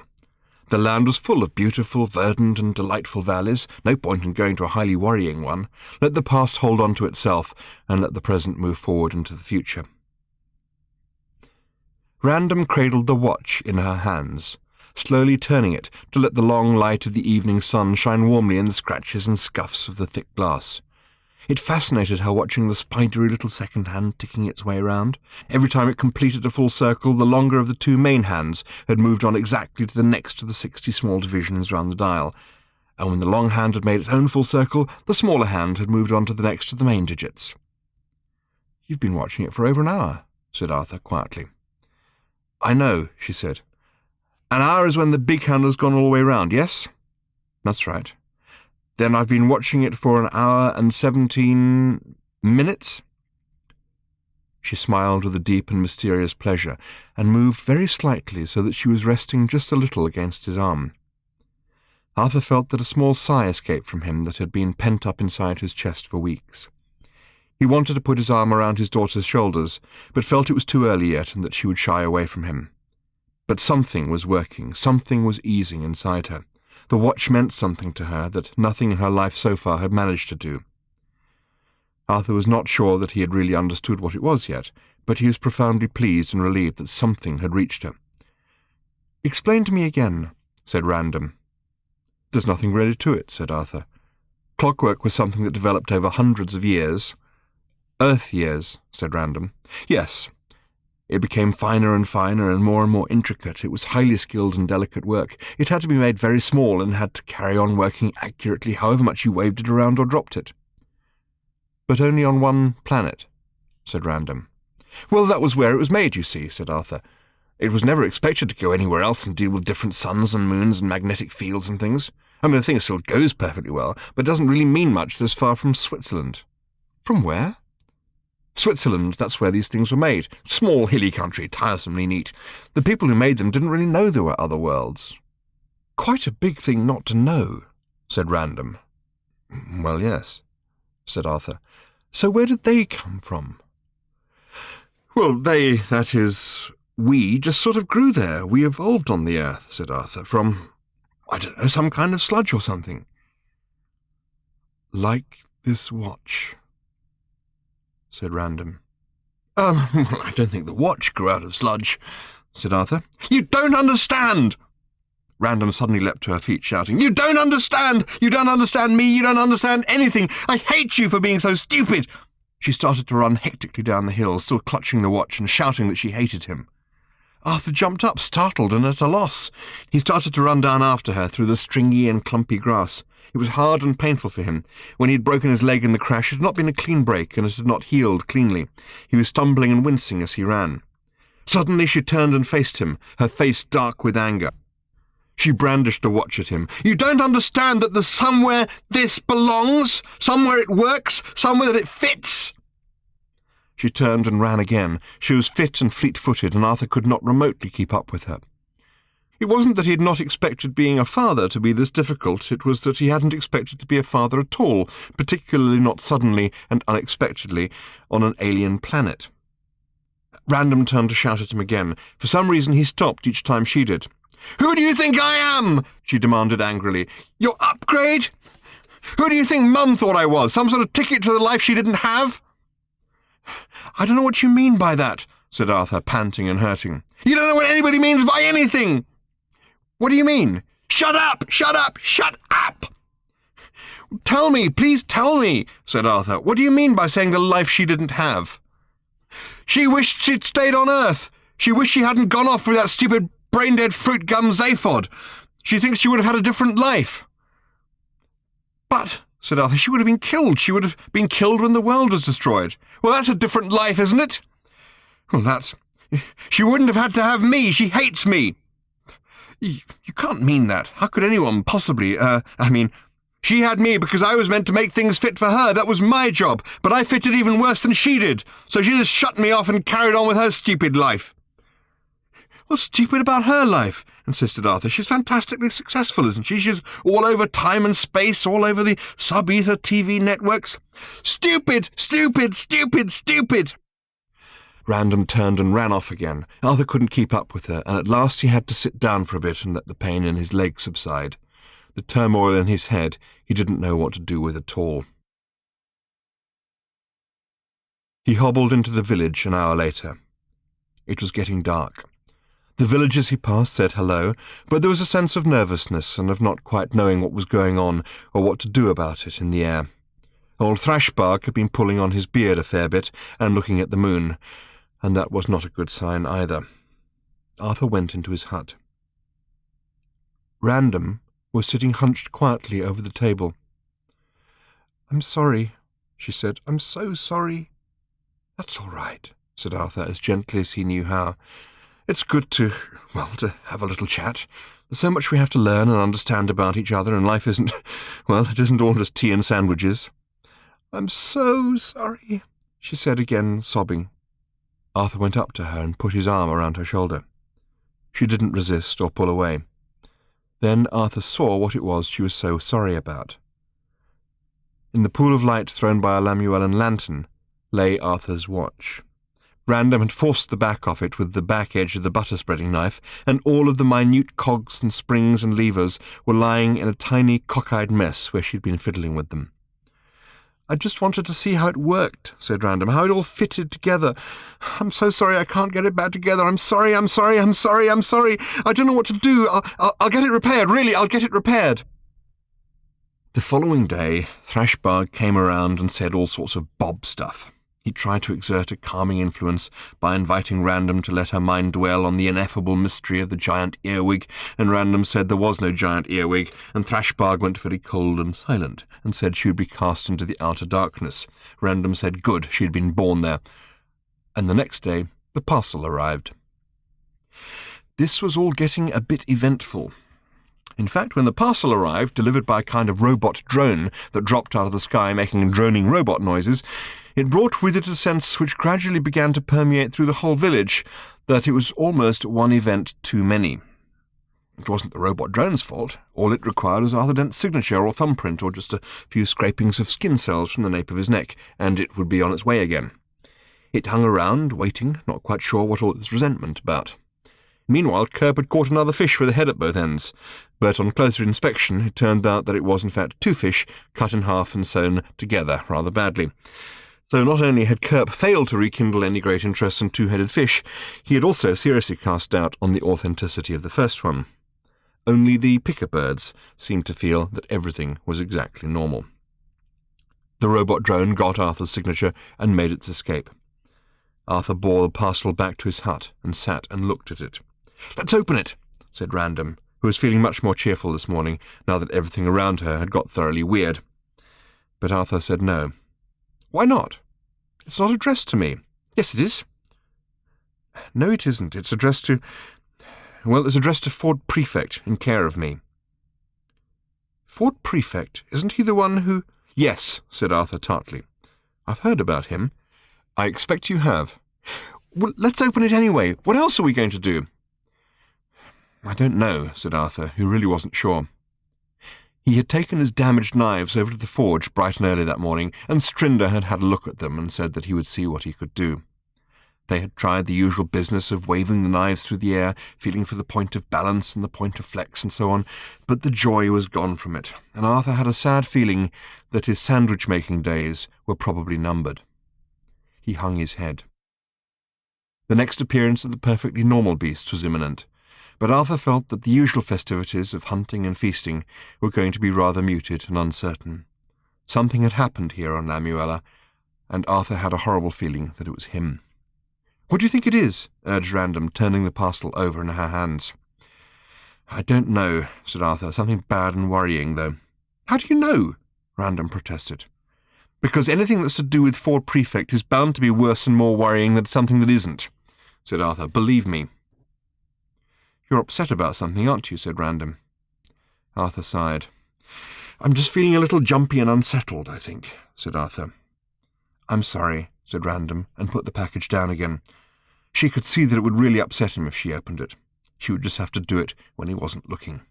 The land was full of beautiful, verdant and delightful valleys. No point in going to a highly worrying one. Let the past hold on to itself, and let the present move forward into the future. Random cradled the watch in her hands, slowly turning it to let the long light of the evening sun shine warmly in the scratches and scuffs of the thick glass. It fascinated her watching the spidery little second hand ticking its way round. Every time it completed a full circle, the longer of the two main hands had moved on exactly to the next of the 60 small divisions round the dial, and when the long hand had made its own full circle, the smaller hand had moved on to the next of the main digits. "You've been watching it for over an hour," said Arthur quietly. I know, she said. An hour is when the big candle's gone all the way round, yes? That's right. Then I've been watching it for an hour and 17 minutes? She smiled with a deep and mysterious pleasure, and moved very slightly so that she was resting just a little against his arm. Arthur felt that a small sigh escaped from him that had been pent up inside his chest for weeks. He wanted to put his arm around his daughter's shoulders, but felt it was too early yet and that she would shy away from him. But something was working, something was easing inside her. The watch meant something to her that nothing in her life so far had managed to do. Arthur was not sure that he had really understood what it was yet, but he was profoundly pleased and relieved that something had reached her. "Explain to me again," said Random. "There's nothing really to it," said Arthur. "Clockwork was something that developed over hundreds of years." "Earth years," said Random. "Yes. It became finer and more intricate. It was highly skilled and delicate work. It had to be made very small and had to carry on working accurately however much you waved it around or dropped it." "But only on one planet," said Random. "Well, that was where it was made, you see," said Arthur. "It was never expected to go anywhere else and deal with different suns and moons and magnetic fields and things. I mean, the thing still goes perfectly well, but it doesn't really mean much this far from Switzerland." "From where?" "Switzerland, that's where these things were made. Small, hilly country, tiresomely neat. The people who made them didn't really know there were other worlds." "Quite a big thing not to know," said Random. "Well, yes," said Arthur. "So where did they come from?" "Well, we just sort of grew there. We evolved on the Earth," said Arthur, "from, I don't know, some kind of sludge or something." "Like this watch," said Random. I don't think the watch grew out of sludge," said Arthur. "You don't understand!" Random suddenly leapt to her feet, shouting, "You don't understand! You don't understand me! You don't understand anything! I hate you for being so stupid!" She started to run hectically down the hill, still clutching the watch and shouting that she hated him. Arthur jumped up, startled and at a loss. He started to run down after her through the stringy and clumpy grass. It was hard and painful for him. When he had broken his leg in the crash, it had not been a clean break, and it had not healed cleanly. He was stumbling and wincing as he ran. Suddenly she turned and faced him, her face dark with anger. She brandished the watch at him. "You don't understand that there's somewhere this belongs? Somewhere it works? Somewhere that it fits?" She turned and ran again. She was fit and fleet-footed, and Arthur could not remotely keep up with her. It wasn't that he had not expected being a father to be this difficult. It was that he hadn't expected to be a father at all, particularly not suddenly and unexpectedly on an alien planet. Random turned to shout at him again. For some reason he stopped each time she did. "Who do you think I am?" she demanded angrily. "Your upgrade? Who do you think Mum thought I was? Some sort of ticket to the life she didn't have?" "I don't know what you mean by that," said Arthur, panting and hurting. "You don't know what anybody means by anything." "What do you mean?" "Shut up! Shut up! Shut up!" "Tell me, please tell me," said Arthur. "What do you mean by saying the life she didn't have?" "She wished she'd stayed on Earth. She wished she hadn't gone off with that stupid brain-dead fruit gum Zaphod. She thinks she would have had a different life." "But," said Arthur, "she would have been killed. She would have been killed when the world was destroyed." "Well, that's a different life, isn't it?" "Well, she wouldn't have had to have me. She hates me." You can't mean that. How could anyone possibly, she had me because I was meant to make things fit for her. That was my job, but I fitted even worse than she did. So she just shut me off and carried on with her stupid life." "What's stupid about her life?" insisted Arthur. "She's fantastically successful, isn't she? She's all over time and space, all over the sub-ether TV networks." "Stupid, stupid, stupid, stupid!" Random turned and ran off again. Arthur couldn't keep up with her, and at last he had to sit down for a bit and let the pain in his leg subside. The turmoil in his head he didn't know what to do with at all. He hobbled into the village an hour later. It was getting dark. The villagers he passed said hello, but there was a sense of nervousness and of not quite knowing what was going on or what to do about it in the air. Old Thrashbark had been pulling on his beard a fair bit and looking at the moon, and that was not a good sign either. Arthur went into his hut. Random was sitting hunched quietly over the table. "I'm sorry," she said. "I'm so sorry." "That's all right," said Arthur, as gently as he knew how. It's good to have a little chat. There's so much we have to learn and understand about each other, and life isn't, it isn't all just tea and sandwiches." "I'm so sorry," she said again, sobbing. Arthur went up to her and put his arm around her shoulder. She didn't resist or pull away. Then Arthur saw what it was she was so sorry about. In the pool of light thrown by a Lamuellan lantern lay Arthur's watch. Random had forced the back off it with the back edge of the butter-spreading knife, and all of the minute cogs and springs and levers were lying in a tiny cockeyed mess where she'd been fiddling with them. "I just wanted to see how it worked," said Random, "how it all fitted together. I'm so sorry I can't get it back together. I'm sorry. I don't know what to do. I'll get it repaired, really, I'll get it repaired." The following day, Thrashbard came around and said all sorts of Bob stuff. He tried to exert a calming influence by inviting Random to let her mind dwell on the ineffable mystery of the giant earwig, and Random said there was no giant earwig, and Thrashbard went very cold and silent, and said she would be cast into the outer darkness. Random said good, she had been born there. And the next day, the parcel arrived. This was all getting a bit eventful. In fact, when the parcel arrived, delivered by a kind of robot drone that dropped out of the sky making droning robot noises, it brought with it a sense which gradually began to permeate through the whole village, that it was almost one event too many. It wasn't the robot drone's fault. All it required was Arthur Dent's signature or thumbprint, or just a few scrapings of skin cells from the nape of his neck, and it would be on its way again. It hung around, waiting, not quite sure what all this resentment about. Meanwhile, Kerb had caught another fish with a head at both ends, but on closer inspection it turned out that it was in fact two fish cut in half and sewn together rather badly. So not only had Kerb failed to rekindle any great interest in two-headed fish, he had also seriously cast doubt on the authenticity of the first one. Only the picker birds seemed to feel that everything was exactly normal. The robot drone got Arthur's signature and made its escape. Arthur bore the parcel back to his hut and sat and looked at it. "Let's open it," said Random, who was feeling much more cheerful this morning, now that everything around her had got thoroughly weird. But Arthur said no. "Why not? It's not addressed to me." "Yes, it is." "No, it isn't. It's addressed to... it's addressed to Ford Prefect, in care of me." "Ford Prefect? Isn't he the one who—" "Yes," said Arthur tartly. "I've heard about him." "I expect you have." "Well, let's open it anyway. What else are we going to do?" "I don't know," said Arthur, who really wasn't sure. He had taken his damaged knives over to the forge bright and early that morning, and Strinder had had a look at them and said that he would see what he could do. They had tried the usual business of waving the knives through the air, feeling for the point of balance and the point of flex and so on, but the joy was gone from it, and Arthur had a sad feeling that his sandwich-making days were probably numbered. He hung his head. The next appearance of the perfectly normal beast was imminent, but Arthur felt that the usual festivities of hunting and feasting were going to be rather muted and uncertain. Something had happened here on Lamuella, and Arthur had a horrible feeling that it was him. "What do you think it is?" urged Random, turning the parcel over in her hands. "I don't know," said Arthur. "Something bad and worrying, though." "How do you know?" Random protested. "Because anything that's to do with Ford Prefect is bound to be worse and more worrying than something that isn't," said Arthur. "Believe me." "You're upset about something, aren't you?" said Random. Arthur sighed. "I'm just feeling a little jumpy and unsettled, I think," said Arthur. "I'm sorry," said Random, and put the package down again. She could see that it would really upset him if she opened it. She would just have to do it when he wasn't looking.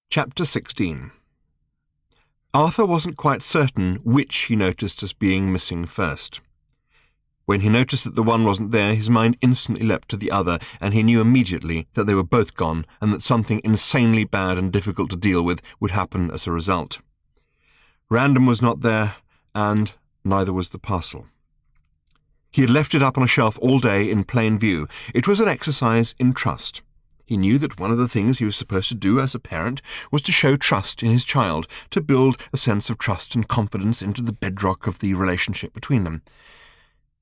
Chapter 16. Arthur wasn't quite certain which he noticed as being missing first. When he noticed that the one wasn't there, his mind instantly leapt to the other, and he knew immediately that they were both gone, and that something insanely bad and difficult to deal with would happen as a result. Random was not there, and neither was the parcel. He had left it up on a shelf all day in plain view. It was an exercise in trust. He knew that one of the things he was supposed to do as a parent was to show trust in his child, to build a sense of trust and confidence into the bedrock of the relationship between them.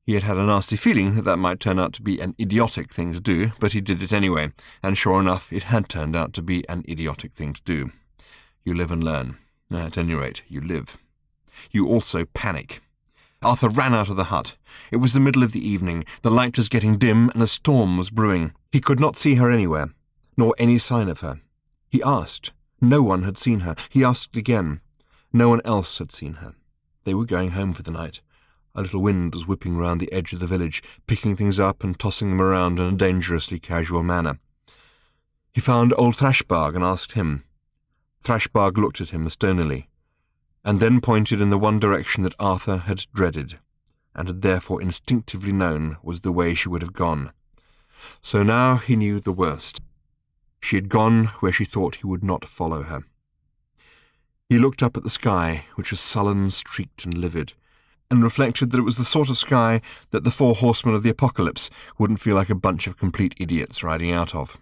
He had had a nasty feeling that that might turn out to be an idiotic thing to do, but he did it anyway, and sure enough, it had turned out to be an idiotic thing to do. You live and learn. At any rate, you live. You also panic. Arthur ran out of the hut. It was the middle of the evening, the light was getting dim, and a storm was brewing. He could not see her anywhere, nor any sign of her. He asked. No one had seen her. He asked again. No one else had seen her. They were going home for the night. A little wind was whipping round the edge of the village, picking things up and tossing them around in a dangerously casual manner. He found old Thrashbarg and asked him. Thrashbarg looked at him stonily, and then pointed in the one direction that Arthur had dreaded, and had therefore instinctively known was the way she would have gone. So now he knew the worst. She had gone where she thought he would not follow her. He looked up at the sky, which was sullen, streaked, and livid, and reflected that it was the sort of sky that the 4 horsemen of the apocalypse wouldn't feel like a bunch of complete idiots riding out of.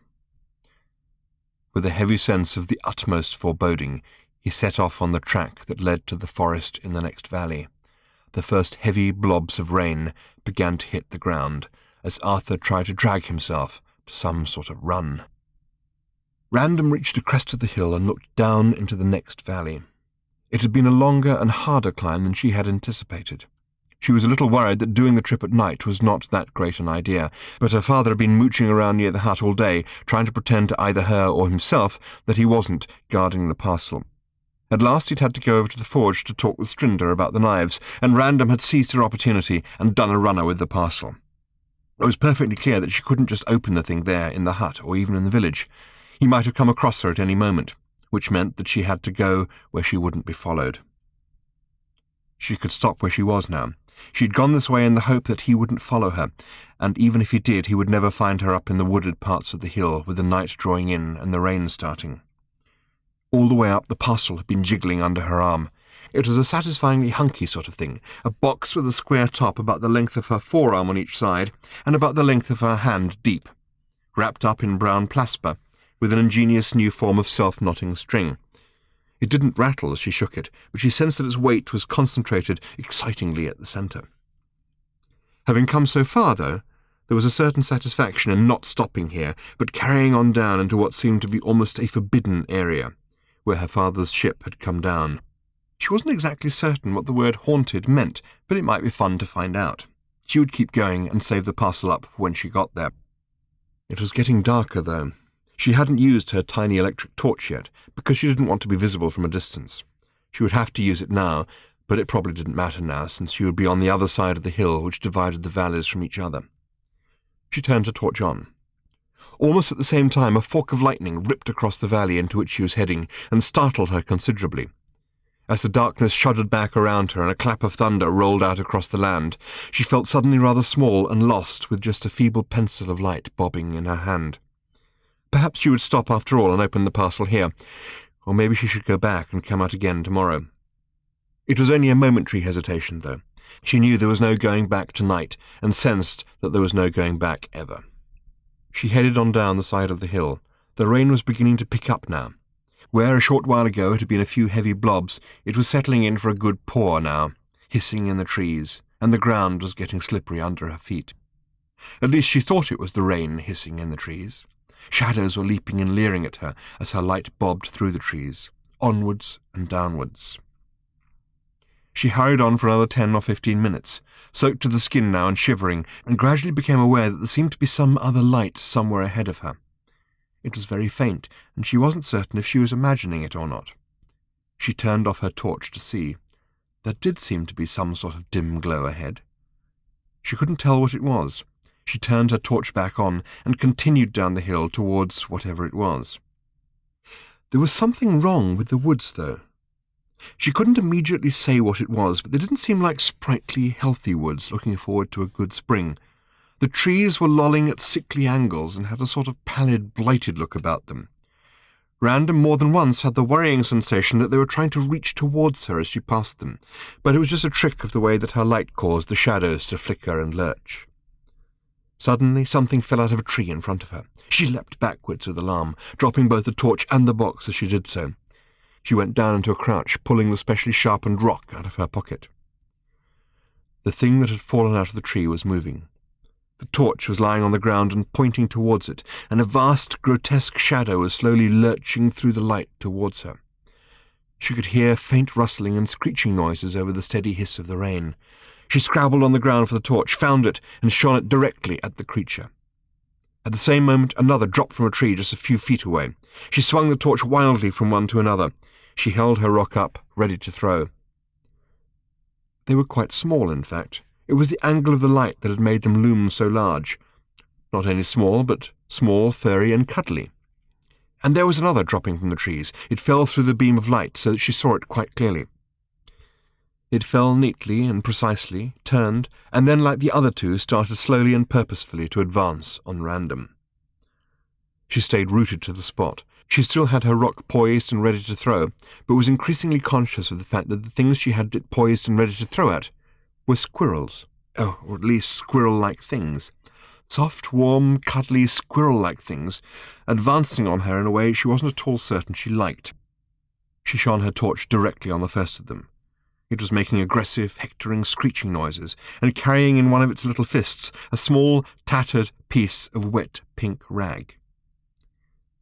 With a heavy sense of the utmost foreboding, he set off on the track that led to the forest in the next valley. The first heavy blobs of rain began to hit the ground, as Arthur tried to drag himself to some sort of run. Random reached the crest of the hill and looked down into the next valley. It had been a longer and harder climb than she had anticipated. She was a little worried that doing the trip at night was not that great an idea, but her father had been mooching around near the hut all day, trying to pretend to either her or himself that he wasn't guarding the parcel. At last he'd had to go over to the forge to talk with Strinder about the knives, and Random had seized her opportunity and done a runner with the parcel. It was perfectly clear that she couldn't just open the thing there in the hut or even in the village. He might have come across her at any moment, which meant that she had to go where she wouldn't be followed. She could stop where she was now. She'd gone this way in the hope that he wouldn't follow her, and even if he did, he would never find her up in the wooded parts of the hill with the night drawing in and the rain starting. All the way up, the parcel had been jiggling under her arm. It was a satisfyingly hunky sort of thing, a box with a square top about the length of her forearm on each side and about the length of her hand deep, wrapped up in brown plasper, with an ingenious new form of self-knotting string. It didn't rattle as she shook it, but she sensed that its weight was concentrated excitingly at the centre. Having come so far, though, there was a certain satisfaction in not stopping here, but carrying on down into what seemed to be almost a forbidden area, where her father's ship had come down. She wasn't exactly certain what the word haunted meant, but it might be fun to find out. She would keep going and save the parcel up for when she got there. It was getting darker, though. She hadn't used her tiny electric torch yet, because she didn't want to be visible from a distance. She would have to use it now, but it probably didn't matter now, since she would be on the other side of the hill which divided the valleys from each other. She turned her torch on. Almost at the same time, a fork of lightning ripped across the valley into which she was heading, and startled her considerably. As the darkness shuddered back around her and a clap of thunder rolled out across the land, she felt suddenly rather small and lost, with just a feeble pencil of light bobbing in her hand. Perhaps she would stop after all and open the parcel here, or maybe she should go back and come out again tomorrow. It was only a momentary hesitation, though. She knew there was no going back tonight, and sensed that there was no going back ever. She headed on down the side of the hill. The rain was beginning to pick up now. Where a short while ago it had been a few heavy blobs, it was settling in for a good pour now, hissing in the trees, and the ground was getting slippery under her feet. At least she thought it was the rain hissing in the trees. Shadows were leaping and leering at her as her light bobbed through the trees, onwards and downwards. She hurried on for another 10 or 15 minutes, soaked to the skin now and shivering, and gradually became aware that there seemed to be some other light somewhere ahead of her. It was very faint, and she wasn't certain if she was imagining it or not. She turned off her torch to see. There did seem to be some sort of dim glow ahead. She couldn't tell what it was. She turned her torch back on and continued down the hill towards whatever it was. There was something wrong with the woods, though. She couldn't immediately say what it was, but they didn't seem like sprightly, healthy woods looking forward to a good spring. The trees were lolling at sickly angles and had a sort of pallid, blighted look about them. Random more than once had the worrying sensation that they were trying to reach towards her as she passed them, but it was just a trick of the way that her light caused the shadows to flicker and lurch. Suddenly something fell out of a tree in front of her. She leapt backwards with alarm, dropping both the torch and the box as she did so. She went down into a crouch, pulling the specially sharpened rock out of her pocket. The thing that had fallen out of the tree was moving. The torch was lying on the ground and pointing towards it, and a vast, grotesque shadow was slowly lurching through the light towards her. She could hear faint rustling and screeching noises over the steady hiss of the rain. She scrabbled on the ground for the torch, found it, and shone it directly at the creature. At the same moment, another dropped from a tree just a few feet away. She swung the torch wildly from one to another. She held her rock up, ready to throw. They were quite small, in fact. It was the angle of the light that had made them loom so large. Not only small, but small, furry, and cuddly. And there was another dropping from the trees. It fell through the beam of light so that she saw it quite clearly. It fell neatly and precisely, turned, and then, like the other two, started slowly and purposefully to advance on random. She stayed rooted to the spot. She still had her rock poised and ready to throw, but was increasingly conscious of the fact that the things she had it poised and ready to throw at were squirrels. Oh, or at least squirrel-like things. Soft, warm, cuddly, squirrel-like things, advancing on her in a way she wasn't at all certain she liked. She shone her torch directly on the first of them. It was making aggressive, hectoring, screeching noises, and carrying in one of its little fists a small, tattered piece of wet pink rag.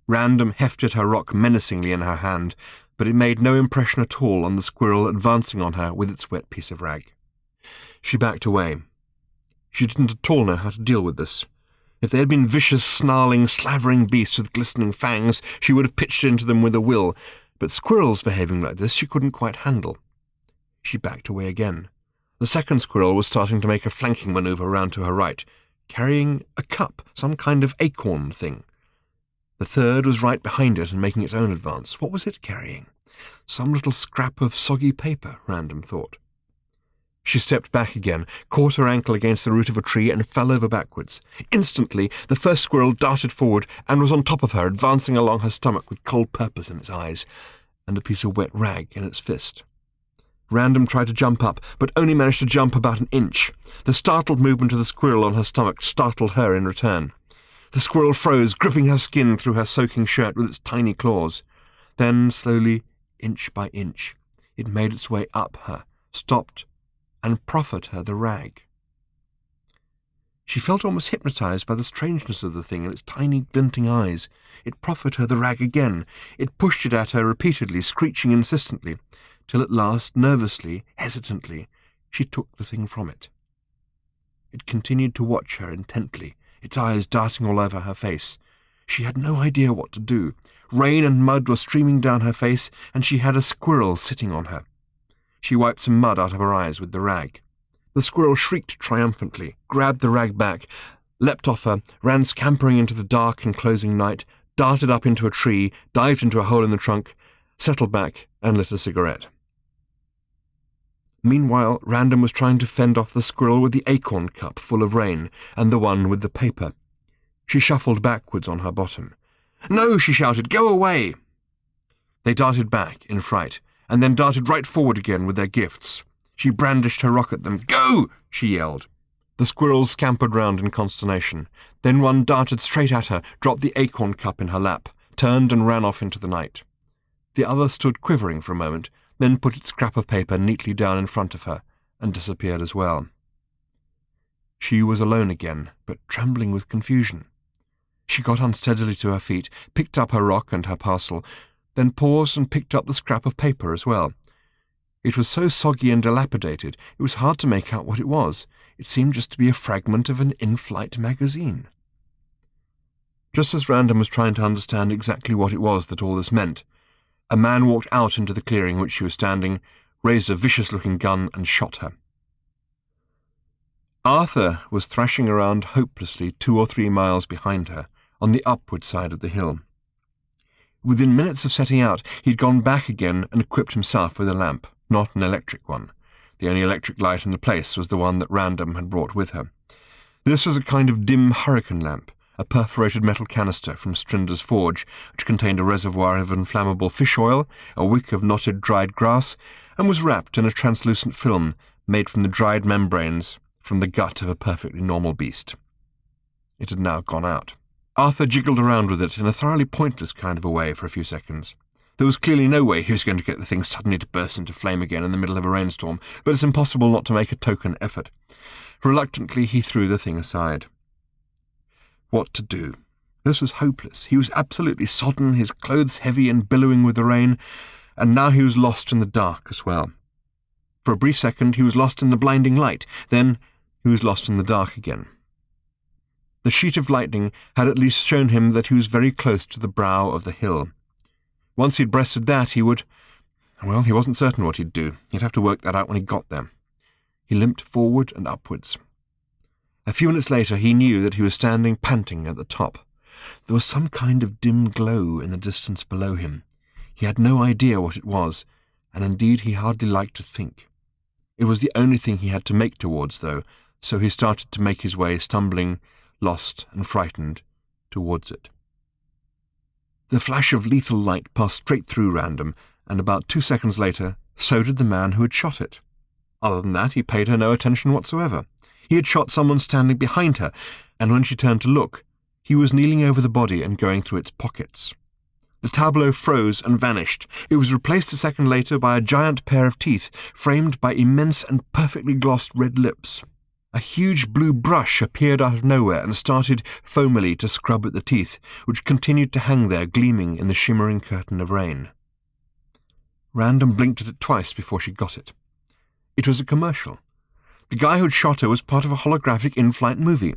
Random hefted her rock menacingly in her hand, but it made no impression at all on the squirrel advancing on her with its wet piece of rag. She backed away. She didn't at all know how to deal with this. If they had been vicious, snarling, slavering beasts with glistening fangs, she would have pitched into them with a will, but squirrels behaving like this she couldn't quite handle. She backed away again. The second squirrel was starting to make a flanking maneuver round to her right, carrying a cup, some kind of acorn thing. The third was right behind it and making its own advance. What was it carrying? Some little scrap of soggy paper, Random thought. She stepped back again, caught her ankle against the root of a tree, and fell over backwards. Instantly, the first squirrel darted forward and was on top of her, advancing along her stomach with cold purpose in its eyes, and a piece of wet rag in its fist. Random tried to jump up, but only managed to jump about an inch. The startled movement of the squirrel on her stomach startled her in return. The squirrel froze, gripping her skin through her soaking shirt with its tiny claws. Then, slowly, inch by inch, it made its way up her, stopped, and proffered her the rag. She felt almost hypnotized by the strangeness of the thing and its tiny, glinting eyes. It proffered her the rag again. It pushed it at her repeatedly, screeching insistently, till at last, nervously, hesitantly, she took the thing from it. It continued to watch her intently, its eyes darting all over her face. She had no idea what to do. Rain and mud were streaming down her face, and she had a squirrel sitting on her. She wiped some mud out of her eyes with the rag. The squirrel shrieked triumphantly, grabbed the rag back, leapt off her, ran scampering into the dark and closing night, darted up into a tree, dived into a hole in the trunk, settled back, and lit a cigarette. Meanwhile, Random was trying to fend off the squirrel with the acorn cup full of rain, and the one with the paper. She shuffled backwards on her bottom. "No!" she shouted. "Go away!" They darted back in fright, and then darted right forward again with their gifts. She brandished her rock at them. "Go!" she yelled. The squirrels scampered round in consternation. Then one darted straight at her, dropped the acorn cup in her lap, turned and ran off into the night. The other stood quivering for a moment, then put its scrap of paper neatly down in front of her, and disappeared as well. She was alone again, but trembling with confusion. She got unsteadily to her feet, picked up her rock and her parcel, then paused and picked up the scrap of paper as well. It was so soggy and dilapidated, it was hard to make out what it was. It seemed just to be a fragment of an in-flight magazine. Just as Random was trying to understand exactly what it was that all this meant, a man walked out into the clearing in which she was standing, raised a vicious-looking gun, and shot her. Arthur was thrashing around hopelessly 2 or 3 miles behind her, on the upward side of the hill. Within minutes of setting out, he'd gone back again and equipped himself with a lamp, not an electric one. The only electric light in the place was the one that Random had brought with her. This was a kind of dim hurricane lamp, a perforated metal canister from Strinder's forge, which contained a reservoir of inflammable fish oil, a wick of knotted dried grass, and was wrapped in a translucent film made from the dried membranes from the gut of a perfectly normal beast. It had now gone out. Arthur jiggled around with it in a thoroughly pointless kind of a way for a few seconds. There was clearly no way he was going to get the thing suddenly to burst into flame again in the middle of a rainstorm, but it's impossible not to make a token effort. Reluctantly, he threw the thing aside. What to do? This was hopeless. He was absolutely sodden, his clothes heavy and billowing with the rain, and now he was lost in the dark as well. For a brief second he was lost in the blinding light, then he was lost in the dark again. The sheet of lightning had at least shown him that he was very close to the brow of the hill. Once he'd breasted that, he would— well, he wasn't certain what he'd do. He'd have to work that out when he got there. He limped forward and upwards. A few minutes later he knew that he was standing panting at the top. There was some kind of dim glow in the distance below him. He had no idea what it was, and indeed he hardly liked to think. It was the only thing he had to make towards, though, so he started to make his way, stumbling, lost and frightened, towards it. The flash of lethal light passed straight through Random, and about 2 seconds later, so did the man who had shot it. Other than that, he paid her no attention whatsoever. He had shot someone standing behind her, and when she turned to look, he was kneeling over the body and going through its pockets. The tableau froze and vanished. It was replaced a second later by a giant pair of teeth, framed by immense and perfectly glossed red lips. A huge blue brush appeared out of nowhere and started foamily to scrub at the teeth, which continued to hang there gleaming in the shimmering curtain of rain. Random blinked at it twice before she got it. It was a commercial. The guy who'd shot her was part of a holographic in-flight movie.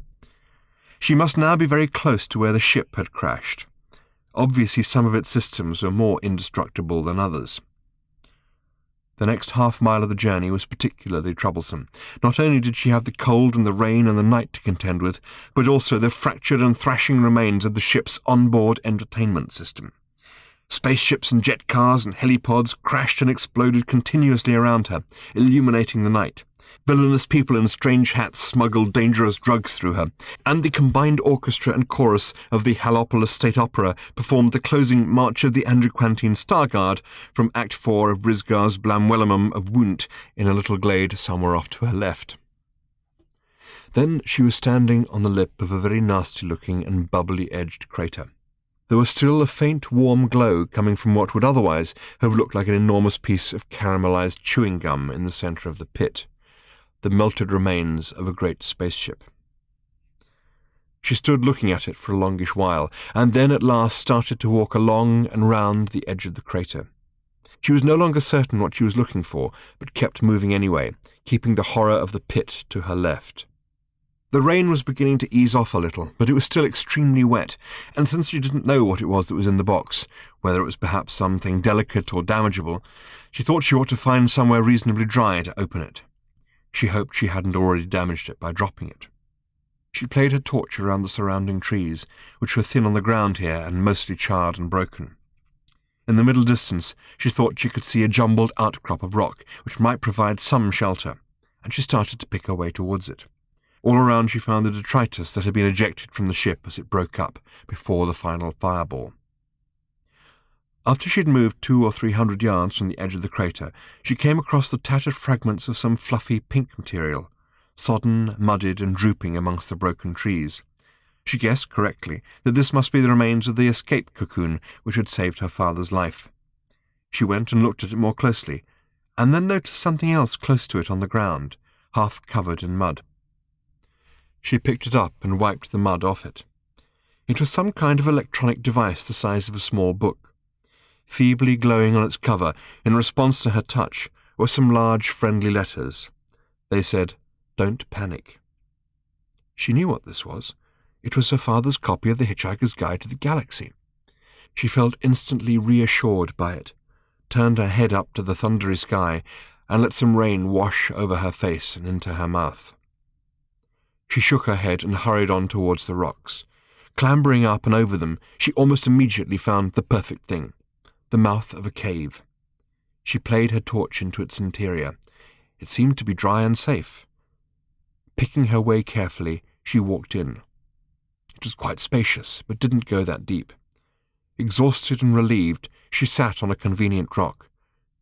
She must now be very close to where the ship had crashed. Obviously some of its systems were more indestructible than others. The next half-mile of the journey was particularly troublesome. Not only did she have the cold and the rain and the night to contend with, but also the fractured and thrashing remains of the ship's onboard entertainment system. Spaceships and jet cars and helipods crashed and exploded continuously around her, illuminating the night. Villainous people in strange hats smuggled dangerous drugs through her, and the combined orchestra and chorus of the Halopolis State Opera performed the closing March of the Androquantine Star Guard from Act 4 of Brisgar's Blamwellamum of Wundt in a little glade somewhere off to her left. Then she was standing on the lip of a very nasty-looking and bubbly-edged crater. There was still a faint warm glow coming from what would otherwise have looked like an enormous piece of caramelized chewing gum in the centre of the pit. The melted remains of a great spaceship. She stood looking at it for a longish while, and then at last started to walk along and round the edge of the crater. She was no longer certain what she was looking for, but kept moving anyway, keeping the horror of the pit to her left. The rain was beginning to ease off a little, but it was still extremely wet, and since she didn't know what it was that was in the box, whether it was perhaps something delicate or damageable, she thought she ought to find somewhere reasonably dry to open it. She hoped she hadn't already damaged it by dropping it. She played her torch around the surrounding trees, which were thin on the ground here and mostly charred and broken. In the middle distance, she thought she could see a jumbled outcrop of rock, which might provide some shelter, and she started to pick her way towards it. All around she found the detritus that had been ejected from the ship as it broke up before the final fireball. After she had moved 200 or 300 yards from the edge of the crater, she came across the tattered fragments of some fluffy pink material, sodden, mudded, and drooping amongst the broken trees. She guessed correctly that this must be the remains of the escape cocoon which had saved her father's life. She went and looked at it more closely, and then noticed something else close to it on the ground, half covered in mud. She picked it up and wiped the mud off it. It was some kind of electronic device the size of a small book. Feebly glowing on its cover, in response to her touch, were some large friendly letters. They said, "Don't panic." She knew what this was. It was her father's copy of The Hitchhiker's Guide to the Galaxy. She felt instantly reassured by it, turned her head up to the thundery sky, and let some rain wash over her face and into her mouth. She shook her head and hurried on towards the rocks. Clambering up and over them, she almost immediately found the perfect thing, the mouth of a cave. She played her torch into its interior. It seemed to be dry and safe. Picking her way carefully, she walked in. It was quite spacious, but didn't go that deep. Exhausted and relieved, she sat on a convenient rock,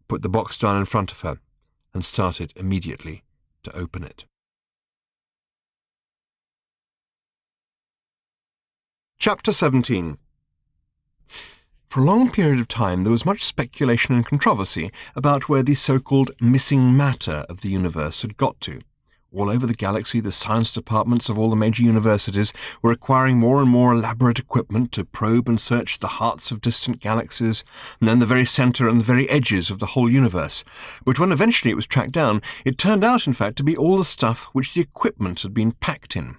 put the box down in front of her, and started immediately to open it. Chapter 17. For a long period of time there was much speculation and controversy about where the so-called missing matter of the universe had got to, All over the galaxy, the science departments of all the major universities were acquiring more and more elaborate equipment to probe and search the hearts of distant galaxies, and then the very centre and the very edges of the whole universe. But when eventually it was tracked down, it turned out, in fact, to be all the stuff which the equipment had been packed in.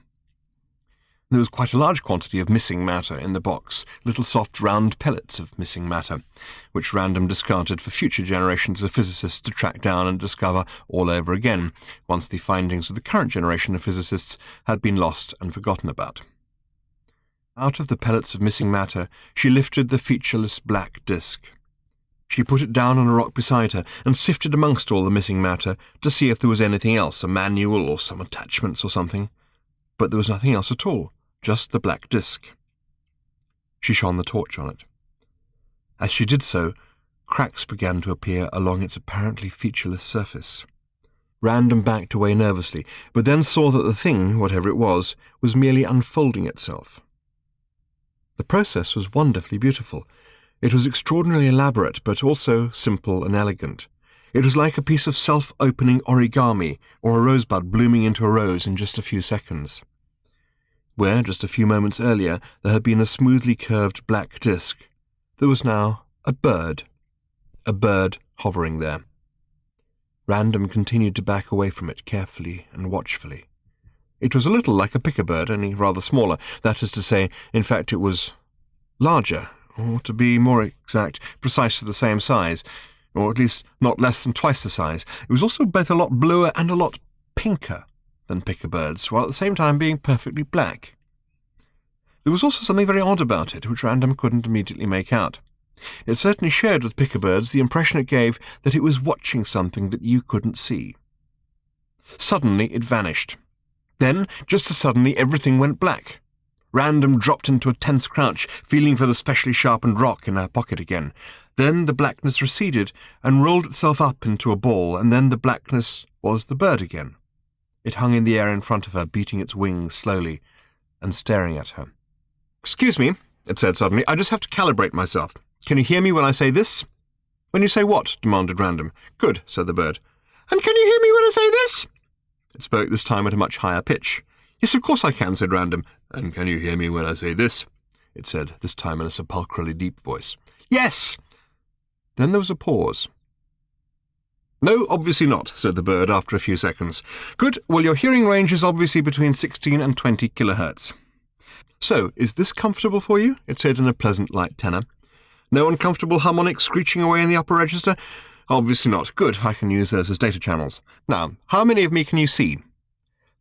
There was quite a large quantity of missing matter in the box, little soft round pellets of missing matter, which Random discarded for future generations of physicists to track down and discover all over again, once the findings of the current generation of physicists had been lost and forgotten about. Out of the pellets of missing matter, she lifted the featureless black disk. She put it down on a rock beside her and sifted amongst all the missing matter to see if there was anything else, a manual or some attachments or something. But there was nothing else at all. Just the black disk. She shone the torch on it. As she did so, cracks began to appear along its apparently featureless surface. Random backed away nervously, but then saw that the thing, whatever it was merely unfolding itself. The process was wonderfully beautiful. It was extraordinarily elaborate, but also simple and elegant. It was like a piece of self-opening origami, or a rosebud blooming into a rose in just a few seconds. Where, just a few moments earlier, there had been a smoothly curved black disk, there was now a bird hovering there. Random continued to back away from it carefully and watchfully. It was a little like a picker-bird, only rather smaller. That is to say, in fact, it was larger, or to be more exact, precisely the same size, or at least not less than twice the size. It was also both a lot bluer and a lot pinker than picker-birds, while at the same time being perfectly black. There was also something very odd about it, which Random couldn't immediately make out. It certainly shared with picker-birds the impression it gave that it was watching something that you couldn't see. Suddenly it vanished. Then, just as suddenly, everything went black. Random dropped into a tense crouch, feeling for the specially sharpened rock in her pocket again. Then the blackness receded and rolled itself up into a ball, and then the blackness was the bird again. It hung in the air in front of her, beating its wings slowly and staring at her. "Excuse me," it said suddenly, "I just have to calibrate myself. Can you hear me when I say this?" "When you say what?" demanded Random. "Good," said the bird. "And can you hear me when I say this?" It spoke this time at a much higher pitch. "Yes, of course I can," said Random. "And can you hear me when I say this?" it said, this time in a sepulchrally deep voice. "Yes!" Then there was a pause. "No, obviously not," said the bird after a few seconds. "Good, well, your hearing range is obviously between 16 and 20 kilohertz. So, is this comfortable for you?" it said in a pleasant light tenor. "No uncomfortable harmonics screeching away in the upper register?" "Obviously not. Good, I can use those as data channels. Now, how many of me can you see?"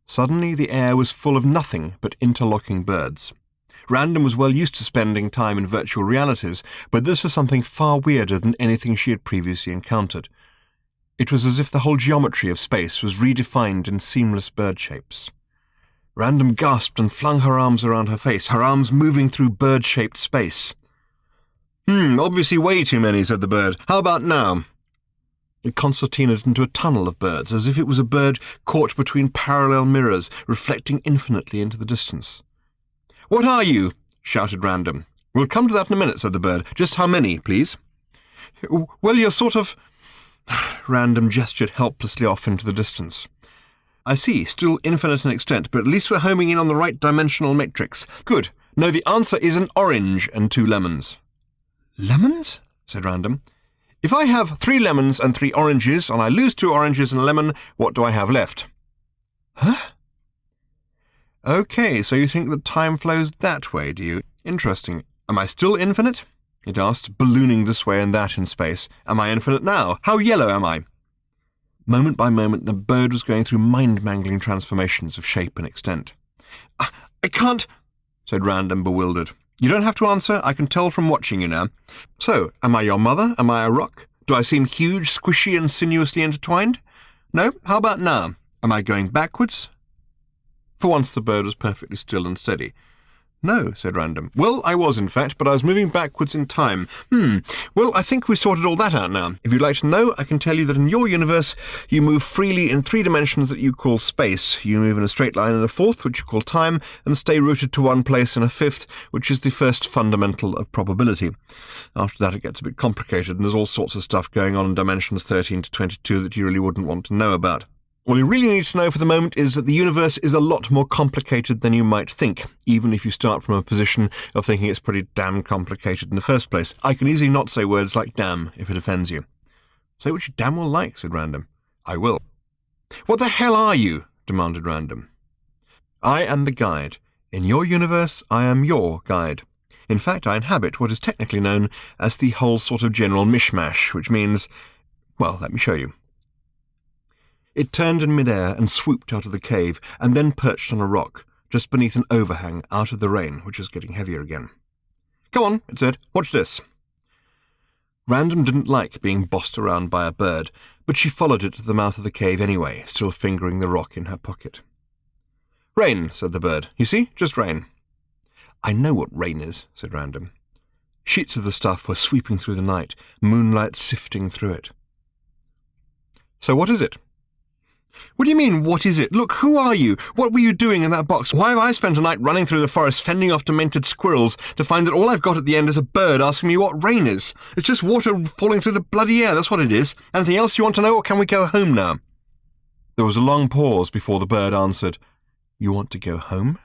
Suddenly the air was full of nothing but interlocking birds. Random was well used to spending time in virtual realities, but this was something far weirder than anything she had previously encountered. It was as if the whole geometry of space was redefined in seamless bird shapes. Random gasped and flung her arms around her face, her arms moving through bird-shaped space. Obviously way too many," said the bird. "How about now?" It concertinaed into a tunnel of birds, as if it was a bird caught between parallel mirrors, reflecting infinitely into the distance. "What are you?" shouted Random. "We'll come to that in a minute," said the bird. "Just how many, please?" "Well, you're sort of—" Random gestured helplessly off into the distance. "I see, still infinite in extent, but at least we're homing in on the right dimensional matrix. Good. No, the answer is an orange and 2 lemons. "Lemons?" said Random. "If I have 3 lemons and 3 oranges, and I lose 2 oranges and a lemon, what do I have left?" "Huh?" "Okay, so you think that time flows that way, do you? Interesting. Am I still infinite?" it asked, ballooning this way and that in space. "Am I infinite now? How yellow am I?" Moment by moment, the bird was going through mind-mangling transformations of shape and extent. I can't," said Random, bewildered. "You don't have to answer. I can tell from watching you now. So, am I your mother? Am I a rock? Do I seem huge, squishy, and sinuously intertwined? No? How about now? Am I going backwards?" For once the bird was perfectly still and steady. "No," said Random. "Well, I was, in fact, but I was moving backwards in time. Well, I think we sorted all that out now. If you'd like to know, I can tell you that in your universe you move freely in 3 dimensions that you call space. You move in a straight line in a 4th, which you call time, and stay rooted to one place in a 5th, which is the first fundamental of probability. After that it gets a bit complicated, and there's all sorts of stuff going on in dimensions 13 to 22 that you really wouldn't want to know about." All you really need to know for the moment is that the universe is a lot more complicated than you might think, even if you start from a position of thinking it's pretty damn complicated in the first place. I can easily not say words like damn if it offends you. Say what you damn well like, said Random. I will. What the hell are you? Demanded Random. I am the guide. In your universe, I am your guide. In fact, I inhabit what is technically known as the whole sort of general mishmash, which means, well, let me show you. It turned in midair and swooped out of the cave, and then perched on a rock, just beneath an overhang out of the rain, which was getting heavier again. Go on, it said. Watch this. Random didn't like being bossed around by a bird, but she followed it to the mouth of the cave anyway, still fingering the rock in her pocket. Rain, said the bird. You see? Just rain. I know what rain is, said Random. Sheets of the stuff were sweeping through the night, moonlight sifting through it. So what is it? What do you mean, what is it? Look, who are you? What were you doing in that box? Why have I spent a night running through the forest fending off demented squirrels to find that all I've got at the end is a bird asking me what rain is? It's just water falling through the bloody air, that's what it is. Anything else you want to know, or can we go home now? There was a long pause before the bird answered, You want to go home?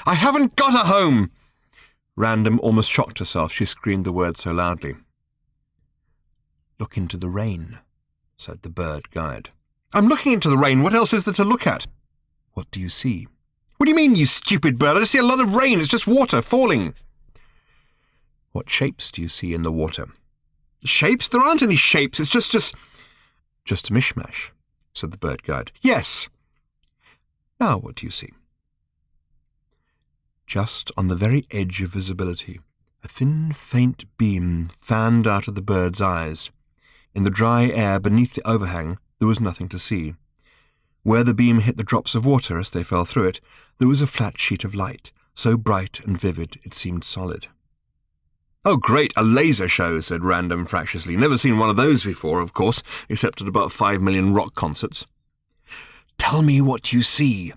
I haven't got a home! Random almost shocked herself. She screamed the word so loudly. Look into the rain, said the bird guide. I'm looking into the rain. What else is there to look at? What do you see? What do you mean, you stupid bird? I just see a lot of rain. It's just water falling. What shapes do you see in the water? Shapes? There aren't any shapes. It's just a mishmash, said the bird guide. Yes. Now what do you see? Just on the very edge of visibility, a thin, faint beam fanned out of the bird's eyes. In the dry air beneath the overhang, there was nothing to see. Where the beam hit the drops of water as they fell through it, there was a flat sheet of light, so bright and vivid it seemed solid. Oh, great, a laser show, said Random fractiously. Never seen one of those before, of course, except at about 5 million rock concerts. Tell me what you see.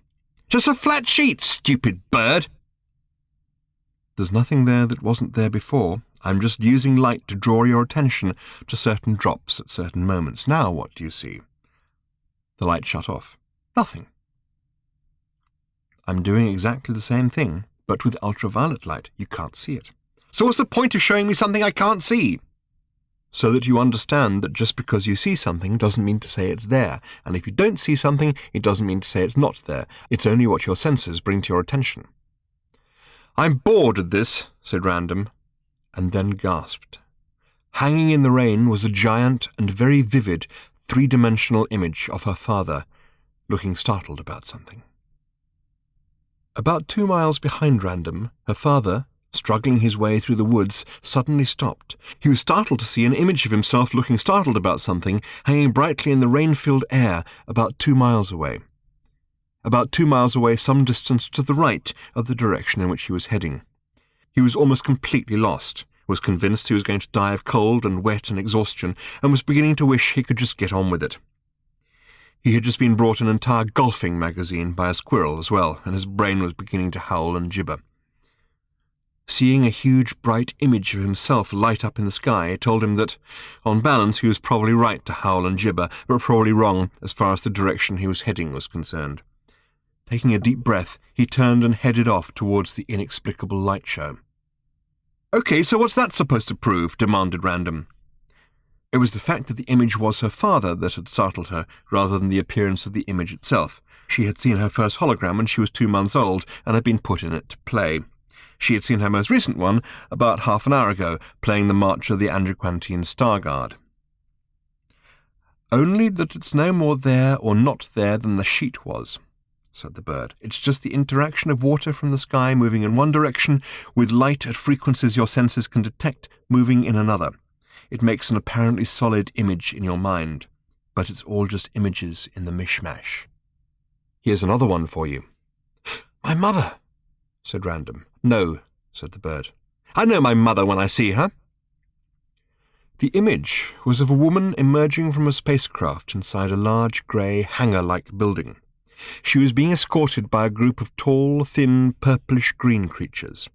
Just a flat sheet, stupid bird. There's nothing there that wasn't there before. I'm just using light to draw your attention to certain drops at certain moments. Now what do you see? The light shut off. Nothing. I'm doing exactly the same thing, but with ultraviolet light. You can't see it. So what's the point of showing me something I can't see? So that you understand that just because you see something doesn't mean to say it's there, and if you don't see something, it doesn't mean to say it's not there. It's only what your senses bring to your attention. I'm bored of this, said Random, and then gasped. Hanging in the rain was a giant and very vivid three-dimensional image of her father, looking startled about something. About 2 miles behind Random, her father, struggling his way through the woods, suddenly stopped. He was startled to see an image of himself looking startled about something, hanging brightly in the rain-filled air about 2 miles away. About 2 miles away, some distance to the right of the direction in which he was heading. He was almost completely lost, was convinced he was going to die of cold and wet and exhaustion, and was beginning to wish he could just get on with it. He had just been brought an entire golfing magazine by a squirrel as well, and his brain was beginning to howl and gibber. Seeing a huge bright image of himself light up in the sky told him that, on balance, he was probably right to howl and gibber, but probably wrong as far as the direction he was heading was concerned. Taking a deep breath, he turned and headed off towards the inexplicable light show. "Okay, so what's that supposed to prove?" demanded Random. It was the fact that the image was her father that had startled her, rather than the appearance of the image itself. She had seen her first hologram when she was 2 months old, and had been put in it to play. She had seen her most recent one about half an hour ago, playing the march of the Androquantine Star Guard. "Only that it's no more there or not there than the sheet was," said the bird. "It's just the interaction of water from the sky moving in one direction with light at frequencies your senses can detect moving in another. It makes an apparently solid image in your mind, but it's all just images in the mishmash. Here's another one for you." "My mother," said Random. "No," said the bird. "I know my mother when I see her." The image was of a woman emerging from a spacecraft inside a large grey hangar-like building. She was being escorted by a group of tall, thin, purplish-green creatures.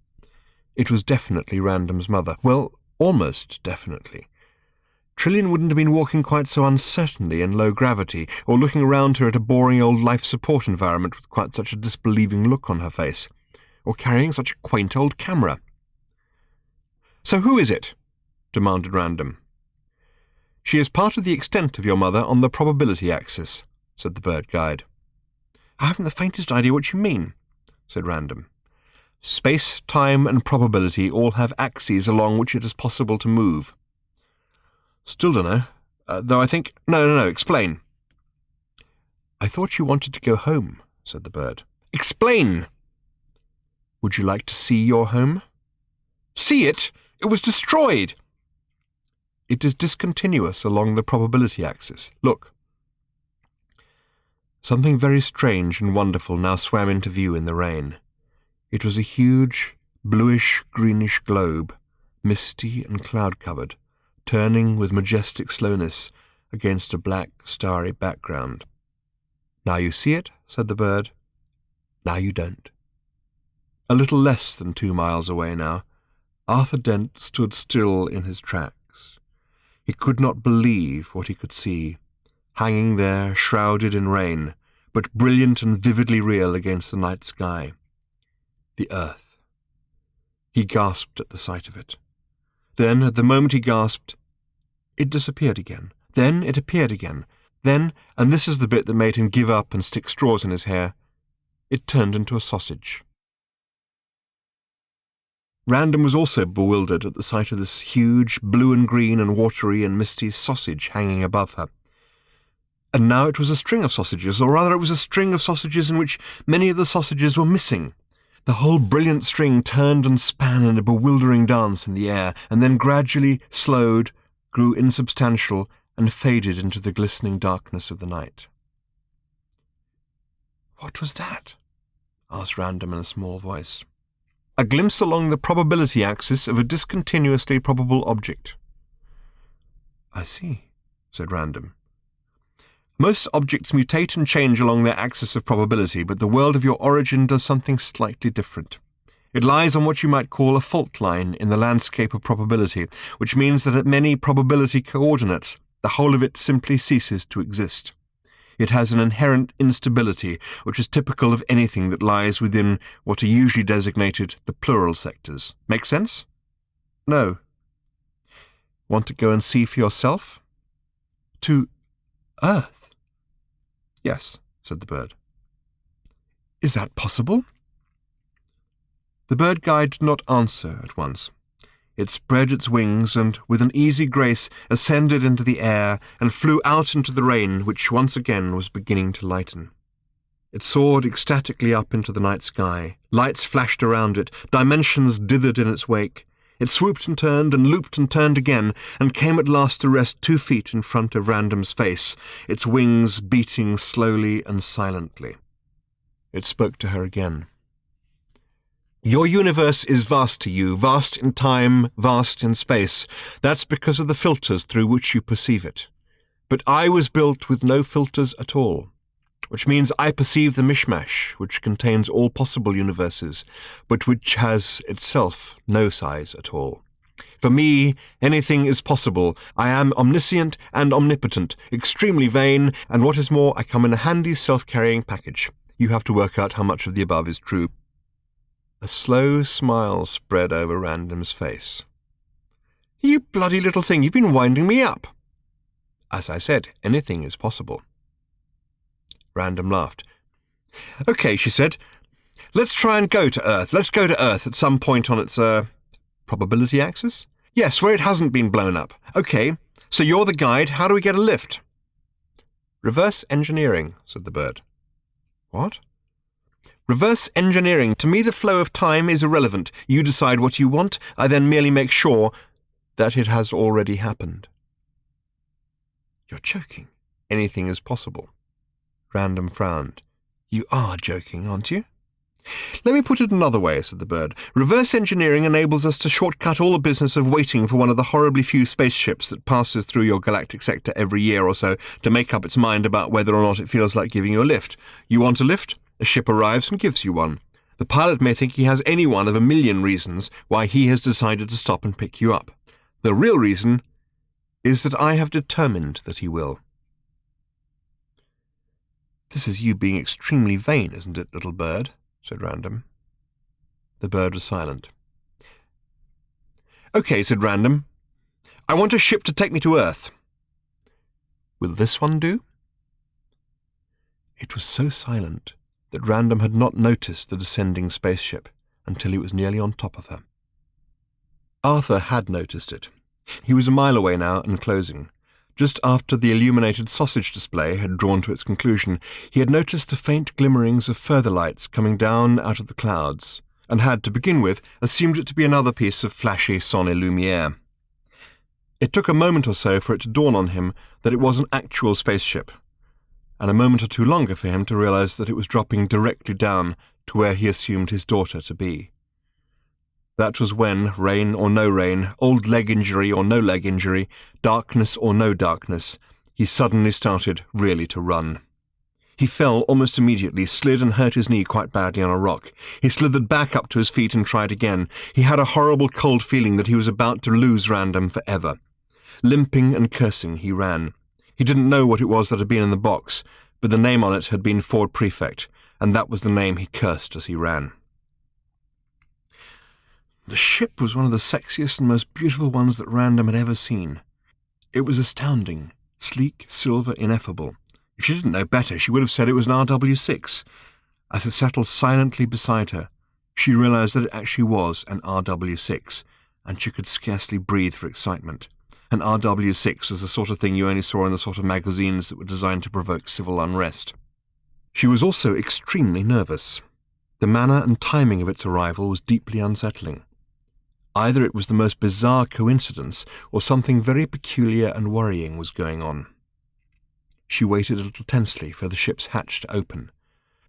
It was definitely Random's mother. Well, almost definitely. Trillian wouldn't have been walking quite so uncertainly in low gravity, or looking around her at a boring old life support environment with quite such a disbelieving look on her face, or carrying such a quaint old camera. "So who is it?" demanded Random. "She is part of the extent of your mother on the probability axis," said the bird guide. "I haven't the faintest idea what you mean," said Random. "Space, time, and probability all have axes along which it is possible to move." "Still dunno. Though I think— No, explain." "I thought you wanted to go home," said the bird. "Explain!" "Would you like to see your home?" "See it? It was destroyed." "It is discontinuous along the probability axis. Look." Something very strange and wonderful now swam into view in the rain. It was a huge, bluish-greenish globe, misty and cloud-covered, turning with majestic slowness against a black, starry background. "Now you see it," said the bird. "Now you don't." A little less than 2 miles away now, Arthur Dent stood still in his tracks. He could not believe what he could see, hanging there shrouded in rain, but brilliant and vividly real against the night sky. The earth. He gasped at the sight of it. Then, at the moment he gasped, it disappeared again. Then it appeared again. Then, and this is the bit that made him give up and stick straws in his hair, it turned into a sausage. Random was also bewildered at the sight of this huge, blue and green and watery and misty sausage hanging above her. And now it was a string of sausages, or rather it was a string of sausages in which many of the sausages were missing. The whole brilliant string turned and span in a bewildering dance in the air, and then gradually slowed, grew insubstantial, and faded into the glistening darkness of the night. "What was that?" asked Random in a small voice. "A glimpse along the probability axis of a discontinuously probable object." "I see," said Random. "Most objects mutate and change along their axis of probability, but the world of your origin does something slightly different. It lies on what you might call a fault line in the landscape of probability, which means that at many probability coordinates, the whole of it simply ceases to exist. It has an inherent instability, which is typical of anything that lies within what are usually designated the plural sectors. Make sense? No. Want to go and see for yourself? To Earth? Yes, said the bird. Is that possible? The bird guide did not answer at once. It spread its wings and, with an easy grace, ascended into the air and flew out into the rain, which once again was beginning to lighten. It soared ecstatically up into the night sky. Lights flashed around it, dimensions dithered in its wake. It swooped and looped and turned again, and came at last to rest 2 feet in front of Random's face, its wings beating slowly and silently. It spoke to her again. Your universe is vast to you, vast in time, vast in space. That's because of the filters through which you perceive it. But I was built with no filters at all, which means I perceive the mishmash, which contains all possible universes, but which has itself no size at all. For me, anything is possible. I am omniscient and omnipotent, extremely vain, and what is more, I come in a handy self-carrying package. You have to work out how much of the above is true. A slow smile spread over Random's face. You bloody little thing, you've been winding me up. As I said, anything is possible. Random laughed. Okay, she said. Let's try and go to Earth. Let's go to Earth at some point on its, probability axis? Yes, where it hasn't been blown up. Okay, so you're the guide. How do we get a lift? Reverse engineering, said the bird. What? Reverse engineering. To me, the flow of time is irrelevant. You decide what you want. I then merely make sure that it has already happened. You're joking. Anything is possible. Random frowned. You are joking, aren't you? Let me put it another way, said the bird. Reverse engineering enables us to shortcut all the business of waiting for one of the horribly few spaceships that passes through your galactic sector every year or so to make up its mind about whether or not it feels like giving you a lift. You want a lift? A ship arrives and gives you one. The pilot may think he has any one of 1,000,000 reasons why he has decided to stop and pick you up. The real reason is that I have determined that he will." "This is you being extremely vain, isn't it, little bird?" said Random. The bird was silent. "Okay," said Random. "I want a ship to take me to Earth." "Will this one do?" It was so silent that Random had not noticed the descending spaceship until he was nearly on top of her. Arthur had noticed it. He was a mile away now and closing. Just after the illuminated sausage display had drawn to its conclusion, he had noticed the faint glimmerings of further lights coming down out of the clouds, and had, to begin with, assumed it to be another piece of flashy sonne-lumière. It took a moment or so for it to dawn on him that it was an actual spaceship, and a moment or two longer for him to realize that it was dropping directly down to where he assumed his daughter to be. That was when, rain or no rain, old leg injury or no leg injury, darkness or no darkness, he suddenly started really to run. He fell almost immediately, slid and hurt his knee quite badly on a rock. He slithered back up to his feet and tried again. He had a horrible cold feeling that he was about to lose Random forever. Limping and cursing, he ran. He didn't know what it was that had been in the box, but the name on it had been Ford Prefect, and that was the name he cursed as he ran. The ship was one of the sexiest and most beautiful ones that Random had ever seen. It was astounding, sleek, silver, ineffable. If she didn't know better, she would have said it was an RW6. As it settled silently beside her, she realized that it actually was an RW6, and she could scarcely breathe for excitement. An RW6 was the sort of thing you only saw in the sort of magazines that were designed to provoke civil unrest. She was also extremely nervous. The manner and timing of its arrival was deeply unsettling. Either it was the most bizarre coincidence, or something very peculiar and worrying was going on. She waited a little tensely for the ship's hatch to open.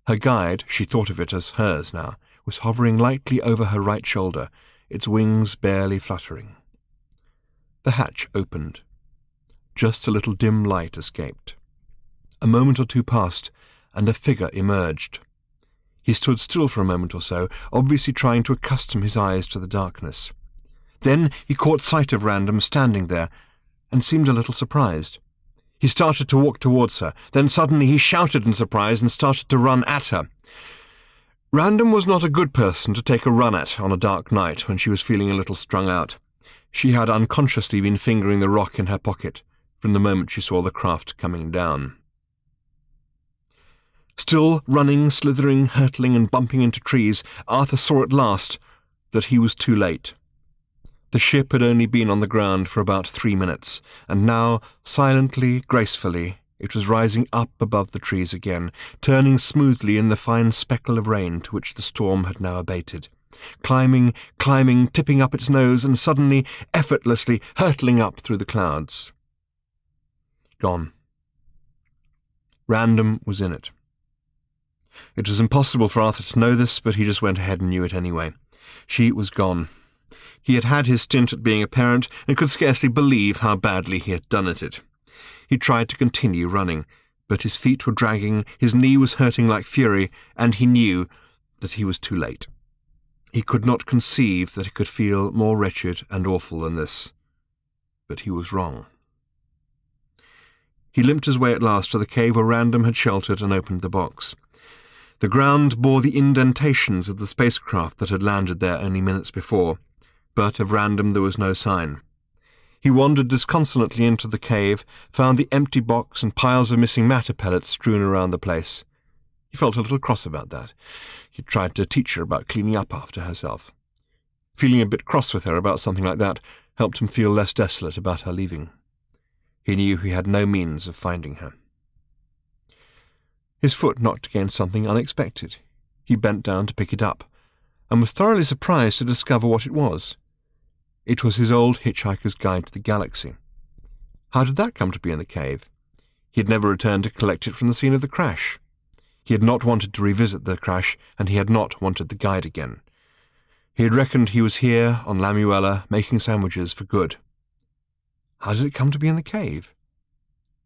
Her guide, she thought of it as hers now, was hovering lightly over her right shoulder, its wings barely fluttering. The hatch opened. Just a little dim light escaped. A moment or two passed, and a figure emerged. He stood still for a moment or so, obviously trying to accustom his eyes to the darkness. Then he caught sight of Random standing there, and seemed a little surprised. He started to walk towards her. Then suddenly he shouted in surprise and started to run at her. Random was not a good person to take a run at on a dark night when she was feeling a little strung out. She had unconsciously been fingering the rock in her pocket from the moment she saw the craft coming down. Still running, slithering, hurtling, and bumping into trees, Arthur saw at last that he was too late. The ship had only been on the ground for about 3 minutes, and now, silently, gracefully, it was rising up above the trees again, turning smoothly in the fine speckle of rain to which the storm had now abated, climbing, tipping up its nose, and suddenly, effortlessly, hurtling up through the clouds. Gone. Random was in it. It was impossible for Arthur to know this, but he just went ahead and knew it anyway. She was gone. He had had his stint at being a parent and could scarcely believe how badly he had done at it. He tried to continue running, but his feet were dragging, his knee was hurting like fury, and he knew that he was too late. He could not conceive that he could feel more wretched and awful than this. But he was wrong. He limped his way at last to the cave where Random had sheltered and opened the box. The ground bore the indentations of the spacecraft that had landed there only minutes before, but of Random there was no sign. He wandered disconsolately into the cave, found the empty box and piles of missing matter pellets strewn around the place. He felt a little cross about that. He tried to teach her about cleaning up after herself. Feeling a bit cross with her about something like that helped him feel less desolate about her leaving. He knew he had no means of finding her. His foot knocked against something unexpected. He bent down to pick it up, and was thoroughly surprised to discover what it was. It was his old Hitchhiker's Guide to the Galaxy. How did that come to be in the cave? He had never returned to collect it from the scene of the crash. He had not wanted to revisit the crash, and he had not wanted the guide again. He had reckoned he was here, on Lamuella, making sandwiches for good. How did it come to be in the cave?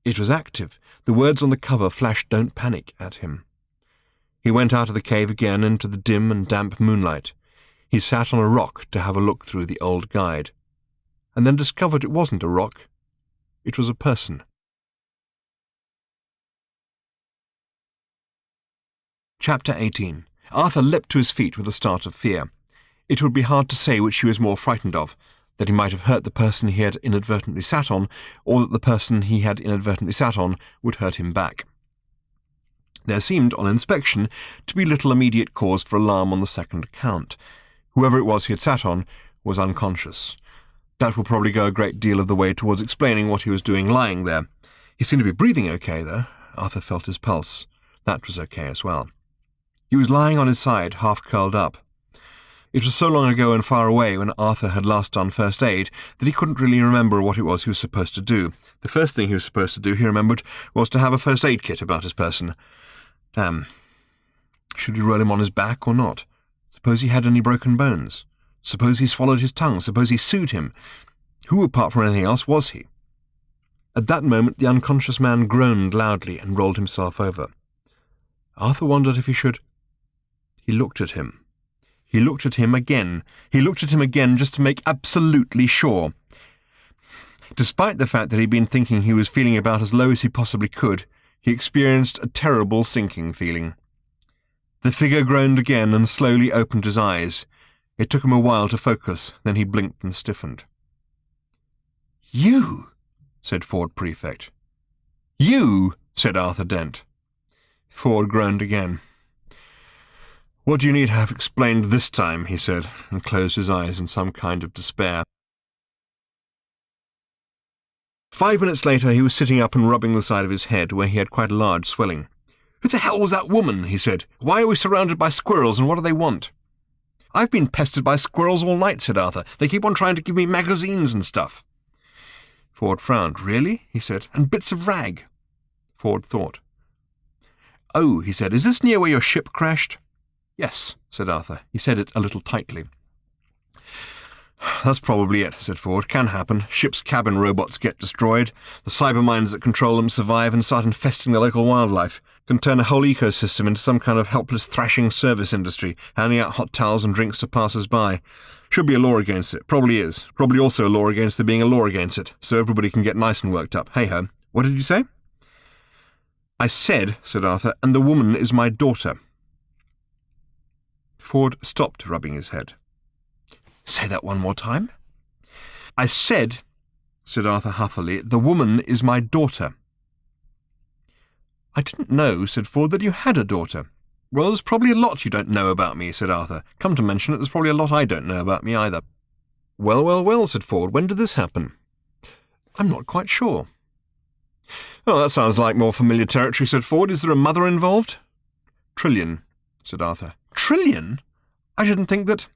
It was active. The words on the cover flashed "Don't panic" at him. He went out of the cave again into the dim and damp moonlight. He sat on a rock to have a look through the old guide, and then discovered it wasn't a rock. It was a person. Chapter 18. Arthur leapt to his feet with a start of fear. It would be hard to say which he was more frightened of, that he might have hurt the person he had inadvertently sat on, or that the person he had inadvertently sat on would hurt him back. There seemed, on inspection, to be little immediate cause for alarm on the second account. Whoever it was he had sat on was unconscious. That will probably go a great deal of the way towards explaining what he was doing lying there. He seemed to be breathing okay, though. Arthur felt his pulse. That was okay as well. He was lying on his side, half curled up. It was so long ago and far away when Arthur had last done first aid that he couldn't really remember what it was he was supposed to do. The first thing he was supposed to do, he remembered, was to have a first aid kit about his person. Damn. Should he roll him on his back or not? Suppose he had any broken bones? Suppose he swallowed his tongue? Suppose he sued him? Who, apart from anything else, was he? At that moment the unconscious man groaned loudly and rolled himself over. Arthur wondered if he should... He looked at him. He looked at him again. He looked at him again just to make absolutely sure. Despite the fact that he'd been thinking he was feeling about as low as he possibly could, he experienced a terrible sinking feeling. The figure groaned again and slowly opened his eyes. It took him a while to focus, then he blinked and stiffened. "You," said Ford Prefect. "You," said Arthur Dent. Ford groaned again. "What do you need to have explained this time?" he said, and closed his eyes in some kind of despair. 5 minutes later he was sitting up and rubbing the side of his head, where he had quite a large swelling. "Who the hell was that woman?" he said. "Why are we surrounded by squirrels, and what do they want?" "I've been pestered by squirrels all night," said Arthur. "They keep on trying to give me magazines and stuff." Ford frowned. "Really?" he said. "And bits of rag." Ford thought. "Oh," he said, "is this near where your ship crashed?" "Yes," said Arthur. He said it a little tightly. "That's probably it," said Ford. "Can happen. Ship's cabin robots get destroyed. The cyber minds that control them survive and start infesting the local wildlife. Can turn a whole ecosystem into some kind of helpless thrashing service industry, handing out hot towels and drinks to passers-by. Should be a law against it. Probably is. Probably also a law against there being a law against it, so everybody can get nice and worked up. Hey-ho. What did you say?" "I said," said Arthur, "and the woman is my daughter." Ford stopped rubbing his head. "Say that one more time." "I said," said Arthur huffily, "the woman is my daughter." "I didn't know," said Ford, "that you had a daughter." "Well, there's probably a lot you don't know about me," said Arthur. "Come to mention it, there's probably a lot I don't know about me either." "Well, well, well," said Ford. "When did this happen?" "I'm not quite sure." "Oh, that sounds like more familiar territory," said Ford. "Is there a mother involved?" "Trillion," said Arthur. "Trillion? I didn't think that—"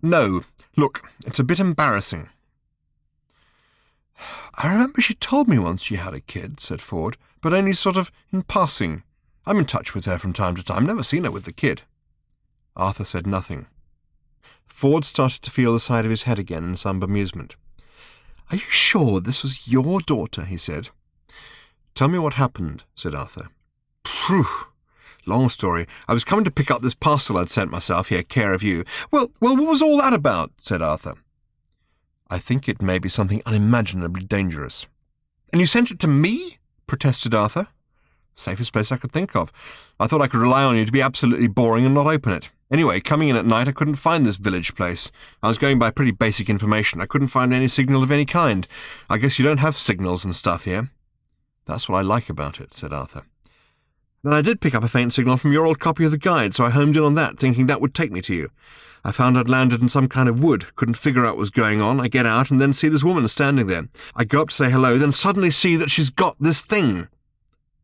"No. Look, it's a bit embarrassing." "I remember she told me once she had a kid," said Ford, "but only sort of in passing. I'm in touch with her from time to time. Never seen her with the kid." Arthur said nothing. Ford started to feel the side of his head again in some bemusement. "Are you sure this was your daughter?" he said. "Tell me what happened," said Arthur. "Phew! Long story. I was coming to pick up this parcel I'd sent myself here, care of you." Well, what was all that about?" said Arthur. "I think it may be something unimaginably dangerous." "And you sent it to me?" protested Arthur. "Safest place I could think of. I thought I could rely on you to be absolutely boring and not open it. Anyway, coming in at night, I couldn't find this village place. I was going by pretty basic information. I couldn't find any signal of any kind. I guess you don't have signals and stuff here." "That's what I like about it," said Arthur. "Then I did pick up a faint signal from your old copy of the guide, so I homed in on that, thinking that would take me to you. I found I'd landed in some kind of wood, couldn't figure out what was going on. I get out and then see this woman standing there. I go up to say hello, then suddenly see that she's got this thing."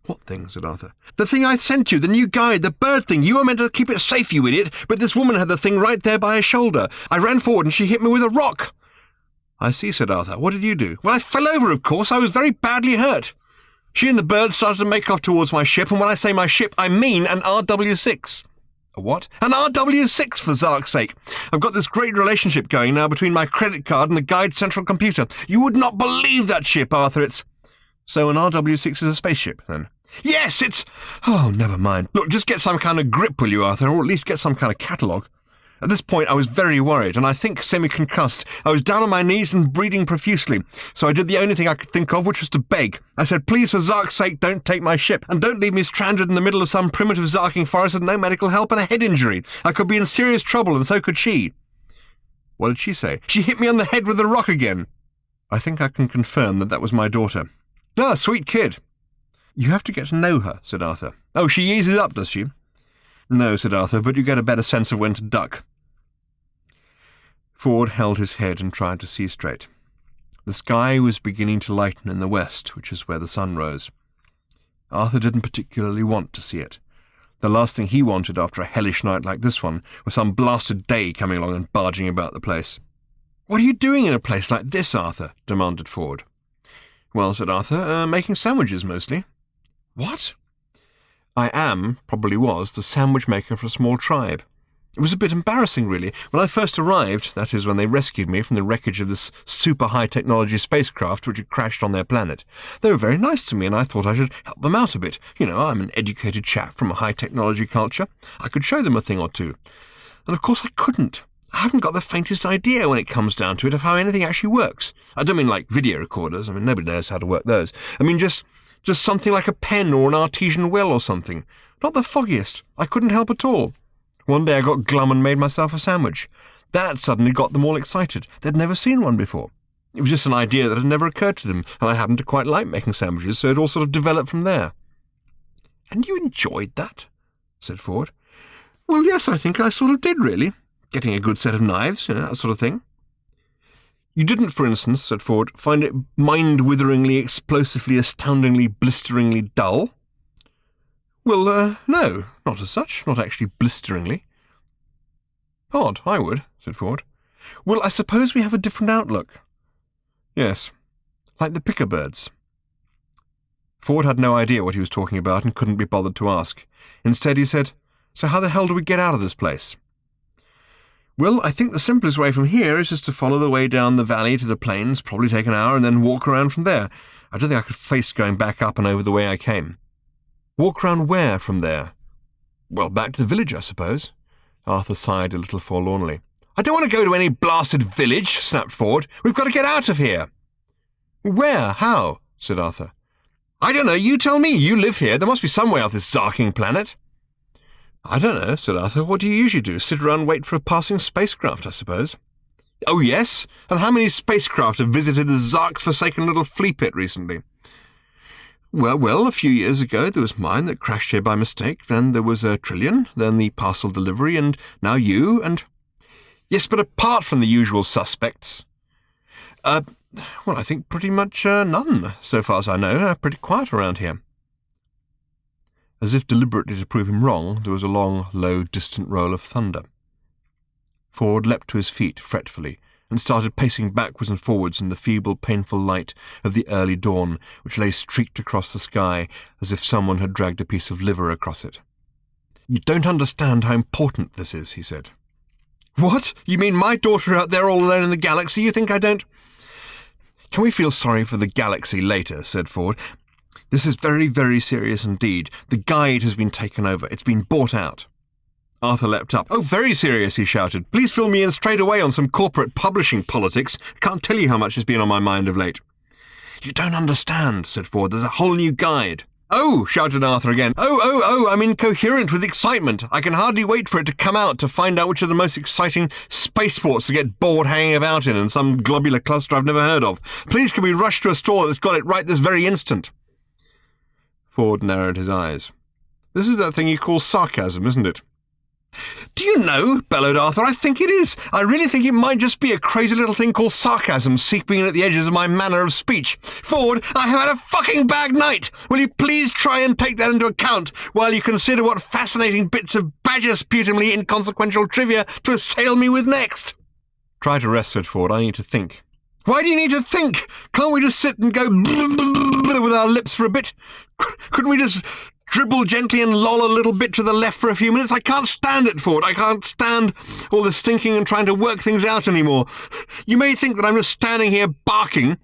"What thing?" said Arthur. "The thing I sent you, the new guide, the bird thing. You were meant to keep it safe, you idiot, but this woman had the thing right there by her shoulder. I ran forward and she hit me with a rock." "I see," said Arthur. "What did you do?" "Well, I fell over, of course. I was very badly hurt. She and the bird started to make off towards my ship, and when I say my ship, I mean an RW6. "A what?" "An RW6, for Zark's sake. I've got this great relationship going now between my credit card and the guide's central computer. You would not believe that ship, Arthur. It's—" "So an RW6 is a spaceship, then?" "Yes, it's—" "Oh, never mind. Look, just get some kind of grip, will you, Arthur, or at least get some kind of catalogue. At this point, I was very worried, and I think semi-concussed. I was down on my knees and bleeding profusely, so I did the only thing I could think of, which was to beg. I said, "Please, for Zark's sake, don't take my ship, and don't leave me stranded in the middle of some primitive Zarking forest with no medical help and a head injury. I could be in serious trouble, and so could she." What did she say? "She hit me on the head with a rock again." I think I can confirm that was my daughter. "Ah, sweet kid." "You have to get to know her," said Arthur. "Oh, she eases up, does she?" "No," said Arthur, "but you get a better sense of when to duck." Ford held his head and tried to see straight. The sky was beginning to lighten in the west, which is where the sun rose. Arthur didn't particularly want to see it. The last thing he wanted after a hellish night like this one was some blasted day coming along and barging about the place. "What are you doing in a place like this, Arthur?" demanded Ford. "Well," said Arthur, "making sandwiches mostly." "What?" "I am, probably was, the sandwich maker for a small tribe. It was a bit embarrassing, really. When I first arrived, that is, when they rescued me from the wreckage of this super-high-technology spacecraft which had crashed on their planet, they were very nice to me, and I thought I should help them out a bit. You know, I'm an educated chap from a high-technology culture. I could show them a thing or two. And of course I couldn't. I haven't got the faintest idea, when it comes down to it, of how anything actually works. I don't mean like video recorders. I mean, nobody knows how to work those. I mean just something like a pen or an artesian well or something. Not the foggiest. I couldn't help at all. One day I got glum and made myself a sandwich. That suddenly got them all excited. They'd never seen one before. It was just an idea that had never occurred to them, and I happened to quite like making sandwiches, so it all sort of developed from there." "And you enjoyed that?" said Ford. "Well, yes, I think I sort of did, really. Getting a good set of knives, that sort of thing." "You didn't, for instance," said Ford, "find it mind-witheringly, explosively, astoundingly, blisteringly dull?" "Well, no, not as such, not actually blisteringly." "Odd, I would," said Ford. "Well, I suppose we have a different outlook." "Yes, like the picker-birds." Ford had no idea what he was talking about and couldn't be bothered to ask. Instead he said, "So how the hell do we get out of this place?" "Well, I think the simplest way from here is just to follow the way down the valley to the plains, probably take an hour, and then walk around from there. I don't think I could face going back up and over the way I came." "Walk round where from there?" "Well, back to the village, I suppose." Arthur sighed a little forlornly. "I don't want to go to any blasted village," snapped Ford. "We've got to get out of here." "Where? How?" said Arthur. "I don't know. You tell me. You live here. There must be some way off this Zarking planet." "I don't know," said Arthur. "What do you usually do? Sit around and wait for a passing spacecraft, I suppose." "Oh, yes? And how many spacecraft have visited the Zark's forsaken little flea pit recently?" Well, a few years ago there was mine that crashed here by mistake, then there was a Trillion, then the parcel delivery, and now you, and—" "Yes, but apart from the usual suspects." Well, I think pretty much none, so far as I know. Pretty quiet around here." As if deliberately to prove him wrong, there was a long, low, distant roll of thunder. Ford leapt to his feet fretfully, and started pacing backwards and forwards in the feeble, painful light of the early dawn, which lay streaked across the sky as if someone had dragged a piece of liver across it. "You don't understand how important this is," he said. "What? You mean my daughter out there all alone in the galaxy? You think I don't—" "Can we feel sorry for the galaxy later?" said Ford. "This is very, very serious indeed. The guide has been taken over. It's been bought out." Arthur leapt up. "Oh, very serious," he shouted. "Please fill me in straight away on some corporate publishing politics. I can't tell you how much has been on my mind of late." "You don't understand," said Ford. "There's a whole new guide." "Oh!" shouted Arthur again. Oh, I'm incoherent with excitement. I can hardly wait for it to come out to find out which are the most exciting spaceports to get bored hanging about in some globular cluster I've never heard of. Please can we rush to a store that's got it right this very instant?" Ford narrowed his eyes. "This is that thing you call sarcasm, isn't it?" "Do you know," bellowed Arthur, "I think it is. I really think it might just be a crazy little thing called sarcasm seeping in at the edges of my manner of speech. Ford, I have had a fucking bad night. Will you please try and take that into account while you consider what fascinating bits of badger-sputumly inconsequential trivia to assail me with next?" "Try to rest," said Ford. "I need to think." "Why do you need to think? Can't we just sit and go with our lips for a bit? Couldn't we just dribble gently and loll a little bit to the left for a few minutes? I can't stand it, Ford. I can't stand all this thinking and trying to work things out anymore. You may think that I'm just standing here barking.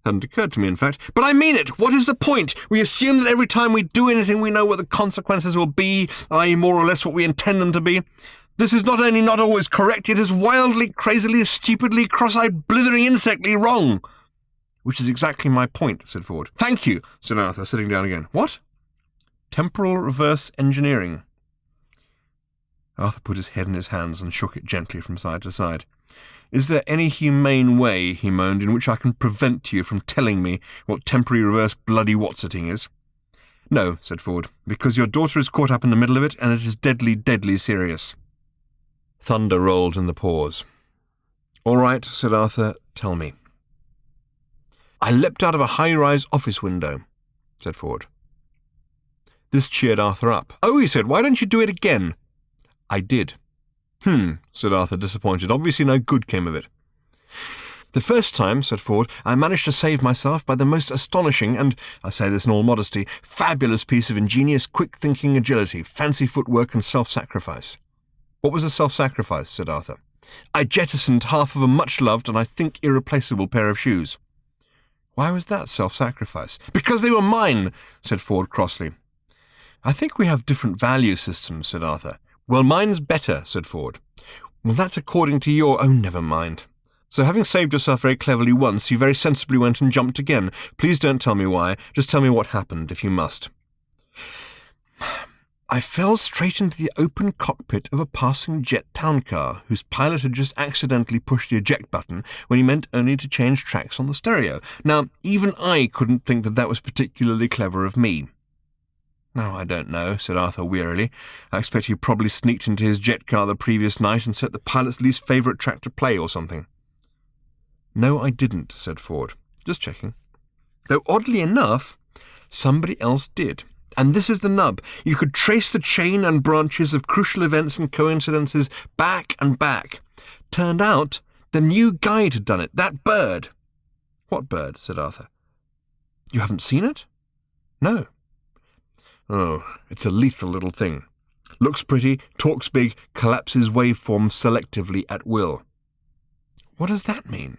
Hadn't occurred to me, in fact. But I mean it. What is the point? We assume that every time we do anything we know what the consequences will be, i.e. more or less what we intend them to be. This is not only not always correct, it is wildly, crazily, stupidly, cross-eyed, blithering, insectly wrong. Which is exactly my point, said Ford. Thank you, said Arthur, sitting down again. What? Temporal reverse engineering. Arthur put his head in his hands and shook it gently from side to side. Is there any humane way, he moaned, in which I can prevent you from telling me what temporary reverse bloody what's-itting is? No, said Ford, because your daughter is caught up in the middle of it, and it is deadly, deadly serious. Thunder rolled in the pause. All right, said Arthur, tell me. I leapt out of a high-rise office window, said Ford. This cheered Arthur up. Oh, he said, why don't you do it again? I did. Said Arthur, disappointed. Obviously no good came of it. The first time, said Ford, I managed to save myself by the most astonishing and, I say this in all modesty, fabulous piece of ingenious, quick-thinking agility, fancy footwork and self-sacrifice. What was the self-sacrifice? Said Arthur. I jettisoned half of a much-loved and I think irreplaceable pair of shoes. Why was that self-sacrifice? Because they were mine, said Ford crossly. I think we have different value systems, said Arthur. Well, mine's better, said Ford. Well, that's according to your... Oh, never mind. So having saved yourself very cleverly once, you very sensibly went and jumped again. Please don't tell me why. Just tell me what happened, if you must. I fell straight into the open cockpit of a passing jet town car, whose pilot had just accidentally pushed the eject button when he meant only to change tracks on the stereo. Now, even I couldn't think that that was particularly clever of me. "Oh, I don't know," said Arthur wearily. "I expect he probably sneaked into his jet car the previous night and set the pilot's least favourite track to play or something." "No, I didn't," said Ford. "Just checking." "Though, oddly enough, somebody else did. And this is the nub. You could trace the chain and branches of crucial events and coincidences back and back. Turned out the new guide had done it. That bird." "What bird?" said Arthur. "You haven't seen it?" "No." "Oh, it's a lethal little thing. Looks pretty, talks big, collapses waveforms selectively at will." "What does that mean?"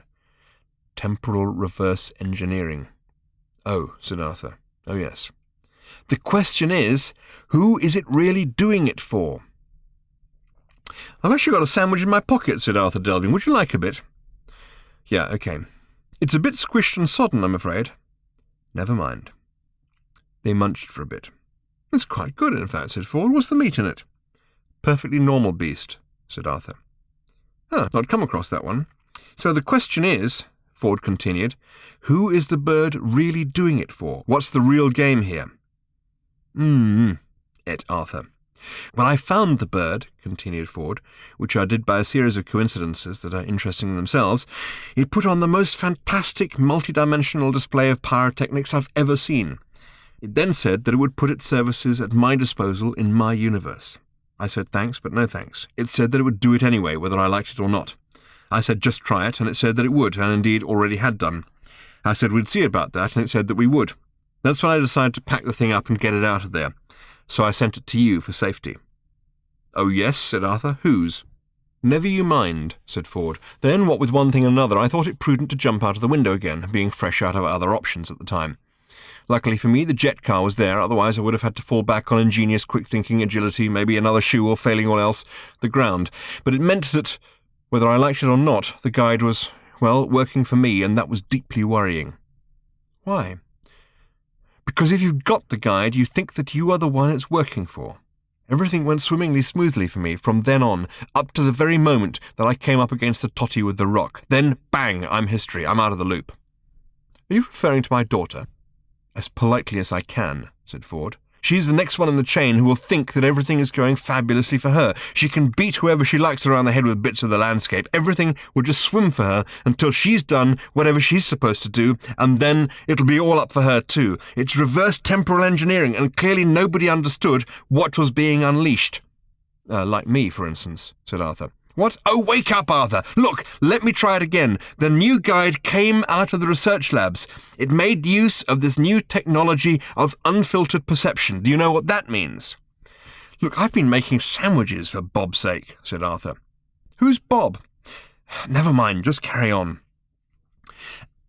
"Temporal reverse engineering." "Oh," said Arthur. "Oh, yes. The question is, who is it really doing it for?" "I've actually got a sandwich in my pocket," said Arthur, delving. "Would you like a bit?" "Yeah, okay. It's a bit squished and sodden, I'm afraid." "Never mind." They munched for a bit. "It's quite good, in fact," said Ford. "What's the meat in it?" "Perfectly normal beast," said Arthur. "Ah, not come across that one. So the question is," Ford continued, "who is the bird really doing it for? What's the real game here?" Et Arthur. "When I found the bird," continued Ford, "which I did by a series of coincidences that are interesting in themselves, it put on the most fantastic multidimensional display of pyrotechnics I've ever seen. It then said that it would put its services at my disposal in my universe. I said thanks, but no thanks. It said that it would do it anyway, whether I liked it or not. I said just try it, and it said that it would, and indeed already had done. I said we'd see about that, and it said that we would. That's when I decided to pack the thing up and get it out of there. So I sent it to you for safety." "Oh, yes," said Arthur. "Whose?" "Never you mind," said Ford. "Then, what with one thing and another, I thought it prudent to jump out of the window again, being fresh out of other options at the time. Luckily for me, the jet car was there, otherwise I would have had to fall back on ingenious, quick-thinking agility, maybe another shoe, or failing all else, the ground. But it meant that, whether I liked it or not, the guide was, well, working for me, and that was deeply worrying." "Why?" "Because if you've got the guide, you think that you are the one it's working for. Everything went swimmingly smoothly for me from then on, up to the very moment that I came up against the totty with the rock. Then, bang, I'm history. I'm out of the loop." "Are you referring to my daughter?" "As politely as I can," said Ford. "She's the next one in the chain who will think that everything is going fabulously for her. She can beat whoever she likes around the head with bits of the landscape. Everything will just swim for her until she's done whatever she's supposed to do, and then it'll be all up for her too. It's reverse temporal engineering, and clearly nobody understood what was being unleashed." Like me, for instance," said Arthur. "What? Oh, wake up, Arthur! Look, let me try it again. The new guide came out of the research labs. It made use of this new technology of unfiltered perception. Do you know what that means?" "Look, I've been making sandwiches, for Bob's sake," said Arthur. "Who's Bob?" "Never mind, just carry on."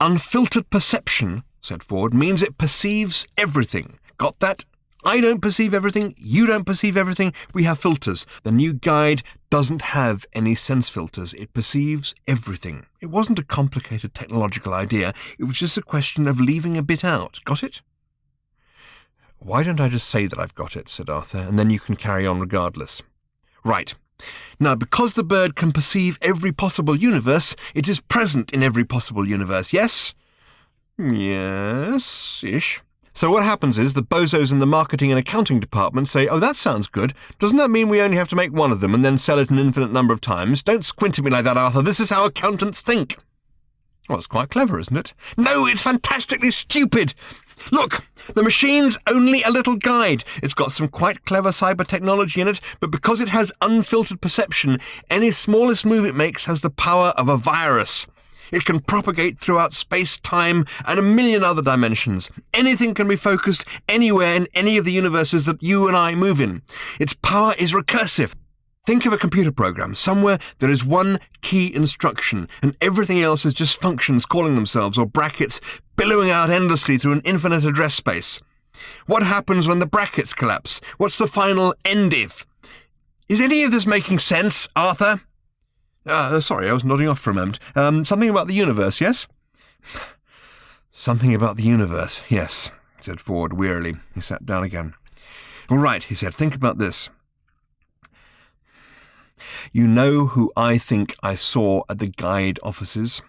"Unfiltered perception," said Ford, "means it perceives everything. Got that? I don't perceive everything, you don't perceive everything, we have filters. The new guide doesn't have any sense filters, it perceives everything. It wasn't a complicated technological idea, it was just a question of leaving a bit out. Got it? Why don't I just say that I've got it, said Arthur, and then you can carry on regardless. Right. Now, because the bird can perceive every possible universe, it is present in every possible universe, yes? Yes-ish. So what happens is the bozos in the marketing and accounting department say, oh, that sounds good. Doesn't that mean we only have to make one of them and then sell it an infinite number of times? Don't squint at me like that, Arthur. This is how accountants think. Well, it's quite clever, isn't it? No, it's fantastically stupid. Look, the machine's only a little guide. It's got some quite clever cyber technology in it, but because it has unfiltered perception, any smallest move it makes has the power of a virus. It can propagate throughout space-time and a million other dimensions. Anything can be focused anywhere in any of the universes that you and I move in. Its power is recursive. Think of a computer program. Somewhere there is one key instruction, and everything else is just functions calling themselves, or brackets billowing out endlessly through an infinite address space. What happens when the brackets collapse? What's the final end if? Is any of this making sense, Arthur? Sorry, I was nodding off for a moment. Something about the universe, yes? Something about the universe, yes, said Ford wearily. He sat down again. All right, he said, think about this. You know who I think I saw at the guide offices?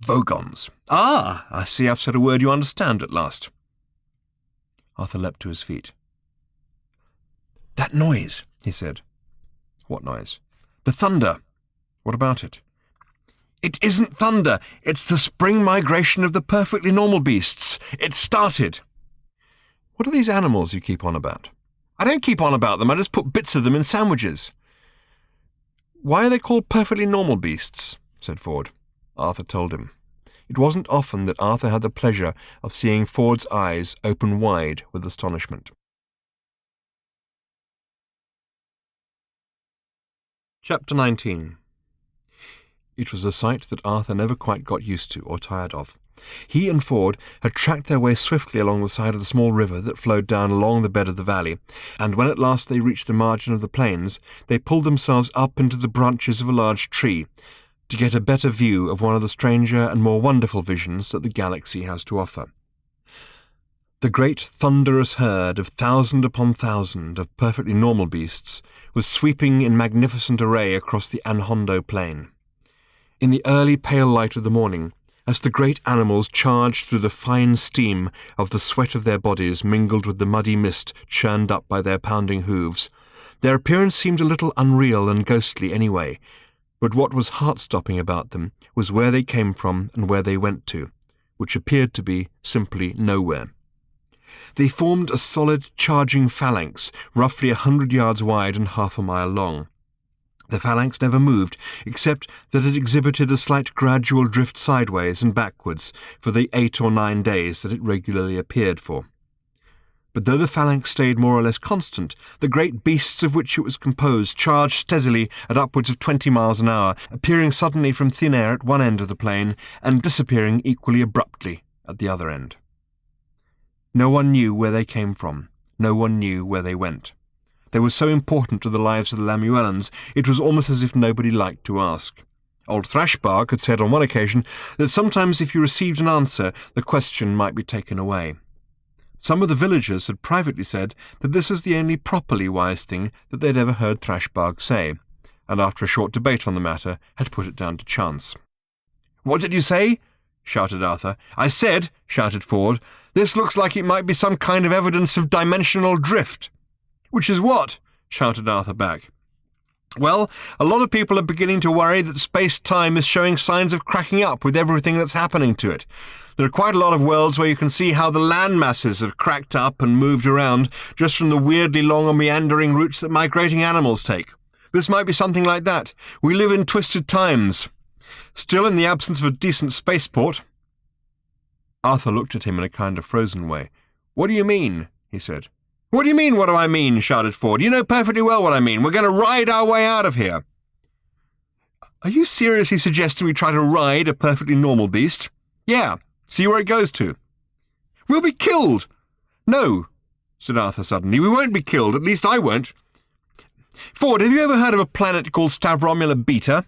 Vogons. Ah, I see I've said a word you understand at last. Arthur leapt to his feet. That noise, he said. What noise? The thunder. What about it? It isn't thunder. It's the spring migration of the perfectly normal beasts. It started. What are these animals you keep on about? I don't keep on about them. I just put bits of them in sandwiches. Why are they called perfectly normal beasts? Said Ford. Arthur told him. It wasn't often that Arthur had the pleasure of seeing Ford's eyes open wide with astonishment. Chapter 19. It was a sight that Arthur never quite got used to or tired of. He and Ford had tracked their way swiftly along the side of the small river that flowed down along the bed of the valley, and when at last they reached the margin of the plains, they pulled themselves up into the branches of a large tree to get a better view of one of the stranger and more wonderful visions that the galaxy has to offer. The great thunderous herd of thousand upon thousand of perfectly normal beasts was sweeping in magnificent array across the Anhondo plain. In the early pale light of the morning, as the great animals charged through the fine steam of the sweat of their bodies mingled with the muddy mist churned up by their pounding hooves, their appearance seemed a little unreal and ghostly anyway, but what was heart-stopping about them was where they came from and where they went to, which appeared to be simply nowhere. They formed a solid charging phalanx, roughly 100 yards wide and half a mile long. The phalanx never moved, except that it exhibited a slight gradual drift sideways and backwards for the 8 or 9 days that it regularly appeared for. But though the phalanx stayed more or less constant, the great beasts of which it was composed charged steadily at upwards of 20 miles an hour, appearing suddenly from thin air at one end of the plain and disappearing equally abruptly at the other end. No one knew where they came from. No one knew where they went. They were so important to the lives of the Lamuellans, it was almost as if nobody liked to ask. Old Thrashbark had said on one occasion that sometimes if you received an answer, the question might be taken away. Some of the villagers had privately said that this was the only properly wise thing that they'd ever heard Thrashbark say, and after a short debate on the matter, had put it down to chance. "What did you say?" shouted Arthur. "I said," shouted Ford, "this looks like it might be some kind of evidence of dimensional drift." "Which is what?" shouted Arthur back. "Well, a lot of people are beginning to worry that space-time is showing signs of cracking up with everything that's happening to it. There are quite a lot of worlds where you can see how the land masses have cracked up and moved around just from the weirdly long and meandering routes that migrating animals take. This might be something like that. We live in twisted times. Still, in the absence of a decent spaceport—" Arthur looked at him in a kind of frozen way. "What do you mean?" he said. "What do you mean, what do I mean?" shouted Ford. "You know perfectly well what I mean. We're going to ride our way out of here." "Are you seriously suggesting we try to ride a perfectly normal beast?" "Yeah. See where it goes to." "We'll be killed." "No," said Arthur suddenly. "We won't be killed, at least I won't. Ford, have you ever heard of a planet called Stavromula Beta?"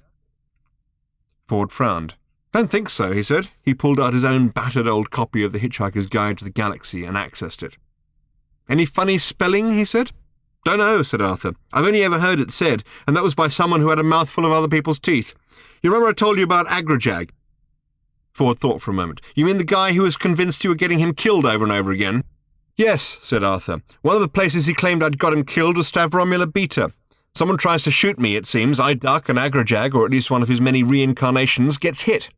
Ford frowned. "Don't think so," he said. He pulled out his own battered old copy of The Hitchhiker's Guide to the Galaxy and accessed it. "Any funny spelling?" he said. "Don't know," said Arthur. "I've only ever heard it said, and that was by someone who had a mouthful of other people's teeth. You remember I told you about Agrajag?" Ford thought for a moment. "You mean the guy who was convinced you were getting him killed over and over again?" "Yes," said Arthur. "One of the places he claimed I'd got him killed was Stavromula Beta. Someone tries to shoot me, it seems. I duck, and Agrajag, or at least one of his many reincarnations, gets hit.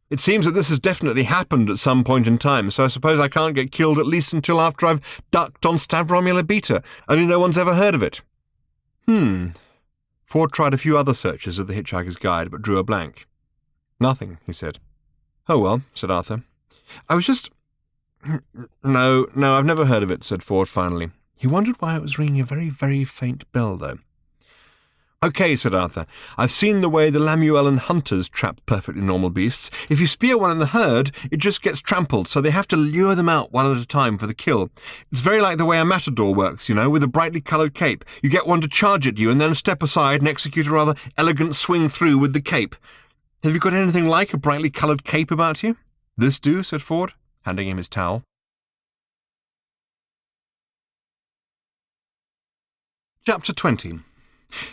It seems that this has definitely happened at some point in time, so I suppose I can't get killed at least until after I've ducked on Stavromula Beta, only no one's ever heard of it." Ford tried a few other searches of The Hitchhiker's Guide, but drew a blank. "Nothing," he said. "Oh, well," said Arthur. "I was just—" No, I've never heard of it," said Ford finally. He wondered why it was ringing a very, very faint bell, though. "OK," said Arthur. "I've seen the way the Lamuellan hunters trap perfectly normal beasts. If you spear one in the herd, it just gets trampled, so they have to lure them out one at a time for the kill. It's very like the way a matador works, with a brightly coloured cape. You get one to charge at you and then step aside and execute a rather elegant swing through with the cape. Have you got anything like a brightly coloured cape about you?" "This do," said Ford, handing him his towel. Chapter 20.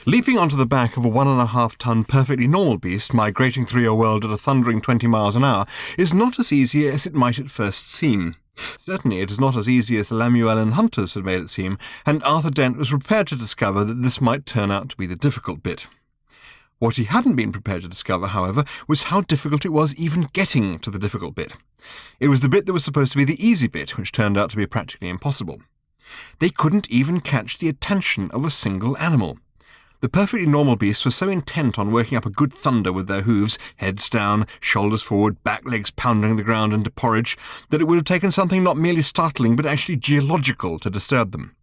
Leaping onto the back of a 1.5-ton perfectly normal beast migrating through your world at a thundering 20 miles an hour is not as easy as it might at first seem. Certainly it is not as easy as the Lamuellan hunters had made it seem, and Arthur Dent was prepared to discover that this might turn out to be the difficult bit. What he hadn't been prepared to discover, however, was how difficult it was even getting to the difficult bit. It was the bit that was supposed to be the easy bit, which turned out to be practically impossible. They couldn't even catch the attention of a single animal. The perfectly normal beasts were so intent on working up a good thunder with their hooves, heads down, shoulders forward, back legs pounding the ground into porridge, that it would have taken something not merely startling but actually geological to disturb them.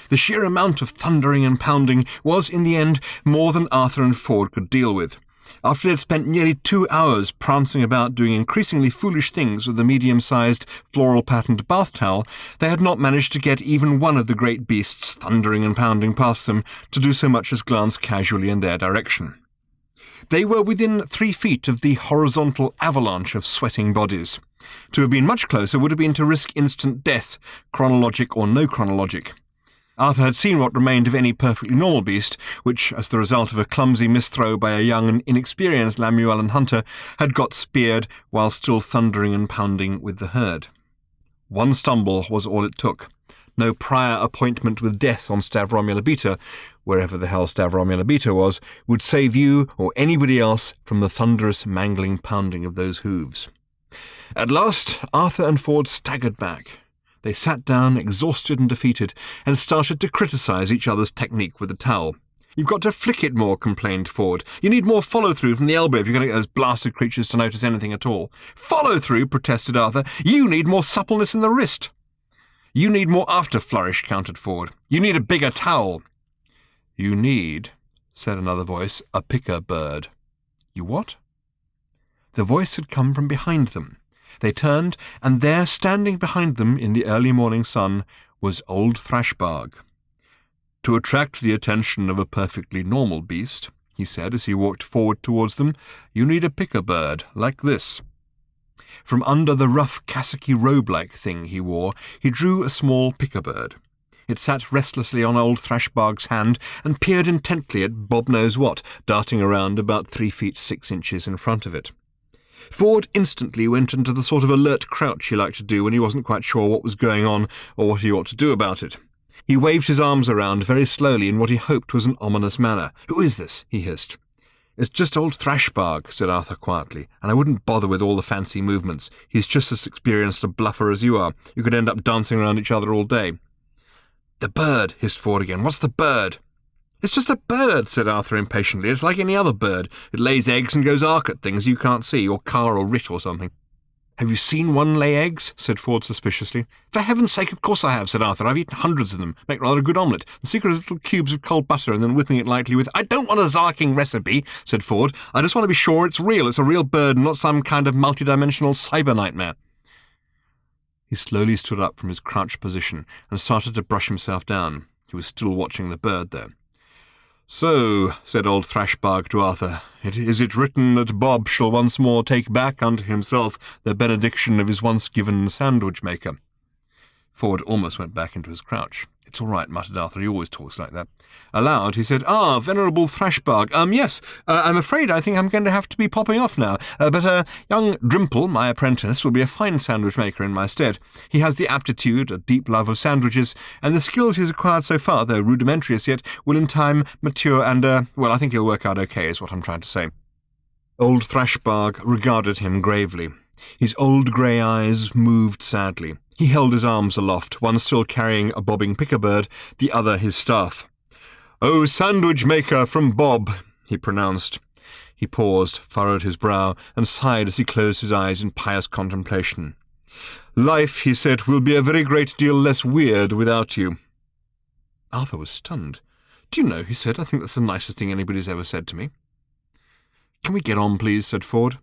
The sheer amount of thundering and pounding was, in the end, more than Arthur and Ford could deal with. After they had spent nearly 2 hours prancing about doing increasingly foolish things with the medium-sized, floral-patterned bath towel, they had not managed to get even one of the great beasts thundering and pounding past them to do so much as glance casually in their direction. They were within 3 feet of the horizontal avalanche of sweating bodies. To have been much closer would have been to risk instant death, chronologic or no chronologic. Arthur had seen what remained of any perfectly normal beast, which, as the result of a clumsy misthrow by a young and inexperienced Lamuellan hunter, had got speared while still thundering and pounding with the herd. One stumble was all it took. No prior appointment with death on Stavromula Beta, wherever the hell Stavromula Beta was, would save you or anybody else from the thunderous, mangling pounding of those hooves. At last, Arthur and Ford staggered back. They sat down, exhausted and defeated, and started to criticise each other's technique with the towel. "You've got to flick it more," complained Ford. "You need more follow-through from the elbow if you're going to get those blasted creatures to notice anything at all." "Follow-through?" protested Arthur. "You need more suppleness in the wrist." "You need more after-flourish," countered Ford. "You need a bigger towel." "You need," said another voice, "a picker bird." "You what?" The voice had come from behind them. They turned, and there, standing behind them in the early morning sun, was old Thrashbarg. "To attract the attention of a perfectly normal beast," he said as he walked forward towards them, "you need a picker bird, like this." From under the rough cassocky robe-like thing he wore, he drew a small picker bird. It sat restlessly on old Thrashbarg's hand and peered intently at Bob-knows-what, darting around about 3 feet 6 inches in front of it. Ford instantly went into the sort of alert crouch he liked to do when he wasn't quite sure what was going on or what he ought to do about it. He waved his arms around very slowly in what he hoped was an ominous manner. "Who is this?" he hissed. "It's just old Thrashbarg," said Arthur quietly, "and I wouldn't bother with all the fancy movements. He's just as experienced a bluffer as you are. You could end up dancing around each other all day." "The bird," hissed Ford again. "What's the bird?" "It's just a bird," said Arthur impatiently. "It's like any other bird. It lays eggs and goes arc at things you can't see, or car or writ or something." "Have you seen one lay eggs?" said Ford suspiciously. "For heaven's sake, of course I have," said Arthur. "I've eaten hundreds of them. Make rather a good omelette. The secret is little cubes of cold butter and then whipping it lightly with—" "I don't want a zarking recipe," said Ford. "I just want to be sure it's real. It's a real bird and not some kind of multidimensional cyber nightmare." He slowly stood up from his crouched position and started to brush himself down. He was still watching the bird, though. "So," said old Thrashbarg to Arthur, "is it written that Bob shall once more take back unto himself the benediction of his once given sandwich-maker?" Ford almost went back into his crouch. "It's all right," muttered Arthur. "He always talks like that." Aloud, he said, Venerable Thrashbarg, yes, I'm afraid I think I'm going to have to be popping off now. But young Drimple, my apprentice, will be a fine sandwich-maker in my stead. He has the aptitude, a deep love of sandwiches, and the skills he's acquired so far, though rudimentary as yet, will in time mature and, I think he'll work out okay, is what I'm trying to say." Old Thrashbarg regarded him gravely. His old grey eyes moved sadly. He held his arms aloft, one still carrying a bobbing picker-bird, the other his staff. "O sandwich-maker from Bob," he pronounced. He paused, furrowed his brow, and sighed as he closed his eyes in pious contemplation. "Life," he said, "will be a very great deal less weird without you." Arthur was stunned. "Do you know," he said, "I think that's the nicest thing anybody's ever said to me." "Can we get on, please?" said Ford.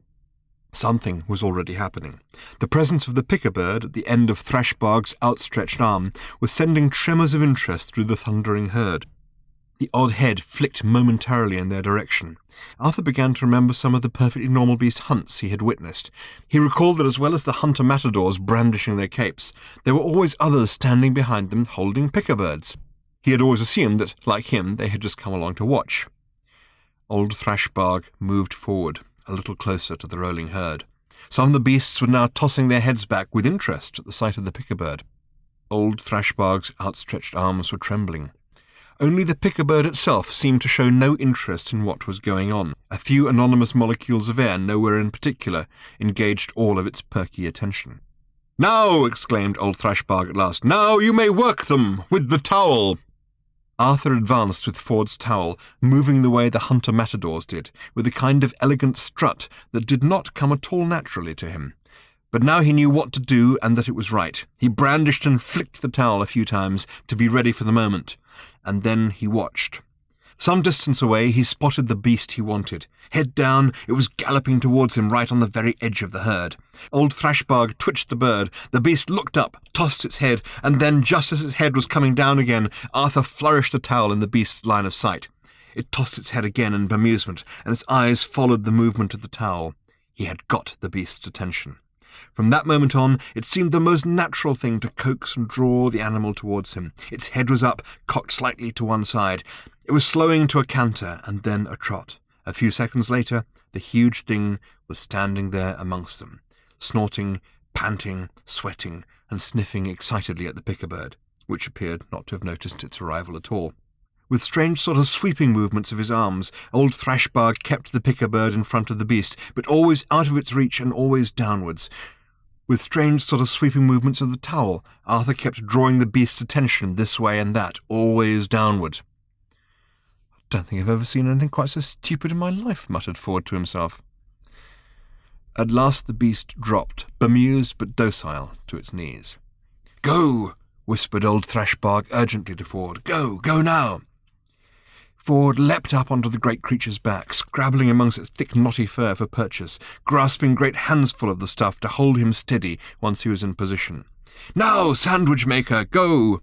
Something was already happening. The presence of the picker-bird at the end of Thrashbarg's outstretched arm was sending tremors of interest through the thundering herd. The odd head flicked momentarily in their direction. Arthur began to remember some of the perfectly normal beast hunts he had witnessed. He recalled that as well as the hunter matadors brandishing their capes, there were always others standing behind them holding picker-birds. He had always assumed that, like him, they had just come along to watch. Old Thrashbarg moved forward, a little closer to the rolling herd. Some of the beasts were now tossing their heads back with interest at the sight of the picker-bird. Old Thrashbarg's outstretched arms were trembling. Only the picker-bird itself seemed to show no interest in what was going on. A few anonymous molecules of air, nowhere in particular, engaged all of its perky attention. "Now," exclaimed old Thrashbarg at last, "now you may work them with the towel." Arthur advanced with Ford's towel, moving the way the hunter matadors did, with a kind of elegant strut that did not come at all naturally to him. But now he knew what to do and that it was right. He brandished and flicked the towel a few times to be ready for the moment. And then he watched. Some distance away he spotted the beast he wanted. Head down, it was galloping towards him right on the very edge of the herd. Old Thrashbarg twitched the bird. The beast looked up, tossed its head, and then, just as its head was coming down again, Arthur flourished the towel in the beast's line of sight. It tossed its head again in bemusement, and its eyes followed the movement of the towel. He had got the beast's attention. From that moment on, it seemed the most natural thing to coax and draw the animal towards him. Its head was up, cocked slightly to one side. It was slowing to a canter and then a trot. A few seconds later, the huge thing was standing there amongst them, snorting, panting, sweating, and sniffing excitedly at the picker-bird, which appeared not to have noticed its arrival at all. With strange sort of sweeping movements of his arms, old Thrashbarg kept the picker-bird in front of the beast, but always out of its reach and always downwards. With strange sort of sweeping movements of the towel, Arthur kept drawing the beast's attention this way and that, always downward. "I don't think I've ever seen anything quite so stupid in my life," muttered Ford to himself. At last the beast dropped, bemused but docile, to its knees. "Go!" whispered old Thrashbarg urgently to Ford. "Go! Go now!" Ford leapt up onto the great creature's back, scrabbling amongst its thick knotty fur for purchase, grasping great handsful of the stuff to hold him steady once he was in position. "Now, sandwich-maker, go!"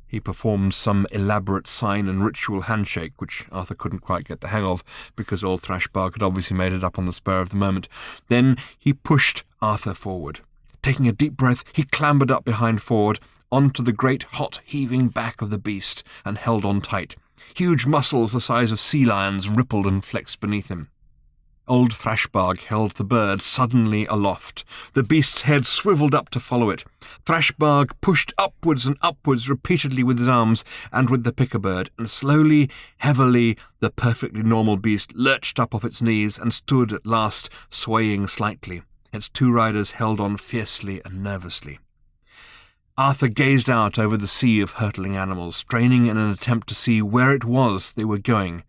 He performed some elaborate sign and ritual handshake, which Arthur couldn't quite get the hang of, because old Thrashbarg had obviously made it up on the spur of the moment. Then he pushed Arthur forward. Taking a deep breath, he clambered up behind Ford, onto the great hot heaving back of the beast, and held on tight. Huge muscles the size of sea lions rippled and flexed beneath him. Old Thrashbarg held the bird suddenly aloft. The beast's head swiveled up to follow it. Thrashbarg pushed upwards and upwards repeatedly with his arms and with the picker-bird, and slowly, heavily, the perfectly normal beast lurched up off its knees and stood at last, swaying slightly. Its two riders held on fiercely and nervously. Arthur gazed out over the sea of hurtling animals, straining in an attempt to see where it was they were going,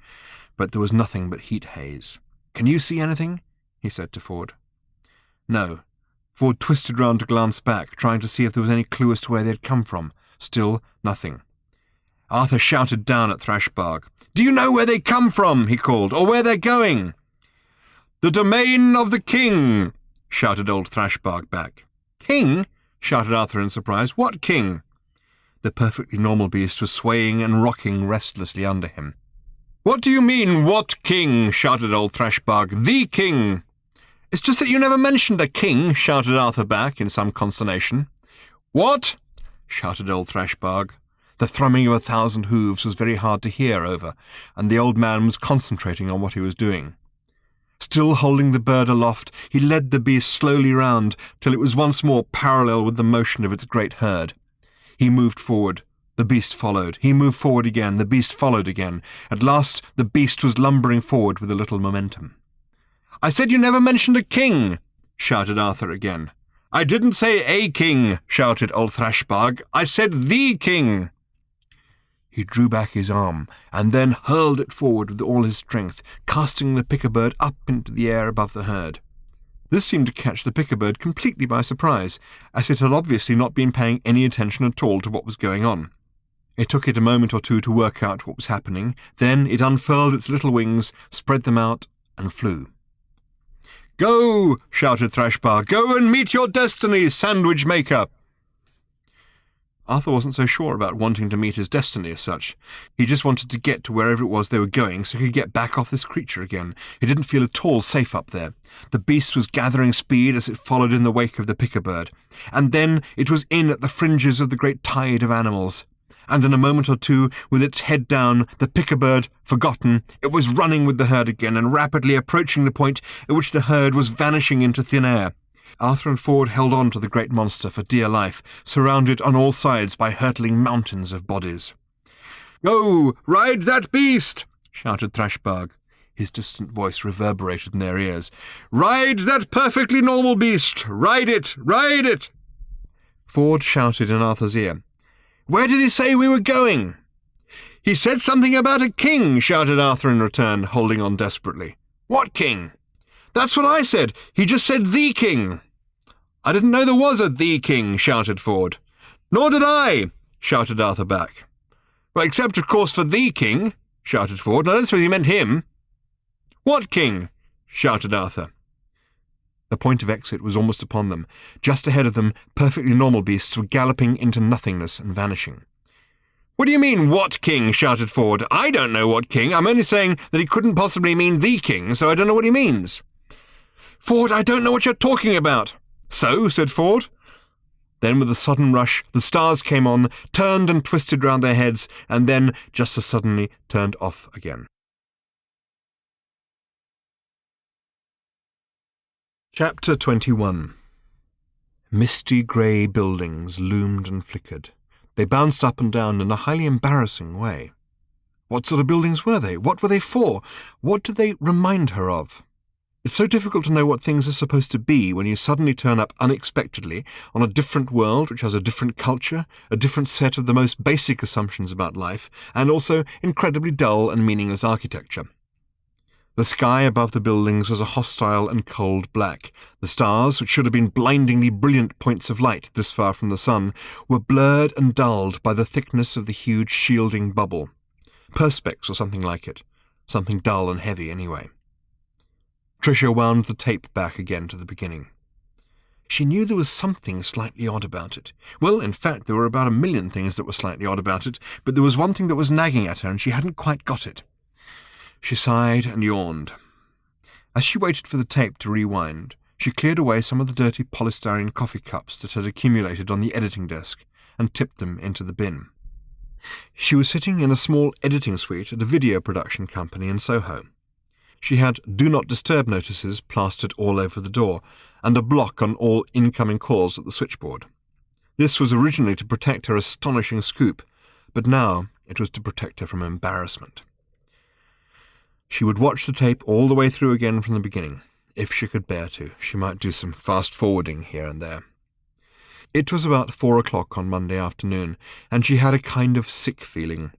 but there was nothing but heat haze. "Can you see anything?" he said to Ford. No. Ford twisted round to glance back, trying to see if there was any clue as to where they had come from. Still nothing. Arthur shouted down at Thrashbarg. "Do you know where they come from?" he called, "or where they're going?" "The domain of the king," shouted old Thrashbarg back. "King?" shouted Arthur in surprise. "What king?" The perfectly normal beast was swaying and rocking restlessly under him. "What do you mean, what king?" shouted old Thrashbog. "The king." "It's just that you never mentioned a king," shouted Arthur back in some consternation. "What?" shouted old Thrashbog. The thrumming of 1,000 hooves was very hard to hear over, and the old man was concentrating on what he was doing. Still holding the bird aloft, he led the beast slowly round till it was once more parallel with the motion of its great herd. He moved forward. The beast followed. He moved forward again. The beast followed again. At last the beast was lumbering forward with a little momentum. "I said you never mentioned a king," shouted Arthur again. "I didn't say a king," shouted old Thrashbog. "I said the king." He drew back his arm, and then hurled it forward with all his strength, casting the picker-bird up into the air above the herd. This seemed to catch the picker-bird completely by surprise, as it had obviously not been paying any attention at all to what was going on. It took it a moment or two to work out what was happening. Then it unfurled its little wings, spread them out, and flew. "Go!" shouted Thrashbog. "Go and meet your destiny, sandwich maker!" Arthur wasn't so sure about wanting to meet his destiny as such. He just wanted to get to wherever it was they were going so he could get back off this creature again. He didn't feel at all safe up there. The beast was gathering speed as it followed in the wake of the picker-bird. And then it was in at the fringes of the great tide of animals. And in a moment or two, with its head down, the picker-bird, forgotten, it was running with the herd again and rapidly approaching the point at which the herd was vanishing into thin air. Arthur and Ford held on to the great monster for dear life, surrounded on all sides by hurtling mountains of bodies. "Go! Ride that beast!" shouted Thrashbog. His distant voice reverberated in their ears. "Ride that perfectly normal beast! Ride it! Ride it!" Ford shouted in Arthur's ear. "Where did he say we were going?" "He said something about a king," shouted Arthur in return, holding on desperately. "What king?" "That's what I said. He just said the king." "I didn't know there was a the king," shouted Ford. "Nor did I," shouted Arthur back. "Well, except, of course, for the king," shouted Ford. "I don't suppose he meant him." "What king?" shouted Arthur. The point of exit was almost upon them. Just ahead of them, perfectly normal beasts were galloping into nothingness and vanishing. "What do you mean, what king?" shouted Ford. "I don't know what king. I'm only saying that he couldn't possibly mean the king, so I don't know what he means." "Ford, I don't know what you're talking about." "So?" said Ford. Then with a sudden rush, the stars came on, turned and twisted round their heads, and then, just as suddenly, turned off again. Chapter 21. Misty grey buildings loomed and flickered. They bounced up and down in a highly embarrassing way. What sort of buildings were they? What were they for? What did they remind her of? It's so difficult to know what things are supposed to be when you suddenly turn up unexpectedly on a different world which has a different culture, a different set of the most basic assumptions about life, and also incredibly dull and meaningless architecture. The sky above the buildings was a hostile and cold black. The stars, which should have been blindingly brilliant points of light this far from the sun, were blurred and dulled by the thickness of the huge shielding bubble. Perspex or something like it. Something dull and heavy anyway. Tricia wound the tape back again to the beginning. She knew there was something slightly odd about it. Well, in fact, there were about 1,000,000 things that were slightly odd about it, but there was one thing that was nagging at her, and she hadn't quite got it. She sighed and yawned. As she waited for the tape to rewind, she cleared away some of the dirty polystyrene coffee cups that had accumulated on the editing desk and tipped them into the bin. She was sitting in a small editing suite at a video production company in Soho. She had Do Not Disturb notices plastered all over the door, and a block on all incoming calls at the switchboard. This was originally to protect her astonishing scoop, but now it was to protect her from embarrassment. She would watch the tape all the way through again from the beginning. If she could bear to, she might do some fast-forwarding here and there. It was about 4 o'clock on Monday afternoon, and she had a kind of sick feeling.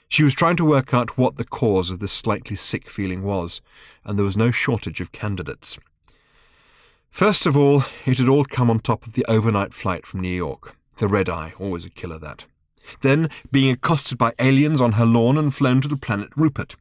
She was trying to work out what the cause of this slightly sick feeling was, and there was no shortage of candidates. First of all, it had all come on top of the overnight flight from New York. The red-eye, always a killer, that. Then, being accosted by aliens on her lawn and flown to the planet Rupert.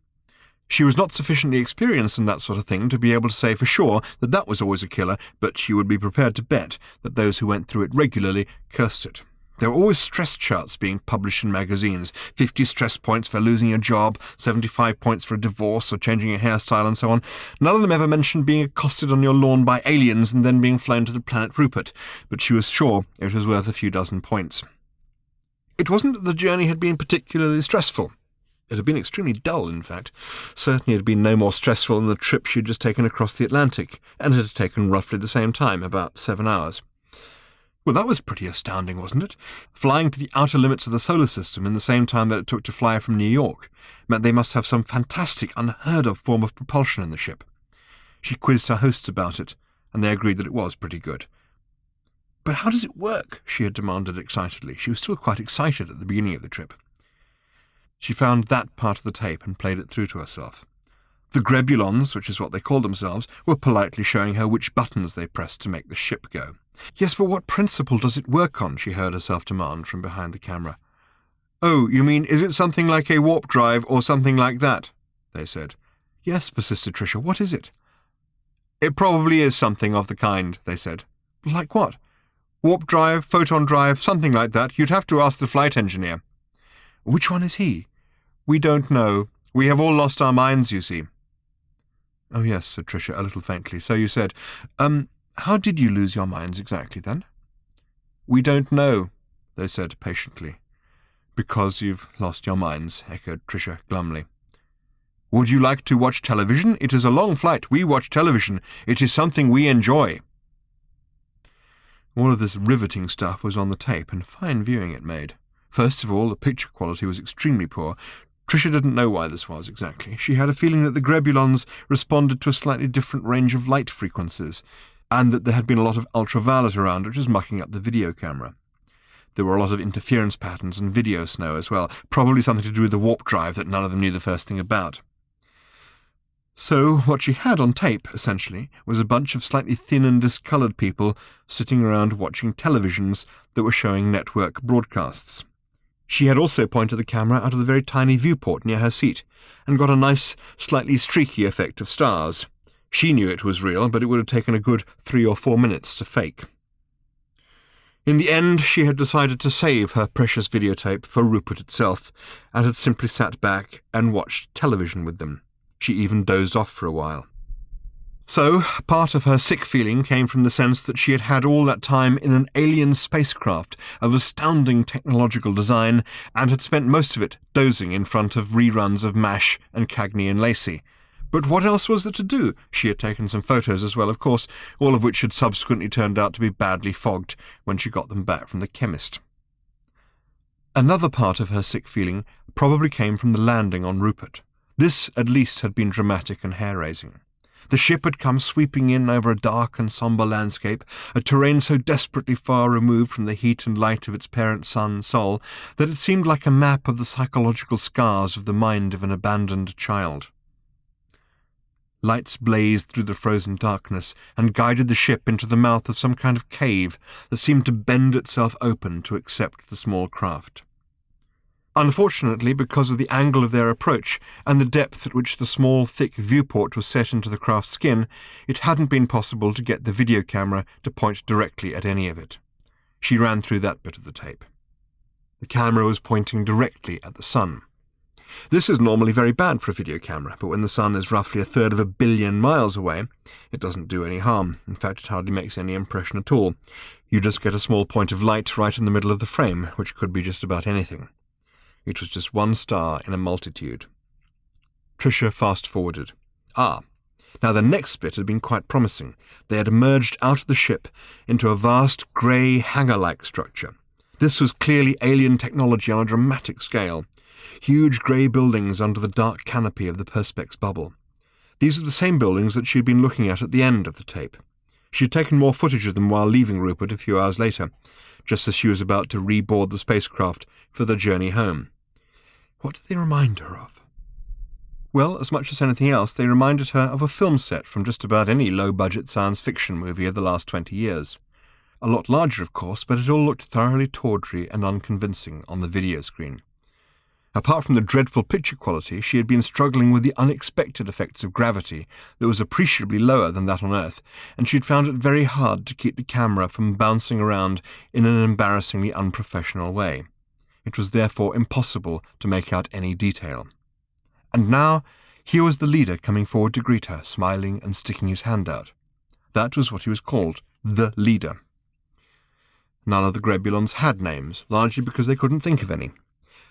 She was not sufficiently experienced in that sort of thing to be able to say for sure that that was always a killer, but she would be prepared to bet that those who went through it regularly cursed it. There were always stress charts being published in magazines, 50 stress points for losing your job, 75 points for a divorce or changing your hairstyle and so on. None of them ever mentioned being accosted on your lawn by aliens and then being flown to the planet Rupert, but she was sure it was worth a few dozen points. It wasn't that the journey had been particularly stressful. It had been extremely dull, in fact. Certainly it had been no more stressful than the trip she had just taken across the Atlantic, and it had taken roughly the same time, about 7 hours. Well, that was pretty astounding, wasn't it? Flying to the outer limits of the solar system in the same time that it took to fly from New York meant they must have some fantastic, unheard-of form of propulsion in the ship. She quizzed her hosts about it, and they agreed that it was pretty good. But how does it work? She had demanded excitedly. She was still quite excited at the beginning of the trip. She found that part of the tape and played it through to herself. The Grebulons, which is what they called themselves, were politely showing her which buttons they pressed to make the ship go. Yes, but what principle does it work on? She heard herself demand from behind the camera. Oh, you mean, is it something like a warp drive or something like that? They said. Yes, persisted Tricia, what is it? It probably is something of the kind, they said. Like what? Warp drive, photon drive, something like that. You'd have to ask the flight engineer. Which one is he? We don't know. We have all lost our minds, you see. Oh, yes, said Tricia a little faintly. So you said, how did you lose your minds exactly, then? We don't know, they said patiently. Because you've lost your minds, echoed Tricia glumly. Would you like to watch television? It is a long flight. We watch television. It is something we enjoy. All of this riveting stuff was on the tape, and fine viewing it made. First of all, the picture quality was extremely poor. Tricia didn't know why this was exactly. She had a feeling that the Grebulons responded to a slightly different range of light frequencies, and that there had been a lot of ultraviolet around, which was mucking up the video camera. There were a lot of interference patterns and video snow as well, probably something to do with the warp drive that none of them knew the first thing about. So what she had on tape, essentially, was a bunch of slightly thin and discoloured people sitting around watching televisions that were showing network broadcasts. She had also pointed the camera out of the very tiny viewport near her seat, and got a nice, slightly streaky effect of stars. She knew it was real, but it would have taken a good 3 or 4 minutes to fake. In the end, she had decided to save her precious videotape for Rupert itself, and had simply sat back and watched television with them. She even dozed off for a while. So, part of her sick feeling came from the sense that she had had all that time in an alien spacecraft of astounding technological design, and had spent most of it dozing in front of reruns of MASH and Cagney and Lacey. But what else was there to do? She had taken some photos as well, of course, all of which had subsequently turned out to be badly fogged when she got them back from the chemist. Another part of her sick feeling probably came from the landing on Rupert. This, at least, had been dramatic and hair-raising. The ship had come sweeping in over a dark and sombre landscape, a terrain so desperately far removed from the heat and light of its parent sun, Sol, that it seemed like a map of the psychological scars of the mind of an abandoned child. Lights blazed through the frozen darkness and guided the ship into the mouth of some kind of cave that seemed to bend itself open to accept the small craft. Unfortunately, because of the angle of their approach and the depth at which the small, thick viewport was set into the craft's skin, it hadn't been possible to get the video camera to point directly at any of it. She ran through that bit of the tape. The camera was pointing directly at the sun. This is normally very bad for a video camera, but when the sun is roughly 1/3 of a billion miles away, it doesn't do any harm. In fact, it hardly makes any impression at all. You just get a small point of light right in the middle of the frame, which could be just about anything. It was just one star in a multitude. Tricia fast-forwarded. Now the next bit had been quite promising. They had emerged out of the ship into a vast grey hangar-like structure. This was clearly alien technology on a dramatic scale. Huge grey buildings under the dark canopy of the Perspex bubble. These were the same buildings that she had been looking at the end of the tape. She had taken more footage of them while leaving Rupert a few hours later, just as she was about to reboard the spacecraft for the journey home. What did they remind her of? Well, as much as anything else, they reminded her of a film set from just about any low-budget science fiction movie of the last 20 years. A lot larger, of course, but it all looked thoroughly tawdry and unconvincing on the video screen. Apart from the dreadful picture quality, she had been struggling with the unexpected effects of gravity that was appreciably lower than that on Earth, and she'd found it very hard to keep the camera from bouncing around in an embarrassingly unprofessional way. It was therefore impossible to make out any detail. And now, here was the leader coming forward to greet her, smiling and sticking his hand out. That was what he was called, the leader. None of the Grebulons had names, largely because they couldn't think of any.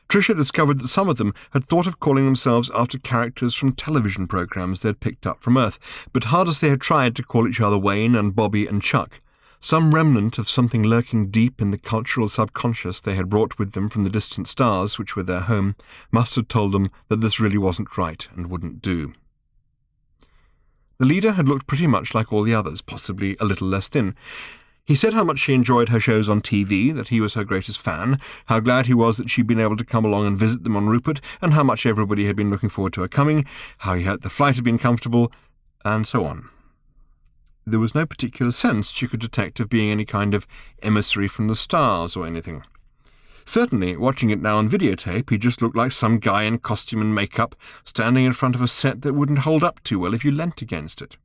Tricia discovered that some of them had thought of calling themselves after characters from television programs they had picked up from Earth, but hard as they had tried to call each other Wayne and Bobby and Chuck, some remnant of something lurking deep in the cultural subconscious they had brought with them from the distant stars which were their home must have told them that this really wasn't right and wouldn't do. The leader had looked pretty much like all the others, possibly a little less thin. He said how much she enjoyed her shows on TV, that he was her greatest fan, how glad he was that she'd been able to come along and visit them on Rupert, and how much everybody had been looking forward to her coming, how he hoped the flight had been comfortable, and so on. There was no particular sense she could detect of being any kind of emissary from the stars or anything. Certainly, watching it now on videotape, he just looked like some guy in costume and makeup, standing in front of a set that wouldn't hold up too well if you leant against it.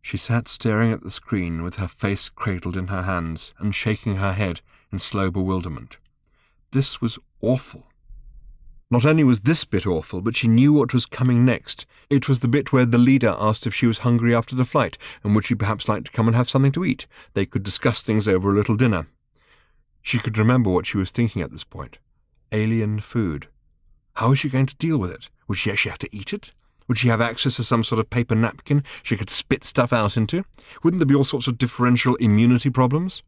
She sat staring at the screen with her face cradled in her hands and shaking her head in slow bewilderment. This was awful. Not only was this bit awful, but she knew what was coming next. It was the bit where the leader asked if she was hungry after the flight, and would she perhaps like to come and have something to eat. They could discuss things over a little dinner. She could remember what she was thinking at this point. Alien food. How was she going to deal with it? Would she actually have to eat it? Would she have access to some sort of paper napkin she could spit stuff out into? Wouldn't there be all sorts of differential immunity problems?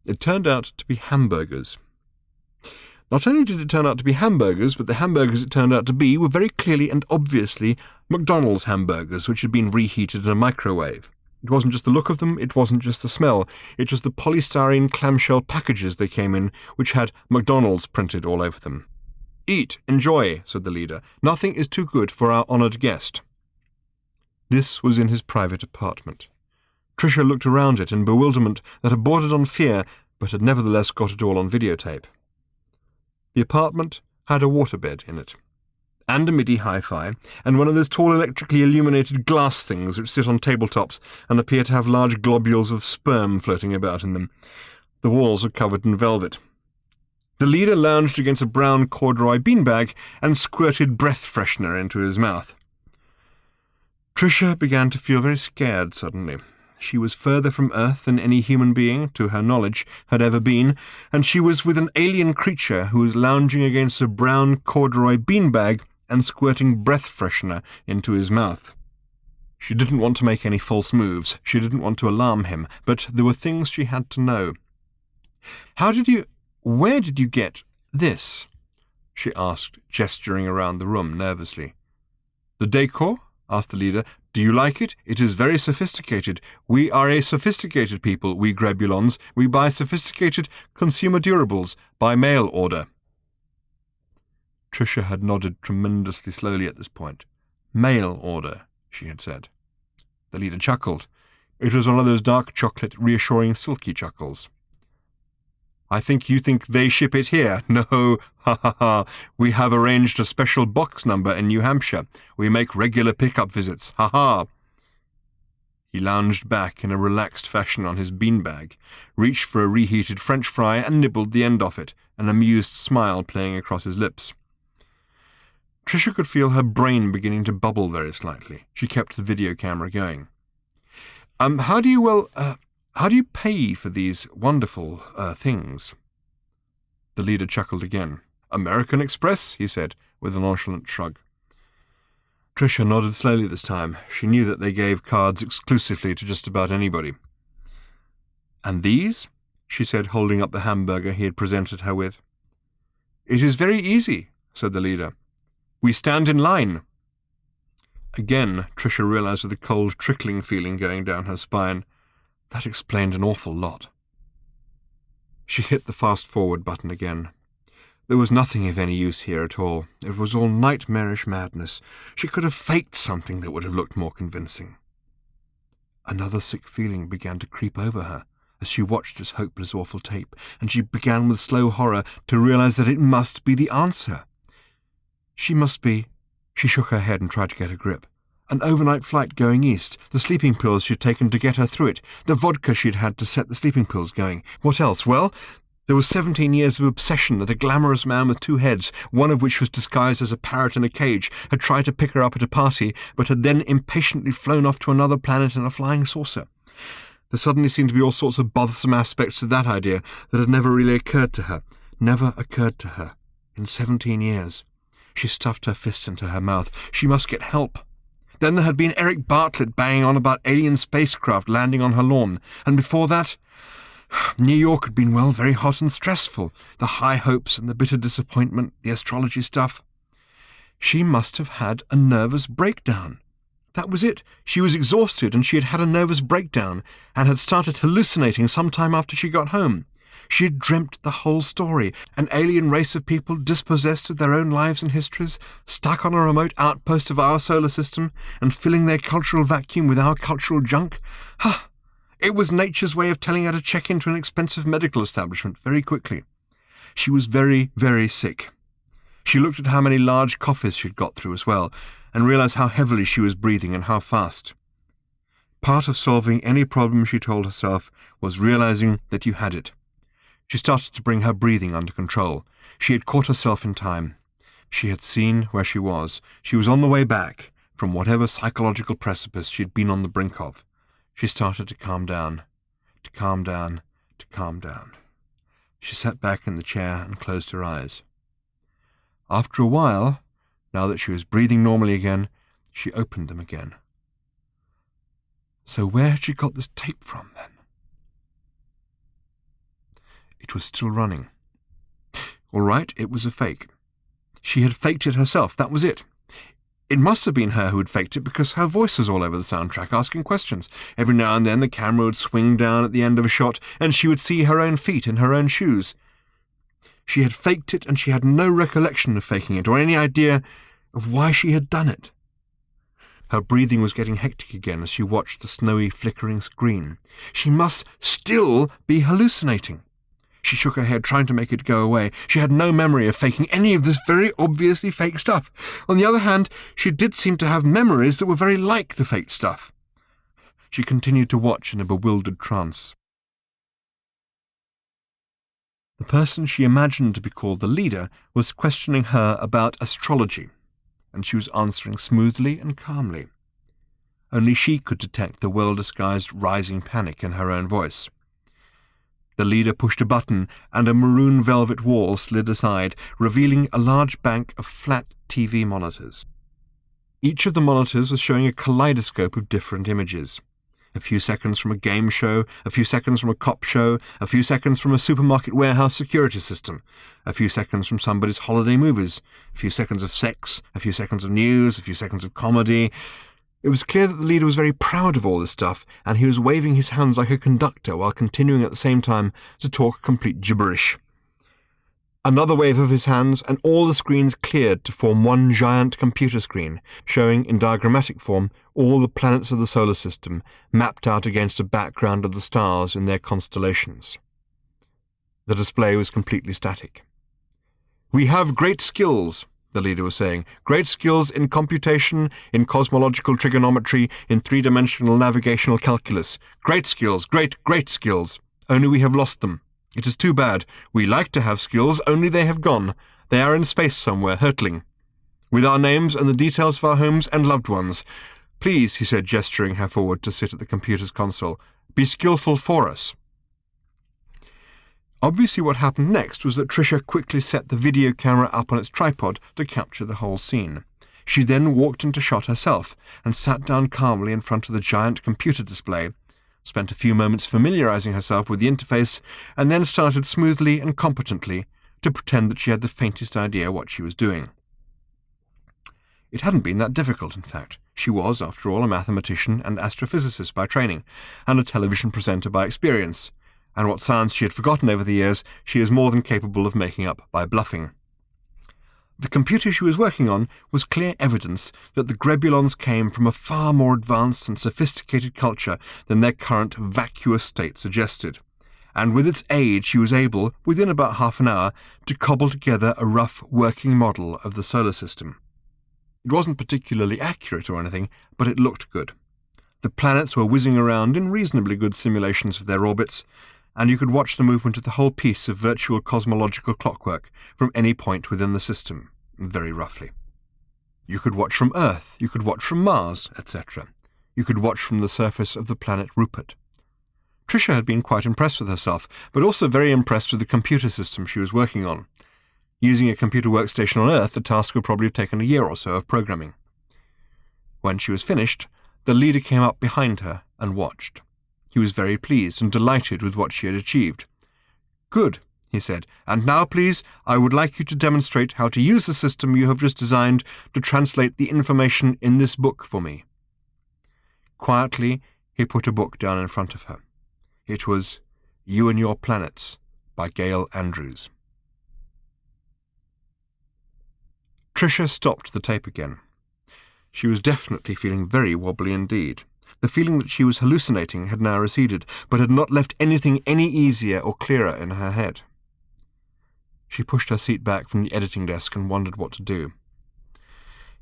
It turned out to be hamburgers. Not only did it turn out to be hamburgers, but the hamburgers it turned out to be were very clearly and obviously McDonald's hamburgers, which had been reheated in a microwave. It wasn't just the look of them, it wasn't just the smell, it was the polystyrene clamshell packages they came in, which had McDonald's printed all over them. "Eat, enjoy," said the leader. "Nothing is too good for our honoured guest." This was in his private apartment. Tricia looked around it in bewilderment that had bordered on fear, but had nevertheless got it all on videotape. The apartment had a waterbed in it, and a MIDI hi-fi, and one of those tall electrically illuminated glass things which sit on tabletops and appear to have large globules of sperm floating about in them. The walls were covered in velvet. The leader lounged against a brown corduroy beanbag and squirted breath freshener into his mouth. Tricia began to feel very scared suddenly. She was further from Earth than any human being, to her knowledge, had ever been, and she was with an alien creature who was lounging against a brown corduroy beanbag and squirting breath freshener into his mouth. She didn't want to make any false moves. She didn't want to alarm him, but there were things she had to know. Where did you get this?" she asked, gesturing around the room nervously. "The decor?" asked the leader. "Do you like it? It is very sophisticated. We are a sophisticated people, we Grebulons. We buy sophisticated consumer durables by mail order." Tricia had nodded tremendously slowly at this point. "Mail order," she had said. The leader chuckled. It was one of those dark chocolate, reassuring, silky chuckles. "I think you think they ship it here. No, ha ha ha. We have arranged a special box number in New Hampshire. We make regular pickup visits. Ha ha." He lounged back in a relaxed fashion on his beanbag, reached for a reheated French fry and nibbled the end off it, an amused smile playing across his lips. Tricia could feel her brain beginning to bubble very slightly. She kept the video camera going. How do you pay for these wonderful, things?" The leader chuckled again. "American Express," he said, with a nonchalant shrug. Tricia nodded slowly this time. She knew that they gave cards exclusively to just about anybody. "And these?" she said, holding up the hamburger he had presented her with. "It is very easy," said the leader. "We stand in line." Again, Tricia realized with a cold, trickling feeling going down her spine. That explained an awful lot. She hit the fast-forward button again. There was nothing of any use here at all. It was all nightmarish madness. She could have faked something that would have looked more convincing. Another sick feeling began to creep over her, as she watched this hopeless, awful tape, and she began with slow horror to realize that it must be the answer. She shook her head and tried to get a grip. An overnight flight going east, the sleeping pills she'd taken to get her through it, the vodka she'd had to set the sleeping pills going. What else? Well, there was 17 years of obsession that a glamorous man with 2 heads, one of which was disguised as a parrot in a cage, had tried to pick her up at a party, but had then impatiently flown off to another planet in a flying saucer. There suddenly seemed to be all sorts of bothersome aspects to that idea that had never really occurred to her. Never occurred to her. In 17 years. She stuffed her fists into her mouth. She must get help. Then there had been Eric Bartlett banging on about alien spacecraft landing on her lawn. And before that, New York had been, well, very hot and stressful. The high hopes and the bitter disappointment, the astrology stuff. She must have had a nervous breakdown. That was it. She was exhausted and she had had a nervous breakdown and had started hallucinating some time after she got home. She had dreamt the whole story, an alien race of people dispossessed of their own lives and histories, stuck on a remote outpost of our solar system and filling their cultural vacuum with our cultural junk. Ha! It was nature's way of telling her to check into an expensive medical establishment very quickly. She was very, very sick. She looked at how many large coffees she'd got through as well, and realized how heavily she was breathing and how fast. Part of solving any problem, she told herself, was realizing that you had it. She started to bring her breathing under control. She had caught herself in time. She had seen where she was. She was on the way back from whatever psychological precipice she had been on the brink of. She started to calm down, to calm down, to calm down. She sat back in the chair and closed her eyes. After a while, now that she was breathing normally again, she opened them again. So where had she got this tape from, then? It was still running. All right, it was a fake. She had faked it herself, that was it. It must have been her who had faked it because her voice was all over the soundtrack asking questions. Every now and then the camera would swing down at the end of a shot and she would see her own feet in her own shoes. She had faked it and she had no recollection of faking it or any idea of why she had done it. Her breathing was getting hectic again as she watched the snowy, flickering screen. She must still be hallucinating. She shook her head, trying to make it go away. She had no memory of faking any of this very obviously fake stuff. On the other hand, she did seem to have memories that were very like the faked stuff. She continued to watch in a bewildered trance. The person she imagined to be called the leader was questioning her about astrology, and she was answering smoothly and calmly. Only she could detect the well-disguised rising panic in her own voice. The leader pushed a button, and a maroon velvet wall slid aside, revealing a large bank of flat TV monitors. Each of the monitors was showing a kaleidoscope of different images. A few seconds from a game show, a few seconds from a cop show, a few seconds from a supermarket warehouse security system, a few seconds from somebody's holiday movies, a few seconds of sex, a few seconds of news, a few seconds of comedy. It was clear that the leader was very proud of all this stuff, and he was waving his hands like a conductor while continuing at the same time to talk complete gibberish. Another wave of his hands, and all the screens cleared to form one giant computer screen, showing in diagrammatic form all the planets of the solar system, mapped out against a background of the stars in their constellations. The display was completely static. "We have great skills," the leader was saying. "Great skills in computation, in cosmological trigonometry, in three-dimensional navigational calculus. Great skills, great skills. Only we have lost them. It is too bad. We like to have skills, only they have gone. They are in space somewhere, hurtling. With our names and the details of our homes and loved ones. Please," he said, gesturing her forward to sit at the computer's console, "be skillful for us." Obviously what happened next was that Tricia quickly set the video camera up on its tripod to capture the whole scene. She then walked into shot herself and sat down calmly in front of the giant computer display, spent a few moments familiarizing herself with the interface, and then started smoothly and competently to pretend that she had the faintest idea what she was doing. It hadn't been that difficult, in fact. She was, after all, a mathematician and astrophysicist by training, and a television presenter by experience, and what science she had forgotten over the years she is more than capable of making up by bluffing. The computer she was working on was clear evidence that the Grebulons came from a far more advanced and sophisticated culture than their current vacuous state suggested. and with its aid she was able, within about half an hour, to cobble together a rough working model of the solar system. It wasn't particularly accurate or anything, but it looked good. The planets were whizzing around in reasonably good simulations of their orbits, and you could watch the movement of the whole piece of virtual cosmological clockwork from any point within the system, very roughly. You could watch from Earth, you could watch from Mars, etc. You could watch from the surface of the planet Rupert. Tricia had been quite impressed with herself, but also very impressed with the computer system she was working on. Using a computer workstation on Earth, the task would probably have taken a year or so of programming. When she was finished, the leader came up behind her and watched. He was very pleased and delighted with what she had achieved. "Good," he said, "and now, please, I would like you to demonstrate how to use the system you have just designed to translate the information in this book for me." Quietly, he put a book down in front of her. It was You and Your Planets by Gail Andrews. Tricia stopped the tape again. She was definitely feeling very wobbly indeed. The feeling that she was hallucinating had now receded, but had not left anything any easier or clearer in her head. She pushed her seat back from the editing desk and wondered what to do.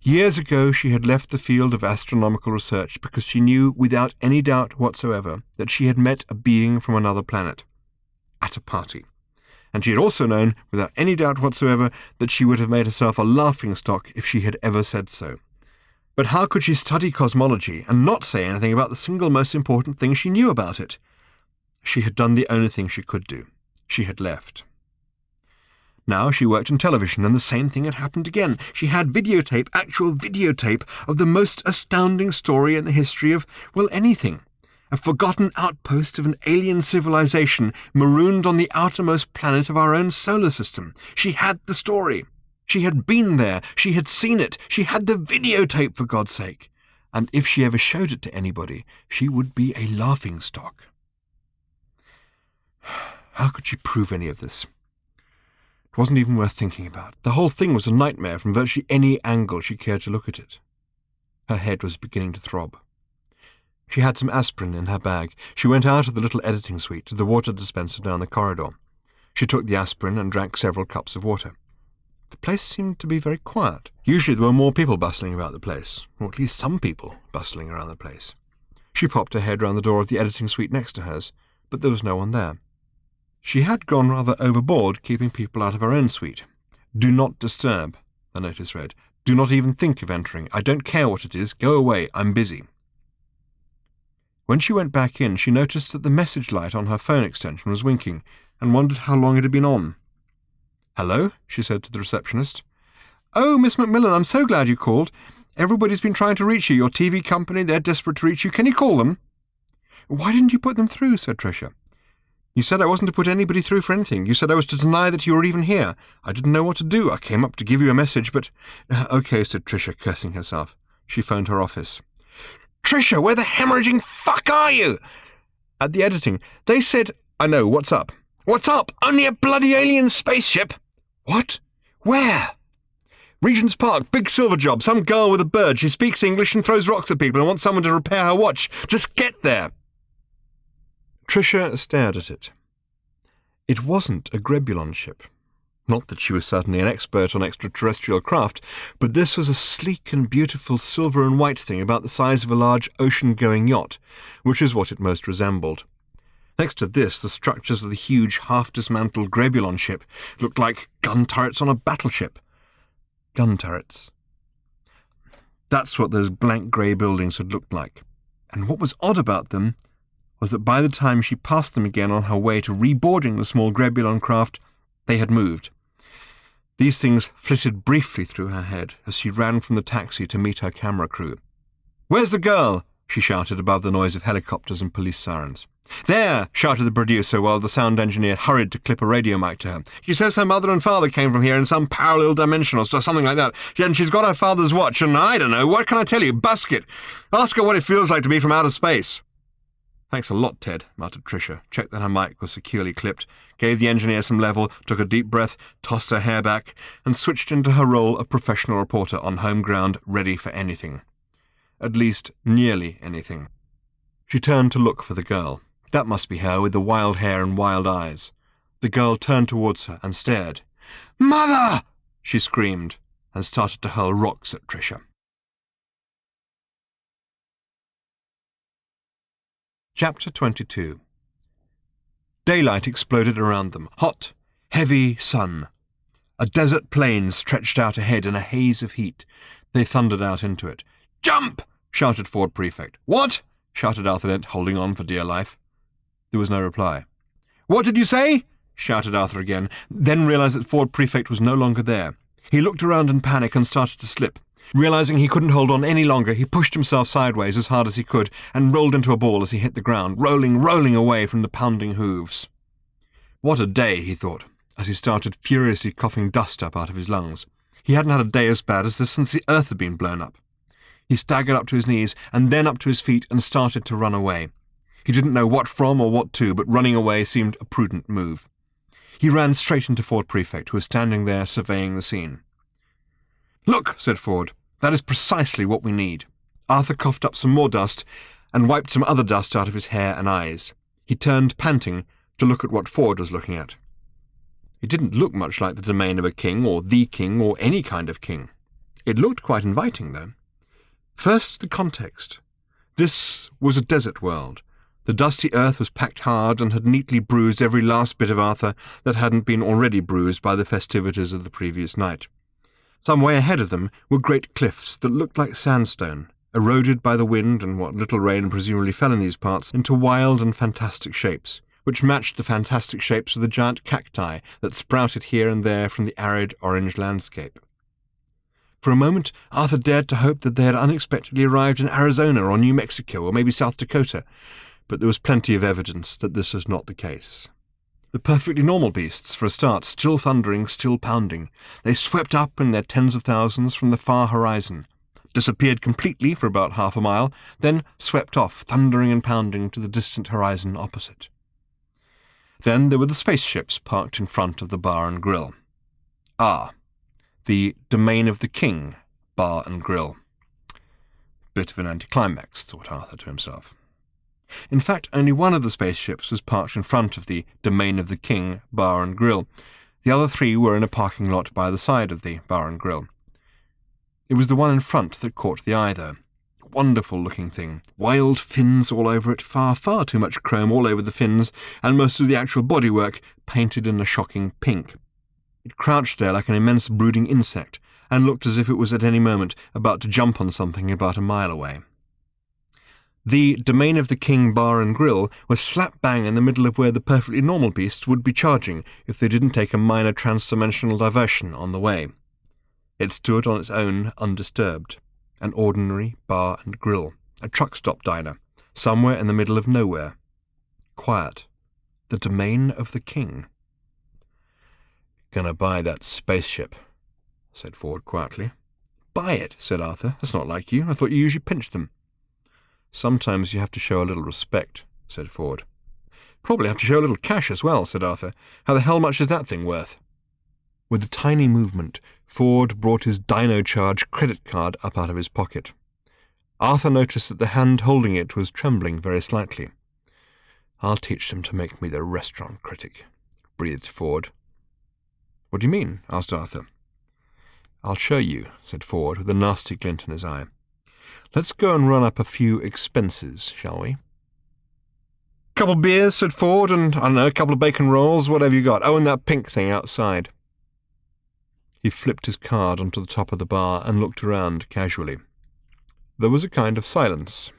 Years ago she had left the field of astronomical research because she knew without any doubt whatsoever that she had met a being from another planet, at a party. And she had also known, without any doubt whatsoever, that she would have made herself a laughingstock if she had ever said so. But how could she study cosmology and not say anything about the single most important thing she knew about it? She had done the only thing she could do. She had left. Now she worked in television, and the same thing had happened again. She had videotape, actual videotape, of the most astounding story in the history of, well, anything. A forgotten outpost of an alien civilization marooned on the outermost planet of our own solar system. She had the story. She had been there. She had seen it. She had the videotape, for God's sake. And if she ever showed it to anybody, she would be a laughingstock. How could she prove any of this? It wasn't even worth thinking about. The whole thing was a nightmare from virtually any angle she cared to look at it. Her head was beginning to throb. She had some aspirin in her bag. She went out of the little editing suite to the water dispenser down the corridor. She took the aspirin and drank several cups of water. The place seemed to be very quiet. Usually there were more people bustling about the place, or at least some people bustling around the place. She popped her head round the door of the editing suite next to hers, but there was no one there. She had gone rather overboard keeping people out of her own suite. "Do not disturb," the notice read. "Do not even think of entering. I don't care what it is. Go away. I'm busy." When she went back in, she noticed that the message light on her phone extension was winking, and wondered how long it had been on. "Hello?" she said to the receptionist. "Oh, Miss Macmillan, I'm so glad you called. Everybody's been trying to reach you. Your TV company, they're desperate to reach you. Can you call them?" "Why didn't you put them through?" said Tricia. "You said I wasn't to put anybody through for anything. You said I was to deny that you were even here. I didn't know what to do. I came up to give you a message, but—" "Okay," said Tricia, cursing herself. She phoned her office. "Tricia, where the hemorrhaging fuck are you?" "At the editing. They said—" "I know. What's up?" "What's up? Only a bloody alien spaceship." "What? Where?" "Regent's Park, big silver job. Some girl with a bird. She speaks English and throws rocks at people and wants someone to repair her watch. Just get there." Tricia stared at it. It wasn't a Grebulon ship. Not that she was certainly an expert on extraterrestrial craft, but this was a sleek and beautiful silver and white thing about the size of a large ocean-going yacht, which is what it most resembled. Next to this, the structures of the huge, half-dismantled Grebulon ship looked like gun turrets on a battleship. Gun turrets. That's what those blank grey buildings had looked like. And what was odd about them was that by the time she passed them again on her way to reboarding the small Grebulon craft, they had moved. These things flitted briefly through her head as she ran from the taxi to meet her camera crew. "Where's the girl?" she shouted above the noise of helicopters and police sirens. "There!" shouted the producer while the sound engineer hurried to clip a radio mic to her. "She says her mother and father came from here in some parallel dimension or something like that. And she's got her father's watch, and I don't know, what can I tell you? Busk it! Ask her what it feels like to be from outer space." "Thanks a lot, Ted," muttered Tricia, checked that her mic was securely clipped, gave the engineer some level, took a deep breath, tossed her hair back, and switched into her role of professional reporter on home ground, ready for anything. At least, nearly anything. She turned to look for the girl. That must be her with the wild hair and wild eyes. The girl turned towards her and stared. "Mother!" she screamed, and started to hurl rocks at Tricia. Chapter 22. Daylight exploded around them. Hot, heavy sun. A desert plain stretched out ahead in a haze of heat. They thundered out into it. "Jump!" shouted Ford Prefect. "What?" shouted Arthur Dent, holding on for dear life. There was no reply. "What did you say?" shouted Arthur again, then realized that Ford Prefect was no longer there. He looked around in panic and started to slip. Realizing he couldn't hold on any longer, he pushed himself sideways as hard as he could and rolled into a ball as he hit the ground, rolling away from the pounding hooves. What a day, he thought, as he started furiously coughing dust up out of his lungs. He hadn't had a day as bad as this since the earth had been blown up. He staggered up to his knees and then up to his feet and started to run away. He didn't know what from or what to, but running away seemed a prudent move. He ran straight into Ford Prefect, who was standing there surveying the scene. "Look," said Ford, "that is precisely what we need." Arthur coughed up some more dust and wiped some other dust out of his hair and eyes. He turned, panting, to look at what Ford was looking at. It didn't look much like the domain of a king or the king or any kind of king. It looked quite inviting, though. First, the context. This was a desert world. The dusty earth was packed hard and had neatly bruised every last bit of Arthur that hadn't been already bruised by the festivities of the previous night. Some way ahead of them were great cliffs that looked like sandstone, eroded by the wind and what little rain presumably fell in these parts into wild and fantastic shapes, which matched the fantastic shapes of the giant cacti that sprouted here and there from the arid orange landscape. For a moment, Arthur dared to hope that they had unexpectedly arrived in Arizona or New Mexico or maybe South Dakota, but there was plenty of evidence that this was not the case. The perfectly normal beasts, for a start, still thundering, still pounding. They swept up in their tens of thousands from the far horizon, disappeared completely for about half a mile, then swept off, thundering and pounding to the distant horizon opposite. Then there were the spaceships parked in front of the bar and grill. The domain of the king, bar and grill. Bit of an anticlimax, thought Arthur to himself. In fact, only one of the spaceships was parked in front of the domain of the king, bar and grill. The other three were in a parking lot by the side of the bar and grill. It was the one in front that caught the eye, though. Wonderful-looking thing. Wild fins all over it, far too much chrome all over the fins, and most of the actual bodywork painted in a shocking pink. It crouched there like an immense brooding insect, and looked as if it was at any moment about to jump on something about a mile away. The domain of the king, bar and grill was slap bang in the middle of where the perfectly normal beasts would be charging if they didn't take a minor trans-dimensional diversion on the way. It stood on its own undisturbed. An ordinary bar and grill, a truck stop diner, somewhere in the middle of nowhere. Quiet. The domain of the king. "Gonna buy that spaceship," said Ford quietly. "Buy it," said Arthur. "That's not like you. I thought you usually pinched them." "Sometimes you have to show a little respect," said Ford. "Probably have to show a little cash as well," said Arthur. "How the hell much is that thing worth?" With a tiny movement, Ford brought his Dino Charge credit card up out of his pocket. Arthur noticed that the hand holding it was trembling very slightly. "I'll teach them to make me the restaurant critic," breathed Ford. "What do you mean?" asked Arthur. "I'll show you," said Ford, with a nasty glint in his eye. "Let's go and run up a few expenses, shall we?" "Couple beers," said Ford, "and, I don't know, a couple of bacon rolls, whatever you got. Oh, and that pink thing outside." He flipped his card onto the top of the bar and looked around casually. There was a kind of silence.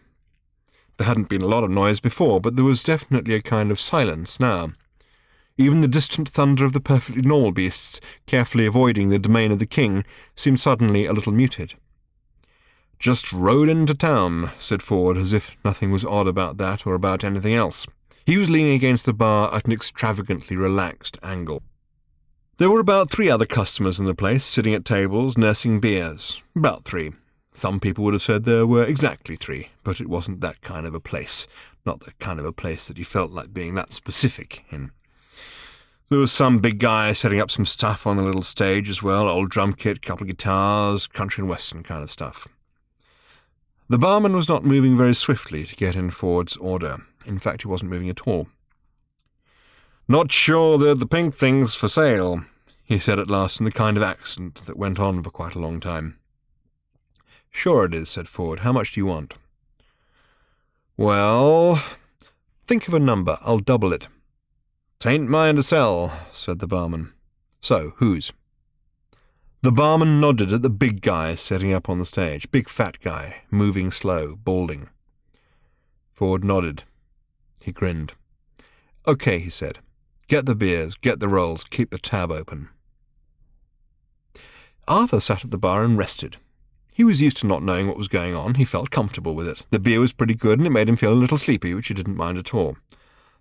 There hadn't been a lot of noise before, but there was definitely a kind of silence now. Even the distant thunder of the perfectly normal beasts, carefully avoiding the domain of the king, seemed suddenly a little muted. "Just rode into town," said Ford, as if nothing was odd about that or about anything else. He was leaning against the bar at an extravagantly relaxed angle. There were about 3 other customers in the place, sitting at tables, nursing beers. About 3. Some people would have said there were exactly 3, but it wasn't that kind of a place. Not the kind of a place that you felt like being that specific in. There was some big guy setting up some stuff on the little stage as well, old drum kit, couple of guitars, country and western kind of stuff. The barman was not moving very swiftly to get in Ford's order. In fact, he wasn't moving at all. "Not sure they're the pink things for sale," he said at last in the kind of accent that went on for quite a long time. "Sure it is," said Ford. "How much do you want?" "Well, think of a number. I'll double it." "'Tain't mine to sell," said the barman. "So, whose?" The barman nodded at the big guy setting up on the stage. Big fat guy, moving slow, balding. Ford nodded. He grinned. "Okay," he said. "Get the beers, get the rolls, keep the tab open." Arthur sat at the bar and rested. He was used to not knowing what was going on. He felt comfortable with it. The beer was pretty good, and it made him feel a little sleepy, which he didn't mind at all.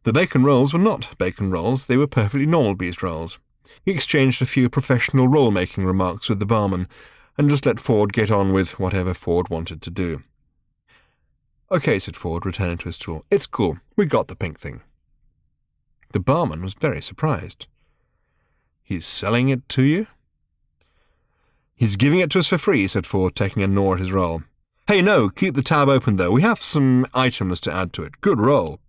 The bacon rolls were not bacon rolls. They were perfectly normal beef rolls. He exchanged a few professional roll-making remarks with the barman, and just let Ford get on with whatever Ford wanted to do. "Okay," said Ford, returning to his stool. "It's cool. We got the pink thing." The barman was very surprised. "He's selling it to you?" "He's giving it to us for free," said Ford, taking a gnaw at his roll. "Hey, no, keep the tab open, though. We have some items to add to it. Good roll."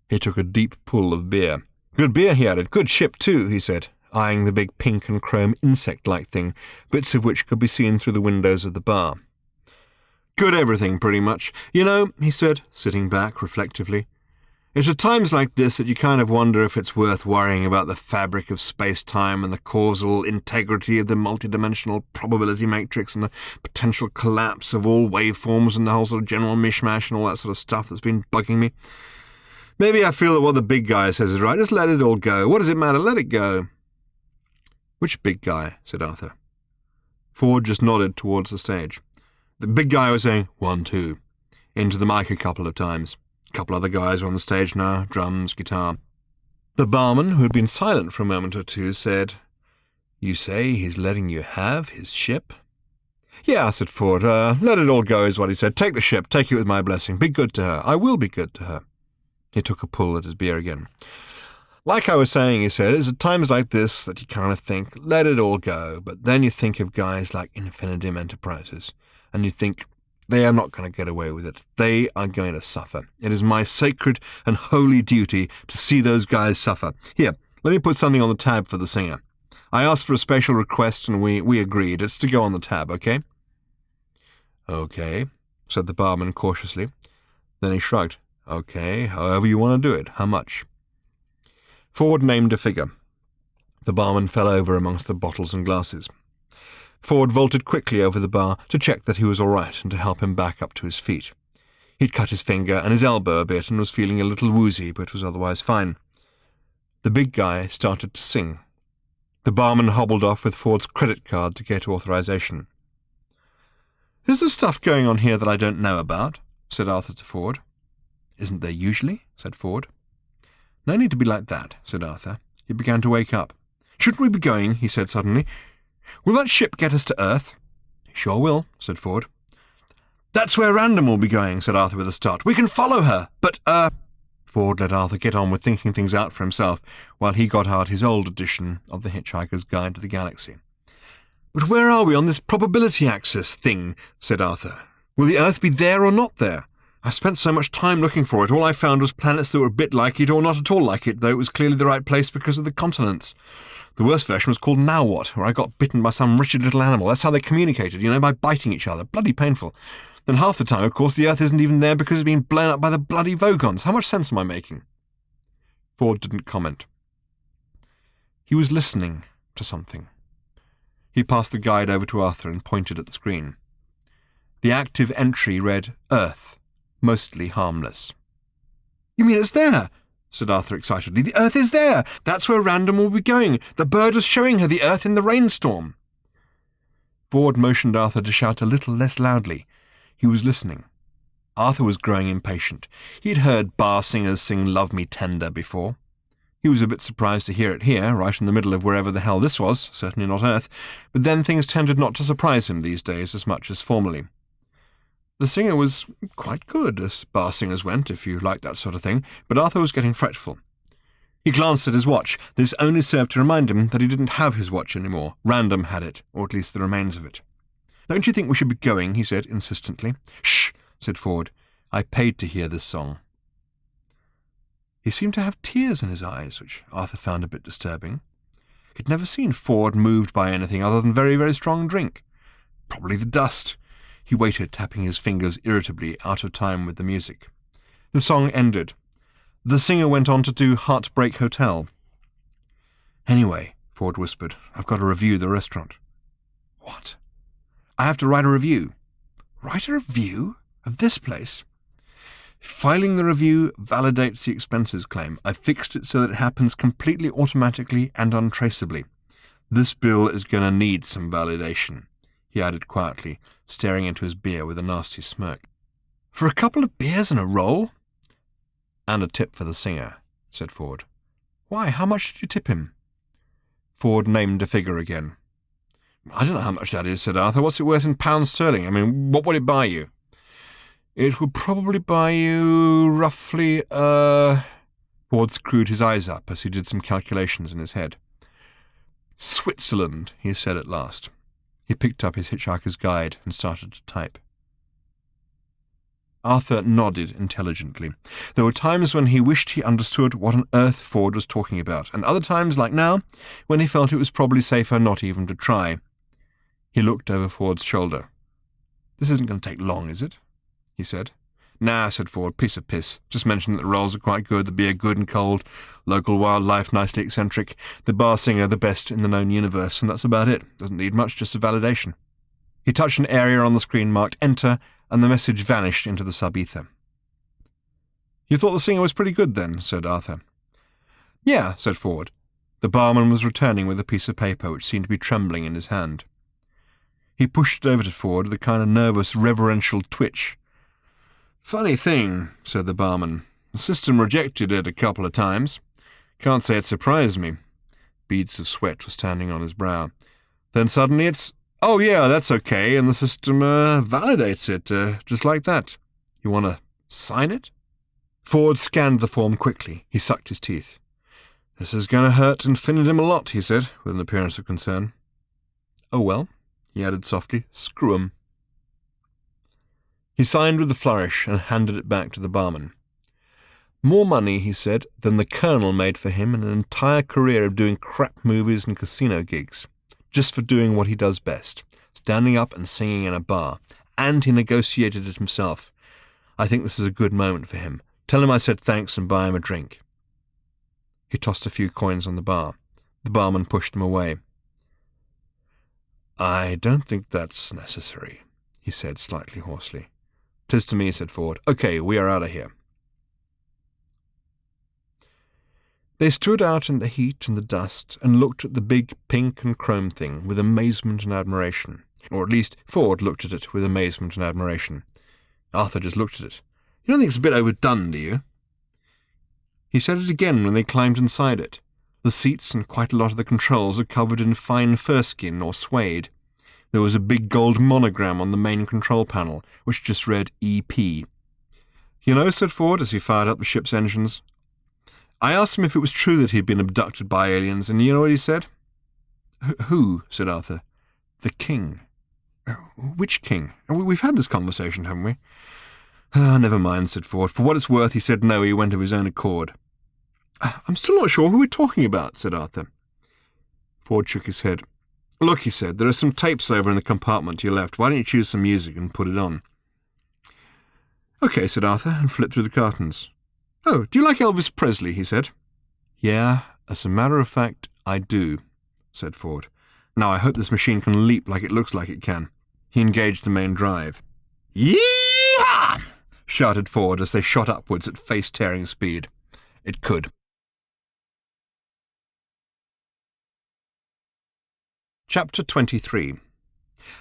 He took a deep pull of beer. "Good beer," he added. "Good ship, too," he said, eyeing the big pink and chrome insect-like thing, bits of which could be seen through the windows of the bar. "Good everything, pretty much. You know," he said, sitting back reflectively, "it's at times like this that you kind of wonder if it's worth worrying about the fabric of space-time and the causal integrity of the multidimensional probability matrix and the potential collapse of all waveforms and the whole sort of general mishmash and all that sort of stuff that's been bugging me. Maybe I feel that what the big guy says is right. Just let it all go. What does it matter? Let it go." "Which big guy?" said Arthur. Ford just nodded towards the stage. The big guy was saying, "1, 2," into the mic a couple of times. A couple other guys were on the stage now, drums, guitar. The barman, who had been silent for a moment or two, said, "You say he's letting you have his ship?" "Yeah," said Ford. Let it all go is what he said. Take the ship. Take it with my blessing. Be good to her. I will be good to her." He took a pull at his beer again. "Like I was saying," he said, "it's at times like this that you kind of think, let it all go, but then you think of guys like Infinitum Enterprises, and you think, they are not going to get away with it. They are going to suffer. It is my sacred and holy duty to see those guys suffer. Here, let me put something on the tab for the singer. I asked for a special request, and we agreed. It's to go on the tab, okay?" "Okay," said the barman cautiously. Then he shrugged. "Okay, however you want to do it. How much?" Ford named a figure. The barman fell over amongst the bottles and glasses. Ford vaulted quickly over the bar to check that he was all right and to help him back up to his feet. He'd cut his finger and his elbow a bit and was feeling a little woozy, but was otherwise fine. The big guy started to sing. The barman hobbled off with Ford's credit card to get authorization. "Is there stuff going on here that I don't know about?" said Arthur to Ford. "Isn't there usually?" said Ford. "No need to be like that," said Arthur. He began to wake up. "Shouldn't we be going?" he said suddenly. "Will that ship get us to Earth?" "Sure will," said Ford. "That's where Random will be going," said Arthur with a start. "We can follow her, but, Ford let Arthur get on with thinking things out for himself, while he got out his old edition of The Hitchhiker's Guide to the Galaxy. "But where are we on this probability axis thing?" said Arthur. "Will the Earth be there or not there? I spent so much time looking for it. All I found was planets that were a bit like it or not at all like it, though it was clearly the right place because of the continents. The worst version was called Now What, where I got bitten by some wretched little animal. That's how they communicated, by biting each other. Bloody painful. Then half the time, of course, the Earth isn't even there because it's been blown up by the bloody Vogons. How much sense am I making?" Ford didn't comment. He was listening to something. He passed the guide over to Arthur and pointed at the screen. The active entry read, "Earth, mostly harmless." "You mean it's there?" said Arthur excitedly. "The Earth is there! That's where Random will be going. The bird was showing her the Earth in the rainstorm." Ford motioned Arthur to shout a little less loudly. He was listening. Arthur was growing impatient. He'd heard bar singers sing Love Me Tender before. He was a bit surprised to hear it here, right in the middle of wherever the hell this was, certainly not Earth, but then things tended not to surprise him these days as much as formerly. The singer was quite good, as bar singers went, if you liked that sort of thing, but Arthur was getting fretful. He glanced at his watch. This only served to remind him that he didn't have his watch anymore. Random had it, or at least the remains of it. "Don't you think we should be going?" he said insistently. "Shh," said Ford. "I paid to hear this song." He seemed to have tears in his eyes, which Arthur found a bit disturbing. He'd never seen Ford moved by anything other than very, very strong drink. Probably the dust. He waited, tapping his fingers irritably, out of time with the music. The song ended. The singer went on to do Heartbreak Hotel. "Anyway," Ford whispered, "I've got to review the restaurant." "What?" "I have to write a review." "Write a review? Of this place?" "Filing the review validates the expenses claim. I fixed it so that it happens completely automatically and untraceably. This bill is going to need some validation," he added quietly, staring into his beer with a nasty smirk. "For a couple of beers and a roll?" "And a tip for the singer," said Ford. "Why, how much did you tip him?" Ford named a figure again. "I don't know how much that is," said Arthur. "What's it worth in pounds sterling? I mean, what would it buy you?" "It would probably buy you roughly, Ford screwed his eyes up as he did some calculations in his head. "Switzerland," he said at last. He picked up his Hitchhiker's Guide and started to type. Arthur nodded intelligently. There were times when he wished he understood what on earth Ford was talking about, and other times, like now, when he felt it was probably safer not even to try. He looked over Ford's shoulder. "This isn't going to take long, is it?" he said. "Nah," said Ford. "Piece of piss. Just mention that the rolls are quite good, the beer good and cold, local wildlife nicely eccentric, the bar singer the best in the known universe, and that's about it. Doesn't need much, just a validation." He touched an area on the screen marked Enter, and the message vanished into the sub-ether. "You thought the singer was pretty good, then?" said Arthur. "Yeah," said Ford. The barman was returning with a piece of paper which seemed to be trembling in his hand. He pushed it over to Ford with a kind of nervous, reverential twitch. "Funny thing," said the barman. "The system rejected it a couple of times. Can't say it surprised me." Beads of sweat were standing on his brow. "Then suddenly it's, 'Oh yeah, that's okay,' and the system validates it, just like that. You want to sign it?" Ford scanned the form quickly. He sucked his teeth. "This is going to hurt Infinitum a lot," he said, with an appearance of concern. "Oh well," he added softly, "screw 'em." He signed with a flourish and handed it back to the barman. "More money," he said, "than the Colonel made for him in an entire career of doing crap movies and casino gigs. Just for doing what he does best, standing up and singing in a bar. And he negotiated it himself. I think this is a good moment for him. Tell him I said thanks and buy him a drink." He tossed a few coins on the bar. The barman pushed them away. "I don't think that's necessary," he said slightly hoarsely. "'Tis to me," said Ford. "Okay, we are out of here." They stood out in the heat and the dust and looked at the big pink and chrome thing with amazement and admiration. Or at least, Ford looked at it with amazement and admiration. Arthur just looked at it. "You don't think it's a bit overdone, do you?" He said it again when they climbed inside it. The seats and quite a lot of the controls are covered in fine fur-skin or suede. There was a big gold monogram on the main control panel, which just read EP. "You know," said Ford as he fired up the ship's engines, "I asked him if it was true that he'd been abducted by aliens, and you know what he said?" Who?" said Arthur. "The king." "Which king? We've had this conversation, haven't we?" Never mind," said Ford. "For what it's worth, he said no, he went of his own accord." "I'm still not sure who we're talking about," said Arthur. Ford shook his head. "Look," he said, "there are some tapes over in the compartment to your left. Why don't you choose some music and put it on?" "Okay," said Arthur, and flipped through the cartons. "Oh, do you like Elvis Presley?" he said. "Yeah, as a matter of fact, I do," said Ford. "Now I hope this machine can leap like it looks like it can." He engaged the main drive. "Yee-haw!" shouted Ford as they shot upwards at face-tearing speed. It could. Chapter 23.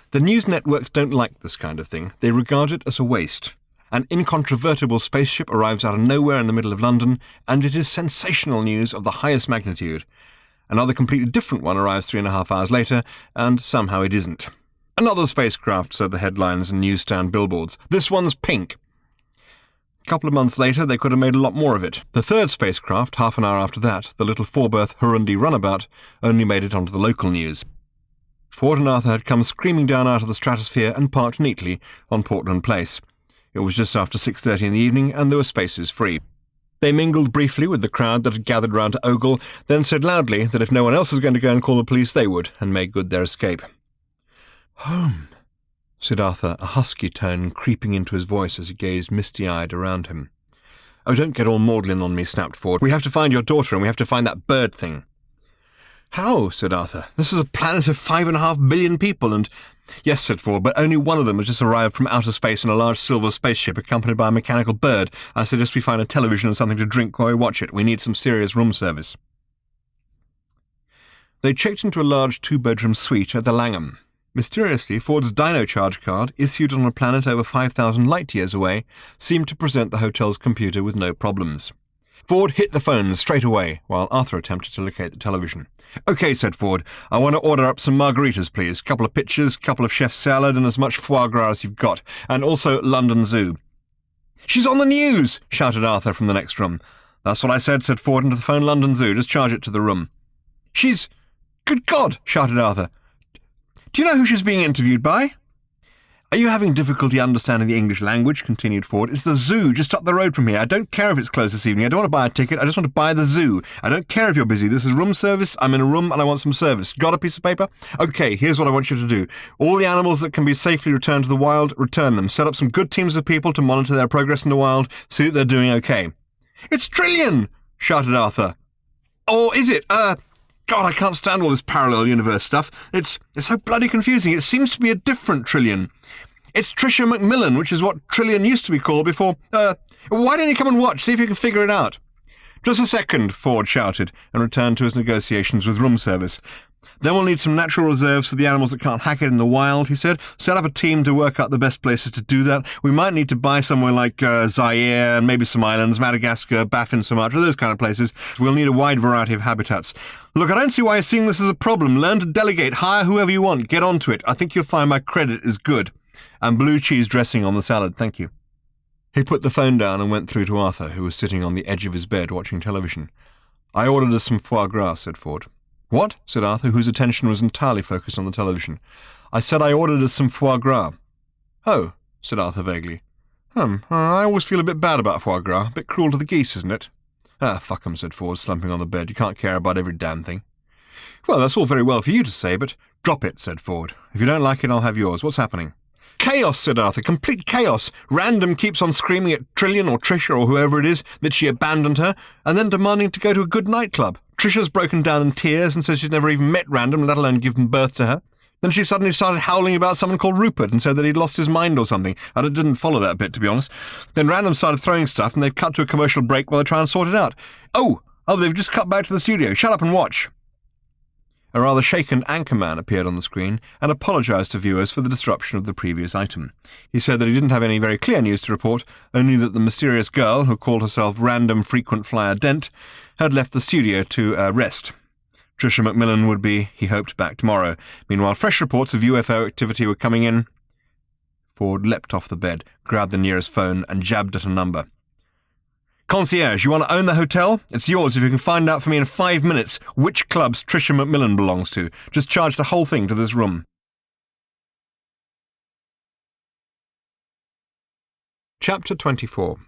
The news networks don't like this kind of thing. They regard it as a waste. An incontrovertible spaceship arrives out of nowhere in the middle of London, and it is sensational news of the highest magnitude. Another completely different one arrives 3.5 hours later, and somehow it isn't. "Another spacecraft," said the headlines and newsstand billboards. "This one's pink." A couple of months later, they could have made a lot more of it. The third spacecraft, half an hour after that, the little four-berth Hurundi runabout, only made it onto the local news. Ford and Arthur had come screaming down out of the stratosphere and parked neatly on Portland Place. It was just after 6:30 in the evening, and there were spaces free. They mingled briefly with the crowd that had gathered round to ogle, then said loudly that if no one else was going to go and call the police, they would, and made good their escape. "Home," said Arthur, a husky tone creeping into his voice as he gazed misty-eyed around him. "Oh, don't get all maudlin on me," snapped Ford. "We have to find your daughter, and we have to find that bird thing." "How?" said Arthur. "This is a planet of 5.5 billion people, and—" "Yes," said Ford, "but only one of them has just arrived from outer space in a large silver spaceship accompanied by a mechanical bird. I suggest we find a television and something to drink while we watch it. We need some serious room service." They checked into a large 2-bedroom suite at the Langham. Mysteriously, Ford's Dino Charge card, issued on a planet over 5,000 light-years away, seemed to present the hotel's computer with no problems. Ford hit the phones straight away, while Arthur attempted to locate the television. "OK," said Ford. "I want to order up some margaritas, please. Couple of pitchers, couple of chef's salad, and as much foie gras as you've got. And also London Zoo." "She's on the news!" shouted Arthur from the next room. "That's what I said," said Ford into the phone. "London Zoo. Just charge it to the room." "She's... Good God!" shouted Arthur. "Do you know who she's being interviewed by?" "Are you having difficulty understanding the English language?" continued Ford. "It's the zoo just up the road from here. I don't care if it's closed this evening. I don't want to buy a ticket. I just want to buy the zoo. I don't care if you're busy. This is room service. I'm in a room and I want some service. Got a piece of paper? OK, here's what I want you to do. All the animals that can be safely returned to the wild, return them. Set up some good teams of people to monitor their progress in the wild, see that they're doing OK." "It's Trillion!" shouted Arthur. "Or is it? God, I can't stand all this parallel universe stuff. It's so bloody confusing. It seems to be a different Trillion. It's Tricia Macmillan, which is what Trillion used to be called before. Why don't you come and watch, see if you can figure it out?" "Just a second," Ford shouted, and returned to his negotiations with room service. "Then we'll need some natural reserves for the animals that can't hack it in the wild," he said. "Set up a team to work out the best places to do that. We might need to buy somewhere like Zaire and maybe some islands, Madagascar, Baffin, Sumatra, those kind of places. We'll need a wide variety of habitats. Look, I don't see why you're seeing this as a problem. Learn to delegate. Hire whoever you want. Get onto it. I think you'll find my credit is good. And blue cheese dressing on the salad, thank you." He put the phone down and went through to Arthur, who was sitting on the edge of his bed watching television. "I ordered us some foie gras," said Ford. "What?" said Arthur, whose attention was entirely focused on the television. "I said I ordered us some foie gras." "Oh," said Arthur vaguely. I always feel a bit bad about foie gras. A bit cruel to the geese, isn't it?" Fuck 'em," said Ford, slumping on the bed. "You can't care about every damn thing." "Well, that's all very well for you to say, but—" "Drop it," said Ford. "If you don't like it, I'll have yours. What's happening?" "Chaos," said Arthur. "Complete chaos. Random keeps on screaming at Trillion or Tricia or whoever it is that she abandoned her, and then demanding to go to a good nightclub. Tricia's broken down in tears and says she's never even met Random, let alone given birth to her. Then she suddenly started howling about someone called Rupert and said that he'd lost his mind or something. I didn't follow that bit, to be honest. Then Random started throwing stuff, and they've cut to a commercial break while they try and sort it out. Oh, they've just cut back to the studio. Shut up and watch." A rather shaken anchorman appeared on the screen and apologised to viewers for the disruption of the previous item. He said that he didn't have any very clear news to report, only that the mysterious girl, who called herself Random Frequent Flyer Dent, had left the studio to rest. Tricia Macmillan would be, he hoped, back tomorrow. Meanwhile, fresh reports of UFO activity were coming in. Ford leapt off the bed, grabbed the nearest phone, and jabbed at a number. "Concierge, you want to own the hotel? It's yours if you can find out for me in 5 minutes which clubs Tricia Macmillan belongs to. Just charge the whole thing to this room." Chapter 24.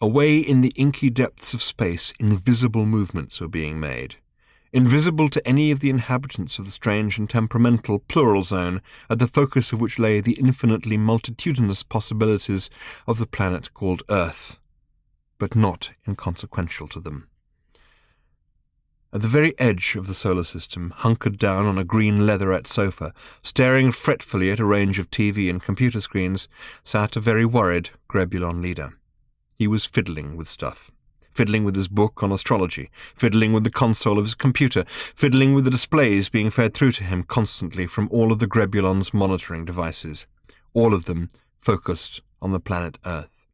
Away in the inky depths of space, invisible movements were being made. Invisible to any of the inhabitants of the strange and temperamental plural zone, at the focus of which lay the infinitely multitudinous possibilities of the planet called Earth, but not inconsequential to them. At the very edge of the solar system, hunkered down on a green leatherette sofa, staring fretfully at a range of TV and computer screens, sat a very worried Grebulon leader. He was fiddling with stuff. Fiddling with his book on astrology, fiddling with the console of his computer, fiddling with the displays being fed through to him constantly from all of the Grebulon's monitoring devices, all of them focused on the planet Earth.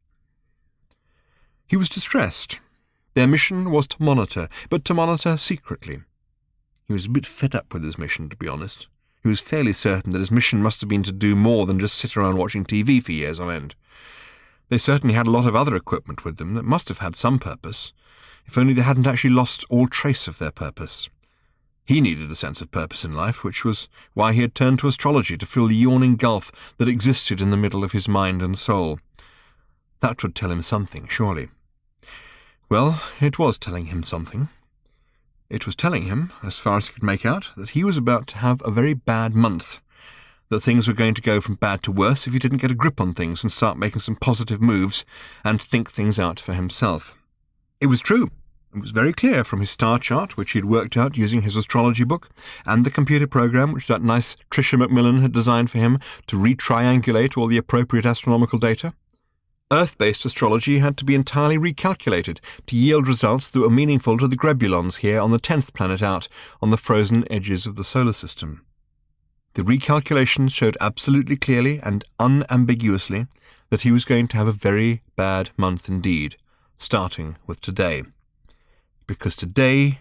He was distressed. Their mission was to monitor, but to monitor secretly. He was a bit fed up with his mission, to be honest. He was fairly certain that his mission must have been to do more than just sit around watching TV for years on end. They certainly had a lot of other equipment with them that must have had some purpose, if only they hadn't actually lost all trace of their purpose. He needed a sense of purpose in life, which was why he had turned to astrology to fill the yawning gulf that existed in the middle of his mind and soul. That would tell him something, surely. Well, it was telling him something. It was telling him, as far as he could make out, that he was about to have a very bad month, that things were going to go from bad to worse if he didn't get a grip on things and start making some positive moves and think things out for himself. It was true. It was very clear from his star chart, which he had worked out using his astrology book, and the computer program which that nice Tricia Macmillan had designed for him to retriangulate all the appropriate astronomical data. Earth-based astrology had to be entirely recalculated to yield results that were meaningful to the Grebulons here on the 10th planet out on the frozen edges of the solar system. The recalculations showed absolutely clearly and unambiguously that he was going to have a very bad month indeed, starting with today. Because today,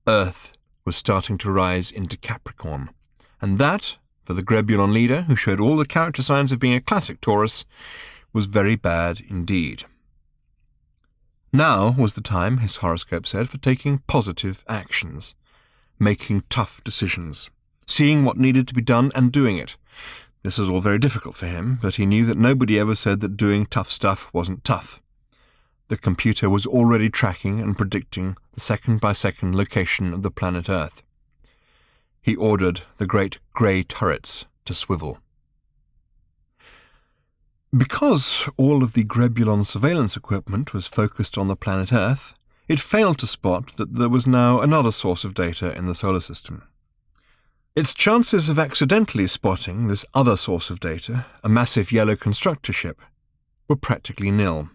Earth was starting to rise into Capricorn, and that, for the Grebulon leader, who showed all the character signs of being a classic Taurus, was very bad indeed. Now was the time, his horoscope said, for taking positive actions, making tough decisions, seeing what needed to be done and doing it. This was all very difficult for him, but he knew that nobody ever said that doing tough stuff wasn't tough. The computer was already tracking and predicting the second-by-second location of the planet Earth. He ordered the great grey turrets to swivel. Because all of the Grebulon surveillance equipment was focused on the planet Earth, it failed to spot that there was now another source of data in the solar system. Its chances of accidentally spotting this other source of data, a massive yellow constructor ship, were practically nil.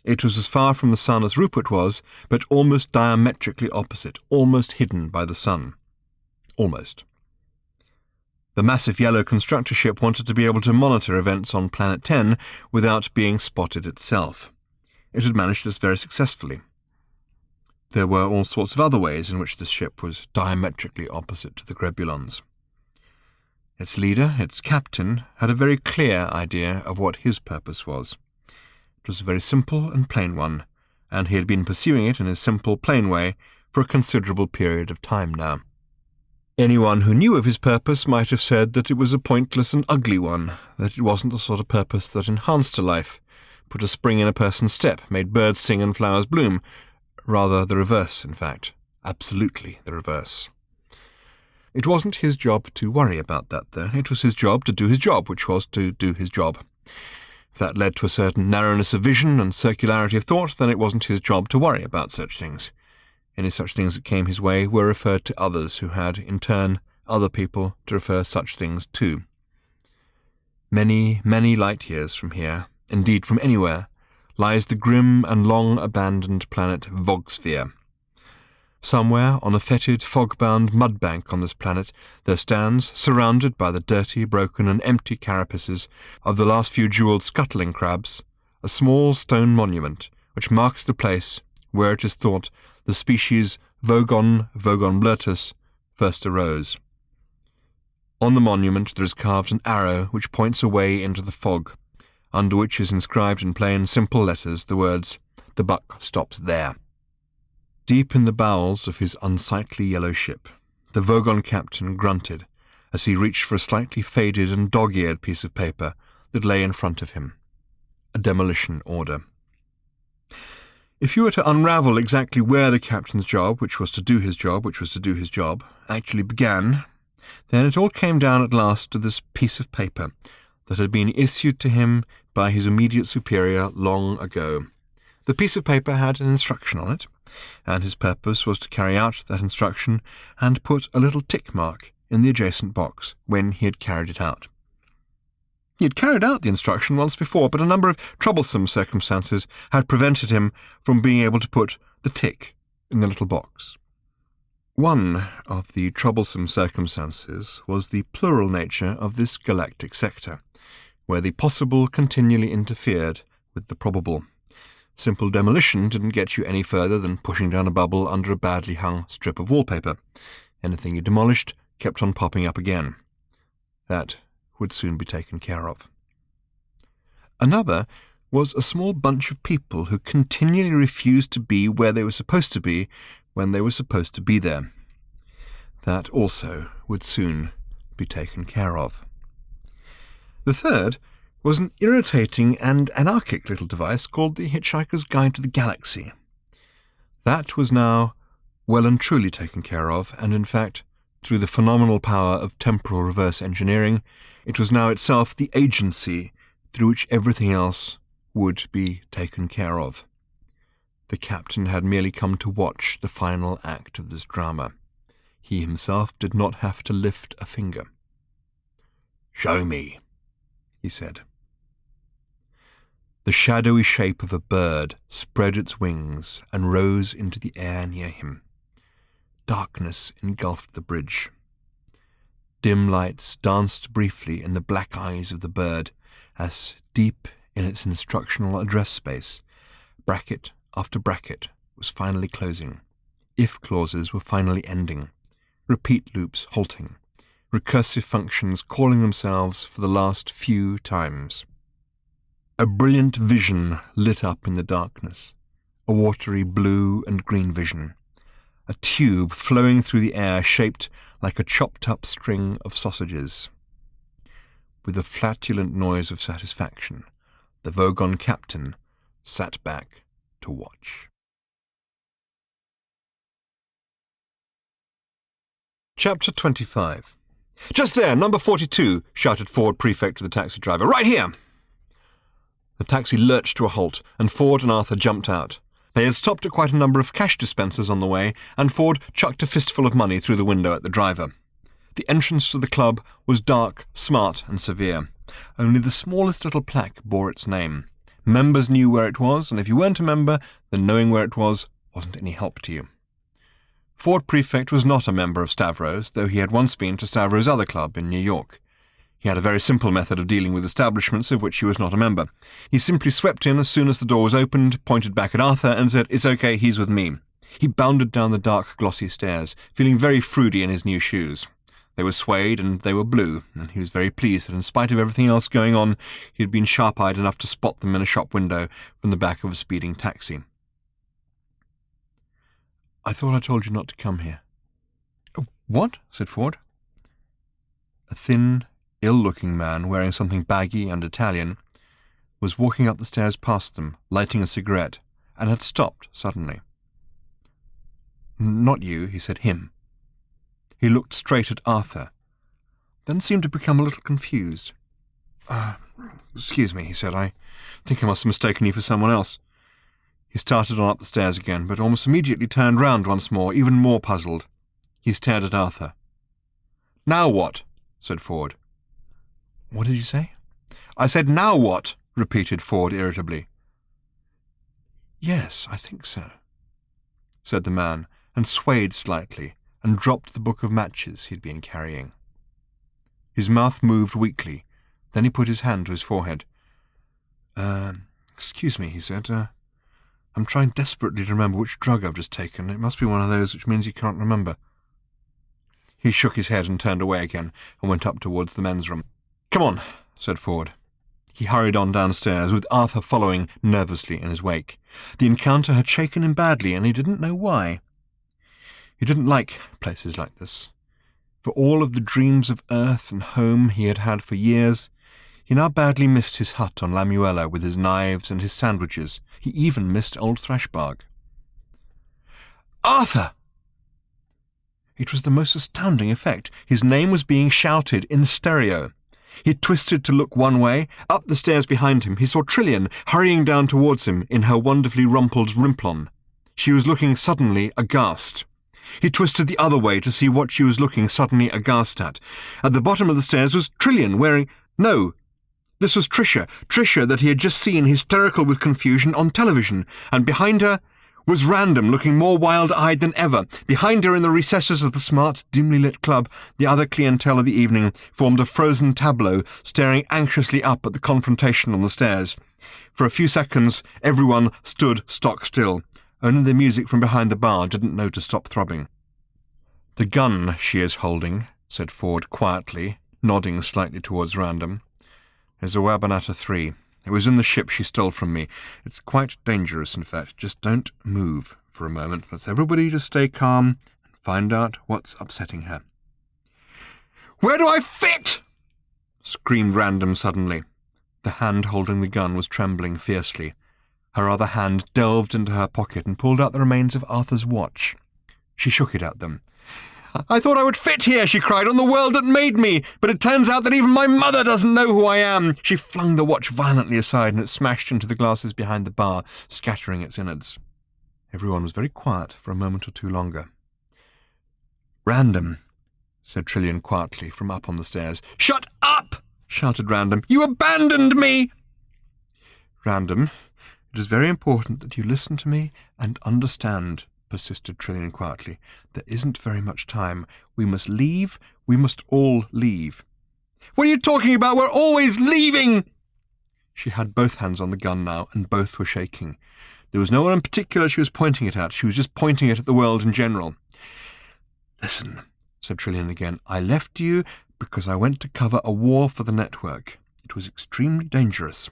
It was as far from the sun as Rupert was, but almost diametrically opposite, almost hidden by the sun. Almost. The massive yellow constructor ship wanted to be able to monitor events on Planet 10 without being spotted itself. It had managed this very successfully. There were all sorts of other ways in which this ship was diametrically opposite to the Grebulons. Its leader, its captain, had a very clear idea of what his purpose was. It was a very simple and plain one, and he had been pursuing it in his simple, plain way for a considerable period of time now. Anyone who knew of his purpose might have said that it was a pointless and ugly one, that it wasn't the sort of purpose that enhanced a life, put a spring in a person's step, made birds sing and flowers bloom. Rather the reverse, in fact. Absolutely the reverse. It wasn't his job to worry about that, though. It was his job to do his job, which was to do his job. If that led to a certain narrowness of vision and circularity of thought, then it wasn't his job to worry about such things. Any such things that came his way were referred to others who had, in turn, other people to refer such things to. Many, many light years from here, indeed from anywhere, lies the grim and long-abandoned planet Vogsphere. Somewhere on a fetid, fog-bound mud-bank on this planet there stands, surrounded by the dirty, broken and empty carapaces of the last few jewelled scuttling crabs, a small stone monument which marks the place where it is thought the species Vogon vogonblurtus first arose. On the monument there is carved an arrow which points away into the fog, under which is inscribed in plain, simple letters the words, "The buck stops there." Deep in the bowels of his unsightly yellow ship, the Vogon captain grunted as he reached for a slightly faded and dog-eared piece of paper that lay in front of him. A demolition order. If you were to unravel exactly where the captain's job, which was to do his job, actually began, then it all came down at last to this piece of paper that had been issued to him by his immediate superior long ago. The piece of paper had an instruction on it, and his purpose was to carry out that instruction and put a little tick mark in the adjacent box when he had carried it out. He had carried out the instruction once before, but a number of troublesome circumstances had prevented him from being able to put the tick in the little box. One of the troublesome circumstances was the plural nature of this galactic sector, where the possible continually interfered with the probable. Simple demolition didn't get you any further than pushing down a bubble under a badly hung strip of wallpaper. Anything you demolished kept on popping up again. That would soon be taken care of. Another was a small bunch of people who continually refused to be where they were supposed to be when they were supposed to be there. That also would soon be taken care of. The third was an irritating and anarchic little device called the Hitchhiker's Guide to the Galaxy. That was now well and truly taken care of, and in fact, through the phenomenal power of temporal reverse engineering, it was now itself the agency through which everything else would be taken care of. The captain had merely come to watch the final act of this drama. He himself did not have to lift a finger. "Show me," he said. The shadowy shape of a bird spread its wings and rose into the air near him. Darkness engulfed the bridge. Dim lights danced briefly in the black eyes of the bird as, deep in its instructional address space, bracket after bracket was finally closing, if clauses were finally ending, repeat loops halting, recursive functions calling themselves for the last few times. A brilliant vision lit up in the darkness, a watery blue and green vision, a tube flowing through the air shaped like a chopped-up string of sausages. With a flatulent noise of satisfaction, the Vogon captain sat back to watch. Chapter 25. "Just there, number 42, shouted Ford Prefect to the taxi driver. "Right here!" The taxi lurched to a halt, and Ford and Arthur jumped out. They had stopped at quite a number of cash dispensers on the way, and Ford chucked a fistful of money through the window at the driver. The entrance to the club was dark, smart, and severe. Only the smallest little plaque bore its name. Members knew where it was, and if you weren't a member, then knowing where it was wasn't any help to you. Ford Prefect was not a member of Stavros, though he had once been to Stavros' other club in New York. He had a very simple method of dealing with establishments of which he was not a member. He simply swept in as soon as the door was opened, pointed back at Arthur, and said, "It's okay, he's with me." He bounded down the dark, glossy stairs, feeling very fruity in his new shoes. They were suede and they were blue, and he was very pleased that in spite of everything else going on, he had been sharp-eyed enough to spot them in a shop window from the back of a speeding taxi. "I thought I told you not to come here." "Oh, what?" said Ford. A thin, ill-looking man, wearing something baggy and Italian, was walking up the stairs past them, lighting a cigarette, and had stopped suddenly. "Not you," he said, "him." He looked straight at Arthur, then seemed to become a little confused. "Excuse me," he said, "I think I must have mistaken you for someone else." He started on up the stairs again, but almost immediately turned round once more, even more puzzled. He stared at Arthur. "Now what?" said Ford. "What did you say?" "I said, now what?" repeated Ford irritably. "Yes, I think so," said the man, and swayed slightly, and dropped the book of matches he'd been carrying. His mouth moved weakly, then he put his hand to his forehead. Excuse me," he said, "I'm trying desperately to remember which drug I've just taken. It must be one of those which means you can't remember." He shook his head and turned away again, and went up towards the men's room. "Come on," said Ford. He hurried on downstairs, with Arthur following nervously in his wake. The encounter had shaken him badly, and he didn't know why. He didn't like places like this. For all of the dreams of earth and home he had had for years, he now badly missed his hut on Lamuella with his knives and his sandwiches. He even missed old Thrashbarg. "Arthur!" It was the most astounding effect. His name was being shouted in stereo. He twisted to look one way. Up the stairs behind him he saw Trillian hurrying down towards him in her wonderfully rumpled rimplon. She was looking suddenly aghast. He twisted the other way to see what she was looking suddenly aghast at. At the bottom of the stairs was Trillian wearing... No, this was Tricia that he had just seen hysterical with confusion on television, and behind her was Random, looking more wild-eyed than ever. Behind her, in the recesses of the smart, dimly lit club, the other clientele of the evening formed a frozen tableau, staring anxiously up at the confrontation on the stairs. For a few seconds, everyone stood stock still. Only the music from behind the bar didn't know to stop throbbing. "The gun she is holding," said Ford quietly, nodding slightly towards Random, "is a Wabanata 3. It was in the ship she stole from me. It's quite dangerous, in fact. Just don't move for a moment. Let's everybody just stay calm and find out what's upsetting her." "Where do I fit?" screamed Random suddenly. The hand holding the gun was trembling fiercely. Her other hand delved into her pocket and pulled out the remains of Arthur's watch. She shook it at them. "I thought I would fit here," she cried, "on the world that made me, but it turns out that even my mother doesn't know who I am." She flung the watch violently aside, and it smashed into the glasses behind the bar, scattering its innards. Everyone was very quiet for a moment or two longer. "Random," said Trillian quietly from up on the stairs. "Shut up!" shouted Random. "You abandoned me!" "Random, it is very important that you listen to me and understand," persisted Trillian quietly. "There isn't very much time. We must leave. We must all leave." "What are you talking about? We're always leaving!" She had both hands on the gun now, and both were shaking. There was no one in particular she was pointing it at. She was just pointing it at the world in general. "Listen," said Trillian again. "I left you because I went to cover a war for the network. It was extremely dangerous.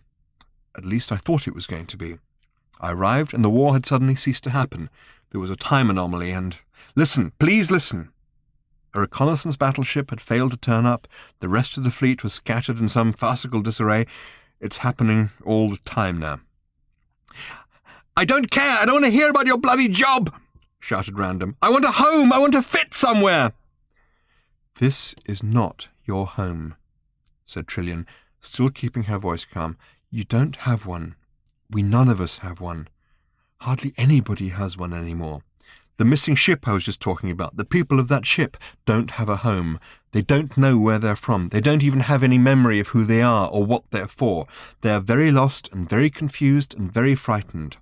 At least I thought it was going to be. I arrived and the war had suddenly ceased to happen. There was a time anomaly and— Listen, please listen. A reconnaissance battleship had failed to turn up. The rest of the fleet was scattered in some farcical disarray. It's happening all the time now." "I don't care! I don't want to hear about your bloody job!" shouted Random. "I want a home! I want to fit somewhere!" "This is not your home," said Trillian, still keeping her voice calm. "You don't have one. We none of us have one. Hardly anybody has one anymore. The missing ship I was just talking about, the people of that ship, don't have a home. They don't know where they're from. They don't even have any memory of who they are or what they're for. They are very lost and very confused and very frightened.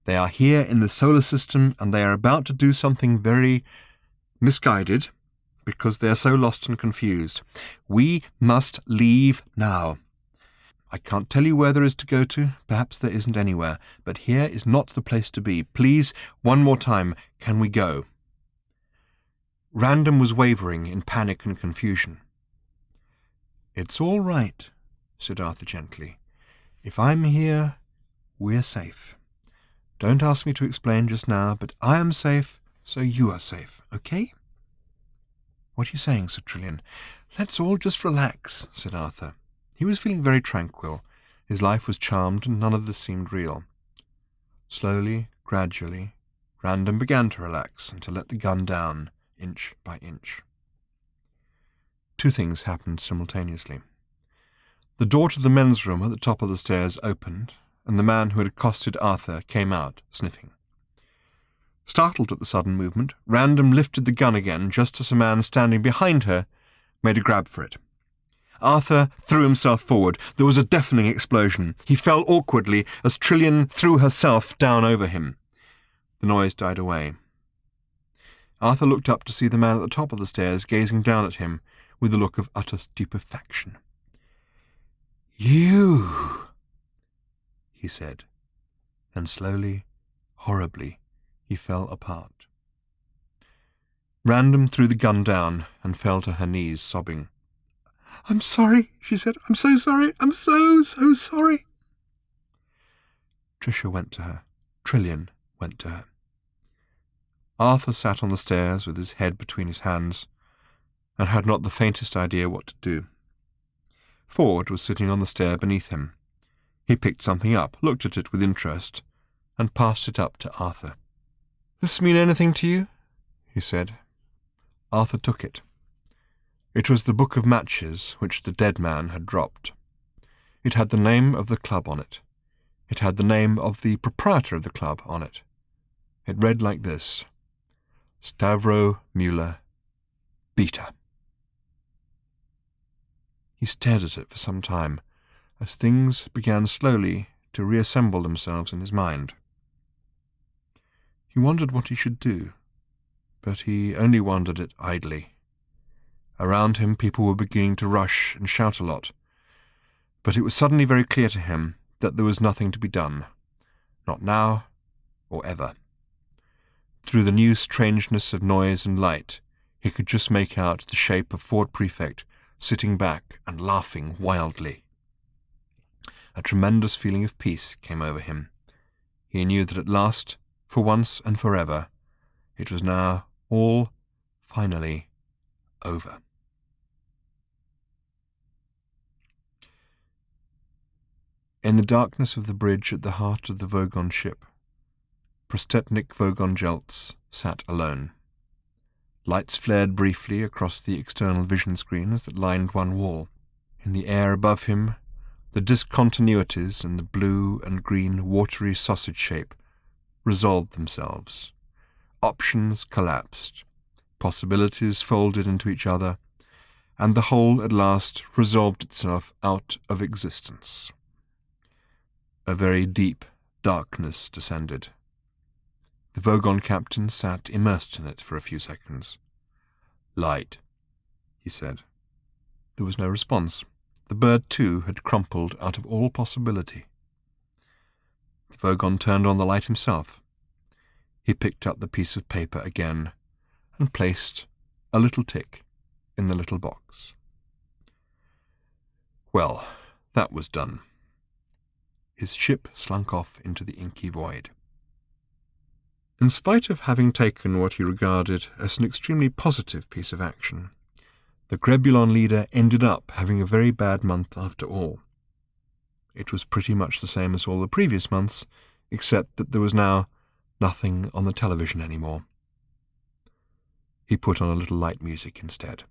They are here in the solar system, and they are about to do something very misguided because they are so lost and confused. We must leave now. I can't tell you where there is to go to. Perhaps there isn't anywhere. But here is not the place to be. Please, one more time, can we go?" Random was wavering in panic and confusion. "It's all right," said Arthur gently. "If I'm here, we're safe. Don't ask me to explain just now, but I am safe, so you are safe, okay?" "What are you saying?" said Trillian. "Let's all just relax," said Arthur. He was feeling very tranquil. His life was charmed, and none of this seemed real. Slowly, gradually, Random began to relax and to let the gun down, inch by inch. Two things happened simultaneously. The door to the men's room at the top of the stairs opened, and the man who had accosted Arthur came out, sniffing. Startled at the sudden movement, Random lifted the gun again just as a man standing behind her made a grab for it. Arthur threw himself forward. There was a deafening explosion. He fell awkwardly as Trillian threw herself down over him. The noise died away. Arthur looked up to see the man at the top of the stairs gazing down at him with a look of utter stupefaction. "You!" he said, and slowly, horribly, he fell apart. Random threw the gun down and fell to her knees, sobbing. "I'm sorry," she said. "I'm so sorry. I'm so sorry." Tricia went to her. Trillian went to her. Arthur sat on the stairs with his head between his hands and had not the faintest idea what to do. Ford was sitting on the stair beneath him. He picked something up, looked at it with interest, and passed it up to Arthur. "This mean anything to you?" he said. Arthur took it. It was the book of matches which the dead man had dropped. It had the name of the club on it. It had the name of the proprietor of the club on it. It read like this: Stavro Müller, Beta. He stared at it for some time, as things began slowly to reassemble themselves in his mind. He wondered what he should do, but he only wondered it idly. Around him people were beginning to rush and shout a lot, but it was suddenly very clear to him that there was nothing to be done, not now or ever. Through the new strangeness of noise and light, he could just make out the shape of Ford Prefect sitting back and laughing wildly. A tremendous feeling of peace came over him. He knew that at last, for once and forever, it was now all finally over. In the darkness of the bridge at the heart of the Vogon ship, Prostetnik Vogon Jeltz sat alone. Lights flared briefly across the external vision screens that lined one wall. In the air above him, the discontinuities in the blue and green watery sausage shape resolved themselves. Options collapsed, possibilities folded into each other, and the whole at last resolved itself out of existence. A very deep darkness descended. The Vogon captain sat immersed in it for a few seconds. "Light," he said. There was no response. The bird, too, had crumpled out of all possibility. The Vogon turned on the light himself. He picked up the piece of paper again and placed a little tick in the little box. Well, that was done. His ship slunk off into the inky void. In spite of having taken what he regarded as an extremely positive piece of action, the Grebulon leader ended up having a very bad month after all. It was pretty much the same as all the previous months, except that there was now nothing on the television anymore. He put on a little light music instead.